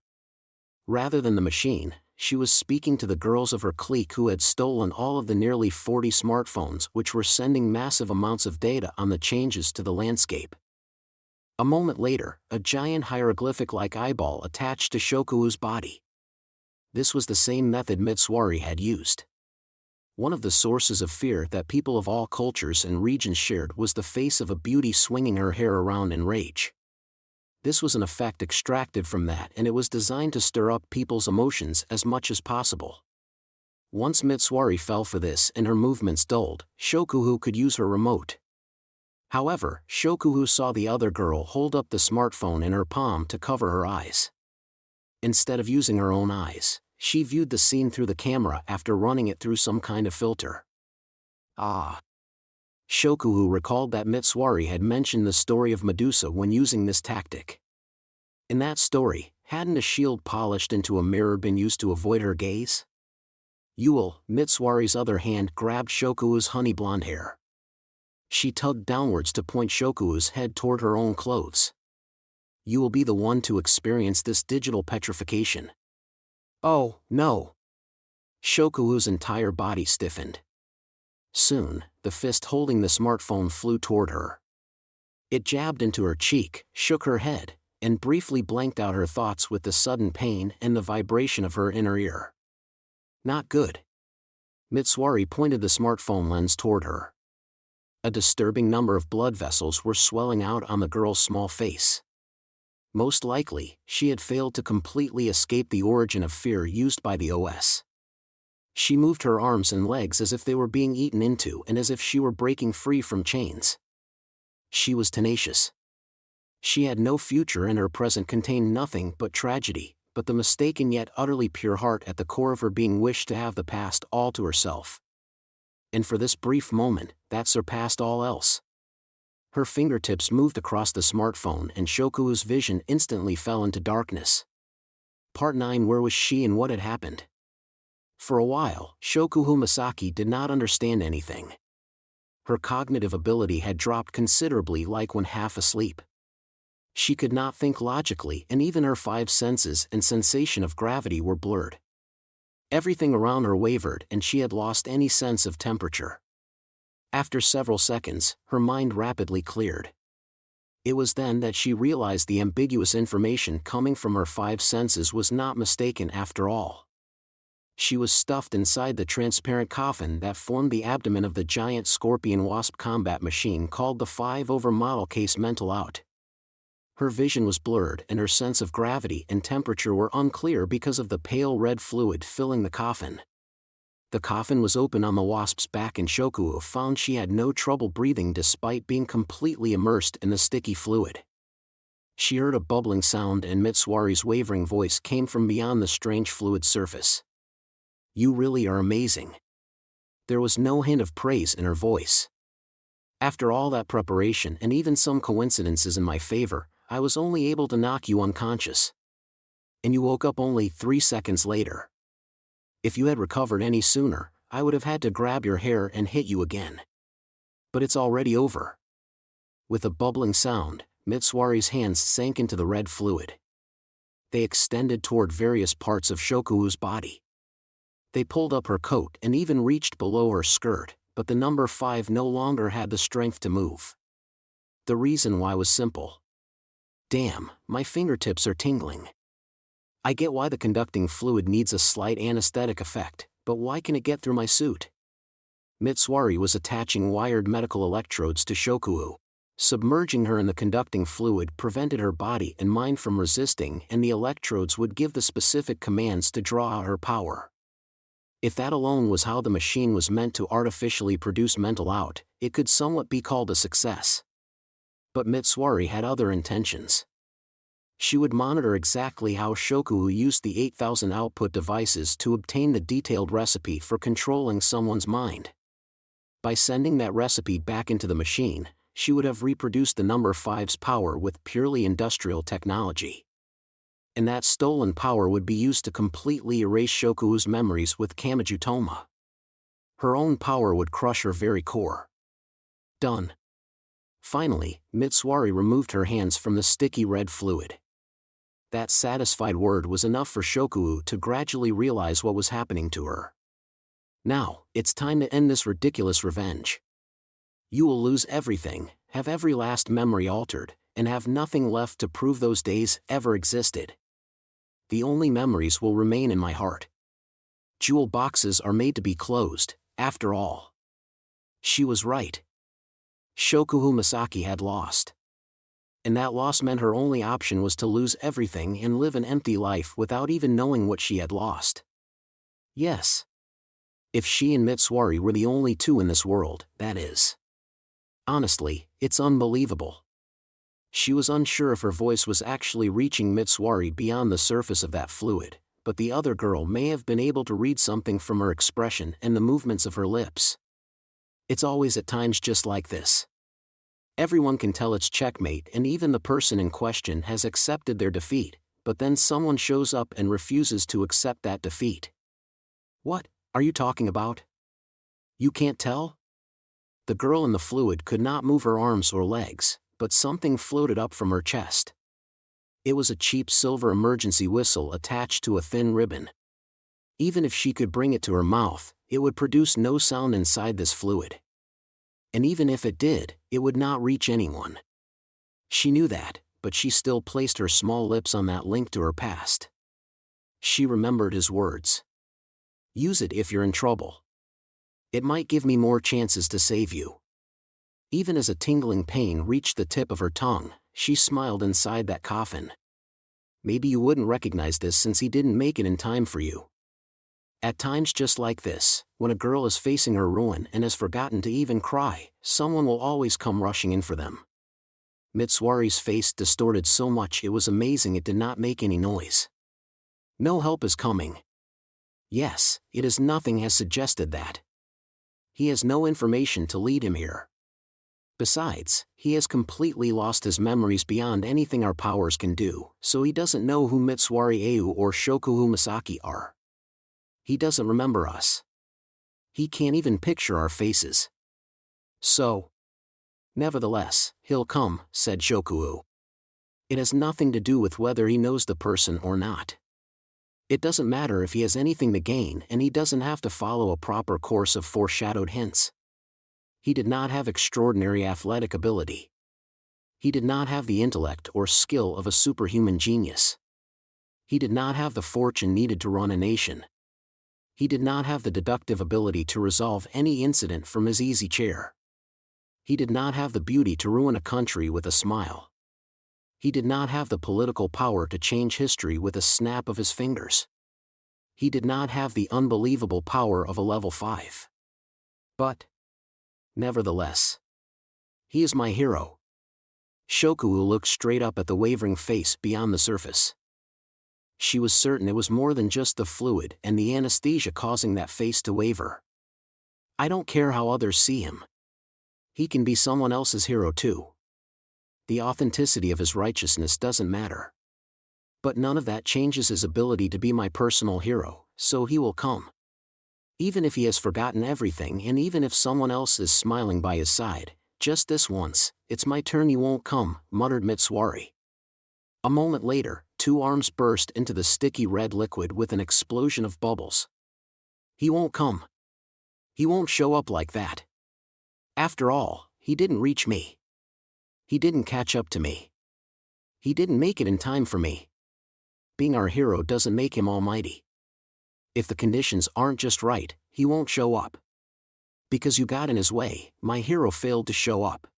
Rather than the machine, she was speaking to the girls of her clique who had stolen all of the nearly 40 smartphones which were sending massive amounts of data on the changes to the landscape. A moment later, a giant hieroglyphic-like eyeball attached to Shoku's body. This was the same method Mitsuari had used. One of the sources of fear that people of all cultures and regions shared was the face of a beauty swinging her hair around in rage. This was an effect extracted from that, and it was designed to stir up people's emotions as much as possible. Once Mitsuari fell for this and her movements dulled, Shoku could use her remote. However, Shoku saw the other girl hold up the smartphone in her palm to cover her eyes. Instead of using her own eyes, she viewed the scene through the camera after running it through some kind of filter. Ah! Shoku recalled that Mitsuari had mentioned the story of Medusa when using this tactic. In that story, hadn't a shield polished into a mirror been used to avoid her gaze? Mitsuari's other hand grabbed Shoku's honey blonde hair. She tugged downwards to point Shoku's head toward her own clothes. You will be the one to experience this digital petrification. Oh, no! Shoku's entire body stiffened. Soon, the fist holding the smartphone flew toward her. It jabbed into her cheek, shook her head, and briefly blanked out her thoughts with the sudden pain and the vibration of her inner ear. Not good. Mitsuari pointed the smartphone lens toward her. A disturbing number of blood vessels were swelling out on the girl's small face. Most likely, she had failed to completely escape the origin of fear used by the OS. She moved her arms and legs as if they were being eaten into and as if she were breaking free from chains. She was tenacious. She had no future and her present contained nothing but tragedy, but the mistaken yet utterly pure heart at the core of her being wished to have the past all to herself. And for this brief moment, that surpassed all else. Her fingertips moved across the smartphone and Shoku's vision instantly fell into darkness. Part 9. Where was she and what had happened? For a while, Shoku Masaki did not understand anything. Her cognitive ability had dropped considerably, like when half asleep. She could not think logically, and even her 5 senses and sensation of gravity were blurred. Everything around her wavered and she had lost any sense of temperature. After several seconds, her mind rapidly cleared. It was then that she realized the ambiguous information coming from her 5 senses was not mistaken after all. She was stuffed inside the transparent coffin that formed the abdomen of the giant scorpion wasp combat machine called the 5-over model case mental out. Her vision was blurred and her sense of gravity and temperature were unclear because of the pale red fluid filling the coffin. The coffin was open on the wasp's back and Shoku found she had no trouble breathing despite being completely immersed in the sticky fluid. She heard a bubbling sound and Mitsuari's wavering voice came from beyond the strange fluid surface. You really are amazing. There was no hint of praise in her voice. After all that preparation and even some coincidences in my favor, I was only able to knock you unconscious. And you woke up only 3 seconds later. If you had recovered any sooner, I would have had to grab your hair and hit you again. But it's already over. With a bubbling sound, Mitsuari's hands sank into the red fluid. They extended toward various parts of Shoku's body. They pulled up her coat and even reached below her skirt, but the number 5 no longer had the strength to move. The reason why was simple. Damn, my fingertips are tingling. I get why the conducting fluid needs a slight anesthetic effect, but why can it get through my suit? Mitsuari was attaching wired medical electrodes to Shoku. Submerging her in the conducting fluid prevented her body and mind from resisting, and the electrodes would give the specific commands to draw out her power. If that alone was how the machine was meant to artificially produce mental out, it could somewhat be called a success. But Mitsuari had other intentions. She would monitor exactly how Shoku used the 8,000 output devices to obtain the detailed recipe for controlling someone's mind. By sending that recipe back into the machine, she would have reproduced the number 5's power with purely industrial technology. And that stolen power would be used to completely erase Shoku's memories with Kamachi Toma. Her own power would crush her very core. Done. Finally, Mitsuari removed her hands from the sticky red fluid. That satisfied word was enough for Shoku to gradually realize what was happening to her. Now, it's time to end this ridiculous revenge. You will lose everything, have every last memory altered, and have nothing left to prove those days ever existed. The only memories will remain in my heart. Jewel boxes are made to be closed, after all. She was right. Shoku Misaki had lost. And that loss meant her only option was to lose everything and live an empty life without even knowing what she had lost. Yes. If she and Mitsuari were the only two in this world, that is. Honestly, it's unbelievable. She was unsure if her voice was actually reaching Mitsuari beyond the surface of that fluid, but the other girl may have been able to read something from her expression and the movements of her lips. It's always at times just like this. Everyone can tell it's checkmate and even the person in question has accepted their defeat, but then someone shows up and refuses to accept that defeat. What are you talking about? You can't tell? The girl in the fluid could not move her arms or legs, but something floated up from her chest. It was a cheap silver emergency whistle attached to a thin ribbon. Even if she could bring it to her mouth, it would produce no sound inside this fluid. And even if it did, it would not reach anyone. She knew that, but she still placed her small lips on that link to her past. She remembered his words. Use it if you're in trouble. It might give me more chances to save you. Even as a tingling pain reached the tip of her tongue, she smiled inside that coffin. Maybe you wouldn't recognize this since he didn't make it in time for you. At times just like this, when a girl is facing her ruin and has forgotten to even cry, someone will always come rushing in for them. Mitsuari's face distorted so much it was amazing it did not make any noise. No help is coming. Yes, it is nothing has suggested that. He has no information to lead him here. Besides, he has completely lost his memories beyond anything our powers can do, so he doesn't know who Mitsuari Ayu or Shoku Misaki are. He doesn't remember us. He can't even picture our faces. So. Nevertheless, he'll come, said Shoku. It has nothing to do with whether he knows the person or not. It doesn't matter if he has anything to gain and he doesn't have to follow a proper course of foreshadowed hints. He did not have extraordinary athletic ability. He did not have the intellect or skill of a superhuman genius. He did not have the fortune needed to run a nation. He did not have the deductive ability to resolve any incident from his easy chair. He did not have the beauty to ruin a country with a smile. He did not have the political power to change history with a snap of his fingers. He did not have the unbelievable power of a level 5. But, nevertheless, he is my hero. Shoku looked straight up at the wavering face beyond the surface. She was certain it was more than just the fluid and the anesthesia causing that face to waver. I don't care how others see him. He can be someone else's hero too. The authenticity of his righteousness doesn't matter. But none of that changes his ability to be my personal hero, so he will come. Even if he has forgotten everything and even if someone else is smiling by his side, just this once, it's my turn he won't come, muttered Mitsuari. A moment later, 2 arms burst into the sticky red liquid with an explosion of bubbles. He won't come. He won't show up like that. After all, he didn't reach me. He didn't catch up to me. He didn't make it in time for me. Being our hero doesn't make him almighty. If the conditions aren't just right, he won't show up. Because you got in his way, my hero failed to show up.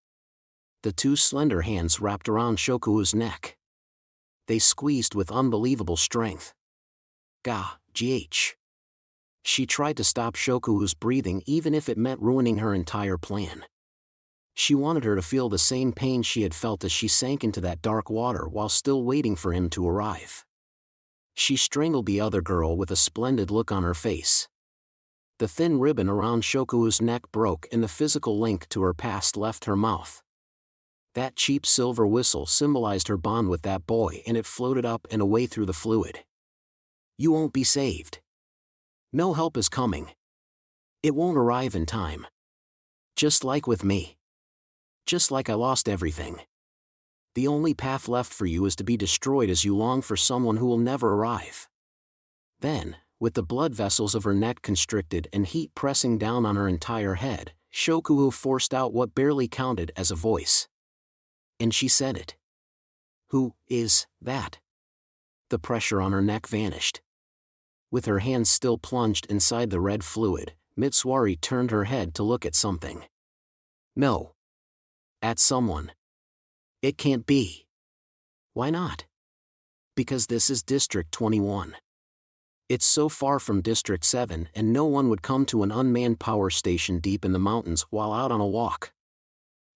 The 2 slender hands wrapped around Shoku's neck. They squeezed with unbelievable strength. Gh. She tried to stop Shoku's breathing even if it meant ruining her entire plan. She wanted her to feel the same pain she had felt as she sank into that dark water while still waiting for him to arrive. She strangled the other girl with a splendid look on her face. The thin ribbon around Shoku's neck broke and the physical link to her past left her mouth. That cheap silver whistle symbolized her bond with that boy, and it floated up and away through the fluid. You won't be saved. No help is coming. It won't arrive in time. Just like with me. Just like I lost everything. The only path left for you is to be destroyed as you long for someone who will never arrive. Then, with the blood vessels of her neck constricted and heat pressing down on her entire head, Shokuo forced out what barely counted as a voice. And she said it. Who is that? The pressure on her neck vanished. With her hands still plunged inside the red fluid, Mitsuari turned her head to look at something. No. At someone. It can't be. Why not? Because this is District 21. It's so far from District 7 and no one would come to an unmanned power station deep in the mountains while out on a walk.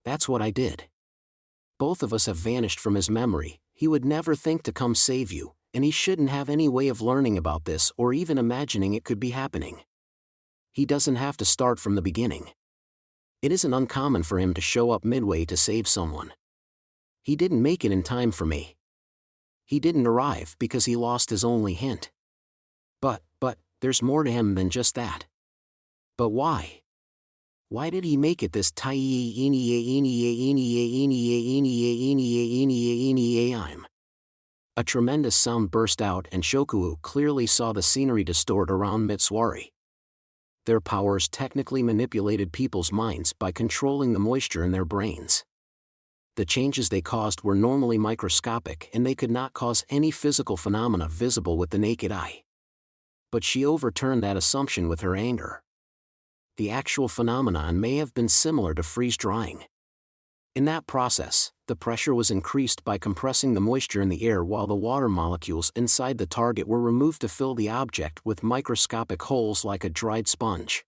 That's what I did. Both of us have vanished from his memory. He would never think to come save you, and he shouldn't have any way of learning about this or even imagining it could be happening. He doesn't have to start from the beginning. It isn't uncommon for him to show up midway to save someone. He didn't make it in time for me. He didn't arrive because he lost his only hint. But, there's more to him than just that. But why? Why did he make it this time? A tremendous sound burst out and Shokuo clearly saw the scenery distort around Mitsuari. Their powers technically manipulated people's minds by controlling the moisture in their brains. The changes they caused were normally microscopic and they could not cause any physical phenomena visible with the naked eye. But she overturned that assumption with her anger. The actual phenomenon may have been similar to freeze-drying. In that process, the pressure was increased by compressing the moisture in the air while the water molecules inside the target were removed to fill the object with microscopic holes like a dried sponge.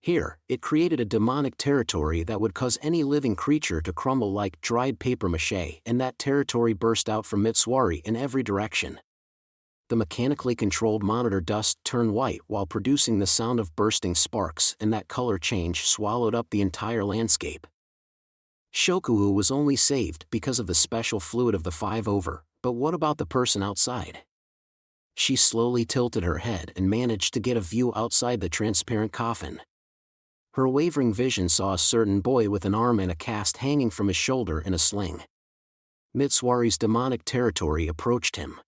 Here, it created a demonic territory that would cause any living creature to crumble like dried papier-mâché, and that territory burst out from Mitsuari in every direction. The mechanically controlled monitor dust turned white while producing the sound of bursting sparks, and that color change swallowed up the entire landscape. Shokuo was only saved because of the special fluid of the 5-over, but what about the person outside? She slowly tilted her head and managed to get a view outside the transparent coffin. Her wavering vision saw a certain boy with an arm and a cast hanging from his shoulder in a sling. Mitsuari's demonic territory approached him.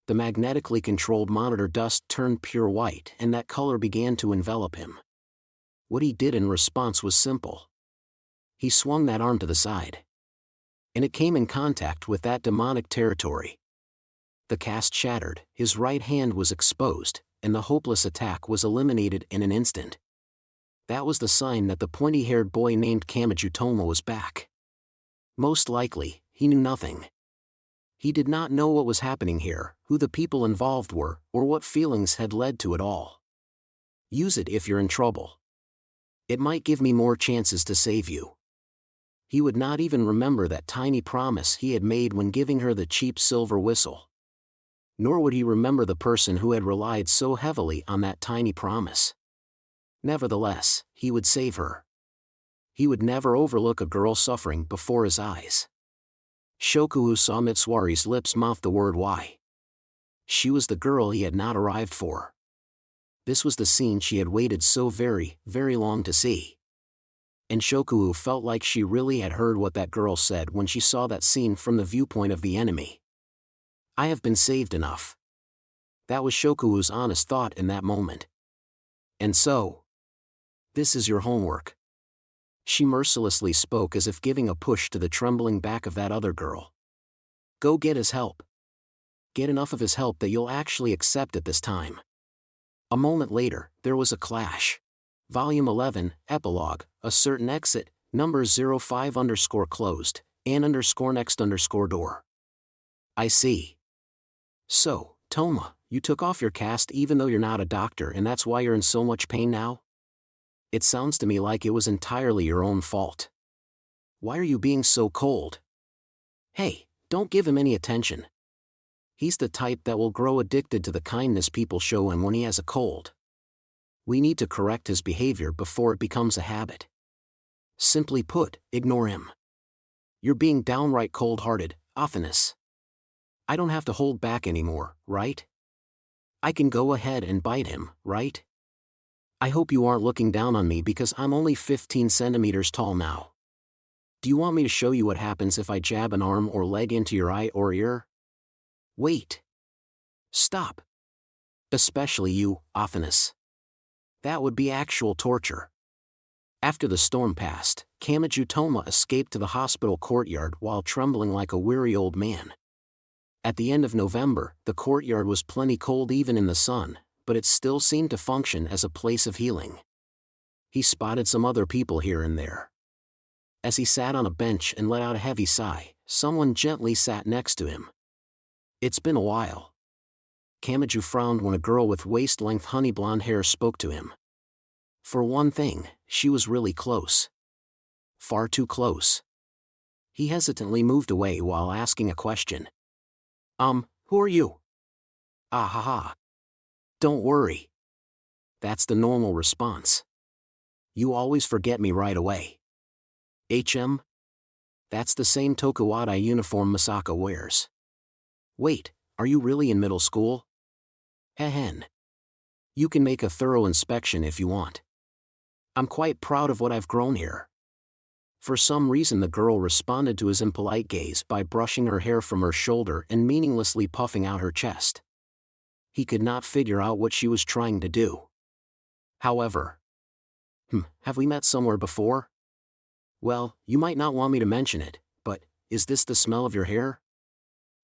The magnetically controlled monitor dust turned pure white and that color began to envelop him. What he did in response was simple. He swung that arm to the side. And it came in contact with that demonic territory. The cast shattered, his right hand was exposed, and the hopeless attack was eliminated in an instant. That was the sign that the pointy-haired boy named Kamachi was back. Most likely, he knew nothing. He did not know what was happening here, who the people involved were, or what feelings had led to it all. Use it if you're in trouble. It might give me more chances to save you. He would not even remember that tiny promise he had made when giving her the cheap silver whistle. Nor would he remember the person who had relied so heavily on that tiny promise. Nevertheless, he would save her. He would never overlook a girl suffering before his eyes. Shokuo saw Mitsuari's lips mouth the word why. She was the girl he had not arrived for. This was the scene she had waited so very, very long to see. And Shokuo felt like she really had heard what that girl said when she saw that scene from the viewpoint of the enemy. I have been saved enough. That was Shokuo's honest thought in that moment. And so, this is your homework. She mercilessly spoke as if giving a push to the trembling back of that other girl. Go get his help. Get enough of his help that you'll actually accept it this time. A moment later, there was a clash. Volume 11, Epilogue, a certain exit, number 05_closed, and_next_door. I see. So, Toma, you took off your cast even though you're not a doctor and that's why you're in so much pain now? It sounds to me like it was entirely your own fault. Why are you being so cold? Hey, don't give him any attention. He's the type that will grow addicted to the kindness people show him when he has a cold. We need to correct his behavior before it becomes a habit. Simply put, ignore him. You're being downright cold-hearted, Ophinus. I don't have to hold back anymore, right? I can go ahead and bite him, right? I hope you aren't looking down on me because I'm only 15 centimeters tall now. Do you want me to show you what happens if I jab an arm or leg into your eye or ear? Wait. Stop. Especially you, Ophinus. That would be actual torture. After the storm passed, Kamachi Toma escaped to the hospital courtyard while trembling like a weary old man. At the end of November, the courtyard was plenty cold even in the sun, but it still seemed to function as a place of healing. He spotted some other people here and there. As he sat on a bench and let out a heavy sigh, someone gently sat next to him. It's been a while. Kamachi frowned when a girl with waist-length honey-blonde hair spoke to him. For one thing, she was really close. Far too close. He hesitantly moved away while asking a question. Who are you? Ah ha ha. Don't worry. That's the normal response. You always forget me right away. HM? That's the same Tokuwada uniform Masaka wears. Wait, are you really in middle school? Hehen. You can make a thorough inspection if you want. I'm quite proud of what I've grown here. For some reason the girl responded to his impolite gaze by brushing her hair from her shoulder and meaninglessly puffing out her chest. He could not figure out what she was trying to do. However, have we met somewhere before? Well, you might not want me to mention it, but, is this the smell of your hair?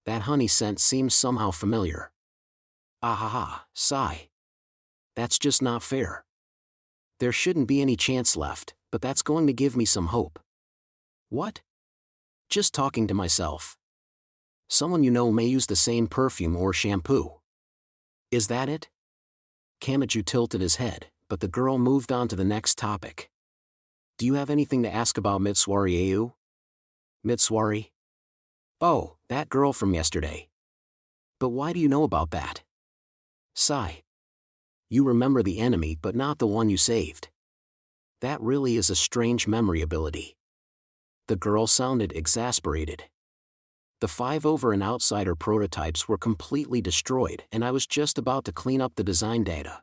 That honey scent seems somehow familiar. Ah ha ha, sigh. That's just not fair. There shouldn't be any chance left, but that's going to give me some hope. What? Just talking to myself. Someone you know may use the same perfume or shampoo. Is that it? Kamachi tilted his head, but the girl moved on to the next topic. Do you have anything to ask about Mitsuari Au? Mitsuari? Oh, that girl from yesterday. But why do you know about that? Sigh. You remember the enemy but not the one you saved. That really is a strange memory ability. The girl sounded exasperated. The 5 over and outsider prototypes were completely destroyed and I was just about to clean up the design data.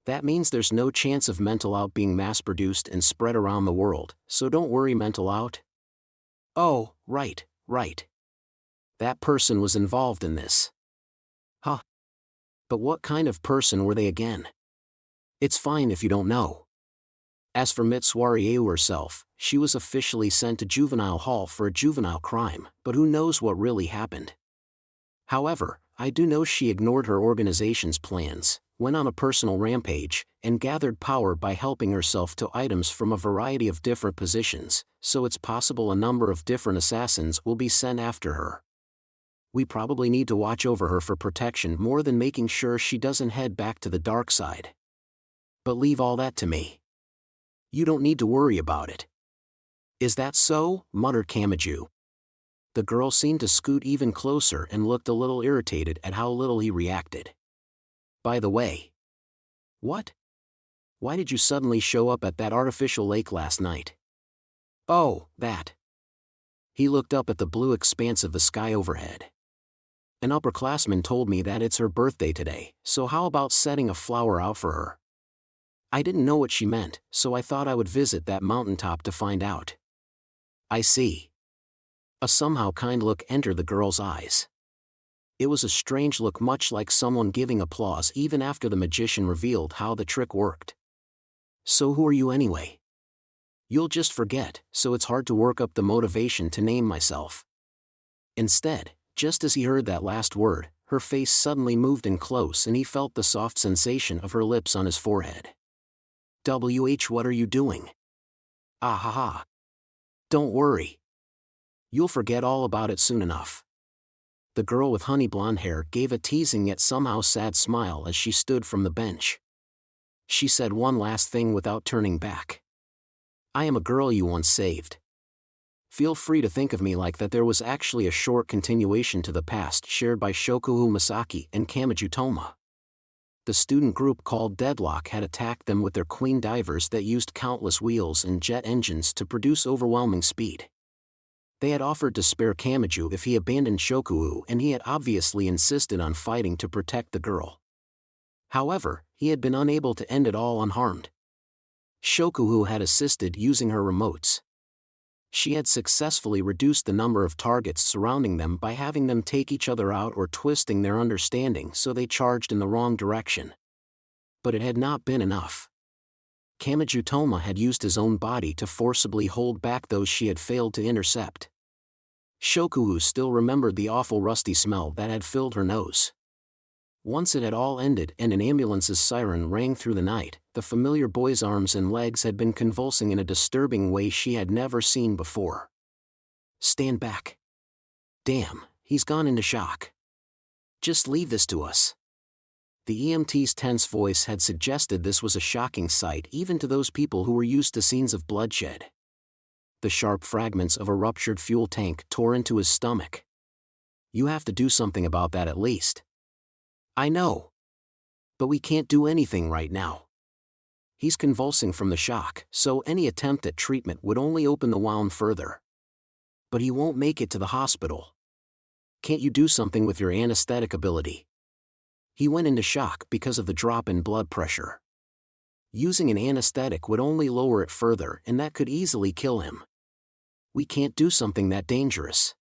That means there's no chance of Mental Out being mass-produced and spread around the world, so don't worry Mental Out. Oh, right. That person was involved in this. Huh. But what kind of person were they again? It's fine if you don't know. As for Mitsuari Au herself, she was officially sent to juvenile hall for a juvenile crime, but who knows what really happened. However, I do know she ignored her organization's plans, went on a personal rampage, and gathered power by helping herself to items from a variety of different positions, so it's possible a number of different assassins will be sent after her. We probably need to watch over her for protection more than making sure she doesn't head back to the dark side. But leave all that to me. You don't need to worry about it. Is that so? Muttered Kamachi. The girl seemed to scoot even closer and looked a little irritated at how little he reacted. By the way. What? Why did you suddenly show up at that artificial lake last night? Oh, that. He looked up at the blue expanse of the sky overhead. An upperclassman told me that it's her birthday today, so how about setting a flower out for her? I didn't know what she meant, so I thought I would visit that mountaintop to find out. I see. A somehow kind look entered the girl's eyes. It was a strange look, much like someone giving applause even after the magician revealed how the trick worked. So who are you anyway? You'll just forget, so it's hard to work up the motivation to name myself. Instead, just as he heard that last word, her face suddenly moved in close and he felt the soft sensation of her lips on his forehead. What are you doing? Ah ha ha. Don't worry. You'll forget all about it soon enough. The girl with honey blonde hair gave a teasing yet somehow sad smile as she stood from the bench. She said one last thing without turning back. I am a girl you once saved. Feel free to think of me like that. There was actually a short continuation to the past shared by Shokuhu Masaki and Kamachi Toma. The student group called Deadlock had attacked them with their queen divers that used countless wheels and jet engines to produce overwhelming speed. They had offered to spare Kamachi if he abandoned Shokuhu, and he had obviously insisted on fighting to protect the girl. However, he had been unable to end it all unharmed. Shokuhu had assisted using her remotes. She had successfully reduced the number of targets surrounding them by having them take each other out or twisting their understanding so they charged in the wrong direction. But it had not been enough. Kamachi Toma had used his own body to forcibly hold back those she had failed to intercept. Shokuhu still remembered the awful rusty smell that had filled her nose. Once it had all ended and an ambulance's siren rang through the night, the familiar boy's arms and legs had been convulsing in a disturbing way she had never seen before. Stand back. Damn, he's gone into shock. Just leave this to us. The EMT's tense voice had suggested this was a shocking sight even to those people who were used to scenes of bloodshed. The sharp fragments of a ruptured fuel tank tore into his stomach. You have to do something about that at least. I know. But we can't do anything right now. He's convulsing from the shock, so any attempt at treatment would only open the wound further. But he won't make it to the hospital. Can't you do something with your anesthetic ability? He went into shock because of the drop in blood pressure. Using an anesthetic would only lower it further, and that could easily kill him. We can't do something that dangerous.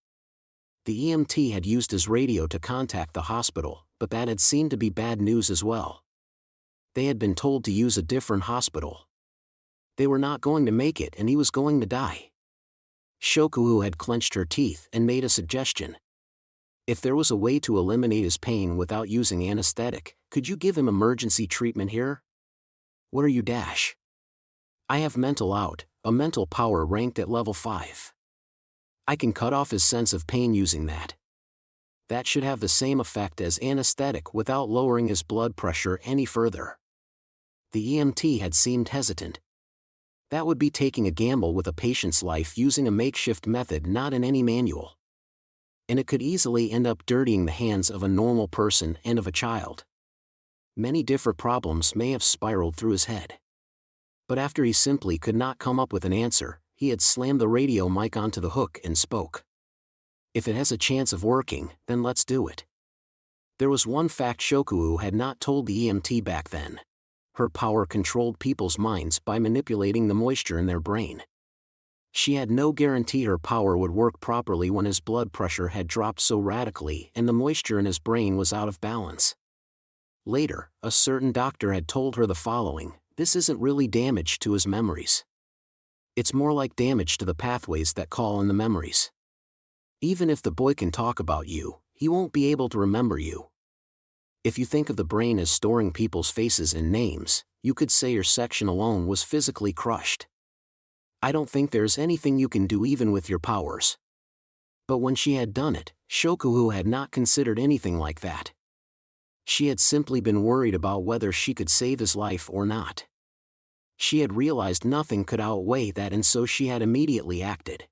The EMT had used his radio to contact the hospital, but that had seemed to be bad news as well. They had been told to use a different hospital. They were not going to make it and he was going to die. Shokuhu had clenched her teeth and made a suggestion. If there was a way to eliminate his pain without using anesthetic, could you give him emergency treatment here? What are you dash? I have mental out, a mental power ranked at level 5. I can cut off his sense of pain using that. That should have the same effect as anesthetic without lowering his blood pressure any further. The EMT had seemed hesitant. That would be taking a gamble with a patient's life using a makeshift method not in any manual. And it could easily end up dirtying the hands of a normal person and of a child. Many different problems may have spiraled through his head. But after he simply could not come up with an answer, he had slammed the radio mic onto the hook and spoke. If it has a chance of working, then let's do it. There was one fact Shokuhu had not told the EMT back then. Her power controlled people's minds by manipulating the moisture in their brain. She had no guarantee her power would work properly when his blood pressure had dropped so radically and the moisture in his brain was out of balance. Later, a certain doctor had told her the following: this isn't really damage to his memories. It's more like damage to the pathways that call in the memories. Even if the boy can talk about you, he won't be able to remember you. If you think of the brain as storing people's faces and names, you could say your section alone was physically crushed. I don't think there's anything you can do even with your powers. But when she had done it, Shokuhu had not considered anything like that. She had simply been worried about whether she could save his life or not. She had realized nothing could outweigh that, and so she had immediately acted.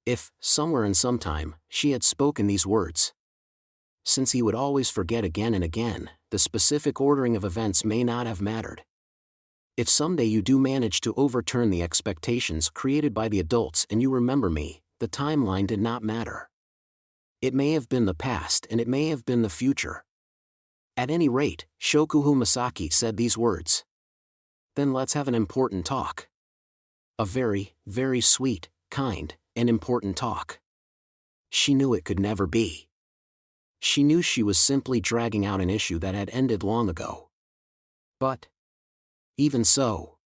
If, somewhere and sometime, she had spoken these words. Since he would always forget again and again, the specific ordering of events may not have mattered. If someday you do manage to overturn the expectations created by the adults and you remember me, the timeline did not matter. It may have been the past and it may have been the future. At any rate, Shokuhu Masaki said these words. Then let's have an important talk. A very, very sweet, kind, and important talk. She knew it could never be. She knew she was simply dragging out an issue that had ended long ago. But even so,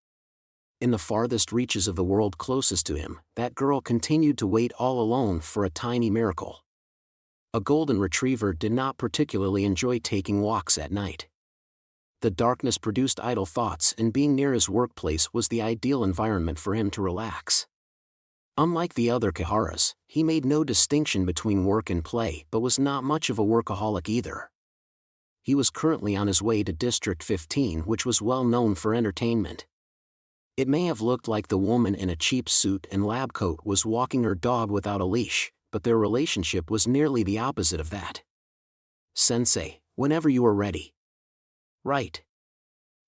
in the farthest reaches of the world closest to him, that girl continued to wait all alone for a tiny miracle. A golden retriever did not particularly enjoy taking walks at night. The darkness produced idle thoughts, and being near his workplace was the ideal environment for him to relax. Unlike the other Kiharas, he made no distinction between work and play, but was not much of a workaholic either. He was currently on his way to District 15, which was well known for entertainment. It may have looked like the woman in a cheap suit and lab coat was walking her dog without a leash, but their relationship was nearly the opposite of that. "Sensei, whenever you are ready." "Right."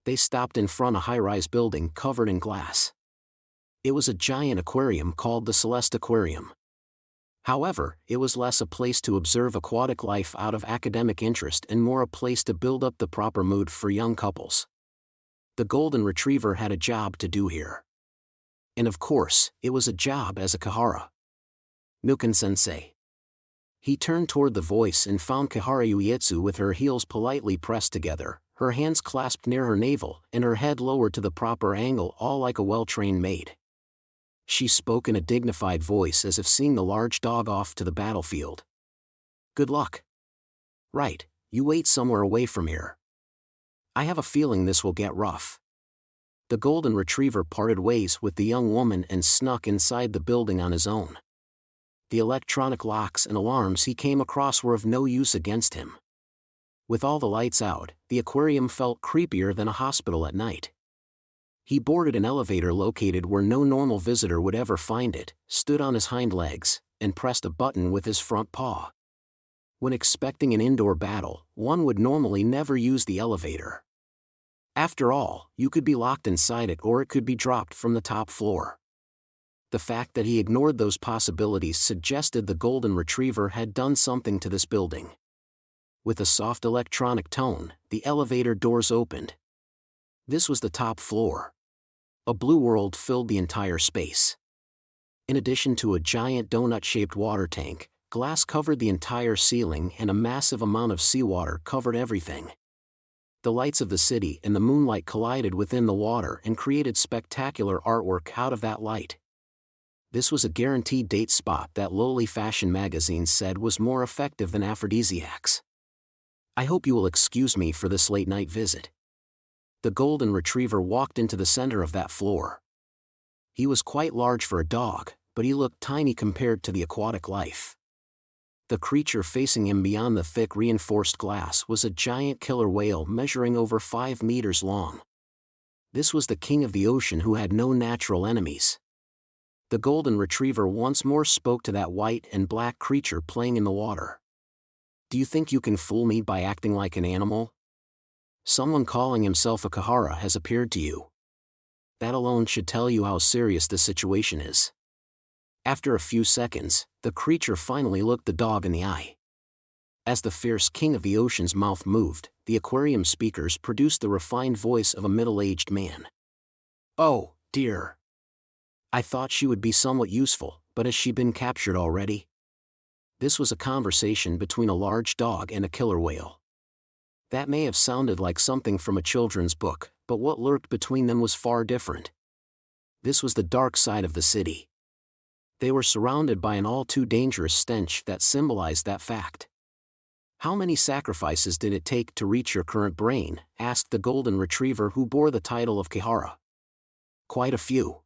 They stopped in front of a high-rise building covered in glass. It was a giant aquarium called the Celeste Aquarium. However, it was less a place to observe aquatic life out of academic interest and more a place to build up the proper mood for young couples. The golden retriever had a job to do here. And of course, it was a job as a Kihara. "Milken-sensei." He turned toward the voice and found Kihara Uietsu with her heels politely pressed together, her hands clasped near her navel, and her head lowered to the proper angle, all like a well-trained maid. She spoke in a dignified voice as if seeing the large dog off to the battlefield. "Good luck." "Right, you wait somewhere away from here. I have a feeling this will get rough." The golden retriever parted ways with the young woman and snuck inside the building on his own. The electronic locks and alarms he came across were of no use against him. With all the lights out, the aquarium felt creepier than a hospital at night. He boarded an elevator located where no normal visitor would ever find it, stood on his hind legs, and pressed a button with his front paw. When expecting an indoor battle, one would normally never use the elevator. After all, you could be locked inside it or it could be dropped from the top floor. The fact that he ignored those possibilities suggested the golden retriever had done something to this building. With a soft electronic tone, the elevator doors opened. This was the top floor. A blue world filled the entire space. In addition to a giant donut-shaped water tank, glass covered the entire ceiling and a massive amount of seawater covered everything. The lights of the city and the moonlight collided within the water and created spectacular artwork out of that light. This was a guaranteed date spot that lowly fashion magazines said was more effective than aphrodisiacs. "I hope you will excuse me for this late-night visit." The golden retriever walked into the center of that floor. He was quite large for a dog, but he looked tiny compared to the aquatic life. The creature facing him beyond the thick reinforced glass was a giant killer whale measuring over 5 meters long. This was the king of the ocean who had no natural enemies. The golden retriever once more spoke to that white and black creature playing in the water. "Do you think you can fool me by acting like an animal? Someone calling himself a Kihara has appeared to you. That alone should tell you how serious the situation is." After a few seconds, the creature finally looked the dog in the eye. As the fierce king of the ocean's mouth moved, the aquarium speakers produced the refined voice of a middle-aged man. "Oh, dear. I thought she would be somewhat useful, but has she been captured already?" This was a conversation between a large dog and a killer whale. That may have sounded like something from a children's book, but what lurked between them was far different. This was the dark side of the city. They were surrounded by an all-too-dangerous stench that symbolized that fact. "How many sacrifices did it take to reach your current brain?" asked the golden retriever who bore the title of Kihara. "Quite a few.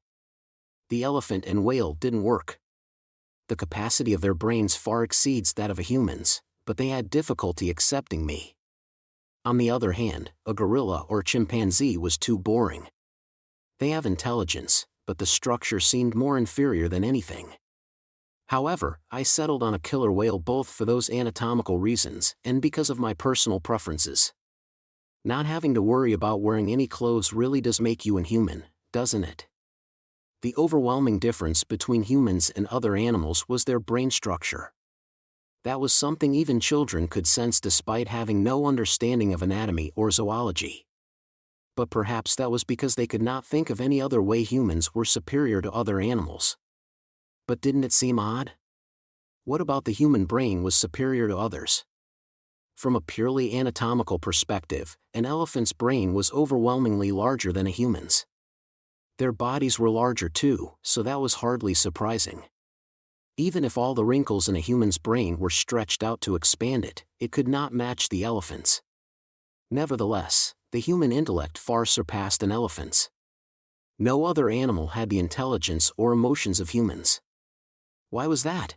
The elephant and whale didn't work. The capacity of their brains far exceeds that of a human's, but they had difficulty accepting me. On the other hand, a gorilla or chimpanzee was too boring. They have intelligence, but the structure seemed more inferior than anything. However, I settled on a killer whale both for those anatomical reasons and because of my personal preferences. Not having to worry about wearing any clothes really does make you inhuman, doesn't it?" The overwhelming difference between humans and other animals was their brain structure. That was something even children could sense despite having no understanding of anatomy or zoology. but perhaps that was because they could not think of any other way humans were superior to other animals. But didn't it seem odd? What about the human brain was superior to others? From a purely anatomical perspective, an elephant's brain was overwhelmingly larger than a human's. Their bodies were larger too, so that was hardly surprising. Even if all the wrinkles in a human's brain were stretched out to expand it, it could not match the elephant's. Nevertheless, the human intellect far surpassed an elephant's. No other animal had the intelligence or emotions of humans. Why was that?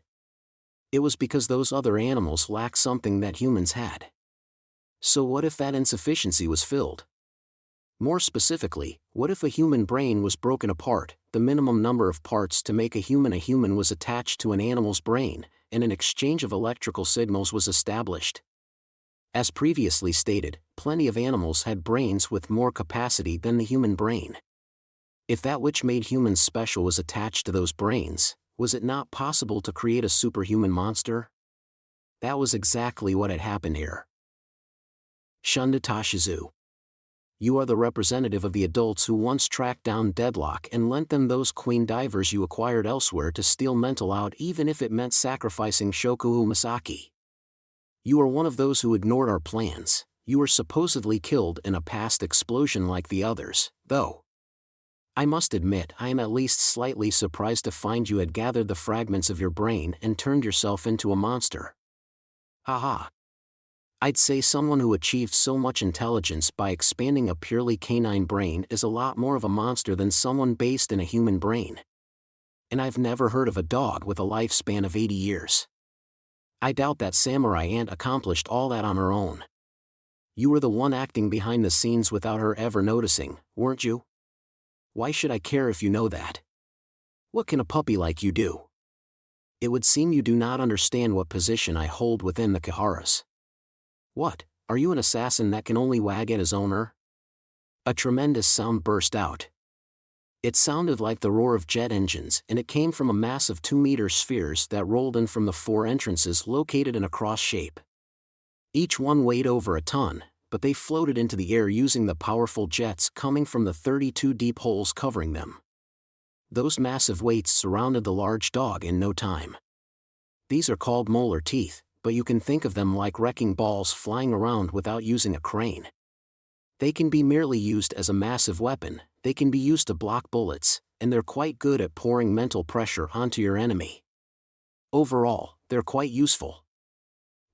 It was because those other animals lacked something that humans had. So what if that insufficiency was filled? More specifically, what if a human brain was broken apart, the minimum number of parts to make a human was attached to an animal's brain, and an exchange of electrical signals was established? As previously stated, plenty of animals had brains with more capacity than the human brain. If that which made humans special was attached to those brains, was it not possible to create a superhuman monster? That was exactly what had happened here. Shunda Tashizu. You are the representative of the adults who once tracked down Deadlock and lent them those queen divers you acquired elsewhere to steal mental out, even if it meant sacrificing Shokuo Masaki. You are one of those who ignored our plans. You were supposedly killed in a past explosion like the others, though. I must admit I am at least slightly surprised to find you had gathered the fragments of your brain and turned yourself into a monster. Haha. I'd say someone who achieved so much intelligence by expanding a purely canine brain is a lot more of a monster than someone based in a human brain. And I've never heard of a dog with a lifespan of 80 years. I doubt that samurai ant accomplished all that on her own. You were the one acting behind the scenes without her ever noticing, weren't you? Why should I care if you know that? What can a puppy like you do? It would seem you do not understand what position I hold within the Kiharas. What, are you an assassin that can only wag at his owner? A tremendous sound burst out. It sounded like the roar of jet engines, and it came from a mass of 2-meter spheres that rolled in from the 4 entrances located in a cross shape. Each one weighed over a ton, but they floated into the air using the powerful jets coming from the 32 deep holes covering them. Those massive weights surrounded the large dog in no time. These are called molar teeth, but you can think of them like wrecking balls flying around without using a crane. They can be merely used as a massive weapon, they can be used to block bullets, and they're quite good at pouring mental pressure onto your enemy. Overall, they're quite useful.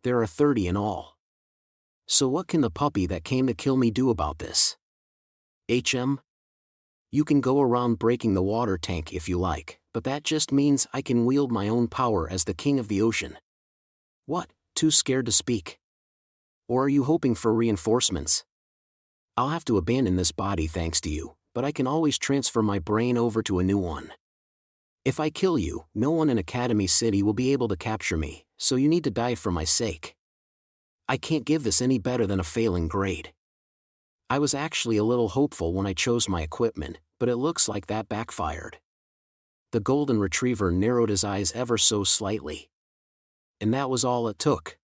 There are 30 in all. So what can the puppy that came to kill me do about this? You can go around breaking the water tank if you like, but that just means I can wield my own power as the king of the ocean. What, too scared to speak? Or are you hoping for reinforcements? I'll have to abandon this body thanks to you, but I can always transfer my brain over to a new one. If I kill you, no one in Academy City will be able to capture me, so you need to die for my sake. I can't give this any better than a failing grade. I was actually a little hopeful when I chose my equipment, but it looks like that backfired. The golden retriever narrowed his eyes ever so slightly. And that was all it took.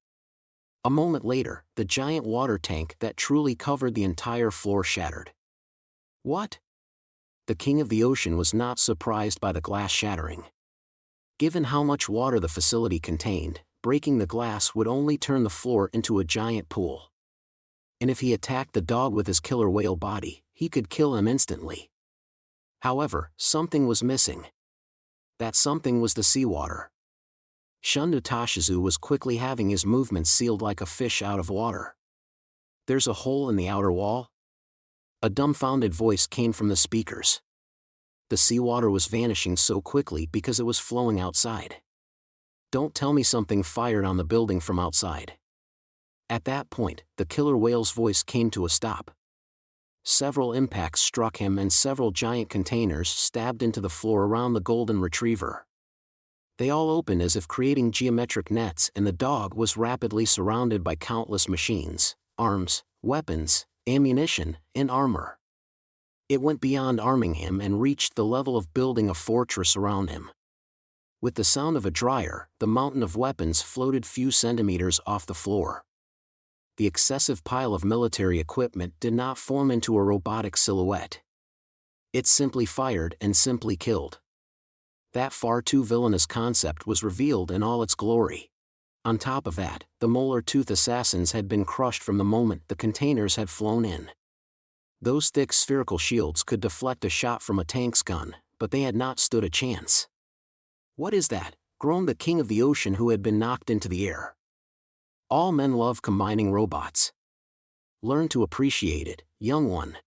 A moment later, the giant water tank that truly covered the entire floor shattered. What? The king of the ocean was not surprised by the glass shattering. Given how much water the facility contained, breaking the glass would only turn the floor into a giant pool. And if he attacked the dog with his killer whale body, he could kill him instantly. However, something was missing. That something was the seawater. Shunda Tashizu was quickly having his movements sealed like a fish out of water. There's a hole in the outer wall? A dumbfounded voice came from the speakers. The seawater was vanishing so quickly because it was flowing outside. Don't tell me something fired on the building from outside. At that point, the killer whale's voice came to a stop. Several impacts struck him and several giant containers stabbed into the floor around the golden retriever. They all opened as if creating geometric nets, and the dog was rapidly surrounded by countless machines, arms, weapons, ammunition, and armor. It went beyond arming him and reached the level of building a fortress around him. With the sound of a dryer, the mountain of weapons floated few centimeters off the floor. the excessive pile of military equipment did not form into a robotic silhouette. It simply fired and simply killed. That far too villainous concept was revealed in all its glory. On top of that, the molar tooth assassins had been crushed from the moment the containers had flown in. Those thick spherical shields could deflect a shot from a tank's gun, but they had not stood a chance. "What is that?" groaned the king of the ocean who had been knocked into the air. All men love combining robots. Learn to appreciate it, young one.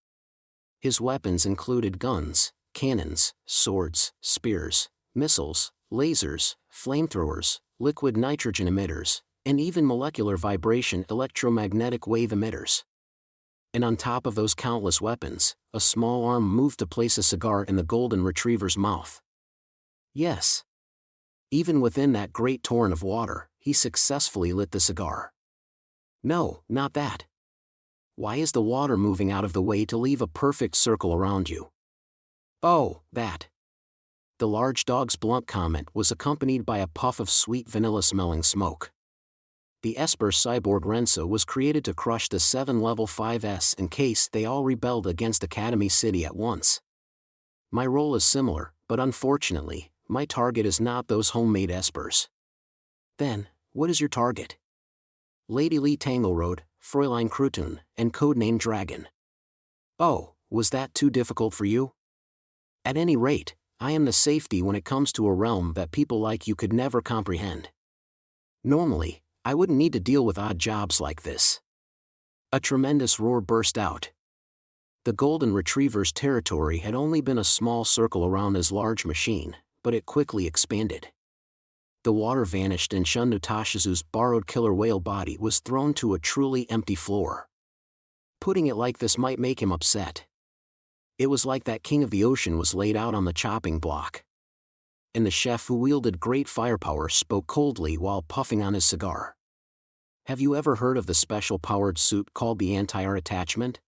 His weapons included guns, cannons, swords, spears, missiles, lasers, flamethrowers, liquid nitrogen emitters, and even molecular vibration electromagnetic wave emitters. And on top of those countless weapons, a small arm moved to place a cigar in the golden retriever's mouth. Yes. Even within that great torrent of water, he successfully lit the cigar. No, not that. Why is the water moving out of the way to leave a perfect circle around you? Oh, that. The large dog's blunt comment was accompanied by a puff of sweet vanilla-smelling smoke. The Esper cyborg Renso was created to crush the 7 Level 5s in case they all rebelled against Academy City at once. My role is similar, but unfortunately, my target is not those homemade Espers. Then, what is your target? Lady Lee Tangle Road, Fräulein Krutun, and codename Dragon. Oh, was that too difficult for you? At any rate, I am the safety when it comes to a realm that people like you could never comprehend. Normally, I wouldn't need to deal with odd jobs like this. A tremendous roar burst out. The golden retriever's territory had only been a small circle around his large machine, but it quickly expanded. The water vanished and Shunno Tashizu's borrowed killer whale body was thrown to a truly empty floor. Putting it like this might make him upset. It was like that king of the ocean was laid out on the chopping block. And the chef who wielded great firepower spoke coldly while puffing on his cigar. Have you ever heard of the special-powered suit called the anti-air attachment?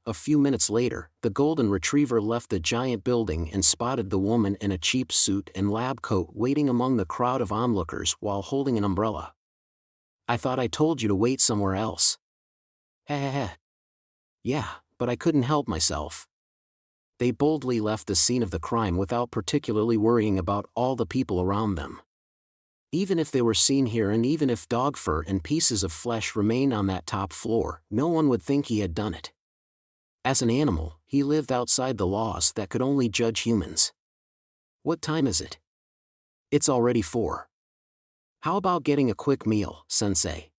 A few minutes later, the golden retriever left the giant building and spotted the woman in a cheap suit and lab coat waiting among the crowd of onlookers while holding an umbrella. I thought I told you to wait somewhere else. Heh. Yeah, but I couldn't help myself. They boldly left the scene of the crime without particularly worrying about all the people around them. Even if they were seen here and even if dog fur and pieces of flesh remained on that top floor, no one would think he had done it. As an animal, he lived outside the laws that could only judge humans. What time is it? It's already 4. How about getting a quick meal, sensei?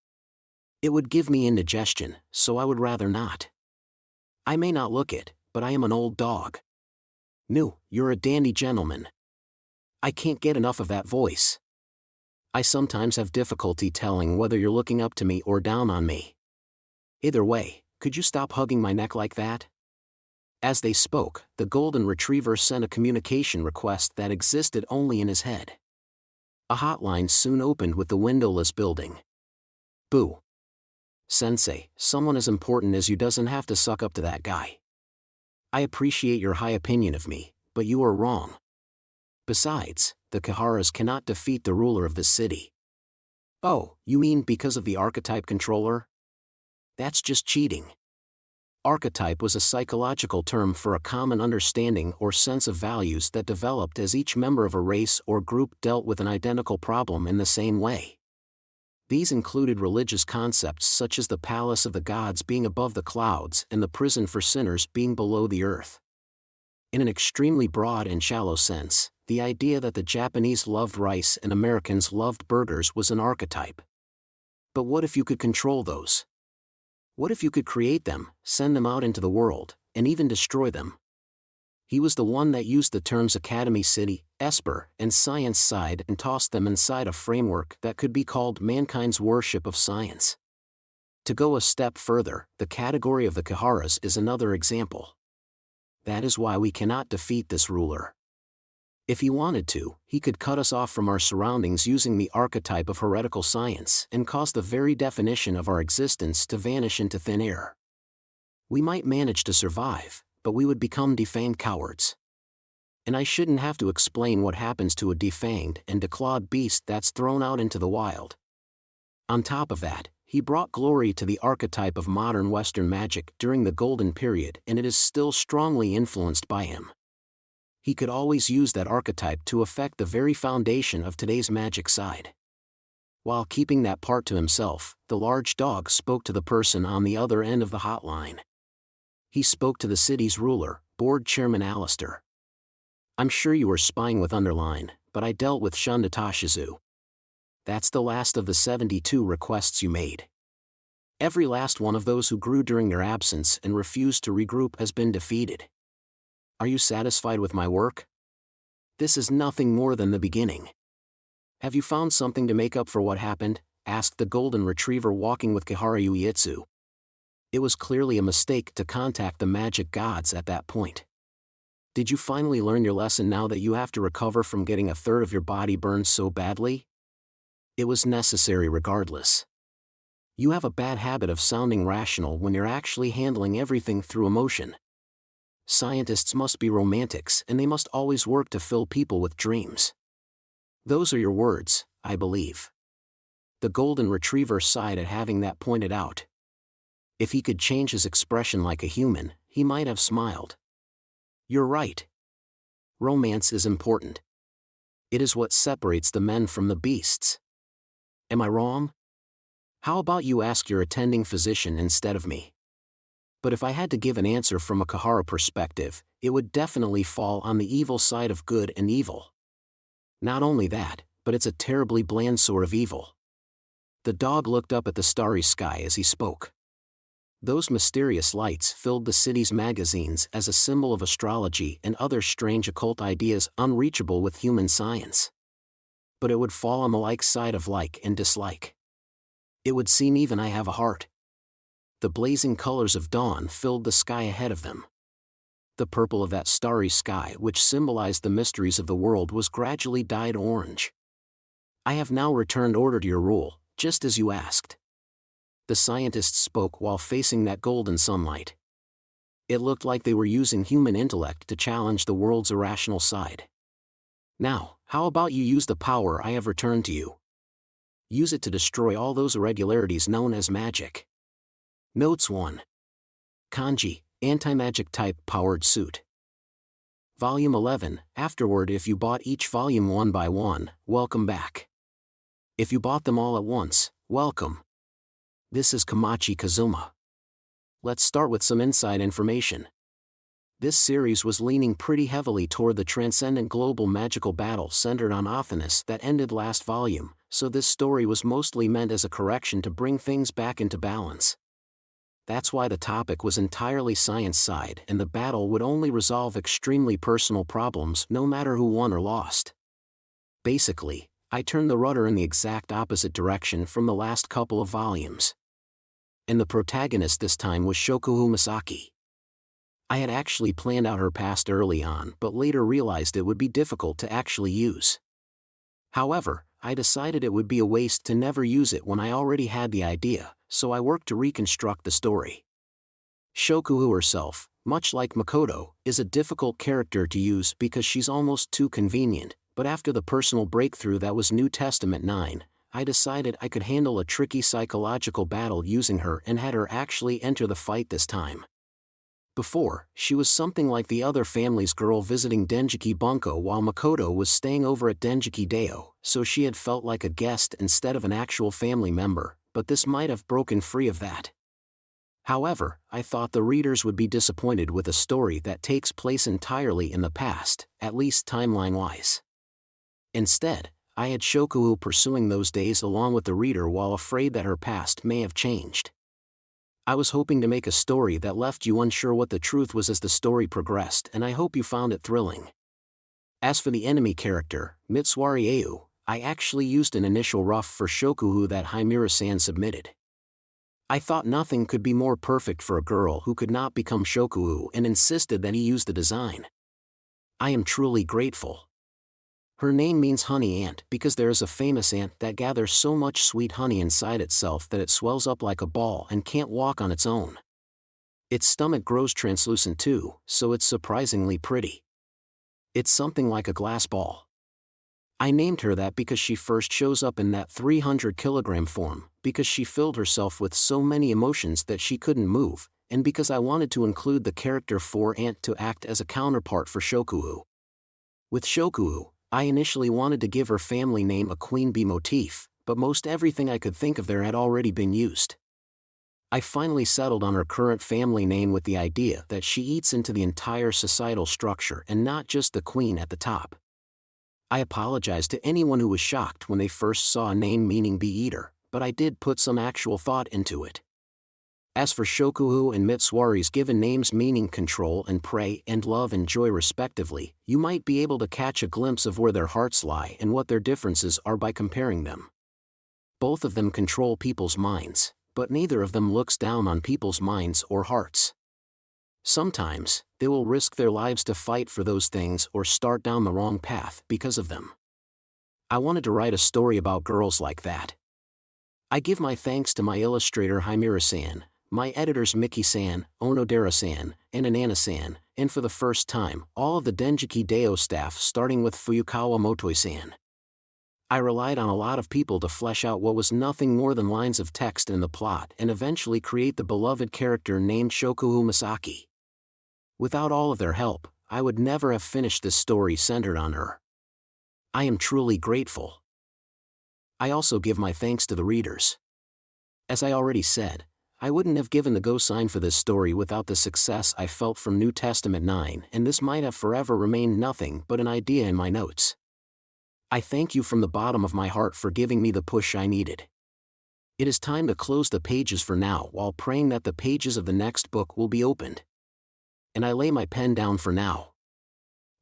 It would give me indigestion, so I would rather not. I may not look it, but I am an old dog. No, you're a dandy gentleman. I can't get enough of that voice. I sometimes have difficulty telling whether you're looking up to me or down on me. Either way, could you stop hugging my neck like that? As they spoke, the golden retriever sent a communication request that existed only in his head. A hotline soon opened with the windowless building. Boo. Sensei, someone as important as you doesn't have to suck up to that guy. I appreciate your high opinion of me, but you are wrong. Besides, the Kaharas cannot defeat the ruler of this city. Oh, you mean because of the archetype controller? That's just cheating. Archetype was a psychological term for a common understanding or sense of values that developed as each member of a race or group dealt with an identical problem in the same way. These included religious concepts such as the palace of the gods being above the clouds and the prison for sinners being below the earth. In an extremely broad and shallow sense, the idea that the Japanese loved rice and Americans loved burgers was an archetype. But what if you could control those? What if you could create them, send them out into the world, and even destroy them? He was the one that used the terms Academy City, Esper, and Science Side and tossed them inside a framework that could be called mankind's worship of science. To go a step further, the category of the Kaharas is another example. That is why we cannot defeat this ruler. If he wanted to, he could cut us off from our surroundings using the archetype of heretical science and cause the very definition of our existence to vanish into thin air. We might manage to survive, but we would become defanged cowards. And I shouldn't have to explain what happens to a defanged and declawed beast that's thrown out into the wild. On top of that, he brought glory to the archetype of modern Western magic during the Golden Period, and it is still strongly influenced by him. He could always use that archetype to affect the very foundation of today's magic side. While keeping that part to himself, the large dog spoke to the person on the other end of the hotline. He spoke to the city's ruler, Board Chairman Alistair. "I'm sure you were spying with Underline, but I dealt with Shunda Tashizu. That's the last of the 72 requests you made. Every last one of those who grew during your absence and refused to regroup has been defeated. Are you satisfied with my work? This is nothing more than the beginning. Have you found something to make up for what happened?" asked the golden retriever walking with Kihara Uietsu. It was clearly a mistake to contact the magic gods at that point. "Did you finally learn your lesson now that you have to recover from getting a third of your body burned so badly?" "It was necessary regardless. You have a bad habit of sounding rational when you're actually handling everything through emotion. Scientists must be romantics and they must always work to fill people with dreams. Those are your words, I believe." The golden retriever sighed at having that pointed out. If he could change his expression like a human, he might have smiled. "You're right. Romance is important. It is what separates the men from the beasts. Am I wrong? How about you ask your attending physician instead of me?" But if I had to give an answer from a Kihara perspective, it would definitely fall on the evil side of good and evil. Not only that, but it's a terribly bland sort of evil. The dog looked up at the starry sky as he spoke. Those mysterious lights filled the city's magazines as a symbol of astrology and other strange occult ideas unreachable with human science. But it would fall on the like side of like and dislike. It would seem even I have a heart. The blazing colors of dawn filled the sky ahead of them. The purple of that starry sky which symbolized the mysteries of the world was gradually dyed orange. "I have now returned order to your rule, just as you asked." The scientists spoke while facing that golden sunlight. It looked like they were using human intellect to challenge the world's irrational side. "Now, how about you use the power I have returned to you? Use it to destroy all those irregularities known as magic." Notes 1. Kanji, anti-magic type powered suit. Volume 11, Afterword. If you bought each volume one by one, welcome back. If you bought them all at once, welcome. This is Kamachi Kazuma. Let's start with some inside information. This series was leaning pretty heavily toward the transcendent global magical battle centered on Athanas that ended last volume, so this story was mostly meant as a correction to bring things back into balance. That's why the topic was entirely science side and the battle would only resolve extremely personal problems no matter who won or lost. Basically, I turned the rudder in the exact opposite direction from the last couple of volumes. And the protagonist this time was Shokuhu Misaki. I had actually planned out her past early on but later realized it would be difficult to actually use. However, I decided it would be a waste to never use it when I already had the idea, so I worked to reconstruct the story. Shokuhu herself, much like Makoto, is a difficult character to use because she's almost too convenient, but after the personal breakthrough that was New Testament 9, I decided I could handle a tricky psychological battle using her and had her actually enter the fight this time. Before, she was something like the other family's girl visiting Denjiki Bunko while Makoto was staying over at Denjiki Deo, so she had felt like a guest instead of an actual family member, but this might have broken free of that. However, I thought the readers would be disappointed with a story that takes place entirely in the past, at least timeline-wise. Instead, I had Shokuhu pursuing those days along with the reader while afraid that her past may have changed. I was hoping to make a story that left you unsure what the truth was as the story progressed, and I hope you found it thrilling. As for the enemy character, Mitsuari Ayu, I actually used an initial rough for Shokuhu that Himura-san submitted. I thought nothing could be more perfect for a girl who could not become Shokuhu and insisted that he use the design. I am truly grateful. Her name means honey ant because there is a famous ant that gathers so much sweet honey inside itself that it swells up like a ball and can't walk on its own. Its stomach grows translucent too, so it's surprisingly pretty. It's something like a glass ball. I named her that because she first shows up in that 300-kilogram form, because she filled herself with so many emotions that she couldn't move, and because I wanted to include the character 4 to act as a counterpart for Shokuhu. With Shokuhu, I initially wanted to give her family name a queen bee motif, but most everything I could think of there had already been used. I finally settled on her current family name with the idea that she eats into the entire societal structure and not just the queen at the top. I apologize to anyone who was shocked when they first saw a name meaning bee-eater, but I did put some actual thought into it. As for Shokuhu and Mitsuari's given names meaning control and prey and love and joy respectively, you might be able to catch a glimpse of where their hearts lie and what their differences are by comparing them. Both of them control people's minds, but neither of them looks down on people's minds or hearts. Sometimes, they will risk their lives to fight for those things or start down the wrong path because of them. I wanted to write a story about girls like that. I give my thanks to my illustrator Himura-san, my editors Miki-san, Onodera-san, and Anana-san, and for the first time, all of the Denjiki Deo staff starting with Fuyukawa Motoi-san. I relied on a lot of people to flesh out what was nothing more than lines of text in the plot and eventually create the beloved character named Shokuhu Masaki. Without all of their help, I would never have finished this story centered on her. I am truly grateful. I also give my thanks to the readers. As I already said, I wouldn't have given the go sign for this story without the success I felt from New Testament 9, and this might have forever remained nothing but an idea in my notes. I thank you from the bottom of my heart for giving me the push I needed. It is time to close the pages for now while praying that the pages of the next book will be opened. And I lay my pen down for now.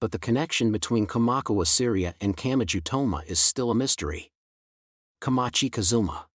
But the connection between Kamakuwa Syria and Kamaji Toma is still a mystery. Kamachi Kazuma.